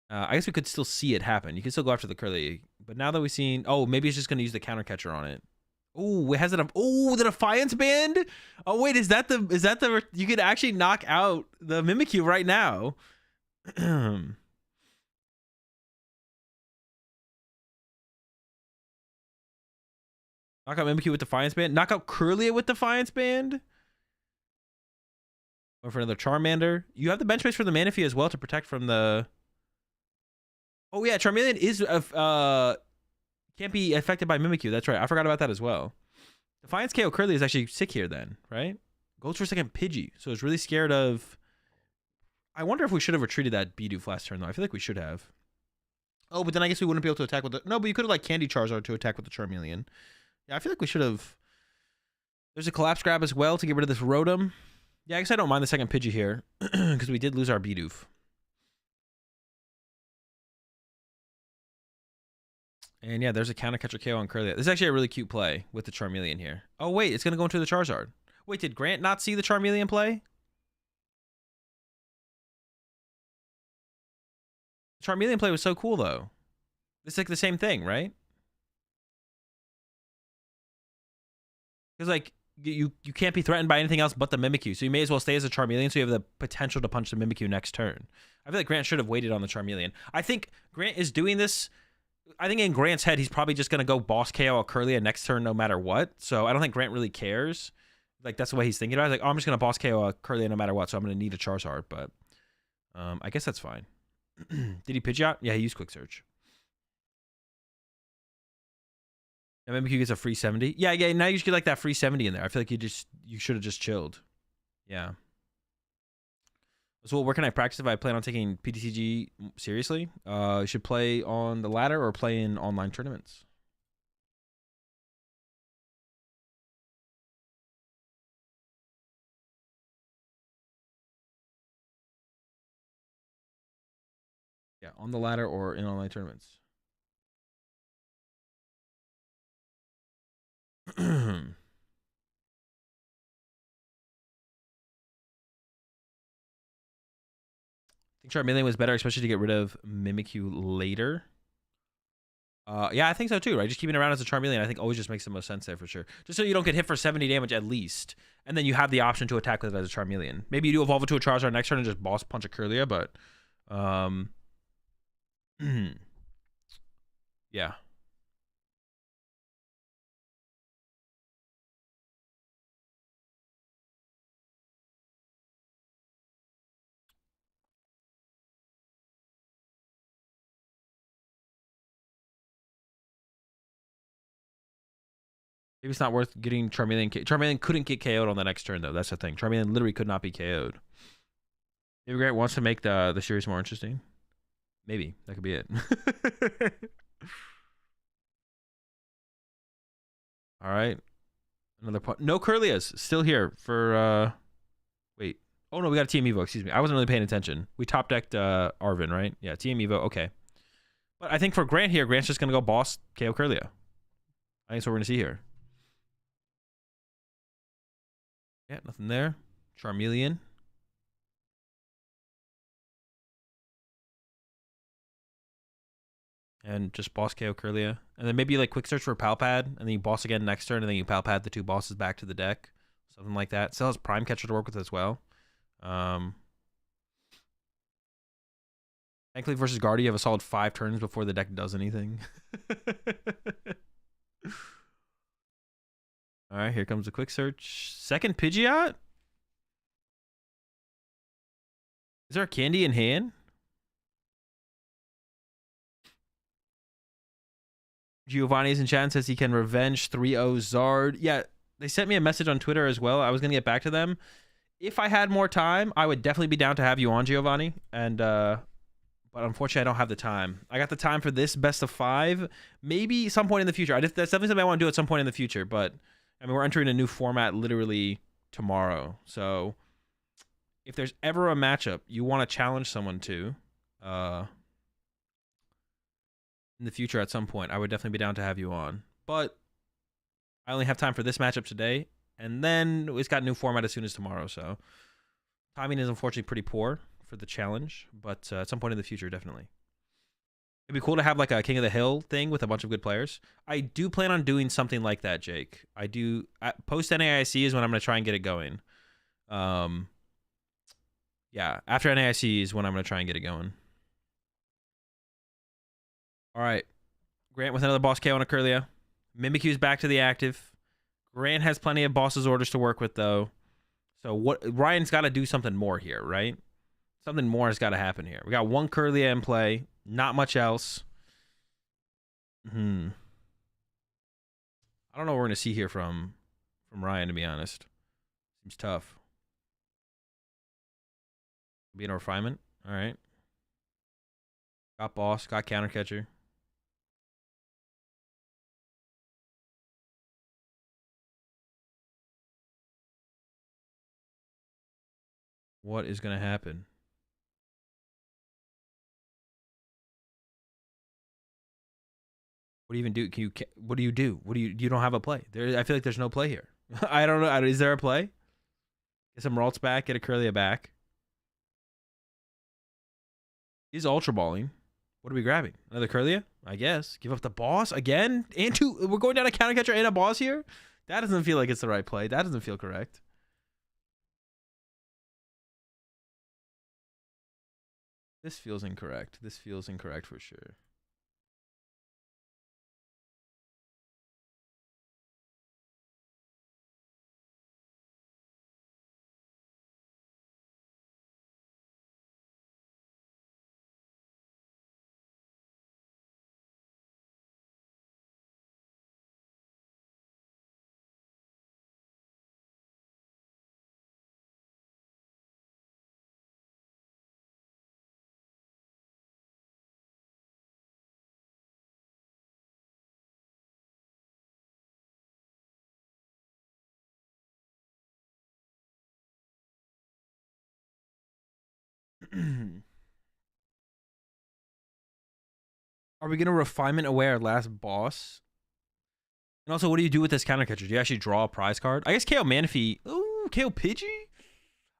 I guess we could still see it happen. You can still go after the Curlia. But now that we've seen... Oh, maybe it's just going to use the counter catcher on it. Oh, it has it. Oh, the Defiance Band. Oh, wait, is that the? You could actually knock out the Mimikyu right now. Knock out Mimikyu with Defiance Band. Knock out Curlia with Defiance Band. Or for another Charmander. You have the bench space for the Manaphy as well to protect from the. Oh yeah, Charmeleon is can't be affected by Mimikyu. That's right. I forgot about that as well. Defiance KO Curly is actually sick here then, right? Goes for a second Pidgey. So it's really scared of... I wonder if we should have retreated that Bidoof last turn, though. I feel like we should have. Oh, but then I guess we wouldn't be able to attack with the... No, but you could have, like, Candy Charizard to attack with the Charmeleon. Yeah, I feel like we should have... There's a Collapse Grab as well to get rid of this Rotom. Yeah, I guess I don't mind the second Pidgey here, because we did lose our Bidoof. And yeah, there's a counter catcher KO on Curlia. This is actually a really cute play with the Charmeleon here. Oh, wait, it's going to go into the Charizard. Wait, did Grant not see the Charmeleon play? The Charmeleon play was so cool, though. It's like the same thing, right? Because, like, you can't be threatened by anything else but the Mimikyu, so you may as well stay as a Charmeleon so you have the potential to punch the Mimikyu next turn. I feel like Grant should have waited on the Charmeleon. I think Grant is doing this... I think in Grant's head, he's probably just going to go boss KO a Curlia next turn no matter what. So I don't think Grant really cares. Like, that's the way he's thinking about it. Like, oh, I'm just going to boss KO a Curlia no matter what, so I'm going to need a Charizard. But I guess that's fine. Did he Pidgeot out? Yeah, he used Quick Search. And Mimikyu gets a free 70. Yeah, now you just get like that free 70 in there. I feel like you should have just chilled. Yeah. So where can I practice if I plan on taking PTCG seriously? You should play on the ladder or play in online tournaments. Yeah, on the ladder or in online tournaments. I think Charmeleon was better, especially to get rid of Mimikyu later. Yeah, I think so too, right? Just keeping it around as a Charmeleon, I think always just makes the most sense there for sure. Just so you don't get hit for 70 damage at least. And then you have the option to attack with it as a Charmeleon. Maybe you do evolve it to a Charizard next turn and just boss punch a Curlia, but... yeah. Maybe it's not worth getting Charmeleon. Charmeleon couldn't get KO'd on the next turn, though. That's the thing. Charmeleon literally could not be KO'd. Maybe Grant wants to make the series more interesting. Maybe. That could be it. All right. Another point. No Curlias. Still here for... Wait. Oh, no. We got a Team Evo. Excuse me. I wasn't really paying attention. We top-decked Arvin, right? Yeah, Team Evo. Okay. But I think for Grant here, Grant's just going to go boss KO Curlia. I think that's what we're going to see here. Yeah, nothing there. Charmeleon. And just boss KO Curlia. And then maybe like quick search for Palpad. And then you boss again next turn. And then you Palpad the two bosses back to the deck. Something like that. Still has Prime Catcher to work with as well. Thankfully versus Guardy, you have a solid 5 turns before the deck does anything. All right, here comes a quick search. Second Pidgeot? Is there a candy in hand? Giovanni's in chat and says he can revenge 3-0 Zard. Yeah, they sent me a message on Twitter as well. I was going to get back to them. If I had more time, I would definitely be down to have you on, Giovanni. And, but unfortunately, I don't have the time. I got the time for this best of 5. Maybe some point in the future. That's definitely something I want to do at some point in the future. But, I mean, we're entering a new format literally tomorrow. So, if there's ever a matchup you want to challenge someone to, in the future at some point, I would definitely be down to have you on. But I only have time for this matchup today, and then it's got a new format as soon as tomorrow, so timing is unfortunately pretty poor for the challenge, but at some point in the future, definitely. It'd be cool to have like a King of the Hill thing with a bunch of good players. I do plan on doing something like that, Jake. I do. Post NAIC is when I'm going to try and get it going. Yeah, after NAIC is when I'm going to try and get it going. All right. Grant with another boss KO on a Curlia. Mimikyu's back to the active. Grant has plenty of boss's orders to work with, though. So what Ryan's got to do something more here, right? Something more has got to happen here. We got one Curlia in play. Not much else. I don't know what we're going to see here from Ryan, to be honest. Seems tough. Being a refinement. All right. Got boss. Got counter catcher. What is going to happen? What do you even do? What do you do? You don't have a play. I feel like there's no play here. I don't know. Is there a play? Get some Ralts back. Get a Curlia back. He's ultra balling. What are we grabbing? Another Curlia? I guess. Give up the boss again? And we're going down a counter catcher and a boss here? That doesn't feel like it's the right play. That doesn't feel correct. This feels incorrect. This feels incorrect for sure. Are we going to refinement away our last boss? And also, what do you do with this counter catcher? Do you actually draw a prize card? I guess KO Manaphy. Ooh, KO Pidgey?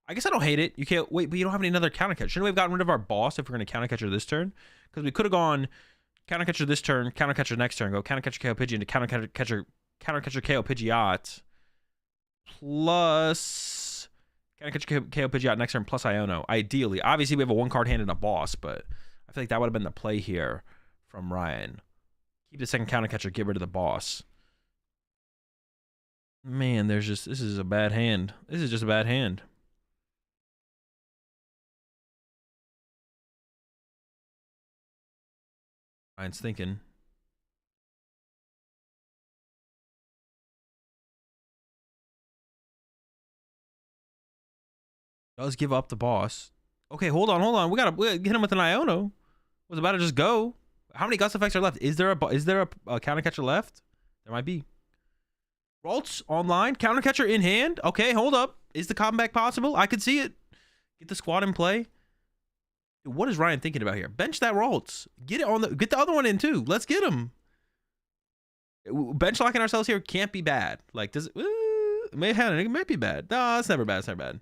I guess I don't hate it. You KO. Wait, but you don't have any other counter catcher. Shouldn't we have gotten rid of our boss if we're going to counter catcher this turn? Because we could have gone counter catcher this turn, counter catcher next turn, go counter catcher KO Pidgey into counter catcher KO Pidgeot. Plus counter catcher KO Pidgeot next turn plus Iono. Ideally. Obviously, we have a 1-card hand and a boss, but I feel like that would have been the play here from Ryan. Keep the second counter catcher, get rid of the boss. Man, this is a bad hand. This is just a bad hand. Ryan's thinking. Does give up the boss. Okay, hold on. We gotta hit him with an Iono. Was about to just go. How many gust effects are left? Is there a counter catcher left? There might be. Ralts online, counter catcher in hand. Okay, hold up. Is the comeback possible? I could see it. Get the squad in play. Dude, what is Ryan thinking about here? Bench that Ralts. Get the other one in too. Let's get him. Bench locking ourselves here can't be bad. Like does it might be bad. No, it's never bad. It's never bad.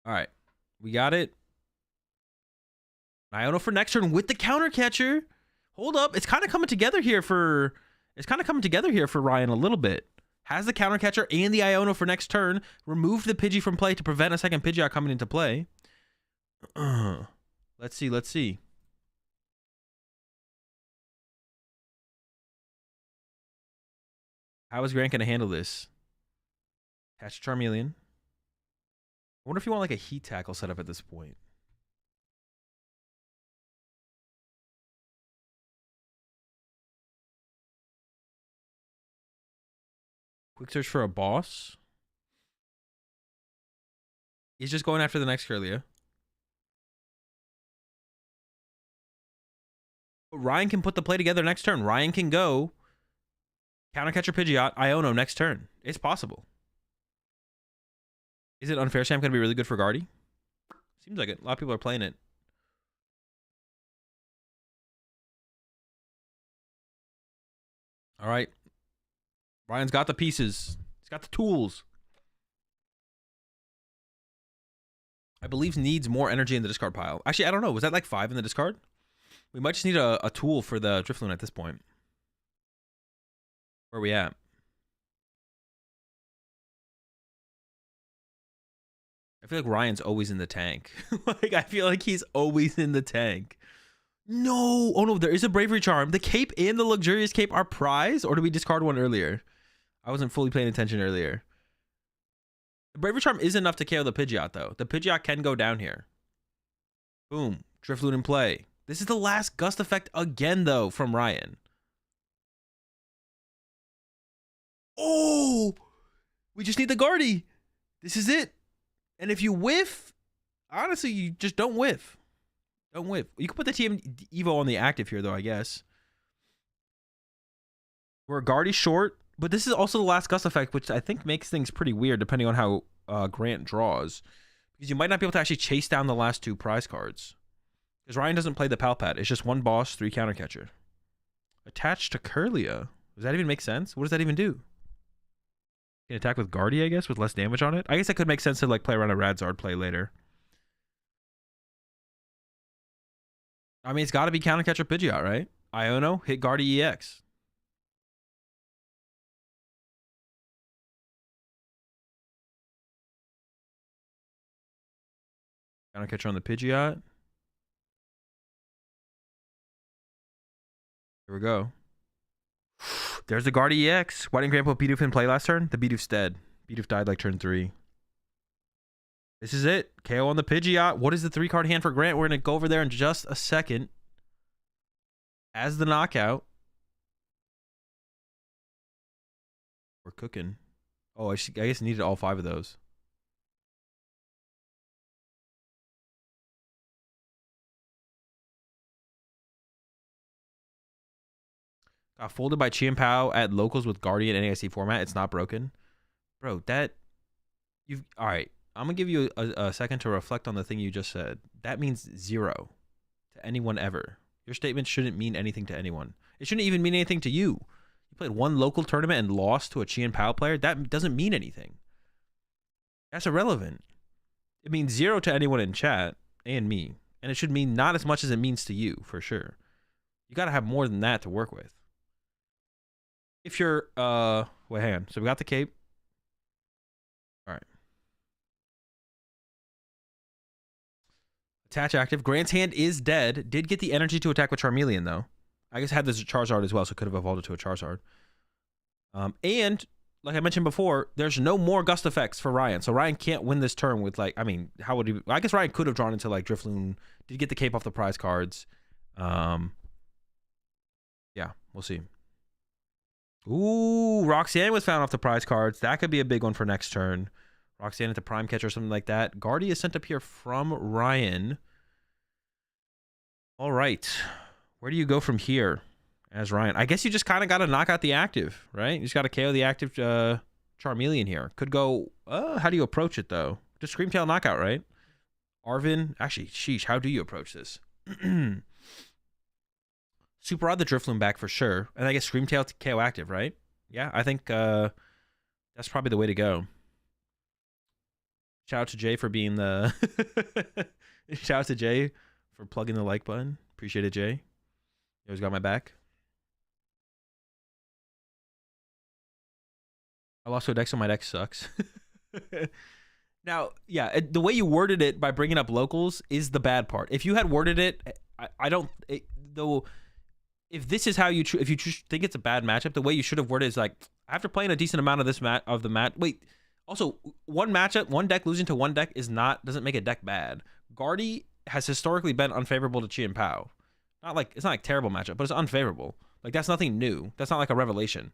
All right, we got it. Iono for next turn with the counter catcher. Hold up, it's kind of coming together here for Ryan a little bit. Has the counter catcher and the Iono for next turn. Removed the Pidgey from play to prevent a second Pidgeot coming into play. Let's see. How is Grant going to handle this? Catch Charmeleon. I wonder if you want like a heat tackle setup at this point. Quick search for a boss. He's just going after the next Kirlia. But Ryan can put the play together next turn. Ryan can go countercatcher Pidgeot, Iono next turn. It's possible. Is it unfair Champ going to be really good for Guardy? Seems like it. A lot of people are playing it. All right. Ryan's got the pieces. He's got the tools. I believe needs more energy in the discard pile. Actually, I don't know. Was that like 5 in the discard? We might just need a tool for the Drifloon at this point. Where are we at? I feel like Ryan's always in the tank. Like, I feel like he's always in the tank. No. Oh, no. There is a Bravery Charm. The Cape and the Luxurious Cape are prize? Or did we discard one earlier? I wasn't fully paying attention earlier. The Bravery Charm is enough to KO the Pidgeot, though. The Pidgeot can go down here. Boom. Drifloon in play. This is the last Gust effect again, though, from Ryan. Oh! We just need the Guardy. This is it. And if you whiff, honestly, you just don't whiff. Don't whiff. You can put the TM Evo on the active here, though, I guess. We're Guardy short, but this is also the last Gust effect, which I think makes things pretty weird, depending on how Grant draws. Because you might not be able to actually chase down the last 2 prize cards. Because Ryan doesn't play the Palpat. It's just 1 boss, 3 countercatcher. Attached to Kirlia. Does that even make sense? What does that even do? Can attack with Guardy, I guess, with less damage on it. I guess that could make sense to like play around a Radzard play later. I mean, it's got to be countercatcher Pidgeot, right? Iono, hit Guardy EX. Countercatcher on the Pidgeot. Here we go. There's the Guardy EX. Why didn't Grandpa Bidoof in play last turn? The Bidoof's dead. Bidoof died like turn 3. This is it. KO on the Pidgeot. What is the 3-card hand for Grant? We're going to go over there in just a second. As the knockout. We're cooking. Oh, I guess I needed all 5 of those. Got folded by Chien-Pao at locals with Guardian NAIC format. It's not broken. Bro, that... All right. I'm going to give you a second to reflect on the thing you just said. That means 0 to anyone ever. Your statement shouldn't mean anything to anyone. It shouldn't even mean anything to you. You played 1 local tournament and lost to a Chien-Pao player. That doesn't mean anything. That's irrelevant. It means 0 to anyone in chat and me. And it should mean not as much as it means to you, for sure. You got to have more than that to work with. If you're, wait, hang on. So we got the Cape. All right. Attach active. Grant's hand is dead. Did get the energy to attack with Charmeleon, though. I guess had this Charizard as well, so could have evolved it to a Charizard. And, like I mentioned before, there's no more Gust effects for Ryan. So Ryan can't win this turn with, like, I mean, how would he... I guess Ryan could have drawn into, like, Drifloon. Did get the Cape off the prize cards. Yeah, we'll see. Ooh, Roxanne was found off the prize cards. That could be a big one for next turn. Roxanne into Prime Catcher or something like that. Guardy is sent up here from Ryan. All right. Where do you go from here as Ryan? I guess you just kind of got to knock out the active, right? You just got to KO the active Charmeleon here. Could go... how do you approach it, though? Just Screamtail knockout, right? Arvin... Actually, sheesh, how do you approach this? Super Odd the Drifloon back for sure. And I guess Screamtail to KO active, right? Yeah, I think that's probably the way to go. Shout out to Jay for being the... Shout out to Jay for plugging the like button. Appreciate it, Jay. You always got my back. I lost to a deck, so my deck sucks. Now, yeah, the way you worded it by bringing up locals is the bad part. If you had worded it, I don't... though... If this is how you if you think it's a bad matchup, the way you should have worded it is like, after playing a decent amount of this match. Wait, also one deck losing to one deck doesn't make a deck bad. Guardy has historically been unfavorable to Chi and Pao. It's not like terrible matchup, but it's unfavorable. Like that's nothing new. That's not like a revelation.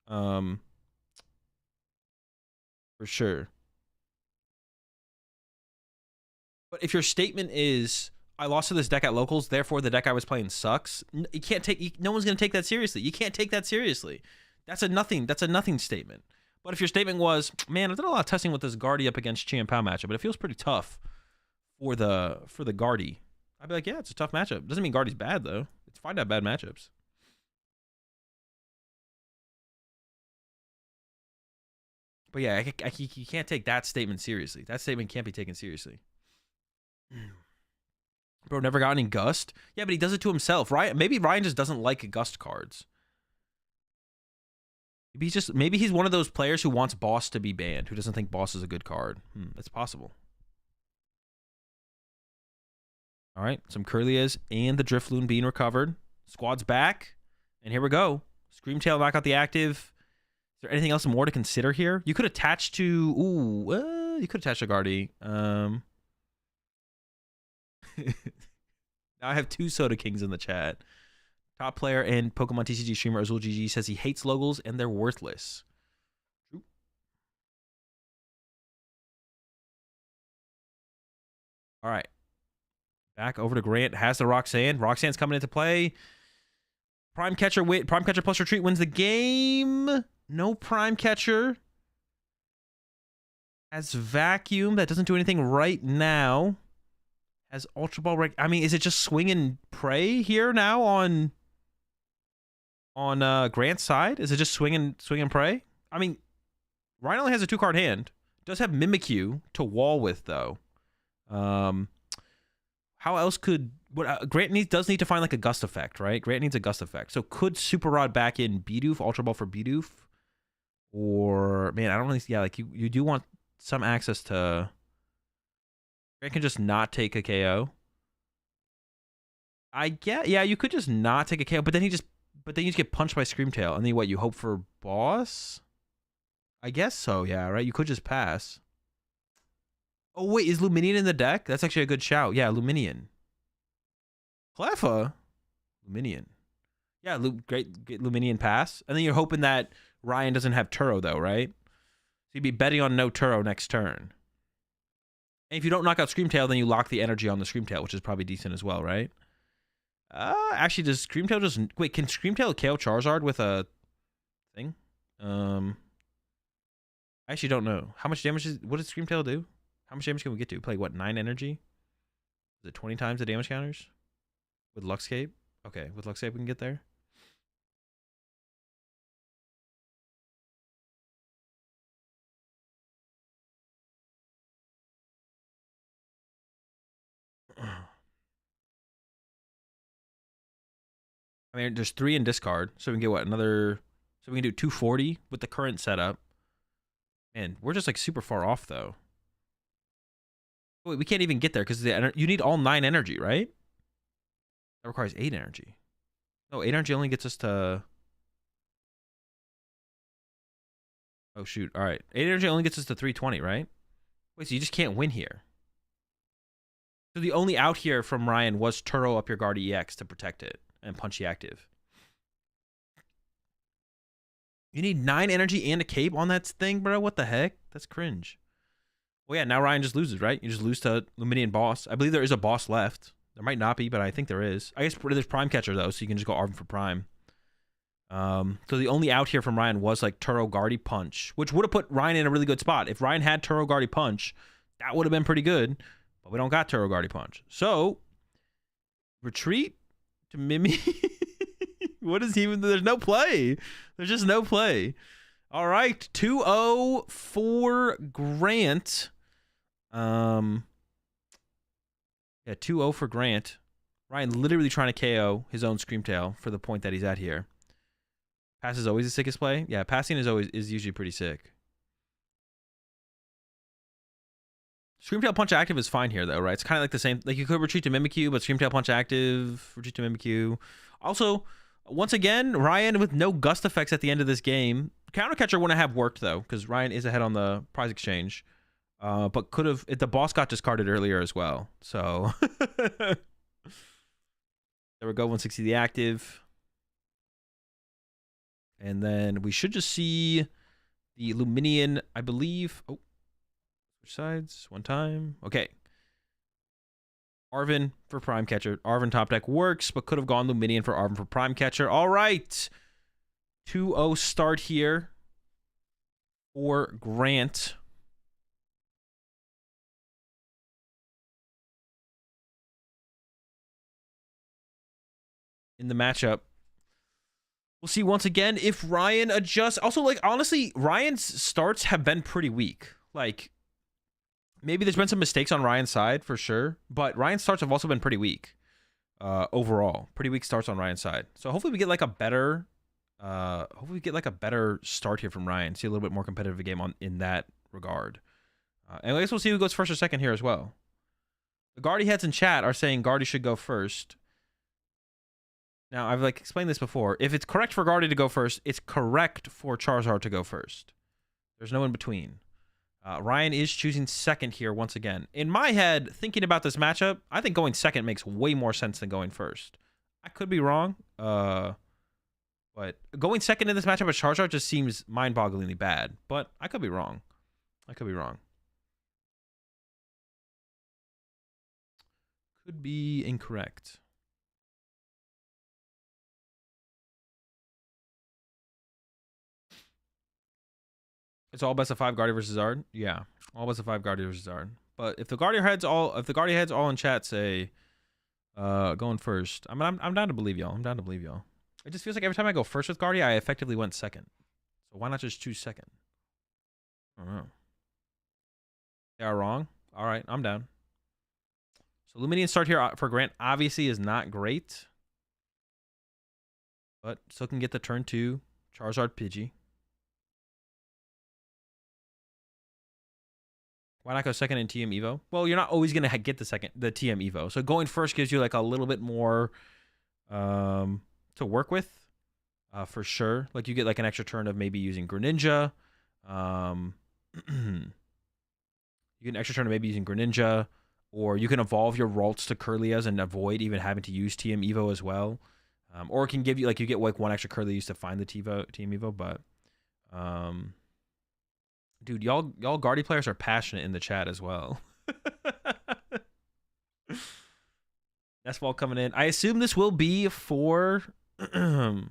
For sure. But if your statement is I lost to this deck at locals, therefore the deck I was playing sucks, you can't take. No one's gonna take that seriously. You can't take that seriously. That's a nothing statement. But if your statement was, man, I've done a lot of testing with this Guardy up against Chi and Pao matchup, but it feels pretty tough for the Guardy, I'd be like, yeah, it's a tough matchup. Doesn't mean Guardy's bad though. It's fine to have bad matchups. But yeah, you can't take that statement seriously. That statement can't be taken seriously. Bro, never got any Gust? Yeah, but he does it to himself. Maybe Ryan just doesn't like Gust cards. Maybe he's one of those players who wants Boss to be banned, who doesn't think Boss is a good card. That's possible. All right, some Curlias and the Drifloon being recovered. Squad's back, and here we go. Screamtail back out the active. Is there anything else more to consider here? You could attach to... Ooh, you could attach to Guardy. Now I have 2 Soda Kings in the chat. Top player and PokemonTCG streamer AzulGG says he hates logos and they're worthless. True. All right. Back over to Grant. Has the Roxanne. Roxanne's coming into play. Prime Catcher plus Retreat wins the game. No Prime Catcher. Has Vacuum. That doesn't do anything right now. Has Ultra Ball. I mean, is it just swing and pray here now on Grant's side? Is it just swing and pray? I mean, Ryan only has a 2-card hand. Does have Mimikyu to wall with though. How else could Grant does need to find like a Gust effect, right? Grant needs a Gust effect. So could Super Rod back in Bidoof, Ultra Ball for Bidoof? Or man, I don't really like you do want some access to Grant can just not take a KO. I get you could just not take a KO, but then you just get punched by Screamtail, and then what, you hope for Boss? I guess so, yeah, right? You could just pass. Oh, wait, is Luminion in the deck? That's actually a good shout. Yeah, Luminion. Cleffa? Luminion. Yeah, great Luminion pass. And then you're hoping that Ryan doesn't have Turo, though, right? So you'd be betting on no Turo next turn. And if you don't knock out Screamtail, then you lock the energy on the Screamtail, which is probably decent as well, right? Actually, does Screamtail just... Wait, can Screamtail KO Charizard with a thing? I actually don't know. How much damage what does Screamtail do? How much damage can we get to? Play, what, 9 energy? Is it 20 times the damage counters? With Luxcape? Okay, with Luxcape we can get there. I mean, there's 3 in discard, so we can get what, another... So we can do 240 with the current setup. And we're just like super far off, though. Wait, we can't even get there because you need all 9 energy, right? That requires 8 energy. No, 8 energy only gets us to... Oh, shoot. All right. 8 energy only gets us to 320, right? Wait, so you just can't win here. So the only out here from Ryan was Turo up your guard EX to protect it and Punchy active. You need 9 energy and a cape on that thing, bro? What the heck? That's cringe. Well, yeah, now Ryan just loses, right? You just lose to Luminion Boss. I believe there is a boss left. There might not be, but I think there is. I guess there's Prime Catcher, though, so you can just go Arm for Prime. So the only out here from Ryan was, like, Turo Guardy Punch, which would have put Ryan in a really good spot. If Ryan had Turo Guardy Punch, that would have been pretty good, but we don't got Turo Guardy Punch. So, retreat to Mimi. What is even... There's no play. There's just no play. All right, 2-0 for Grant. Yeah, 2-0 for Grant. Ryan literally trying to KO his own Screamtail for the point that he's at here. Pass is always the sickest play. Yeah, passing is usually pretty sick. Screamtail Punch active is fine here though, right? It's kind of like the same. Like you could retreat to Mimikyu, but Screamtail Punch active, retreat to Mimikyu. Also, once again, Ryan with no Gust effects at the end of this game. Counter catcher wouldn't have worked though, because Ryan is ahead on the prize exchange. But could have if the boss got discarded earlier as well. So there we go. 160 the active. And then we should just see the Luminian, I believe. Oh, switch sides one time. Okay. Arvin for Prime Catcher. Arvin top deck works, but could have gone Luminian for Arvin for Prime Catcher. All right. 2-0 start here for Grant. In the matchup. We'll see once again if Ryan adjusts. Also, like, honestly, Ryan's starts have been pretty weak. Like, maybe there's been some mistakes on Ryan's side for sure, but Ryan's starts have also been pretty weak. Overall, pretty weak starts on Ryan's side. So hopefully we get like a better, start here from Ryan. See a little bit more competitive game in that regard. And I guess we'll see who goes first or second here as well. The Guardy heads in chat are saying Guardy should go first. Now, I've like explained this before. If it's correct for Guardy to go first, it's correct for Charizard to go first. There's no in between. Ryan is choosing second here once again. In my head, thinking about this matchup, I think going second makes way more sense than going first. I could be wrong, but going second in this matchup with Charizard just seems mind-bogglingly bad. But I could be wrong. I could be wrong. Could be incorrect. It's all best of 5 Guardian versus Zard. Yeah, all best of 5 Guardian versus Zard. But if the Guardian heads all in chat say, going first, I mean, I'm down to believe y'all. I'm down to believe y'all. It just feels like every time I go first with Guardian, I effectively went second. So why not just choose second? I don't know. They are wrong. All right, I'm down. So Luminian start here for Grant obviously is not great, but still can get the turn 2 Charizard Pidgey. Why not go second in TM Evo? Well, you're not always going to get the TM Evo. So going first gives you like a little bit more to work with for sure. Like you get like an extra turn of maybe using Greninja. You get an extra turn of maybe using Greninja. Or you can evolve your Ralts to Curlias and avoid even having to use TM Evo as well. Or it can give you like you get like one extra Curlias to find the TM Evo. But dude, y'all Guardy players are passionate in the chat as well. That's ball coming in. I assume this will be for the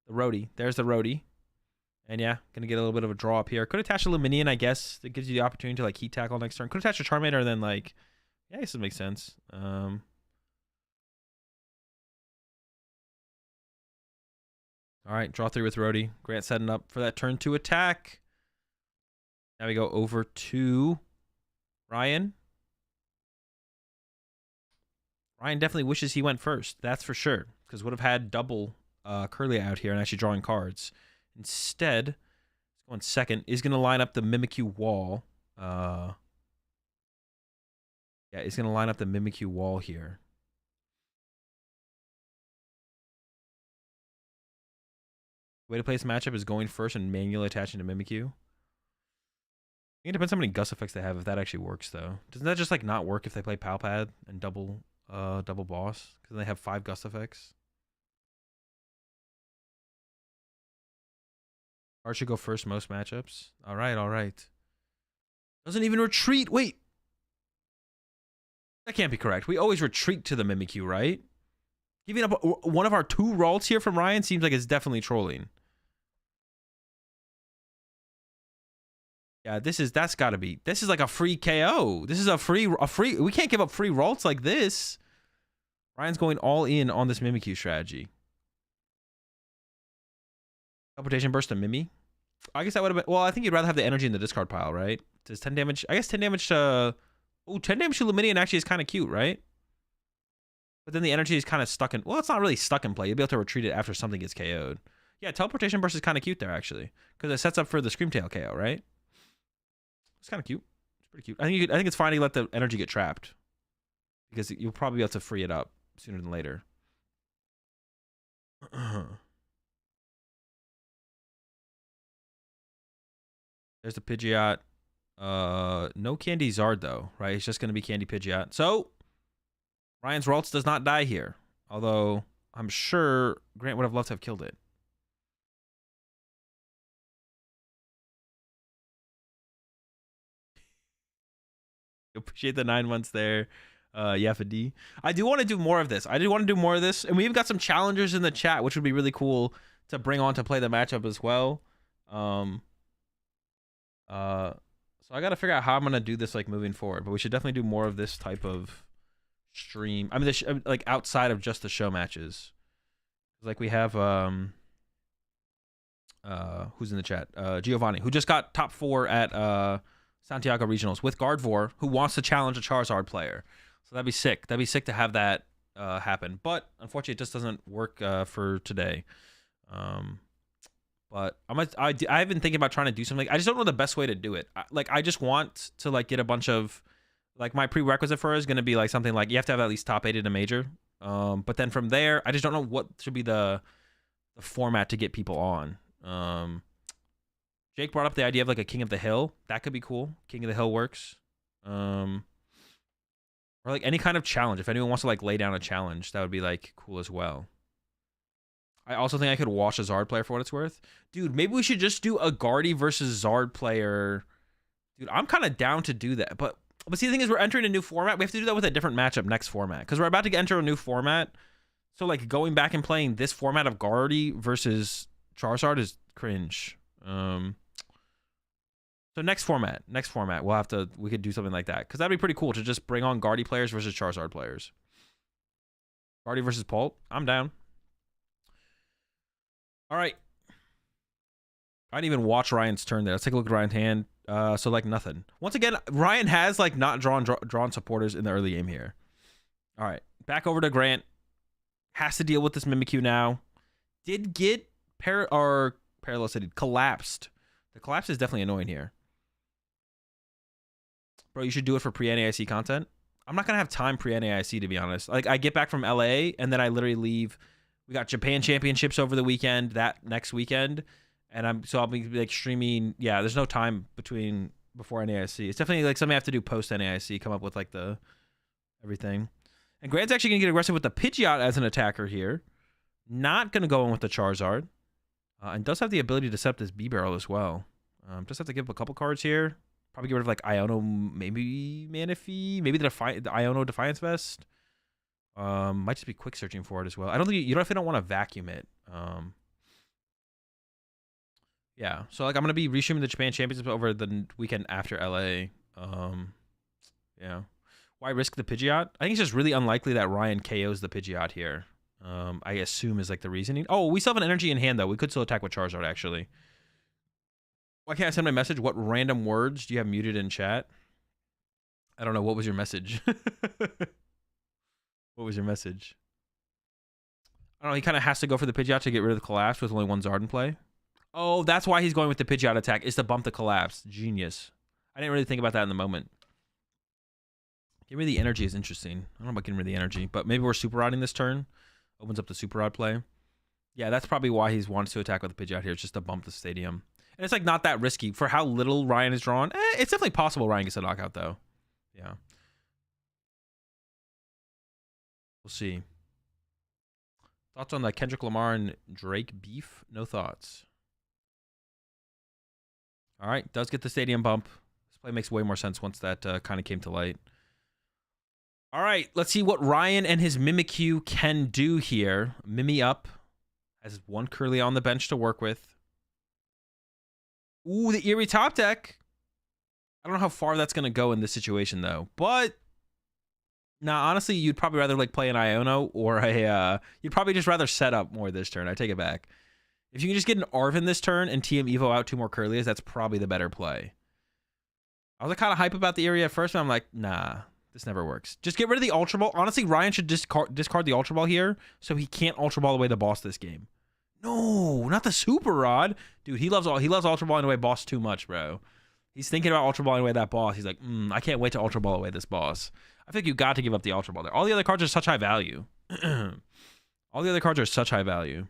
roadie. There's the roadie. And yeah, gonna get a little bit of a draw up here. Could attach a Luminian, I guess. That gives you the opportunity to like heat tackle next turn. Could attach a Charmander and then like, yeah, I guess it makes sense. All right, draw 3 with roadie. Grant setting up for that turn 2 attack. Now we go over to Ryan. Ryan definitely wishes he went first. That's for sure. Because would have had double Curly out here and actually drawing cards. Instead, he's going second. Is going to line up the Mimikyu wall. Yeah, he's going to line up the Mimikyu wall here. The way to play this matchup is going first and manually attaching to Mimikyu. I think it depends how many Gust effects they have if that actually works though. Doesn't that just like not work if they play Palpad and double boss? Because they have 5 Gust effects. Art should go first most matchups. All right, all right. Doesn't even retreat. Wait. That can't be correct. We always retreat to the Mimikyu, right? Giving up one of our 2 Ralts here from Ryan seems like it's definitely trolling. Yeah, that's got to be. This is like a free KO. This is a free. We can't give up free Ralts like this. Ryan's going all in on this Mimikyu strategy. Teleportation burst to Mimi. I guess that would have been. Well, I think you'd rather have the energy in the discard pile, right? Does 10 damage? I guess 10 damage to. Oh, 10 damage to Luminian actually is kind of cute, right? But then the energy is kind of stuck in. Well, it's not really stuck in play. You'll be able to retreat it after something gets KO'd. Yeah, teleportation burst is kind of cute there actually, because it sets up for the Screamtail KO, right? It's kind of cute. It's pretty cute. I think it's fine to let the energy get trapped, because you'll probably be able to free it up sooner than later. There's the Pidgeot. No Candy Zard though, right? It's just gonna be Candy Pidgeot. So Ryan's Ralts does not die here. Although I'm sure Grant would have loved to have killed it. Appreciate the 9 months there. Yafadi. I do want to do more of this. I do want to do more of this. And we've got some challengers in the chat, which would be really cool to bring on to play the matchup as well. So I got to figure out how I'm going to do this like moving forward. But we should definitely do more of this type of stream. I mean, like outside of just the show matches. Like we have who's in the chat? Giovanni, who just got top 4 at Santiago Regionals with Gardevoir, who wants to challenge a Charizard player. So that'd be sick. That'd be sick to have that happen. But unfortunately, it just doesn't work for today. But I've been thinking about trying to do something. I just don't know the best way to do it. I just want to like get a bunch of like my prerequisite for it is going to be like something like you have to have at least top 8 in a major. But then from there, I just don't know what should be the format to get people on. Jake brought up the idea of like a King of the Hill. That could be cool. King of the Hill works. Or like any kind of challenge. If anyone wants to like lay down a challenge, that would be like cool as well. I also think I could watch a Zard player for what it's worth. Dude, maybe we should just do a Guardy versus Zard player. Dude, I'm kind of down to do that. But see, the thing is we're entering a new format. We have to do that with a different matchup next format. Because we're about to enter a new format. So like going back and playing this format of Guardy versus Charizard is cringe. So next format, we could do something like that. Because that'd be pretty cool to just bring on Guardy players versus Charizard players. Guardy versus Pulp. I'm down. All right. I didn't even watch Ryan's turn there. Let's take a look at Ryan's hand. So like nothing. Once again, Ryan has like not drawn supporters in the early game here. All right. Back over to Grant. Has to deal with this Mimikyu now. Did get Parallel City collapsed. The collapse is definitely annoying here. Bro, you should do it for pre-NAIC content. I'm not going to have time pre-NAIC, to be honest. Like, I get back from LA, and then I literally leave. We got Japan Championships over the weekend, that next weekend. And I'll be, like, streaming. Yeah, there's no time before NAIC. It's definitely, like, something I have to do post-NAIC, come up with, like, the everything. And Grant's actually going to get aggressive with the Pidgeot as an attacker here. Not going to go in with the Charizard. And does have the ability to set up this B-Barrel as well. Just have to give up a couple cards here. Probably get rid of like Iono, maybe Manaphy, maybe the Iono Defiance Vest. Might just be quick searching for it as well. I don't think you don't want to vacuum it. Yeah. So like I'm gonna be restreaming the Japan Championships over the weekend after LA. Yeah. Why risk the Pidgeot? I think it's just really unlikely that Ryan KOs the Pidgeot here. I assume is like the reasoning. Oh, we still have an energy in hand though. We could still attack with Charizard actually. Why can't I send my message? What random words do you have muted in chat? I don't know. What was your message? What was your message? I don't know. He kind of has to go for the Pidgeot to get rid of the collapse with only one Zard in play. Oh, that's why he's going with the Pidgeot attack. Is to bump the collapse. Genius. I didn't really think about that in the moment. Getting rid of the energy is interesting. I don't know about getting rid of the energy, but maybe we're super rodding this turn. Opens up the super rod play. Yeah, that's probably why he's wants to attack with the Pidgeot here. It's just to bump the stadium. And it's like not that risky for how little Ryan is drawn. It's definitely possible Ryan gets a knockout though. Yeah. We'll see. Thoughts on the Kendrick Lamar and Drake beef? No thoughts. All right. Does get the stadium bump. This play makes way more sense once that kind of came to light. All right. Let's see what Ryan and his Mimikyu can do here. Mimi up. Has one Curly on the bench to work with. Ooh, the Eerie top deck. I don't know how far that's going to go in this situation, though. But, nah, honestly, you'd probably rather like play an Iono or a... you'd probably just rather set up more this turn. I take it back. If you can just get an Arven this turn and TM Evo out 2 more Curlias, that's probably the better play. I was like, kind of hype about the Eerie at first, but I'm like, nah, this never works. Just get rid of the Ultra Ball. Honestly, Ryan should discard the Ultra Ball here so he can't Ultra Ball away the boss this game. No, not the Super Rod. Dude, he loves Ultra Balling away boss too much, bro. He's thinking about Ultra Balling away that boss. He's like, I can't wait to Ultra Ball away this boss. I think you got to give up the Ultra Ball there. All the other cards are such high value. All the other cards are such high value.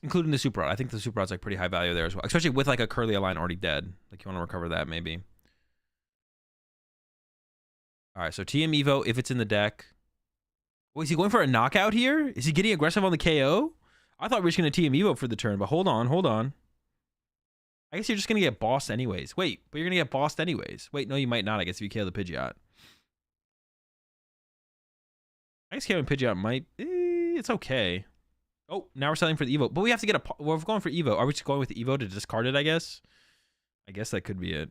including the super rod. I think the super rod's like pretty high value there as well, especially with like a Curly line already dead. Like you want to recover that maybe. All right, so TM Evo if it's in the deck. Oh, is he going for a knockout here? Is he getting aggressive on the KO? I thought we were just going to TM Evo for the turn, but hold on, hold on. I guess you're just going to get bossed anyways. Wait, but you're going to get bossed anyways. Wait, no, you might not, I guess, if you KO the Pidgeot. I guess KOing Pidgeot might... it's okay. Oh, now we're selling for the Evo. But we have to get a... We're going for Evo. Are we just going with the Evo to discard it, I guess? I guess that could be it.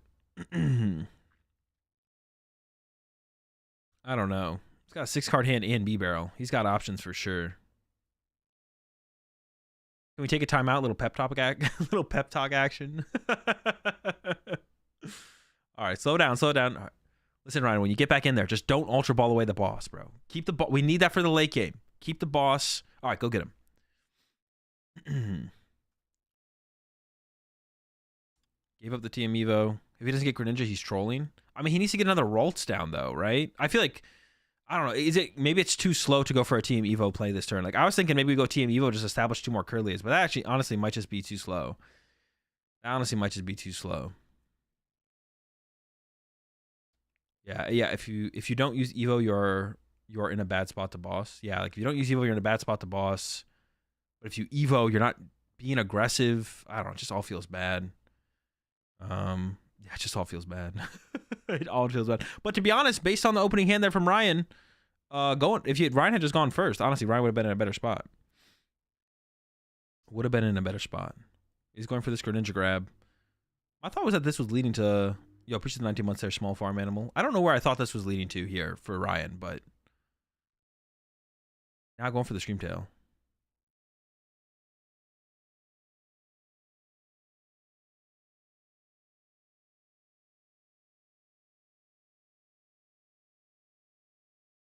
I don't know. He's got a 6-card hand and B-Barrel. He's got options for sure. Can we take a timeout? Little pep talk action. All right, slow down, slow down. All right. Listen, Ryan, when you get back in there, just don't Ultra Ball away the boss, bro. Keep the boss. We need that for the late game. Keep the boss. All right, go get him. Gave up the TM Evo. If he doesn't get Greninja, he's trolling. I mean, he needs to get another Ralts down, though, right? I feel like... I don't know. Is it maybe it's too slow to go for a Team Evo play this turn? Like I was thinking maybe we go Team Evo, just establish 2 more Curlies, but that actually honestly might just be too slow. That honestly might just be too slow. Yeah. If you don't use Evo, you're in a bad spot to boss. Yeah, like if you don't use Evo, you're in a bad spot to boss. But if you Evo, you're not being aggressive. I don't know. It just all feels bad. Yeah, it just all feels bad. It all feels bad. But to be honest, based on the opening hand there from Ryan, Ryan had just gone first, honestly, Ryan would have been in a better spot. Would have been in a better spot. He's going for this Greninja grab. My thought was that this was leading to... Yo, appreciate the 19 months there, small farm animal. I don't know where I thought this was leading to here for Ryan, but... Now going for the Screamtail.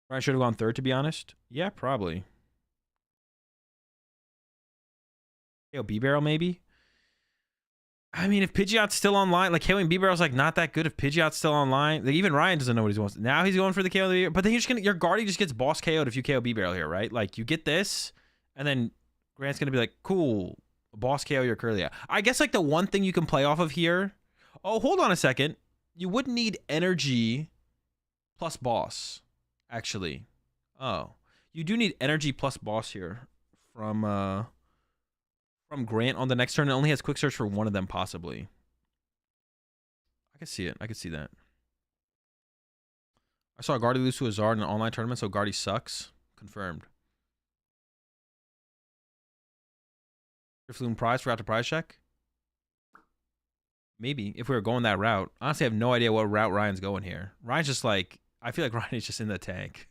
I should have gone third, to be honest. Yeah, probably. KO B-Barrel, maybe? I mean, if Pidgeot's still online, like, KOing B-Barrel's, like, not that good if Pidgeot's still online. Like, even Ryan doesn't know what he wants. Now he's going for the KO of the But then you're just gonna... Your Guardy just gets boss KO'd if you KO B-Barrel here, right? Like, you get this, and then Grant's gonna be like, cool, boss KO your Curlia. I guess, like, the one thing you can play off of here... Oh, hold on a second. You wouldn't need energy plus boss. Actually, you do need energy plus boss here from Grant on the next turn. It only has quick search for one of them, possibly. I can see it. I can see that. I saw Guardy lose to a Zard in an online tournament, so Guardy sucks. Confirmed. Flume prize for out to prize check. Maybe if we were going that route. Honestly, I have no idea what route Ryan's going here. Ryan's just like. I feel like Ryan is just in the tank.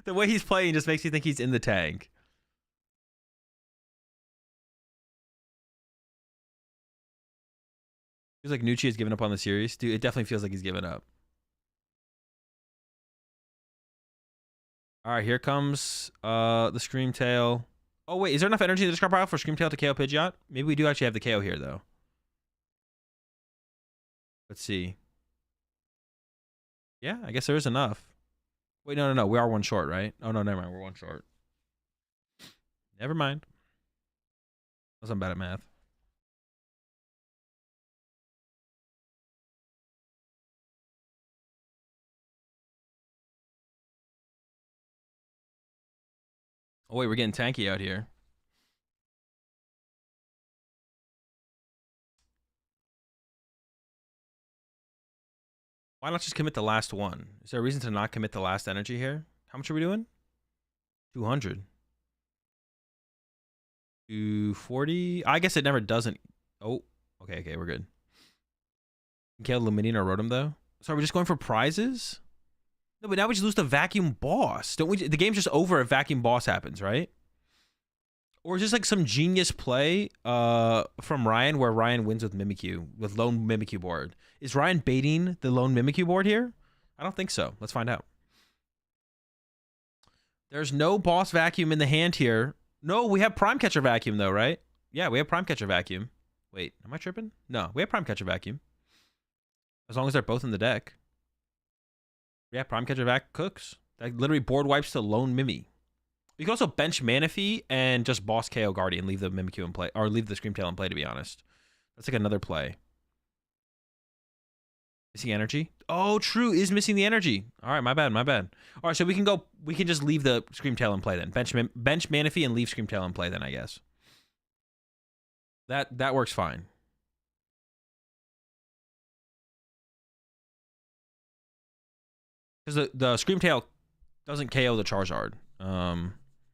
The way he's playing just makes you think he's in the tank. Feels like Nucci has given up on the series. Dude, it definitely feels like he's given up. All right, here comes the Screamtail. Oh, wait, is there enough energy in the discard pile for Screamtail to KO Pidgeot? Maybe we do actually have the KO here, though. Let's see. Yeah, I guess there is enough. Wait, no. We are one short, right? Oh, no, never mind. We're one short. Never mind. I'm bad at math. Oh, wait, we're getting tanky out here. Why not just commit the last one? Is there a reason to not commit the last energy here? How much are we doing? 200. 240. I guess it never doesn't. Oh, okay, we're good. Kill Luminian or Rotom, though. So are we just going for prizes? No, but now we just lose the Vacuum Boss. Don't we? The game's just over if Vacuum Boss happens, right? Or is this like some genius play from Ryan where Ryan wins with Mimikyu, with lone Mimikyu board? Is Ryan baiting the lone Mimikyu board here? I don't think so. Let's find out. There's no boss vacuum in the hand here. No, we have Prime Catcher Vacuum though, right? Yeah, we have Prime Catcher Vacuum. Wait, am I tripping? No, we have Prime Catcher Vacuum. As long as they're both in the deck. Yeah, Prime Catcher Vac cooks. That literally board wipes to lone Mimi. You can also bench Manaphy and just boss KO Guardian, leave the Mimikyu in play, or leave the Screamtail in play, to be honest. That's like another play. Missing energy? Oh, true, is missing the energy. All right, my bad. All right, so we can just leave the Screamtail in play then. Bench Manaphy and leave Screamtail in play then, I guess. That works fine. Because the Screamtail doesn't KO the Charizard.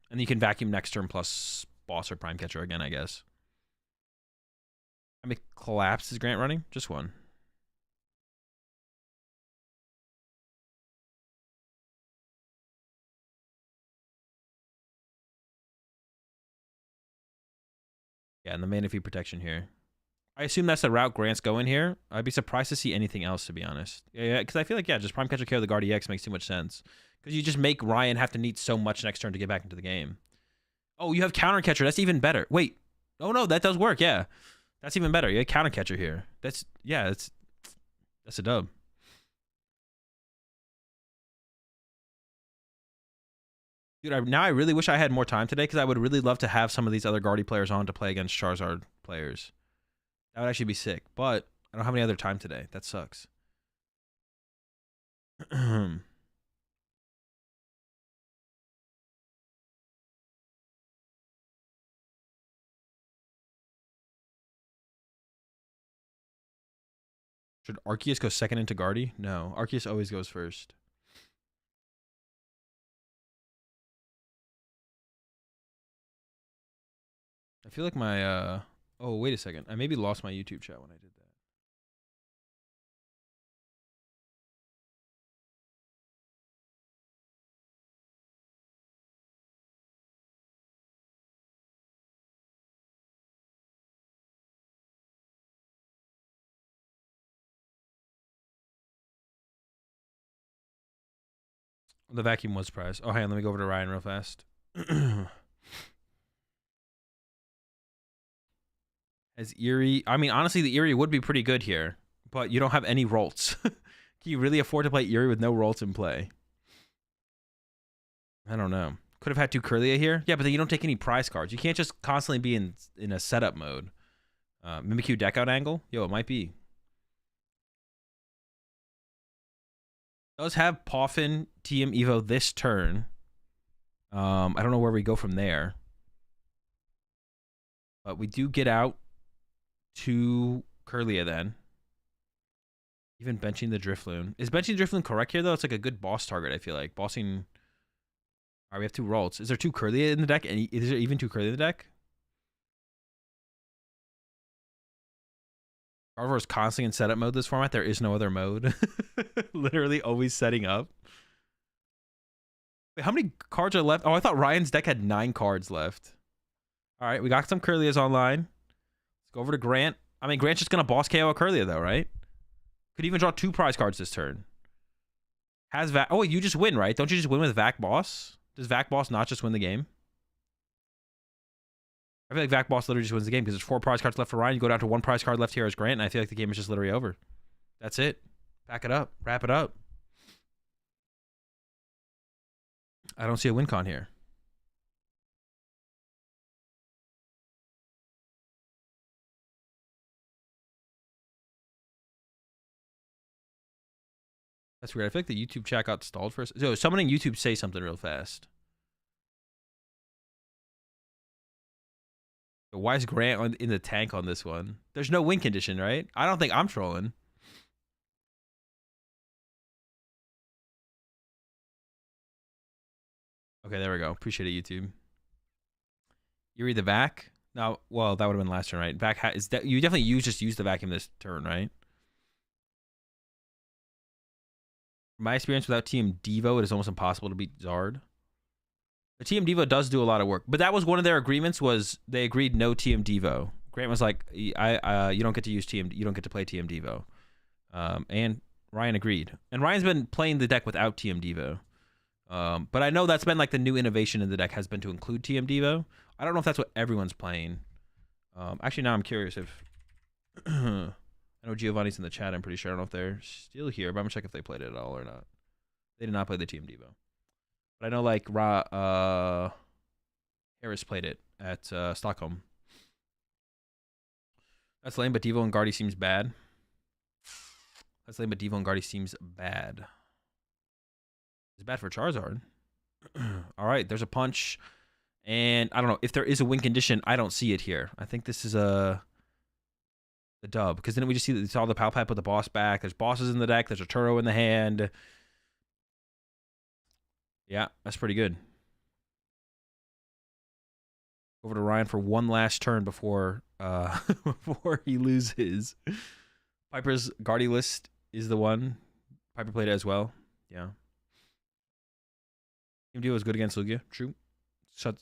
And you can vacuum next turn plus boss or Prime Catcher again, I guess. I mean, collapse is Grant running? Just one. Yeah, and the Manaphy protection here. I assume that's the route Grant's going here. I'd be surprised to see anything else, to be honest. Yeah, because I feel like, yeah, just Prime Catcher KO the Guard EX makes too much sense. Because you just make Ryan have to need so much next turn to get back into the game. Oh, you have Counter Catcher. That's even better. Wait. Oh, no, that does work, yeah. That's even better. You have Counter Catcher here. That's a dub. Dude, now I really wish I had more time today because I would really love to have some of these other Guardy players on to play against Charizard players. That would actually be sick, but I don't have any other time today. That sucks. Should Arceus go second into Guardy? No, Arceus always goes first. I feel like my, oh, wait a second. I maybe lost my YouTube chat when I did that. The vacuum was prize. Oh, hang on. Let me go over to Ryan real fast. As Eerie, I mean, honestly, the Eerie would be pretty good here, but you don't have any Rolts. Can you really afford to play Eerie with no Rolts in play? I don't know. Could have had 2 Kirlia here. Yeah, but then you don't take any prize cards. You can't just constantly be in a setup mode. Mimikyu deck out angle? Yo, it might be. Does have Poffin TM Evo this turn. I don't know where we go from there. But we do get out 2 Kirlia then. Even benching the Drifloon. Is benching the Drifloon correct here, though? It's like a good boss target, I feel like. Bossing... All right, we have 2 Rolts. Is there 2 Kirlia in the deck? And is there even 2 Kirlia in the deck? Gardevoir is constantly in setup mode this format. There is no other mode. Literally always setting up. Wait, how many cards are left? Oh, I thought Ryan's deck had 9 cards left. All right, we got some Kirlias online. Let's go over to Grant. I mean, Grant's just going to boss KO a Kirlia, though, right? Could even draw 2 prize cards this turn. Has Vac... Oh, wait, you just win, right? Don't you just win with Vac Boss? Does Vac Boss not just win the game? I feel like Vac Boss literally just wins the game because there's 4 prize cards left for Ryan. You go down to 1 prize card left here as Grant, and I feel like the game is just literally over. That's it. Pack it up. Wrap it up. I don't see a win con here. That's weird. I feel like the YouTube chat got stalled for us. So someone in YouTube say something real fast. Why is Grant in the tank on this one? There's no win condition, right? I don't think I'm trolling. Okay, there we go. Appreciate it, YouTube. Eerie the vac? No, well, that would have been last turn, right? Vac is that you definitely just use the vacuum this turn, right? From my experience, without TM Devo, it is almost impossible to beat Zard. The TM Devo does do a lot of work, but that was one of their agreements. Was they agreed no TM Devo? Grant was like, you don't get to use TM, you don't get to play TM Devo, and Ryan agreed. And Ryan's been playing the deck without TM Devo, but I know that's been like the new innovation in the deck has been to include TM Devo. I don't know if that's what everyone's playing. Actually, now I'm curious if I know Giovanni's in the chat. I'm pretty sure. I don't know if they're still here, but I'm gonna check if they played it at all or not. They did not play the TM Devo. But I know, like, Harris played it at Stockholm. That's lame, but Devo and Guardy seems bad. That's lame, but Devo and Guardy seems bad. It's bad for Charizard. All right, there's a punch. And I don't know if there is a win condition. I don't see it here. I think this is a dub, because then we just saw the Palpat put the boss back. There's bosses in the deck. There's a Turo in the hand. Yeah, that's pretty good. Over to Ryan for one last turn before before he loses. Piper's Guardy list is the one. Piper played it as well. Yeah. Team Duo is good against Lugia. True.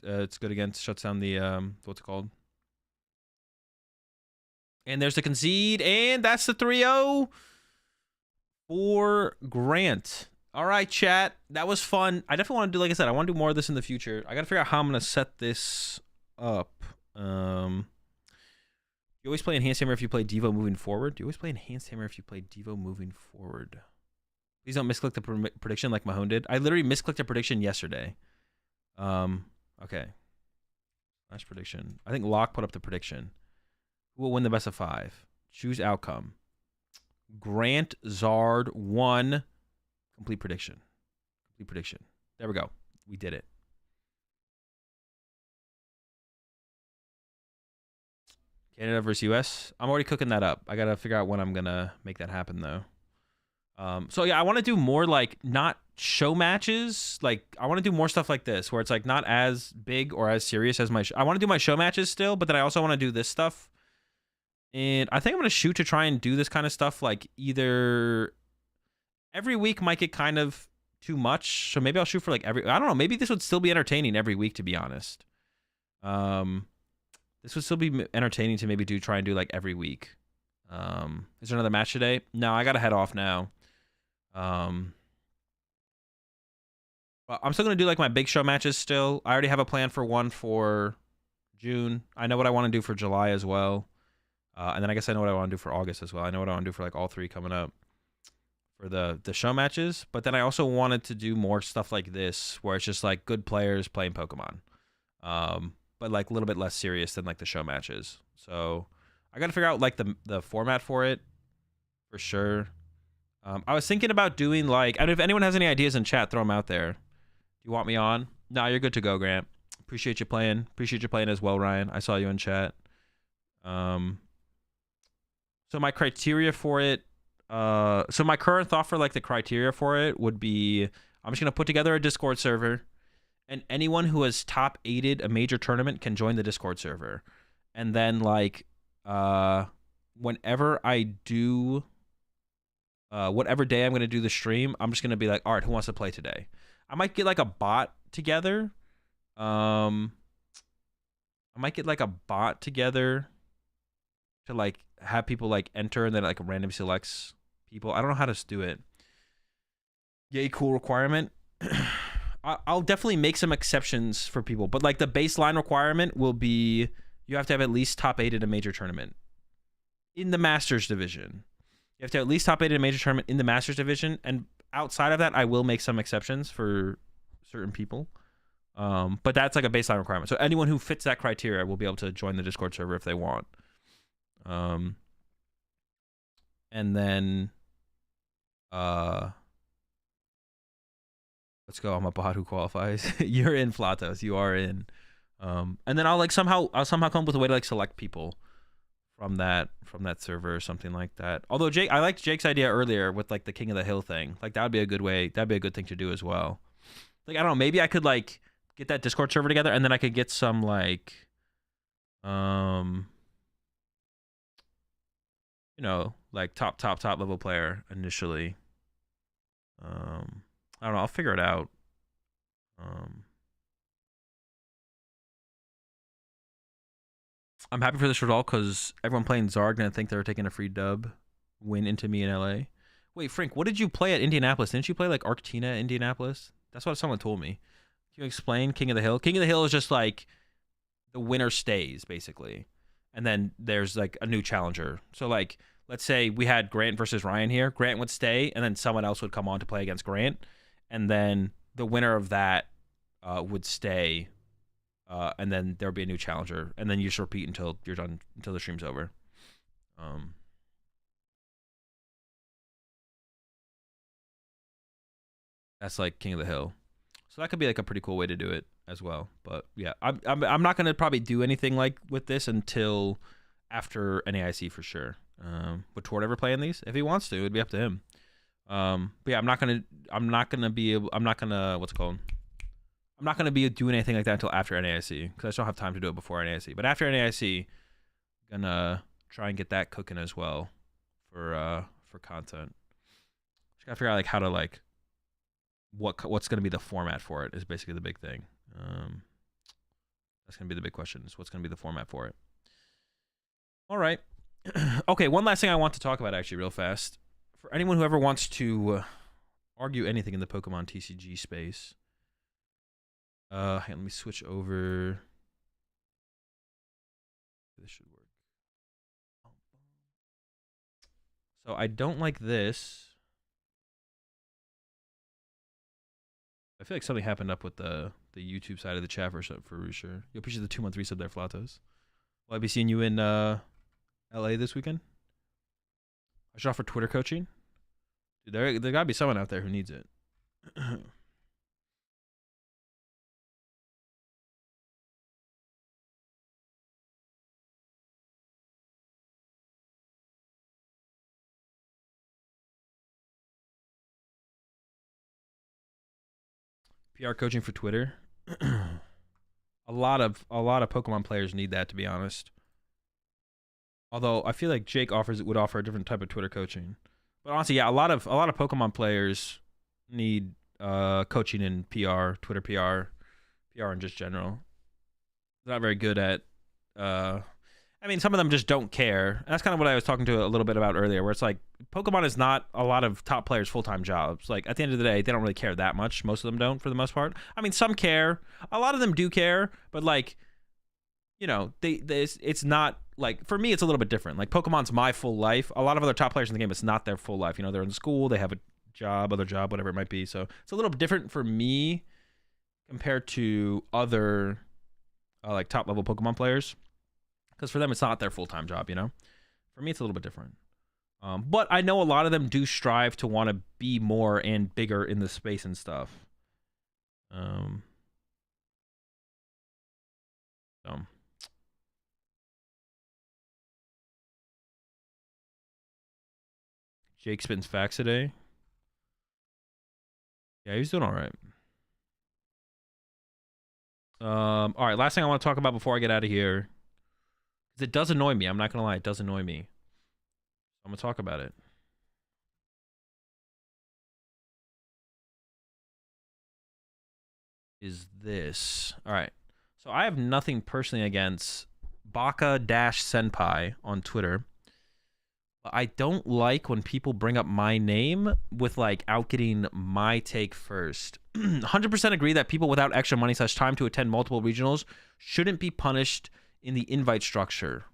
It's good against, shuts down the what's it called? And there's the concede, and that's the 3-0 for Grant. All right, chat. That was fun. I definitely want to do, like I said, I want to do more of this in the future. I got to figure out how I'm going to set this up. You always play Enhanced Hammer if you play Devo moving forward. You always play Enhanced Hammer if you play Devo moving forward. Please don't misclick the prediction like Mahone did. I literally misclicked a prediction yesterday. Okay. Last prediction. I think Locke put up the prediction. Who will win the best of 5? Choose outcome. Grant Zard 1. Complete prediction. Complete prediction. There we go. We did it. Canada versus US. I'm already cooking that up. I got to figure out when I'm going to make that happen, though. So yeah, I want to do more like not show matches. Like I want to do more stuff like this where it's like not as big or as serious as my I want to do my show matches still, but then I also want to do this stuff. And I think I'm going to shoot to try and do this kind of stuff like either every week might get kind of too much. So maybe I'll shoot for like I don't know, maybe this would still be entertaining every week, to be honest. This would still be entertaining to maybe try and do like every week. Is there another match today? No, I got to head off now. Well, I'm still going to do like my big show matches still. I already have a plan for one for June. I know what I want to do for July as well. And then I guess I know what I want to do for August as well. I know what I want to do for like all 3 coming up for the show matches. But then I also wanted to do more stuff like this where it's just like good players playing Pokemon. But like a little bit less serious than like the show matches. So I got to figure out like the format for it for sure. I was thinking about doing like, I don't know if anyone has any ideas in chat, throw them out there. Do you want me on? No, you're good to go, Grant. Appreciate you playing. Appreciate you playing as well, Ryan. I saw you in chat. So my criteria for it, so my current thought for like the criteria for it would be, I'm just going to put together a Discord server, and anyone who has top 8'd a major tournament can join the Discord server. And then like, whenever I do, whatever day I'm going to do the stream, I'm just going to be like, all right, who wants to play today? I might get like a bot together. I might get like a bot together to like have people like enter and then like random selects people. I don't know how to do it. Yay, cool requirement. I'll definitely make some exceptions for people, but like the baseline requirement will be you have to have at least top 8 at a major tournament in the Masters division. You have to have at least top 8 at a major tournament in the Masters division, and outside of that, I will make some exceptions for certain people. But that's like a baseline requirement. So anyone who fits that criteria will be able to join the Discord server if they want. And then, let's go. I'm a bot who qualifies. You're in, Flatos. You are in. And then I'll somehow come up with a way to like select people from that server or something like that. Although Jake, I liked Jake's idea earlier with like the King of the Hill thing. Like that would be a good way. That'd be a good thing to do as well. Like I don't know, maybe I could like get that Discord server together, and then I could get some like, you know, like top level player initially. I don't know. I'll figure it out. I'm happy for this result because everyone playing Zarg gonna think they're taking a free dub win into me in LA. Wait, Frank, what did you play at Indianapolis? Didn't you play like Arctina Indianapolis? That's what someone told me. Can you explain King of the Hill? King of the Hill is just like the winner stays basically, and then there's like a new challenger. So like, let's say we had Grant versus Ryan here. Grant would stay, and then someone else would come on to play against Grant, and then the winner of that would stay and then there'll be a new challenger, and then you just repeat until you're done, until the stream's over. That's like King of the Hill, so that could be like a pretty cool way to do it as well. But yeah, I'm not gonna probably do anything like with this until after NAIC for sure. Would Tord ever play in these? If he wants to, it'd be up to him. But yeah, I'm not gonna what's it called? I'm not gonna be doing anything like that until after NAIC because I just don't have time to do it before NAIC. But after NAIC, I'm gonna try and get that cooking as well for content. Just gotta figure out like how to like what's gonna be the format for it is basically the big thing. That's gonna be the big question is what's gonna be the format for it. All right. Okay, one last thing I want to talk about actually real fast. For anyone who ever wants to argue anything in the Pokemon TCG space, let me switch over. This should work. So I don't like this. I feel like something happened up with the YouTube side of the chat for sure. You appreciate the 2-month resub there, Flatos. Will I be seeing you in LA this weekend? I should offer Twitter coaching. Dude, there gotta be someone out there who needs it. PR coaching for Twitter. a lot of Pokemon players need that, to be honest. Although I feel like Jake would offer a different type of Twitter coaching. But honestly, yeah, a lot of Pokemon players need coaching in PR, Twitter PR in just general. They're not very good at I mean, some of them just don't care. And that's kind of what I was talking to a little bit about earlier, where it's like Pokemon is not a lot of top players' full-time jobs. Like at the end of the day, they don't really care that much. Most of them don't, for the most part. I mean, some care. A lot of them do care, but like, you know, it's not like, for me, it's a little bit different. Like Pokemon's my full life. A lot of other top players in the game, it's not their full life. You know, they're in school, they have a job, other job, whatever it might be. So it's a little bit different for me compared to other like top level Pokemon players. Because for them, it's not their full-time job, you know? For me, it's a little bit different. But I know a lot of them do strive to want to be more and bigger in the space and stuff. Jake spins facts today. Yeah, he's doing all right. All right, last thing I want to talk about before I get out of here. It does annoy me. I'm not going to lie. It does annoy me. I'm going to talk about it. Is this. All right. So I have nothing personally against Baka-Senpai on Twitter. But I don't like when people bring up my name with like outgetting my take first. 100% agree that people without extra money / time to attend multiple regionals shouldn't be punished in the invite structure.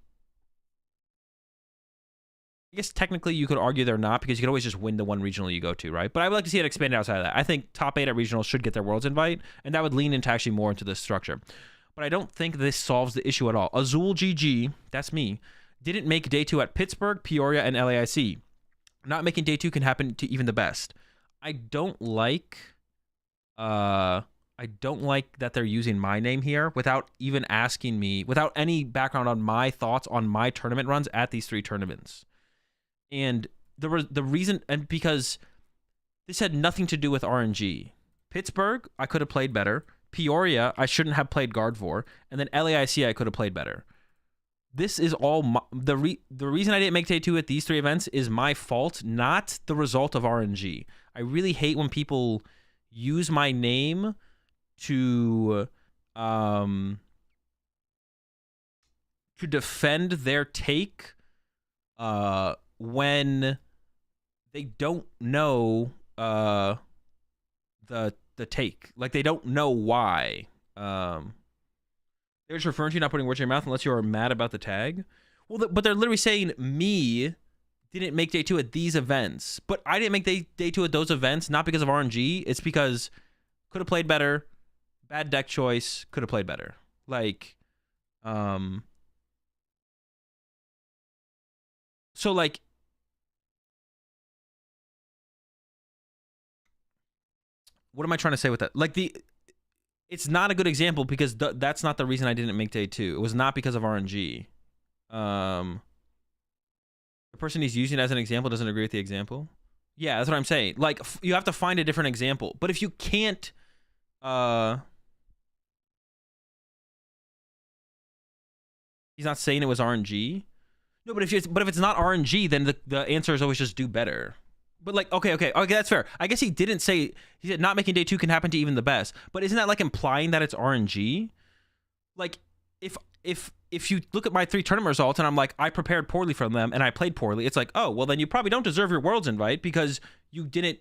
I guess technically you could argue they're not, because you could always just win the one regional you go to, right? But I would like to see it expanded outside of that. I think top 8 at regionals should get their Worlds invite, and that would lean into actually more into the structure. But I don't think this solves the issue at all. AzulGG, that's me, didn't make day 2 at Pittsburgh, Peoria, and LAIC. Not making day 2 can happen to even the best. I don't like that they're using my name here without even asking me, without any background on my thoughts on my tournament runs at these 3 tournaments. And the reason, and because this had nothing to do with RNG. Pittsburgh, I could have played better. Peoria, I shouldn't have played Gardevoir. And then LAIC, I could have played better. This is all, the reason I didn't make day 2 at these 3 events is my fault, not the result of RNG. I really hate when people use my name to defend their take when they don't know the take. Like, they don't know why. They're just referring to you not putting words in your mouth unless you are mad about the tag. Well, but they're literally saying me didn't make day 2 at these events, but I didn't make day 2 at those events, not because of RNG. It's because could have played better, bad deck choice, could have played better. Like, so like, what am I trying to say with that? Like it's not a good example because that's not the reason I didn't make day 2. It was not because of RNG. The person he's using as an example doesn't agree with the example. Yeah, that's what I'm saying. Like, you have to find a different example. But if you can't, he's not saying it was RNG. No, but if it's not RNG, then the answer is always just do better. But like, okay, that's fair. I guess he didn't say, he said not making day 2 can happen to even the best. But isn't that like implying that it's RNG? Like, if you look at my 3 tournament results and I'm like, I prepared poorly from them and I played poorly, it's like, oh, well then you probably don't deserve your Worlds invite because you didn't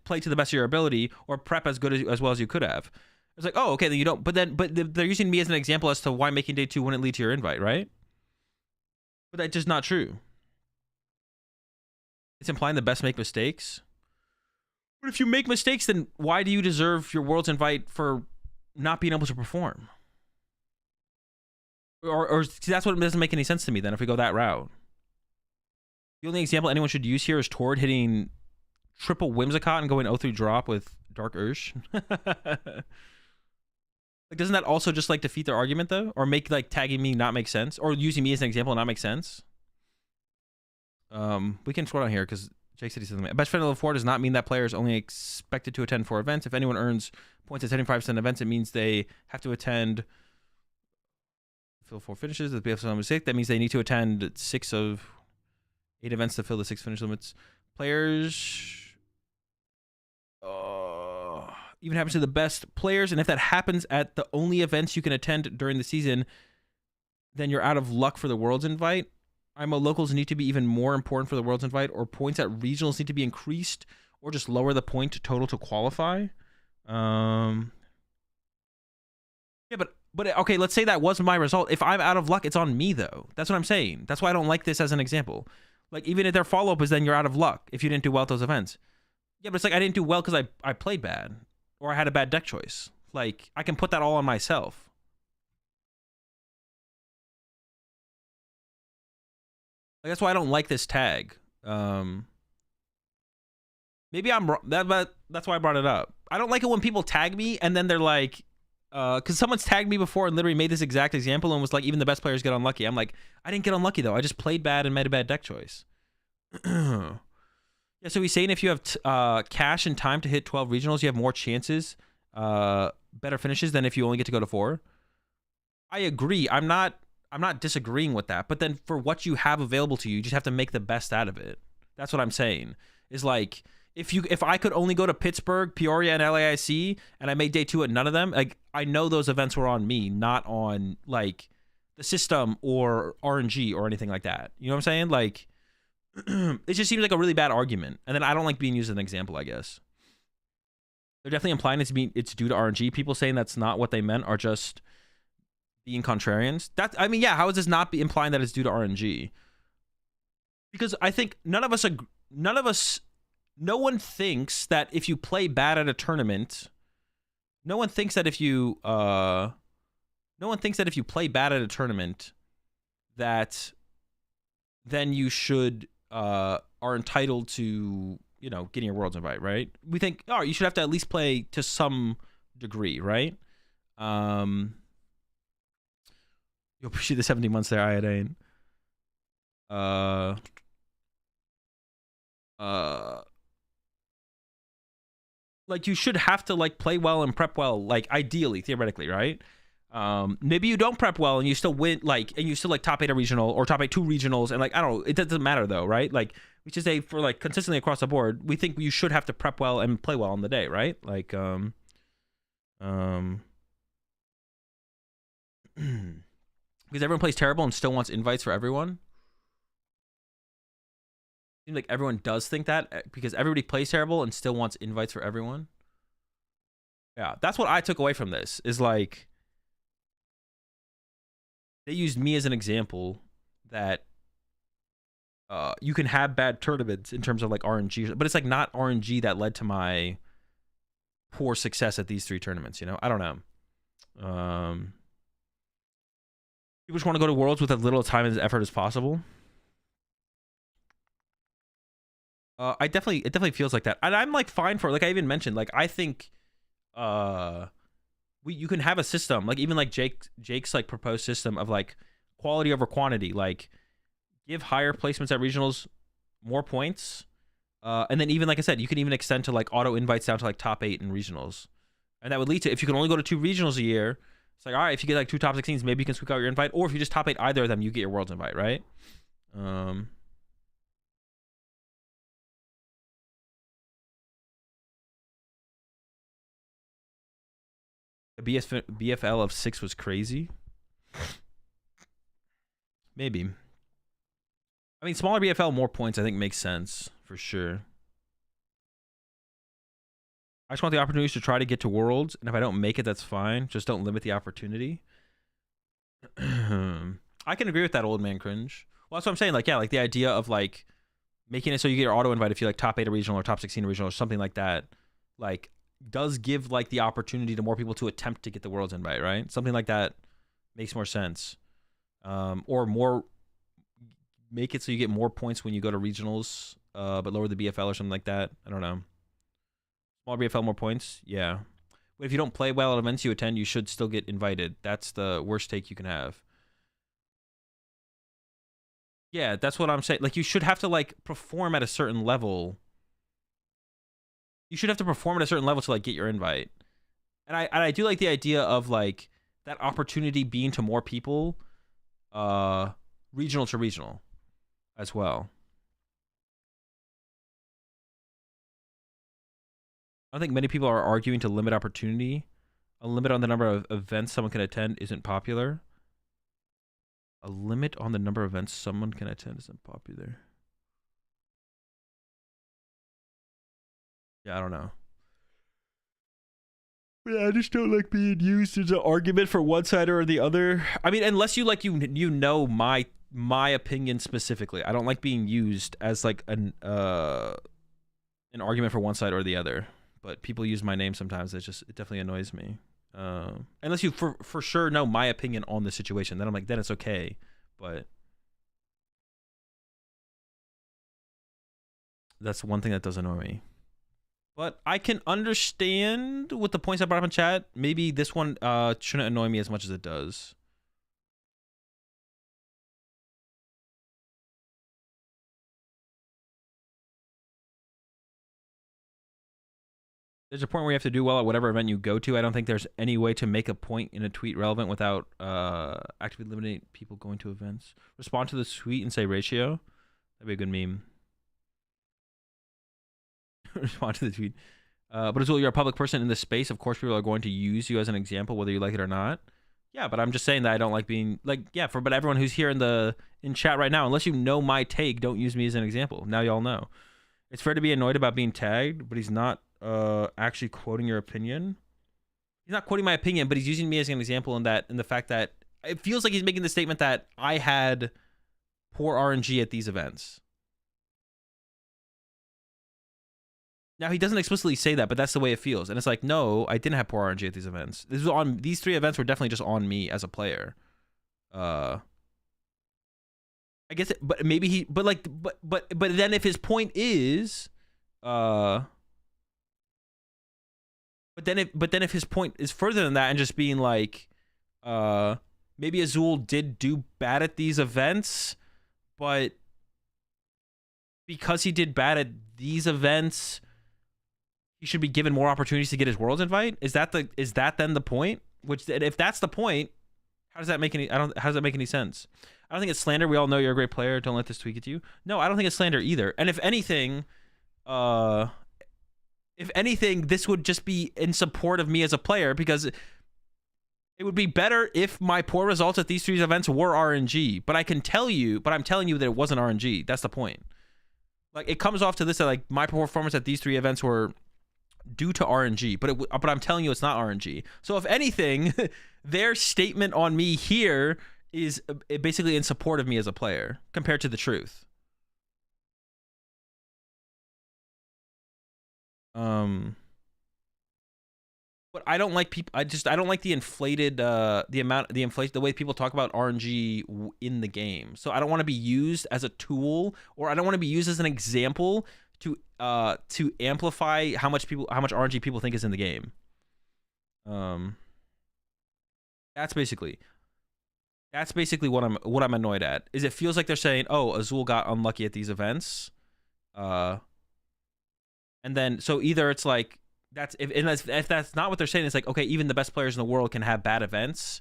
play to the best of your ability or prep as good as well as you could have. It's like, oh, okay, then you don't. But they're using me as an example as to why making day 2 wouldn't lead to your invite, right? But that's just not true. It's implying the best make mistakes. But if you make mistakes, then why do you deserve your Worlds invite for not being able to perform? Or see, that's what doesn't make any sense to me then if we go that route. The only example anyone should use here is Tord hitting triple Whimsicott and going 0-3 drop with Dark Ursh. Like, doesn't that also just like defeat their argument though? Or make like tagging me not make sense? Or using me as an example not make sense? We can scroll down here because Jake said he said something. Best friend level 4 does not mean that players only expected to attend 4 events. If anyone earns points at 75% events, it means they have to attend fill 4 finishes. If they have some mistake, that means they need to attend 6 of 8 events to fill the 6 finish limits. Players even happens to the best players, and if that happens at the only events you can attend during the season, then you're out of luck for the Worlds invite. IMO locals need to be even more important for the Worlds invite, or points at regionals need to be increased, or just lower the point total to qualify. Yeah, but okay, let's say that was my result. If I'm out of luck, it's on me though. That's what I'm saying. That's why I don't like this as an example. Like, even if their follow-up is then you're out of luck if you didn't do well at those events. Yeah, but it's like I didn't do well because I played bad or I had a bad deck choice. Like, I can put that all on myself. Like, that's why I don't like this tag. Maybe I'm wrong. That's why I brought it up. I don't like it when people tag me and then they're like, because someone's tagged me before and literally made this exact example and was like, even the best players get unlucky. I'm like, I didn't get unlucky though. I just played bad and made a bad deck choice. Yeah, so he's saying if you have cash and time to hit 12 regionals, you have more chances, better finishes than if you only get to go to 4. I agree. I'm not disagreeing with that. But then for what you have available to you, you just have to make the best out of it. That's what I'm saying. Is like, if I could only go to Pittsburgh, Peoria, and LAIC, and I made day 2 at none of them, like, I know those events were on me, not on like the system or RNG or anything like that. You know what I'm saying? Like, it just seems like a really bad argument, and then I don't like being used as an example. I guess they're definitely implying it's due to RNG. People saying that's not what they meant are just being contrarians. I mean, yeah. How is this not implying that it's due to RNG? Because I think no one thinks that if you play bad at a tournament, no one thinks that if you play bad at a tournament, that then you should are entitled to, you know, getting your Worlds invite, right? We think, oh, you should have to at least play to some degree, right? You appreciate the 70 months there, Iodine. Like, you should have to like play well and prep well, like ideally, theoretically, right? Maybe you don't prep well and you still win, like, and you still like top 8 a regional or top 8 2 regionals, and like, I don't know, it doesn't matter though, right? Like, we should say for like consistently across the board, we think you should have to prep well and play well on the day, right? Like, because everyone plays terrible and still wants invites for everyone. Seems like everyone does think that because everybody plays terrible and still wants invites for everyone. Yeah, that's what I took away from this, is like, they used me as an example that you can have bad tournaments in terms of like RNG, but it's like not RNG that led to my poor success at these 3 tournaments, you know? I don't know. People just want to go to Worlds with as little time and effort as possible. It definitely feels like that, and I'm like fine for, like I even mentioned, like I think you can have a system, like even like Jake's like proposed system of like quality over quantity, like give higher placements at regionals more points, and then even like I said, you can even extend to like auto invites down to like top 8 in regionals, and that would lead to, if you can only go to 2 regionals a year, it's like, all right, if you get like 2 top 16s, maybe you can squeak out your invite, or if you just top 8 either of them, you get your Worlds invite, right? A BFL of 6 was crazy. Maybe. I mean, smaller BFL, more points, I think makes sense for sure. I just want the opportunities to try to get to Worlds, and if I don't make it, that's fine. Just don't limit the opportunity. I can agree with that, old man cringe. Well, that's what I'm saying. Like, yeah, like the idea of like making it so you get your auto invite if you like top 8 a regional or top 16 a regional or something like that, like does give like the opportunity to more people to attempt to get the Worlds invite, right? Something like that makes more sense. Or more, make it so you get more points when you go to regionals, but lower the BFL or something like that. I don't know. Smaller BFL, more points. Yeah. But if you don't play well at events you attend, you should still get invited. That's the worst take you can have. Yeah, that's what I'm saying. Like, you should have to like perform at a certain level. You should have to perform at a certain level to like get your invite. And I do like the idea of like that opportunity being to more people, regional to regional as well. I don't think many people are arguing to limit opportunity. A limit on the number of events someone can attend isn't popular. A limit on the number of events someone can attend isn't popular. Yeah, I don't know. Yeah, I just don't like being used as an argument for one side or the other. I mean, unless you like you know my opinion specifically. I don't like being used as like an argument for one side or the other. But people use my name sometimes. It definitely annoys me. Unless you for sure know my opinion on the situation, then I'm like, then it's okay. But that's one thing that does annoy me. But I can understand with the points I brought up in chat. Maybe this one shouldn't annoy me as much as it does. There's a point where you have to do well at whatever event you go to. I don't think there's any way to make a point in a tweet relevant without actively limiting people going to events. Respond to the tweet and say ratio. That'd be a good meme. Respond to the tweet. But Azul, you're a public person in this space. Of course, people are going to use you as an example, whether you like it or not. Yeah, but I'm just saying that I don't like being like, yeah, but everyone who's here in chat right now, unless you know my take, don't use me as an example. Now y'all know. It's fair to be annoyed about being tagged, but he's not actually quoting your opinion. He's not quoting my opinion, but he's using me as an example in the fact that it feels like he's making the statement that I had poor RNG at these events. Now, he doesn't explicitly say that, but that's the way it feels. And it's like, no, I didn't have poor RNG at these events. These 3 events were definitely just on me as a player. I guess, but maybe but then if his point is, but then if his point is further than that and just being like, maybe Azul did do bad at these events, but because he did bad at these events, he should be given more opportunities to get his Worlds invite. Is that then the point? Which, if that's the point, how does that make any? How does that make any sense? I don't think it's slander. We all know you're a great player. Don't let this tweak at you. No, I don't think it's slander either. And if anything, this would just be in support of me as a player, because it would be better if my poor results at these 3 events were RNG. But I'm telling you that it wasn't RNG. That's the point. Like, it comes off to this that like my performance at these 3 events were due to RNG, but I'm telling you it's not RNG. So if anything, their statement on me here is basically in support of me as a player compared to the truth. But I don't like people. I don't like the inflated the way people talk about RNG in the game. So I don't want to be used as a tool, or I don't want to be used as an example to amplify how much RNG people think is in the game. That's basically what I'm annoyed at. Is it feels like they're saying, "Oh, Azul got unlucky at these events," and then so either it's like if that's not what they're saying, it's like, okay, even the best players in the world can have bad events.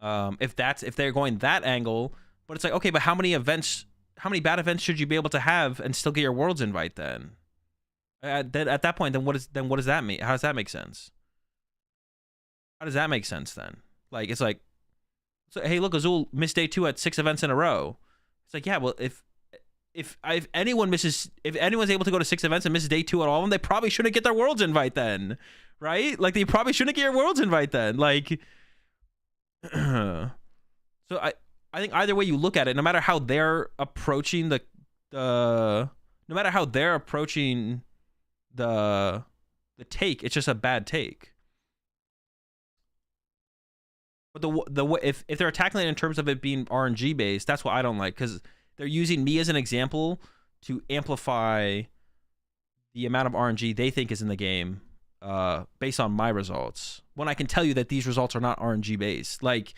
If they're going that angle, but it's like, okay, but how many bad events should you be able to have and still get your Worlds invite then? At that point, then what does that mean? How does that make sense? How does that make sense then? Like, it's like, so, hey, look, Azul missed day 2 at 6 events in a row. It's like, yeah, well, if anyone's able to go to 6 events and misses day 2 at all of them, they probably shouldn't get their Worlds invite then, right? Like, they probably shouldn't get your Worlds invite then. Like, so I think either way you look at it, no matter how they're approaching the take, it's just a bad take. But if they're attacking it in terms of it being RNG based, that's what I don't like, because they're using me as an example to amplify the amount of RNG they think is in the game based on my results, when I can tell you that these results are not RNG based. Like,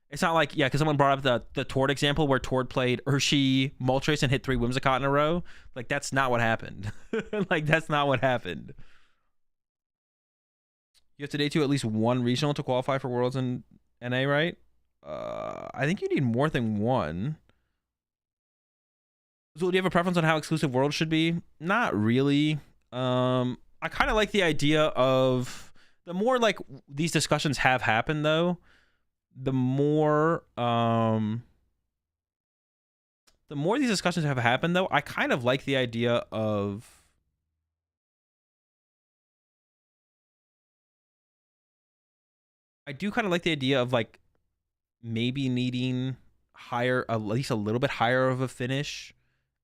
it's not like, yeah, because someone brought up the Tord example where Tord played Urshi Moltres and hit 3 Whimsicott in a row. Like, that's not what happened. Like, that's not what happened. You have to day 2 at least 1 regional to qualify for Worlds in NA, right? I think you need more than 1. So do you have a preference on how exclusive Worlds should be? Not really. I kind of like the idea of, the more like these discussions have happened though, the more these discussions have happened though, I kind of like the idea of, I do kind of like the idea of like maybe needing at least a little bit higher of a finish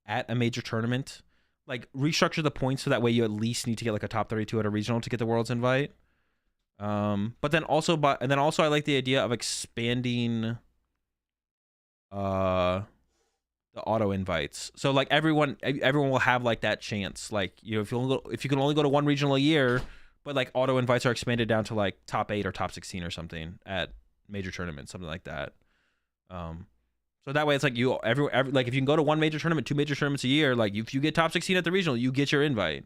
at a major tournament. Like, restructure the points so that way you at least need to get like a top 32 at a regional to get the Worlds invite. But then also I like the idea of expanding the auto invites. So like everyone will have like that chance. Like, you know, if you can only go to 1 regional a year, but like auto invites are expanded down to like top 8 or top 16 or something at major tournaments, something like that. So that way it's like like if you can go to 1 major tournament, 2 major tournaments a year, like if you get top 16 at the regional, you get your invite.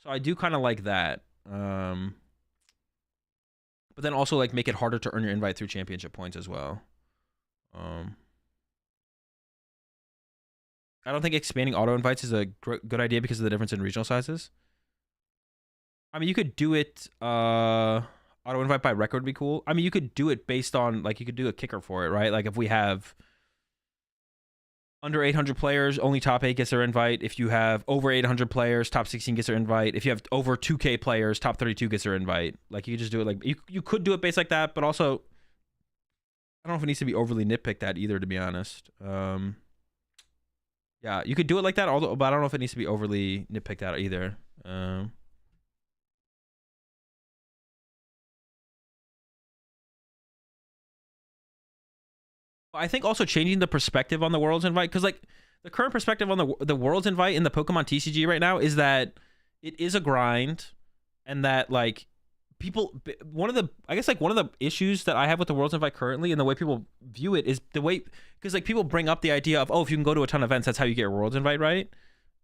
So I do kind of like that. But then also like make it harder to earn your invite through championship points as well. I don't think expanding auto invites is a good idea because of the difference in regional sizes. I mean, you could do it, auto invite by record would be cool. I mean, you could do it based on, like, you could do a kicker for it, right? Like, if we have under 800 players, only top 8 gets their invite. If you have over 800 players, top 16 gets their invite. If you have over 2K players, top 32 gets their invite. Like, you could just do it like, you could do it based like that, but also, I don't know if it needs to be overly nitpicked that either, to be honest. Yeah, you could do it like that, although, but I don't know if it needs to be overly nitpicked out either. I think also changing the perspective on the Worlds invite, because like the current perspective on the Worlds invite in the PokemonTCG right now is that it is a grind, and that like one of the issues that I have with the Worlds invite currently and the way people view it is the way, because like people bring up the idea of, oh, if you can go to a ton of events, that's how you get your Worlds invite, right?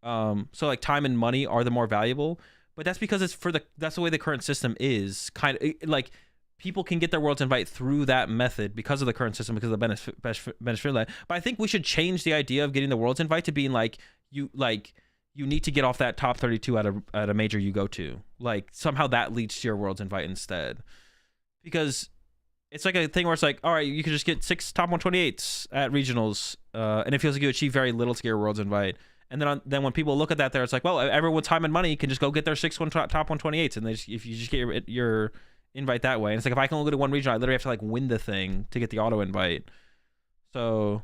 So like time and money are the more valuable, but that's because that's the way the current system is. Kind of like, people can get their Worlds invite through that method because of the current system, because of the benefit of that. But I think we should change the idea of getting the Worlds invite to being like, you need to get off that top 32 at a major you go to. Like, somehow that leads to your Worlds invite instead. Because it's like a thing where it's like, all right, you can just get 6 top 128s at regionals, and it feels like you achieve very little to get your Worlds invite. And then when people look at that there, it's like, well, everyone with time and money can just go get their 6 top 128s, and if you just get your invite that way. And it's like, if I can only go to 1 region, I literally have to like win the thing to get the auto invite. So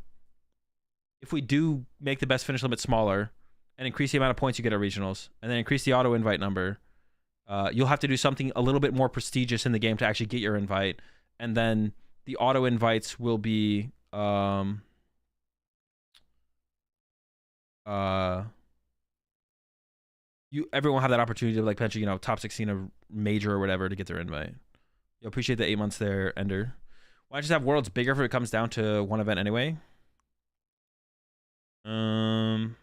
if we do make the best finish limit smaller and increase the amount of points you get at regionals, and then increase the auto invite number, You'll have to do something a little bit more prestigious in the game to actually get your invite, and then the auto invites will be everyone will have that opportunity to like potentially, you know, top 16 of major or whatever to get their invite. You appreciate the 8 months there, Ender. Why just have worlds bigger if it comes down to one event anyway? Because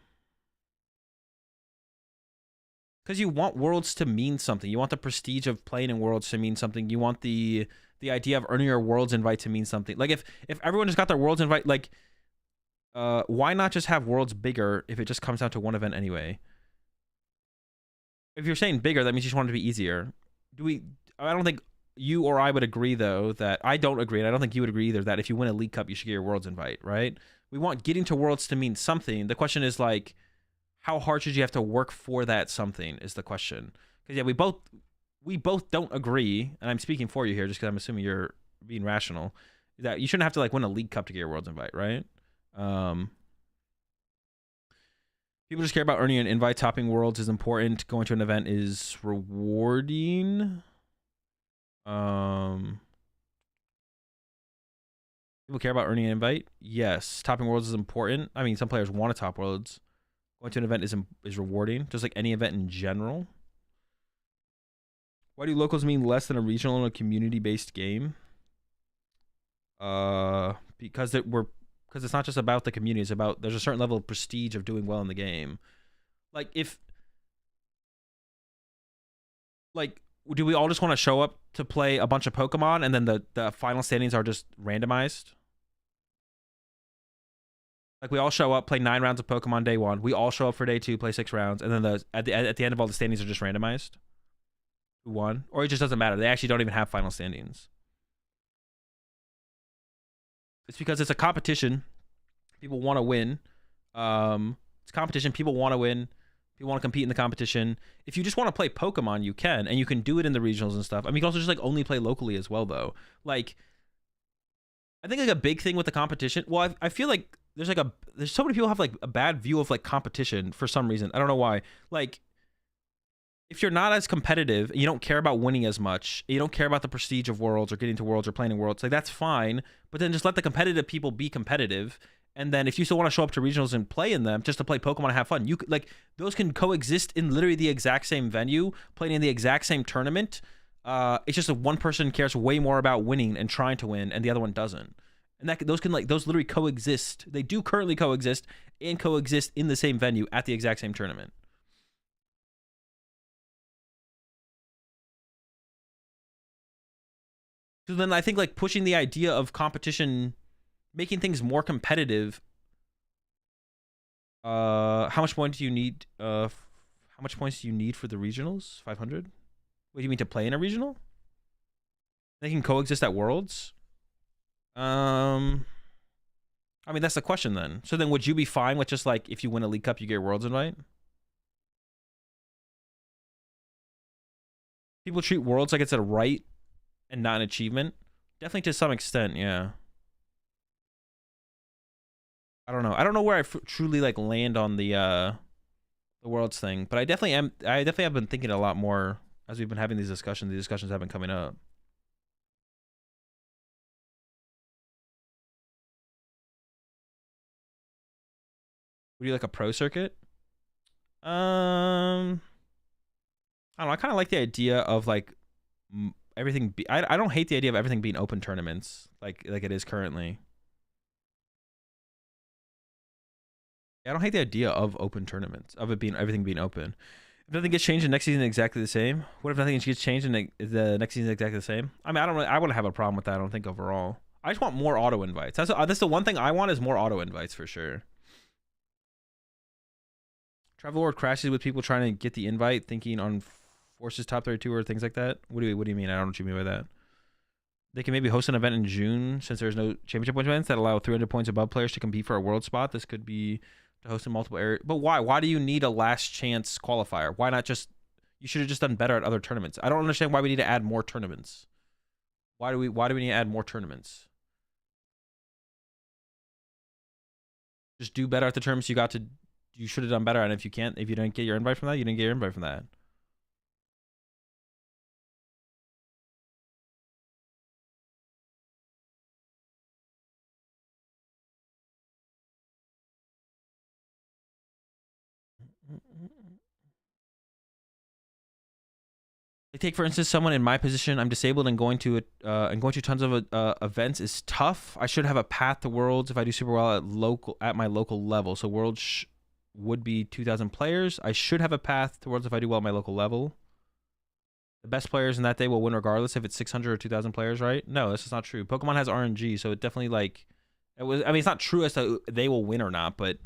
you want worlds to mean something. You want the prestige of playing in worlds to mean something. You want the idea of earning your worlds invite to mean something. Like if everyone just got their worlds invite, like why not just have worlds bigger if it just comes down to one event anyway? If you're saying bigger, that means you just want it to be easier. I don't think you or I would agree, though, that I don't agree, and I don't think you would agree either, that if you win a League Cup, you should get your Worlds invite, right? We want getting to Worlds to mean something. The question is, like, how hard should you have to work for that something is the question. Because, yeah, we both don't agree, and I'm speaking for you here just because I'm assuming you're being rational, that you shouldn't have to, like, win a League Cup to get your Worlds invite, right? People just care about earning an invite. Topping worlds is important. Going to an event is rewarding. People care about earning an invite. Yes, topping worlds is important. I mean, some players want to top worlds. Going to an event is rewarding, just like any event in general. Why do locals mean less than a regional in a community-based game? Because it's not just about the community. It's about there's a certain level of prestige of doing well in the game. Like do we all just want to show up to play a bunch of Pokemon and then the final standings are just randomized? Like we all show up, play 9 rounds of Pokemon day 1. We all show up for day 2, play 6 rounds, and then at the end of all the standings are just randomized. Who won? Or it just doesn't matter. They actually don't even have final standings. It's because it's a competition. People want to win. It's competition. People want to win. People want to compete in the competition. If you just want to play Pokemon, you can. And you can do it in the regionals and stuff. I mean, you can also just like only play locally as well, though. Like, I think like a big thing with the competition. Well, I feel like there's so many people have like a bad view of like competition for some reason. I don't know why. Like, if you're not as competitive, you don't care about winning as much, you don't care about the prestige of worlds or getting to worlds or playing in worlds, like that's fine. But then just let the competitive people be competitive. And then if you still want to show up to regionals and play in them just to play Pokemon and have fun, you could, like, those can coexist in literally the exact same venue, playing in the exact same tournament. It's just that one person cares way more about winning and trying to win, and the other one doesn't. And those literally coexist. They do currently coexist and coexist in the same venue at the exact same tournament. So then I think like pushing the idea of competition, making things more competitive. How much points do you need? How much points do you need for the regionals? 500? What do you mean, to play in a regional? They can coexist at Worlds. I mean, that's the question then. So then would you be fine with just like, if you win a League Cup, you get Worlds invite? People treat Worlds like it's a right and not an achievement. Definitely to some extent, yeah. I don't know. I don't know where I truly like land on the Worlds thing, but I definitely have been thinking a lot more as we've been having these discussions. These discussions have been coming up. Would you like a pro circuit? I don't know. I kind of like the idea of like everything. I don't hate the idea of everything being open tournaments like it is currently. I don't hate the idea of open tournaments, of everything being open. If nothing gets changed, the next season is exactly the same. What if nothing gets changed and the next season is exactly the same? I mean, I wouldn't have a problem with that. I don't think overall. I just want more auto invites. That's the one thing I want, is more auto invites for sure. Travel Lord crashes with people trying to get the invite, thinking on Forces top 32 or things like that. What do you mean? I don't know what you mean by that. They can maybe host an event in June, since there's no championship points events that allow 300 points above players to compete for a world spot. This could be to host in multiple areas. But why? Why do you need a last chance qualifier? Why not just, you should have just done better at other tournaments. I don't understand why we need to add more tournaments. Why do we need to add more tournaments? Just do better at the tournaments you should have done better. And if you didn't get your invite from that, you didn't get your invite from that. Like take for instance, someone in my position, I'm disabled and going to tons of events is tough. I should have a path to worlds if I do super well at my local level. So worlds would be 2,000 players. I should have a path to worlds if I do well at my local level. The best players in that day will win regardless if it's 600 or 2,000 players, right? No, this is not true. Pokemon has RNG, so it definitely like it was. I mean, it's not true as to they will win or not, but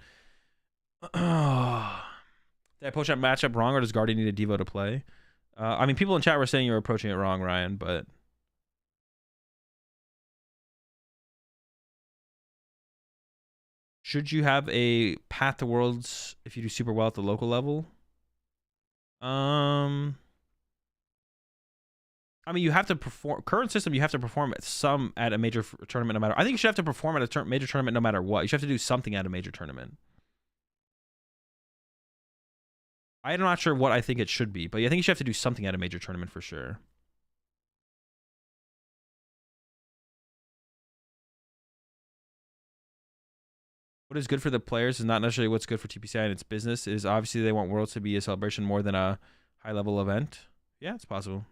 did I approach that matchup wrong, or does Guardian need a Devo to play? I mean, people in chat were saying you were approaching it wrong, Ryan, but should you have a path to worlds if you do super well at the local level? I mean, you have to perform. Current system, you have to perform at a major tournament, no matter. I think you should have to perform at a major tournament, no matter what. You should have to do something at a major tournament. I'm not sure what I think it should be, but I think you should have to do something at a major tournament for sure. What is good for the players is not necessarily what's good for TPCI and its business. It is obviously they want Worlds to be a celebration more than a high-level event. Yeah, it's possible.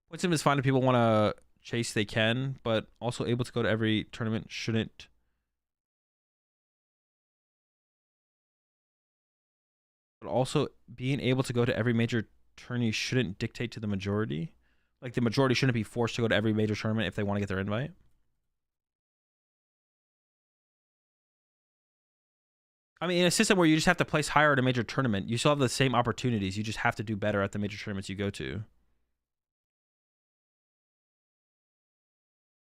Point system is fine if people want to chase, they can, but also able to go to every tournament shouldn't. But also being able to go to every major tourney shouldn't dictate to the majority. Like the majority shouldn't be forced to go to every major tournament if they want to get their invite. I mean, in a system where you just have to place higher at a major tournament, you still have the same opportunities. You just have to do better at the major tournaments you go to.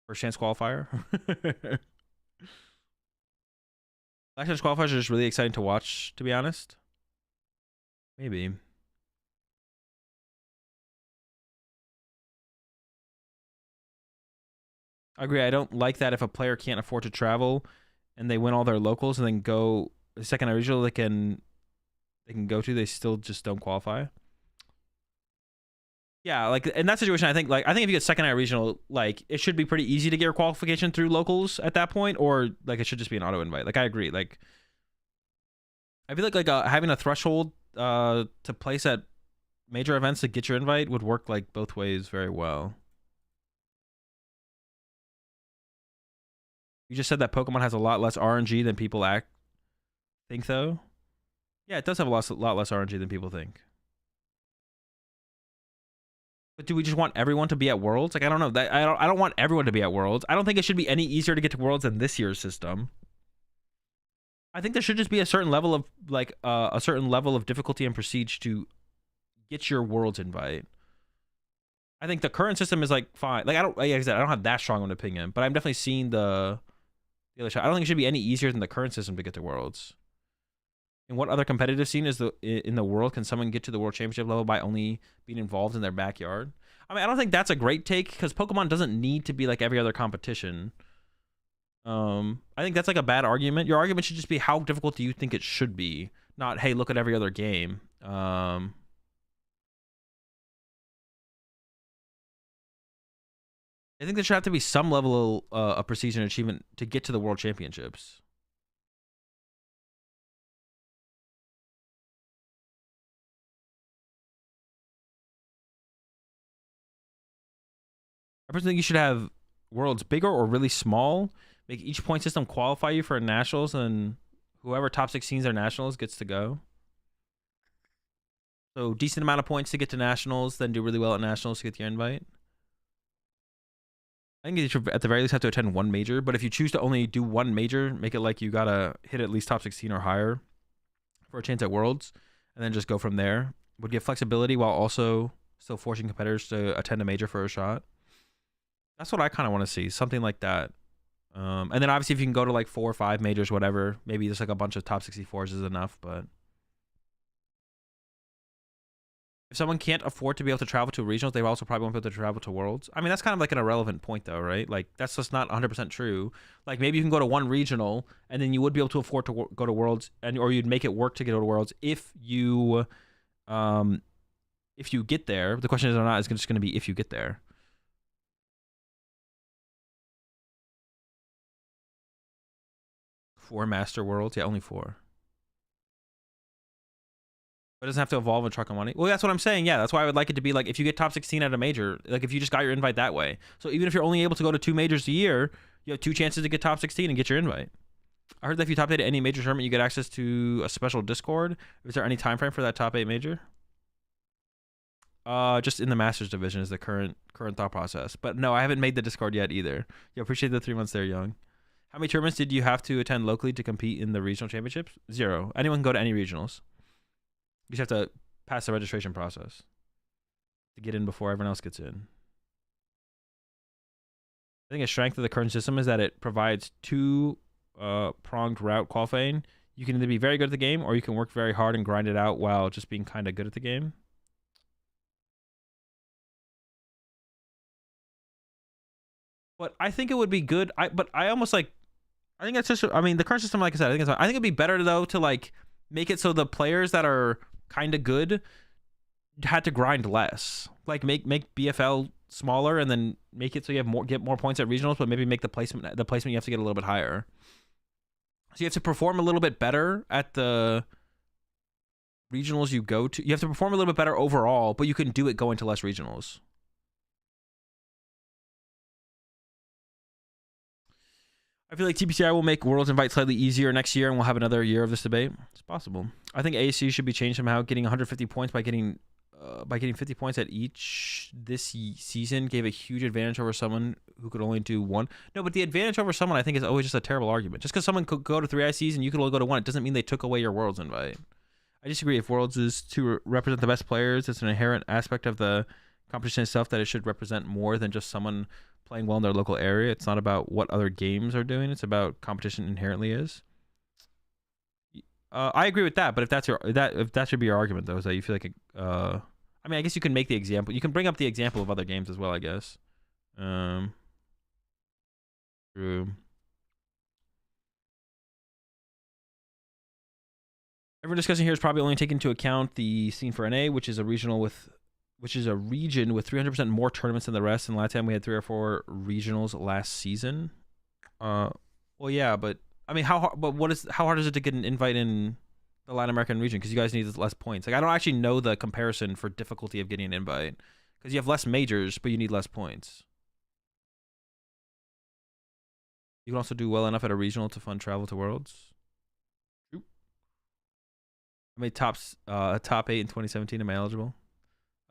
First chance qualifier. Last chance qualifiers are just really exciting to watch, to be honest. Maybe. I agree. I don't like that if a player can't afford to travel and they win all their locals and then go the second regional they can go to, they still just don't qualify. Yeah, like in that situation, I think if you get second regional, like it should be pretty easy to get your qualification through locals at that point, or like it should just be an auto invite. Like I agree. Like I feel like having a threshold to place at major events to get your invite would work like both ways very well. You just said that Pokemon has a lot less RNG than people think, though. Yeah, it does have a lot less RNG than people think. But do we just want everyone to be at Worlds? Like I don't know. I don't want everyone to be at Worlds. I don't think it should be any easier to get to Worlds than this year's system. I think there should just be a certain level of difficulty and prestige to get your Worlds invite. I think the current system is like fine. Like I don't have that strong of an opinion, but I'm definitely seeing the other side. I don't think it should be any easier than the current system to get to Worlds. And what other competitive scene is in the world can someone get to the World Championship level by only being involved in their backyard? I mean, I don't think that's a great take because Pokemon doesn't need to be like every other competition. I think that's like a bad argument. Your argument should just be how difficult do you think it should be, not hey, look at every other game. I think there should have to be some level of prestige and achievement to get to the World Championships. I personally think you should have worlds bigger or really small. Make each point system qualify you for nationals, and whoever top 16s their nationals gets to go. So decent amount of points to get to nationals, then do really well at nationals to get your invite. I think you should at the very least have to attend one major, but if you choose to only do one major, make it like you gotta hit at least top 16 or higher for a chance at Worlds, and then just go from there. Would give flexibility while also still forcing competitors to attend a major for a shot. That's what I kind of want to see, something like that. And then obviously if you can go to like 4 or 5 majors, whatever, maybe just like a bunch of top 64s is enough, but if someone can't afford to be able to travel to regionals, they also probably won't be able to travel to Worlds. I mean, that's kind of like an irrelevant point though, right? Like that's just not 100% true. Like maybe you can go to one regional and then you would be able to afford to go to Worlds, or you'd make it work to get to Worlds if you get there. The question is or not is just going to be if you get there. 4 Master Worlds? Yeah, only 4. It doesn't have to evolve and truck on money. Well, that's what I'm saying. Yeah, that's why I would like it to be like if you get top 16 at a major, like if you just got your invite that way. So even if you're only able to go to 2 majors a year, you have 2 chances to get top 16 and get your invite. I heard that if you top 8 at any major tournament, you get access to a special Discord. Is there any time frame for that top 8 major? Just in the Masters division is the current thought process. But no, I haven't made the Discord yet either. Yeah, appreciate the 3 months there, Young. How many tournaments did you have to attend locally to compete in the regional championships? 0. Anyone can go to any regionals. You just have to pass the registration process to get in before everyone else gets in. I think a strength of the current system is that it provides 2 pronged route qualifying. You can either be very good at the game or you can work very hard and grind it out while just being kind of good at the game. But I think it would be good. I think that's just, I mean, the current system, like I said, I think it'd be better though to like make it so the players that are kind of good had to grind less. Like make BFL smaller and then make it so you have get more points at regionals, but maybe make the placement you have to get a little bit higher. So you have to perform a little bit better at the regionals you go to. You have to perform a little bit better overall, but you can do it going to less regionals. I feel like TPCI will make Worlds Invite slightly easier next year, and we'll have another year of this debate. It's possible. I think ASC should be changed somehow. Getting 150 points by getting 50 points at each this season gave a huge advantage over someone who could only do 1. No, but the advantage over someone I think is always just a terrible argument. Just because someone could go to 3 ICs and you could only go to 1, it doesn't mean they took away your Worlds Invite. I disagree. If Worlds is to represent the best players, it's an inherent aspect of the competition itself that it should represent more than just someone playing well in their local area. It's not about what other games are doing. It's about competition inherently is. I agree with that, but if that should be your argument though, is that you feel like I mean, I guess you can make the example. You can bring up the example of other games as well, I guess. True. Everyone discussing here is probably only taking into account the scene for NA, which is a region with 300% more tournaments than the rest. In LATAM, we had 3 or 4 regionals last season. Well, yeah, but I mean, how hard is it to get an invite in the Latin American region? Because you guys need less points. Like, I don't actually know the comparison for difficulty of getting an invite because you have less majors, but you need less points. You can also do well enough at a regional to fund travel to Worlds. I made top 8 in 2017. Am I eligible?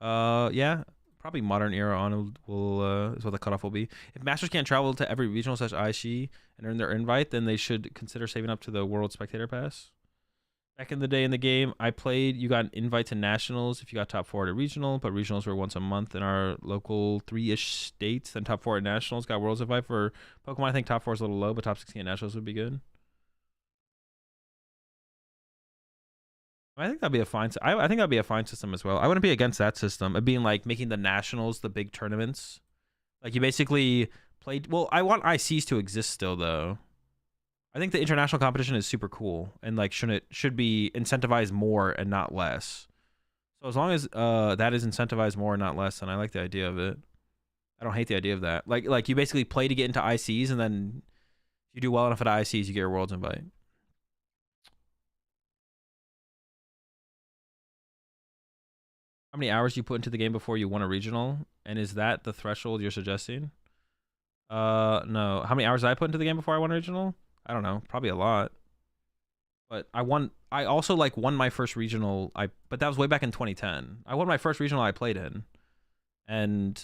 Yeah, probably modern era on will is what the cutoff will be. If Masters can't travel to every regional such IC and earn their invite, then they should consider saving up to the World Spectator Pass. Back in the day in the game I played, you got an invite to nationals if you got top 4 at a regional, but regionals were once a month in our local 3-ish states. Then top 4 at nationals got Worlds invite for Pokemon. I think top 4 is a little low, but top 16 at nationals would be good. I think that'd be a fine. I think that'd be a fine system as well. I wouldn't be against that system. It being like making the nationals the big tournaments. Like you basically played. Well, I want ICs to exist still though. I think the international competition is super cool and like should be incentivized more and not less. So as long as that is incentivized more and not less, then I like the idea of it. I don't hate the idea of that. Like you basically play to get into ICs, and then if you do well enough at ICs, you get your Worlds invite. How many hours you put into the game before you won a regional, and is that the threshold you're suggesting? No. How many hours did I put into the game before I won a regional? I don't know, probably a lot. But I also like won my first regional. But that was way back in 2010. I won my first regional I played in, and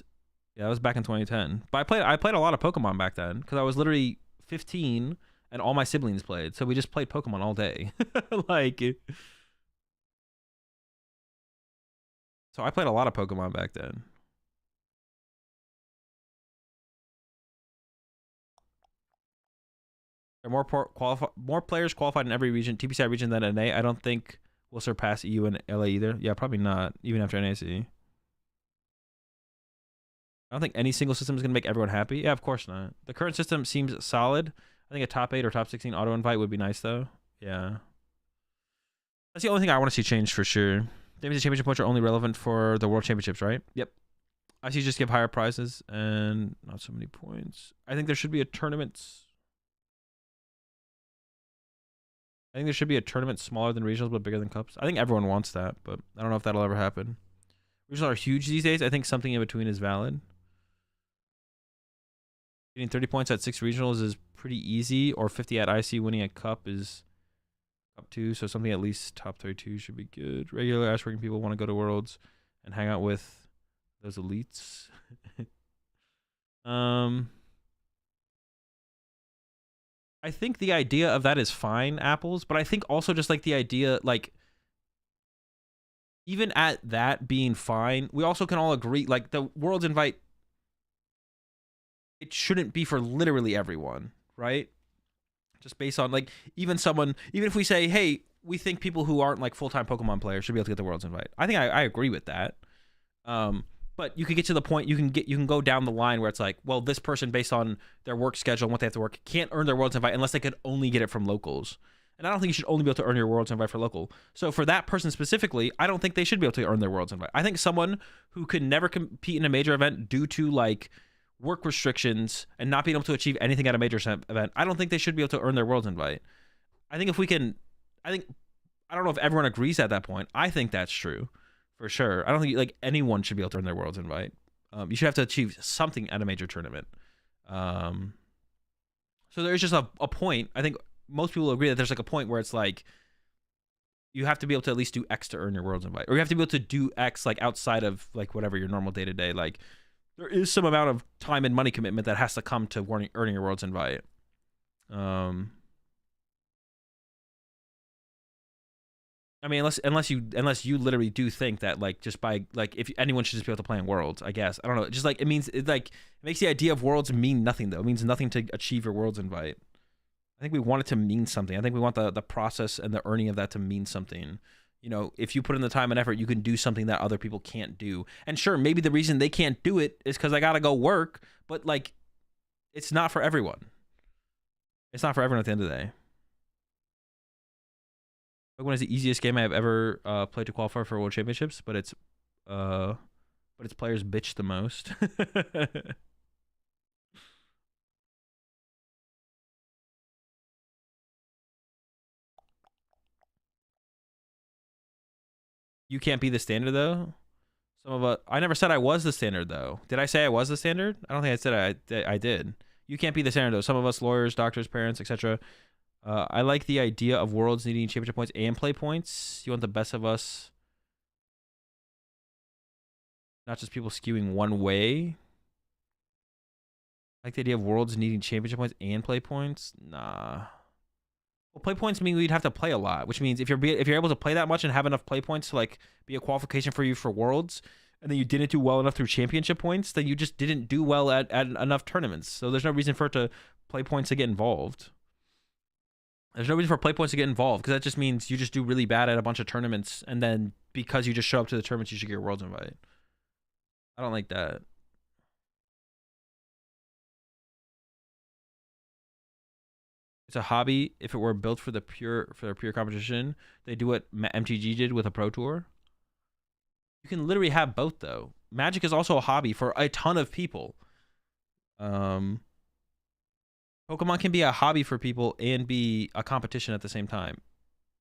yeah, that was back in 2010. But I played a lot of Pokemon back then because I was literally 15 and all my siblings played, so we just played Pokemon all day. Like. So I played a lot of Pokemon back then. There are more players qualified in every region, TPCI region than NA. I don't think will surpass EU and LA either. Yeah, probably not, even after NAC. I don't think any single system is going to make everyone happy. Yeah, of course not. The current system seems solid. I think a top 8 or top 16 auto invite would be nice though. Yeah. That's the only thing I want to see changed for sure. That means the championship points are only relevant for the world championships, right? Yep. I see just give higher prizes and not so many points. I think there should be a tournament. I think there should be a tournament smaller than regionals but bigger than cups. I think everyone wants that, but I don't know if that'll ever happen. Regionals are huge these days. I think something in between is valid. Getting 30 points at 6 regionals is pretty easy, or 50 at IC. Winning a cup is up 2, so something at least top 32 should be good. Regular ass working people want to go to Worlds and hang out with those elites. I think the idea of that is fine, Apples, but I think also just like the idea, like, even at that being fine, we also can all agree, like, the Worlds invite, it shouldn't be for literally everyone, right? Just based on, like, even if we say, hey, we think people who aren't, like, full-time Pokemon players should be able to get the Worlds invite. I think I agree with that. But you could get to the point, you can go down the line where it's like, well, this person, based on their work schedule and what they have to work, can't earn their Worlds invite unless they could only get it from locals. And I don't think you should only be able to earn your Worlds invite for local. So for that person specifically, I don't think they should be able to earn their Worlds invite. I think someone who could never compete in a major event due to, like, work restrictions and not being able to achieve anything at a major event, I don't think they should be able to earn their Worlds invite. I think if we can, I don't know if everyone agrees at that point. I think that's true for sure. I don't think, like, anyone should be able to earn their Worlds invite. You should have to achieve something at a major tournament. So there's just a point. I think most people agree that there's, like, a point where it's like, you have to be able to at least do X to earn your Worlds invite, or you have to be able to do X, like, outside of, like, whatever your normal day-to-day, like, there is some amount of time and money commitment that has to come to earning your Worlds invite. I mean, unless you literally do think that, like, just by, like, if anyone should just be able to play in Worlds, I guess. I don't know. Just, like, it makes the idea of Worlds mean nothing, though. It means nothing to achieve your Worlds invite. I think we want it to mean something. I think we want the process and the earning of that to mean something. You know, if you put in the time and effort, you can do something that other people can't do. And sure, maybe the reason they can't do it is because I gotta go work, but, like, it's not for everyone. It's not for everyone at the end of the day. Pokemon is the easiest game I have ever played to qualify for World Championships, but its players bitch the most. You can't be the standard, though. I never said I was the standard, though. Did I say I was the standard? I don't think I said I did. You can't be the standard, though. Some of us, lawyers, doctors, parents, etc. I like the idea of Worlds needing championship points and play points. You want the best of us, not just people skewing one way. I like the idea of Worlds needing championship points and play points. Nah. Well, play points mean we'd have to play a lot, which means if you're able to play that much and have enough play points to, like, be a qualification for you for Worlds, and then you didn't do well enough through championship points, then you just didn't do well at enough tournaments. So there's no reason for it to play points to get involved. There's no reason for play points to get involved, because that just means you just do really bad at a bunch of tournaments, and then because you just show up to the tournaments, you should get your Worlds invite. I don't like that. It's a hobby. If it were built for the pure competition, they do what MTG did with a Pro Tour. You can literally have both, though. Magic is also a hobby for a ton of people. Pokemon can be a hobby for people and be a competition at the same time.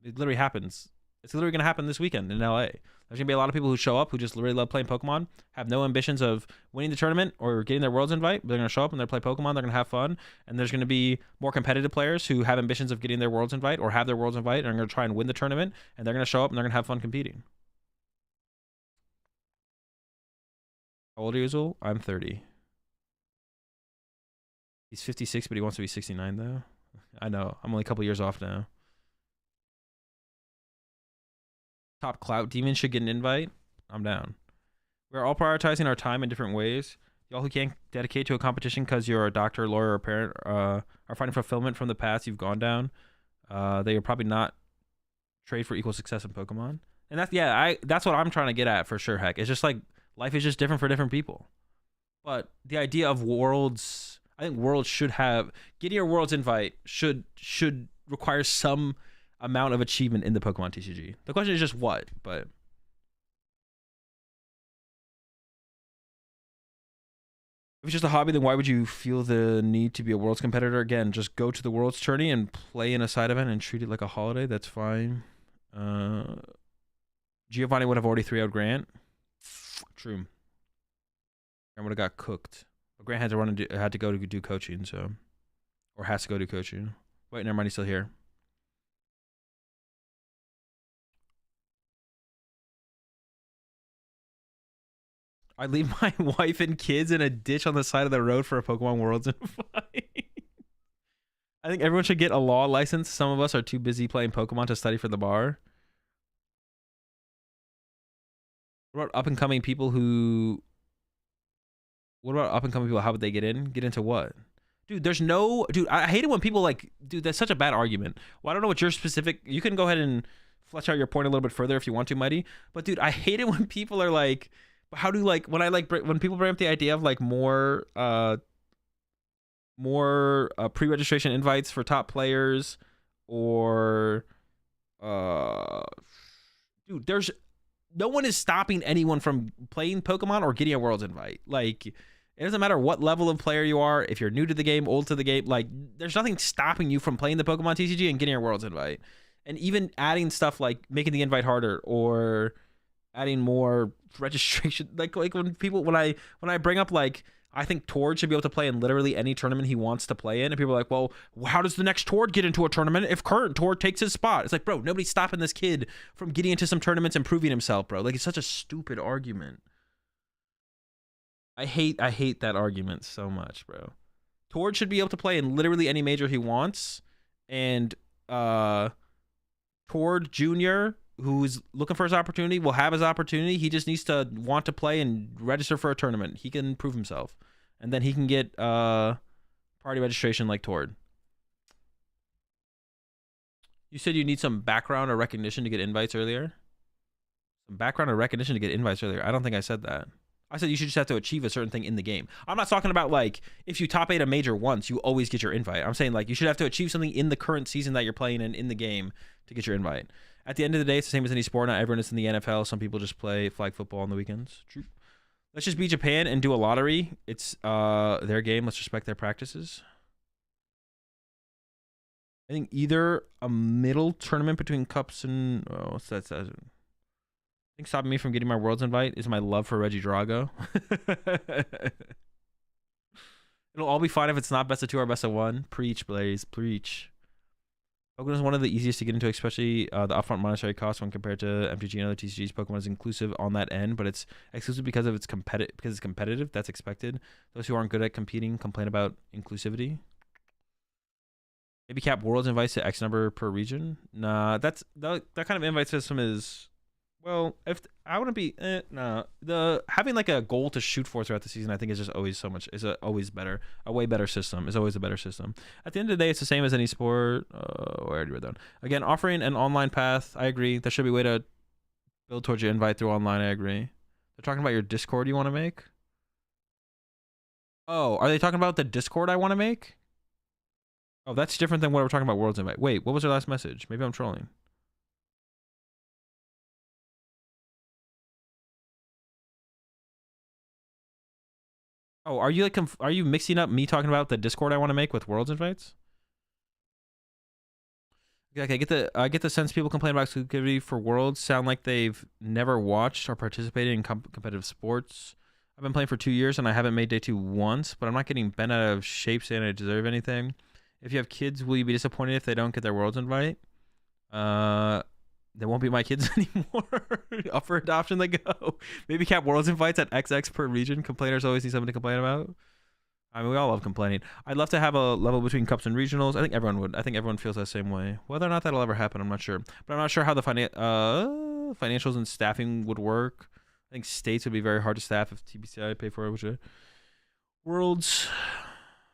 It literally happens. It's literally going to happen this weekend in LA. There's going to be a lot of people who show up who just really love playing Pokemon, have no ambitions of winning the tournament or getting their Worlds invite. But they're going to show up and they're play Pokemon. They're going to have fun. And there's going to be more competitive players who have ambitions of getting their Worlds invite or have their Worlds invite and are going to try and win the tournament. And they're going to show up and they're going to have fun competing. How old are you, Azul? I'm 30. He's 56, but he wants to be 69, though. I know. I'm only a couple years off now. Top Clout Demon should get an invite. I'm down. We're all prioritizing our time in different ways. Y'all who can't dedicate to a competition because you're a doctor, lawyer, or parent are finding fulfillment from the paths you've gone down. They are probably not trade for equal success in Pokemon. And that's what I'm trying to get at for sure, Heck. It's just like life is just different for different people. But the idea of Worlds, I think Worlds should have, getting your Worlds invite should require some amount of achievement in the Pokemon TCG. The question is just what, but If it's just a hobby, then why would you feel the need to be a Worlds competitor? Again, just go to the Worlds tourney and play in a side event and treat it like a holiday. That's fine. Giovanni would have already 3-0'd Grant. True. Grant would have got cooked. But Grant had to go to do coaching, so. Or has to go do coaching. Wait, never mind, he's still here. I leave my wife and kids in a ditch on the side of the road for a Pokemon Worlds invite. I think everyone should get a law license. Some of us are too busy playing Pokemon to study for the bar. What about up-and-coming people who... What about up-and-coming people? How would they get in? Get into what? Dude, there's no... Dude, I hate it when people like... Dude, that's such a bad argument. Well, I don't know what your specific... You can go ahead and flesh out your point a little bit further if you want to, Mighty. But, dude, I hate it when people are like... How do like when people bring up the idea of like more pre-registration invites for top players, or dude, there's no one is stopping anyone from playing Pokemon or getting a Worlds invite. Like, it doesn't matter what level of player you are, if you're new to the game, old to the game, like there's nothing stopping you from playing the Pokemon TCG and getting a Worlds invite. And even adding stuff like making the invite harder or adding more registration, like when I bring up like I think Tord should be able to play in literally any tournament he wants to play in, and people are like, well, how does the next Tord get into a tournament if current Tord takes his spot? It's like, bro, nobody's stopping this kid from getting into some tournaments and proving himself, bro. Like, it's such a stupid argument. I hate that argument so much, bro. Tord should be able to play in literally any major he wants, and Tord Jr., who's looking for his opportunity, will have his opportunity. He just needs to want to play and register for a tournament. He can prove himself, and then he can get party registration like Tord. You said you need some background or recognition to get invites earlier. Some background or recognition to get invites earlier. I don't think I said that. I said you should just have to achieve a certain thing in the game. I'm not talking about like if you top 8 a major once, you always get your invite. I'm saying like you should have to achieve something in the current season that you're playing in the game to get your invite. At the end of the day, it's the same as any sport. Not everyone is in the NFL. Some people just play flag football on the weekends. True. Let's just beat Japan and do a lottery. It's their game. Let's respect their practices. I think either a middle tournament between cups and what's that says? I think stopping me from getting my Worlds invite is my love for Reggie Drago. It'll all be fine if it's not best of 2 or best of 1. Preach, Blaze, preach. Pokemon is one of the easiest to get into, especially the upfront monetary cost when compared to MTG and other TCGs. Pokemon is inclusive on that end, but it's exclusive because it's competitive. That's expected. Those who aren't good at competing complain about inclusivity. Maybe cap Worlds invites to X number per region. Nah, that kind of invite system is, well, if I wouldn't be nah. The having like a goal to shoot for throughout the season, I think is just always always better. A way better system is always a better system. At the end of the day, it's the same as any sport. I already read that. Again, offering an online path, I agree. There should be a way to build towards your invite through online. I agree. They're talking about your Discord you want to make. Oh, are they talking about the Discord I want to make? Oh, that's different than what we're talking about Worlds invite. Wait, what was their last message? Maybe I'm trolling. Oh, are you like are you mixing up me talking about the Discord I want to make with Worlds invites? Okay, I get the sense people complain about exclusivity for Worlds sound like they've never watched or participated in competitive sports. I've been playing for 2 years and I haven't made day 2 once, but I'm not getting bent out of shape saying I deserve anything. If you have kids, will you be disappointed if they don't get their Worlds invite? They won't be my kids anymore. Up for adoption they go. Maybe cap Worlds invites at XX per region. Complainers always need something to complain about. I mean, we all love complaining. I'd love to have a level between cups and regionals. I think everyone would. I think everyone feels that same way. Whether or not that'll ever happen, I'm not sure. But I'm not sure how the financials and staffing would work. I think states would be very hard to staff if TBCI pay for it. Which Worlds,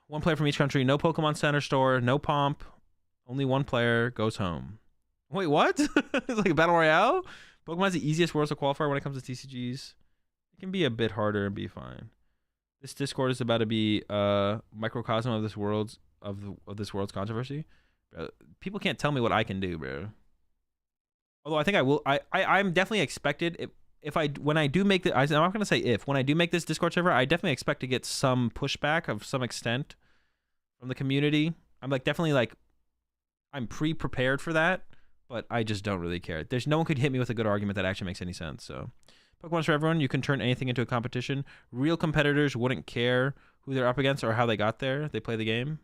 1 player from each country. No Pokemon Center store. No pomp. Only 1 player goes home. Wait, what? It's like a battle royale? Pokemon's the easiest Worlds to qualify when it comes to TCGs. It can be a bit harder and be fine. This Discord is about to be a microcosm of this world's controversy. Bro, people can't tell me what I can do, bro. Although I think I will. I'm definitely expected. when I do make I'm not gonna say if, when I do make this Discord server, I definitely expect to get some pushback of some extent from the community. I'm like definitely like I'm pre-prepared for that, but I just don't really care. There's no one could hit me with a good argument that actually makes any sense. So Pokemon's for everyone. You can turn anything into a competition. Real competitors wouldn't care who they're up against or how they got there. They play the game.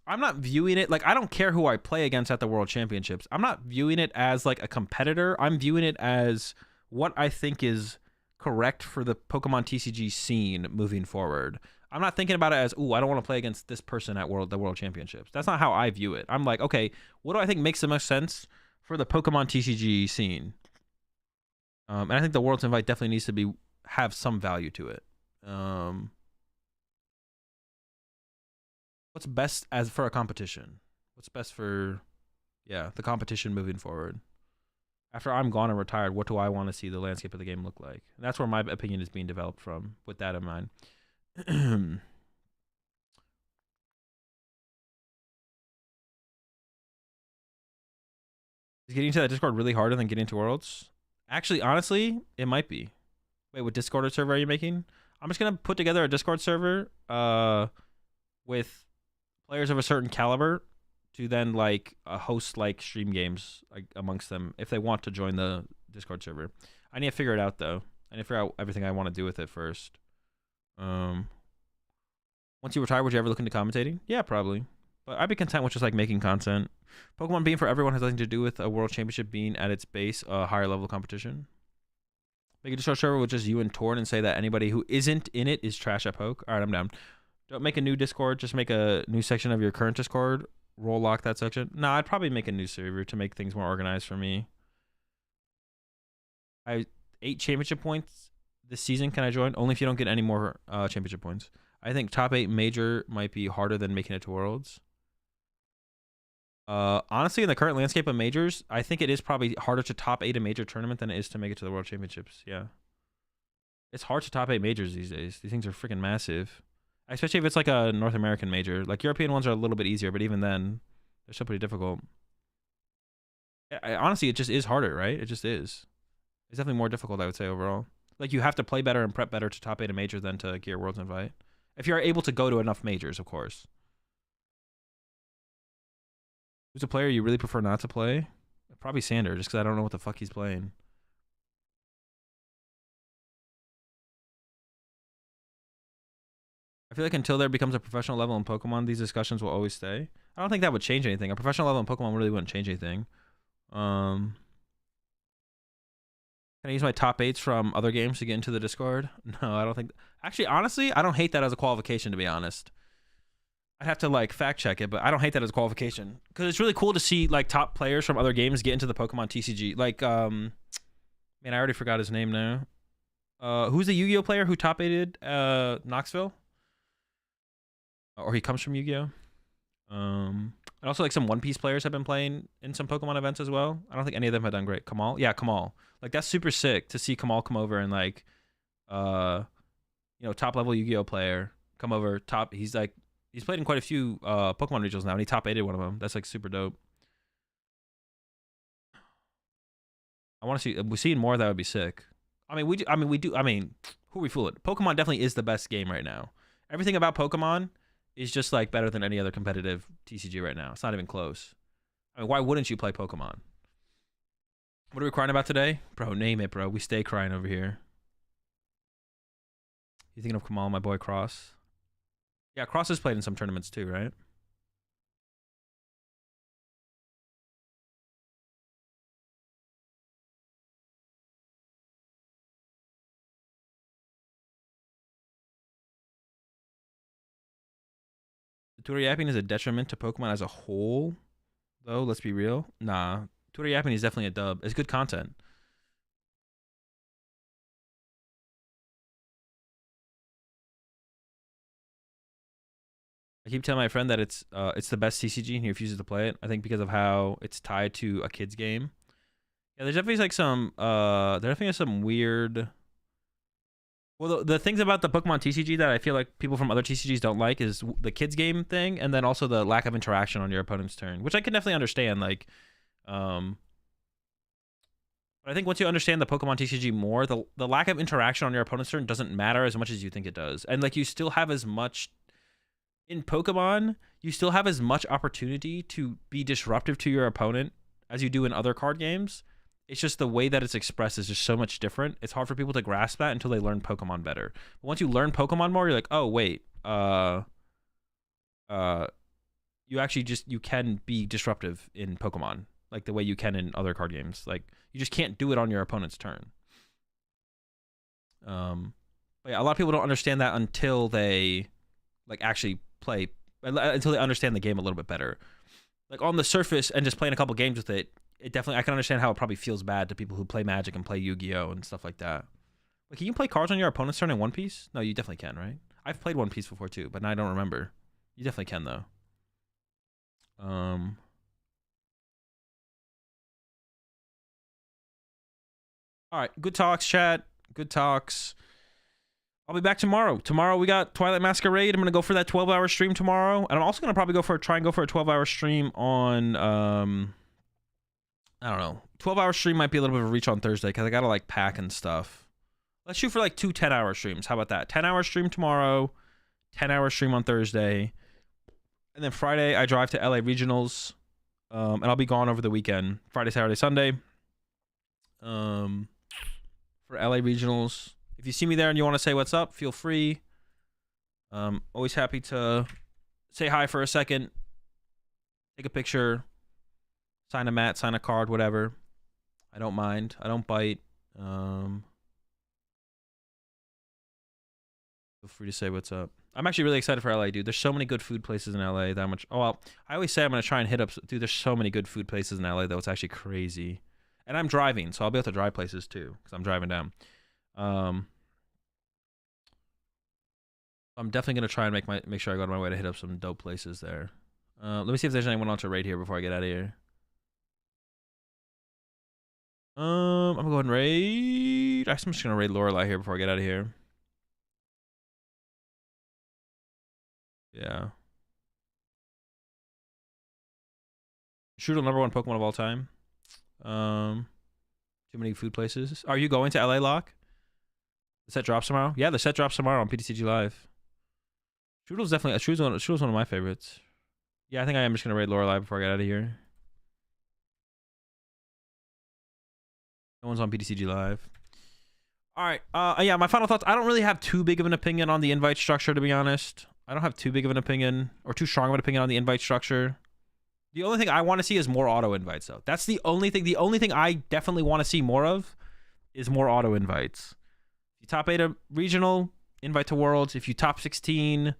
I'm not viewing it like I don't care who I play against at the World Championships. I'm not viewing it as like a competitor. I'm viewing it as what I think is correct for the Pokemon TCG scene moving forward. I'm not thinking about it as, ooh, I don't want to play against this person at the World Championships. That's not how I view it. I'm like, okay, what do I think makes the most sense for the Pokemon TCG scene? And I think the World's Invite definitely needs to have some value to it. What's best as for a competition? What's best for, the competition moving forward? After I'm gone and retired, what do I want to see the landscape of the game look like? And that's where my opinion is being developed from, with that in mind. Is getting to that Discord really harder than getting to Worlds? Actually, honestly, it might be. Wait, what Discord server are you making? I'm just gonna put together a Discord server with players of a certain caliber to then like host like stream games like amongst them if they want to join the Discord server. I need to figure it out though. I need to figure out everything I want to do with it first. Once you retire, would you ever look into commentating? Yeah, probably. But I'd be content with just like making content. Pokemon being for everyone has nothing to do with a World Championship being at its base a higher level competition. Make a Discord server with just you and Torn and say that anybody who isn't in it is trash at Poke. All right, I'm down. Don't make a new Discord. Just make a new section of your current Discord. Roll lock that section. No, I'd probably make a new server to make things more organized for me. I 8 championship points this season. Can I join? Only if you don't get any more championship points. I think top 8 major might be harder than making it to Worlds. Honestly, in the current landscape of majors, I think it is probably harder to top 8 a major tournament than it is to make it to the World Championships. Yeah. It's hard to top 8 majors these days. These things are freaking massive. Especially if it's like a North American major. Like European ones are a little bit easier, but even then, they're still pretty difficult. Honestly, it just is harder, right? It just is. It's definitely more difficult, I would say, overall. Like, you have to play better and prep better to top 8 a major than to get your Worlds Invite. If you're able to go to enough majors, of course. Who's a player you really prefer not to play? Probably Sander, just because I don't know what the fuck he's playing. I feel like until there becomes a professional level in Pokemon, these discussions will always stay. I don't think that would change anything. A professional level in Pokemon really wouldn't change anything. Can I use my top 8s from other games to get into the Discord? No, I don't think. Actually, honestly, I don't hate that as a qualification, to be honest. I'd have to like fact check it, but I don't hate that as a qualification because it's really cool to see like top players from other games get into the Pokemon TCG. Like, man, I already forgot his name now. Who's the Yu-Gi-Oh player who top 8'd Knoxville? Or he comes from Yu-Gi-Oh. And also like some One Piece players have been playing in some Pokemon events as well. I don't think any of them have done great. Kamal, yeah, Kamal. Like that's super sick to see Kamal come over and like, top level Yu-Gi-Oh player come over top. He's played in quite a few Pokemon regionals now, and he top 8'd one of them. That's like super dope. I want to see. We seeing more. That would be sick. I mean, we do. Who are we fooling? Pokemon definitely is the best game right now. Everything about Pokemon is just like better than any other competitive TCG right now. It's not even close. I mean, why wouldn't you play Pokemon? What are we crying about today? Bro, name it, bro. We stay crying over here. You thinking of Kamal, my boy Cross? Yeah, Cross has played in some tournaments too, right? Twitter yapping is a detriment to Pokemon as a whole, though. Let's be real. Nah, Twitter yapping is definitely a dub. It's good content. I keep telling my friend that it's the best TCG and he refuses to play it. I think because of how it's tied to a kid's game. Yeah, there's definitely like some weird Well, the things about the Pokemon TCG that I feel like people from other TCGs don't like is the kids game thing, and then also the lack of interaction on your opponent's turn, which I can definitely understand. Like, but I think once you understand the Pokemon TCG more, the lack of interaction on your opponent's turn doesn't matter as much as you think it does, and like you still have as much in Pokemon, you still have as much opportunity to be disruptive to your opponent as you do in other card games. It's just the way that it's expressed is just so much different. It's hard for people to grasp that until they learn Pokemon better. But once you learn Pokemon more, you're like, oh wait, you actually you can be disruptive in Pokemon, like the way you can in other card games. Like you just can't do it on your opponent's turn. But yeah, a lot of people don't understand that until they like actually play, until they understand the game a little bit better. Like on the surface and just playing a couple games with it, it definitely, I can understand how it probably feels bad to people who play Magic and play Yu-Gi-Oh and stuff like that. Like, can you play cards on your opponent's turn in One Piece? No, you definitely can, right? I've played One Piece before too, but now I don't remember. You definitely can though. All right, good talks, chat. Good talks. I'll be back tomorrow. Tomorrow we got Twilight Masquerade. I'm gonna go for that 12-hour stream tomorrow, and I'm also gonna probably try and go for a 12-hour stream on I don't know. 12-hour stream might be a little bit of a reach on Thursday because I gotta like pack and stuff. Let's shoot for like 2 10-hour streams. How about that? 10-hour stream tomorrow, 10-hour stream on Thursday, and then Friday I drive to LA Regionals, and I'll be gone over the weekend. Friday, Saturday, Sunday. For LA Regionals. If you see me there and you want to say what's up, feel free. Always happy to say hi for a second, take a picture, sign a mat, sign a card, whatever. I don't mind. I don't bite. Feel free to say what's up. I'm actually really excited for LA, dude. There's so many good food places in LA. That much. Oh, well, I always say I'm gonna try and hit up. Dude, there's so many good food places in LA though. It's actually crazy. And I'm driving, so I'll be able to drive places too, because I'm driving down. I'm definitely gonna try and make sure I go out of my way to hit up some dope places there. Let me see if there's anyone else to raid here before I get out of here. I'm gonna go ahead and raid. I'm just gonna raid Lorelei here before I get out of here. Yeah. Shooter #1 Pokemon of all time. Too many food places. Are you going to LA, Lock? The set drops tomorrow? Yeah, the set drops tomorrow on PTCG Live. Shooter's definitely Shooter's one of my favorites. Yeah, I think I am just gonna raid Lorelei before I get out of here. No one's on PTCG Live. All right. Yeah, my final thoughts. I don't really have too big of an opinion on the invite structure, to be honest. I don't have too big of an opinion or too strong of an opinion on the invite structure. The only thing I want to see is more auto invites, though. That's the only thing. The only thing I definitely want to see more of is more auto invites. If you top 8 a regional, invite to Worlds. If you top 16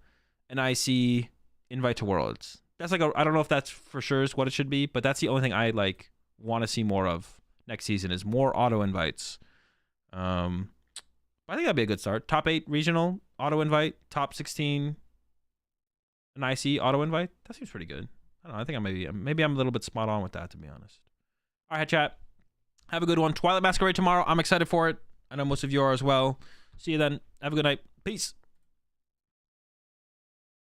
an IC, invite to Worlds. That's like I don't know if that's for sure is what it should be, but that's the only thing I like want to see more of next season is more auto invites. I think that'd be a good start. Top 8 regional auto invite, top 16 an IC auto invite. That seems pretty good. I don't know. I think maybe I'm a little bit spot on with that, to be honest. All right, chat. Have a good one. Twilight Masquerade tomorrow. I'm excited for it. I know most of you are as well. See you then. Have a good night. Peace.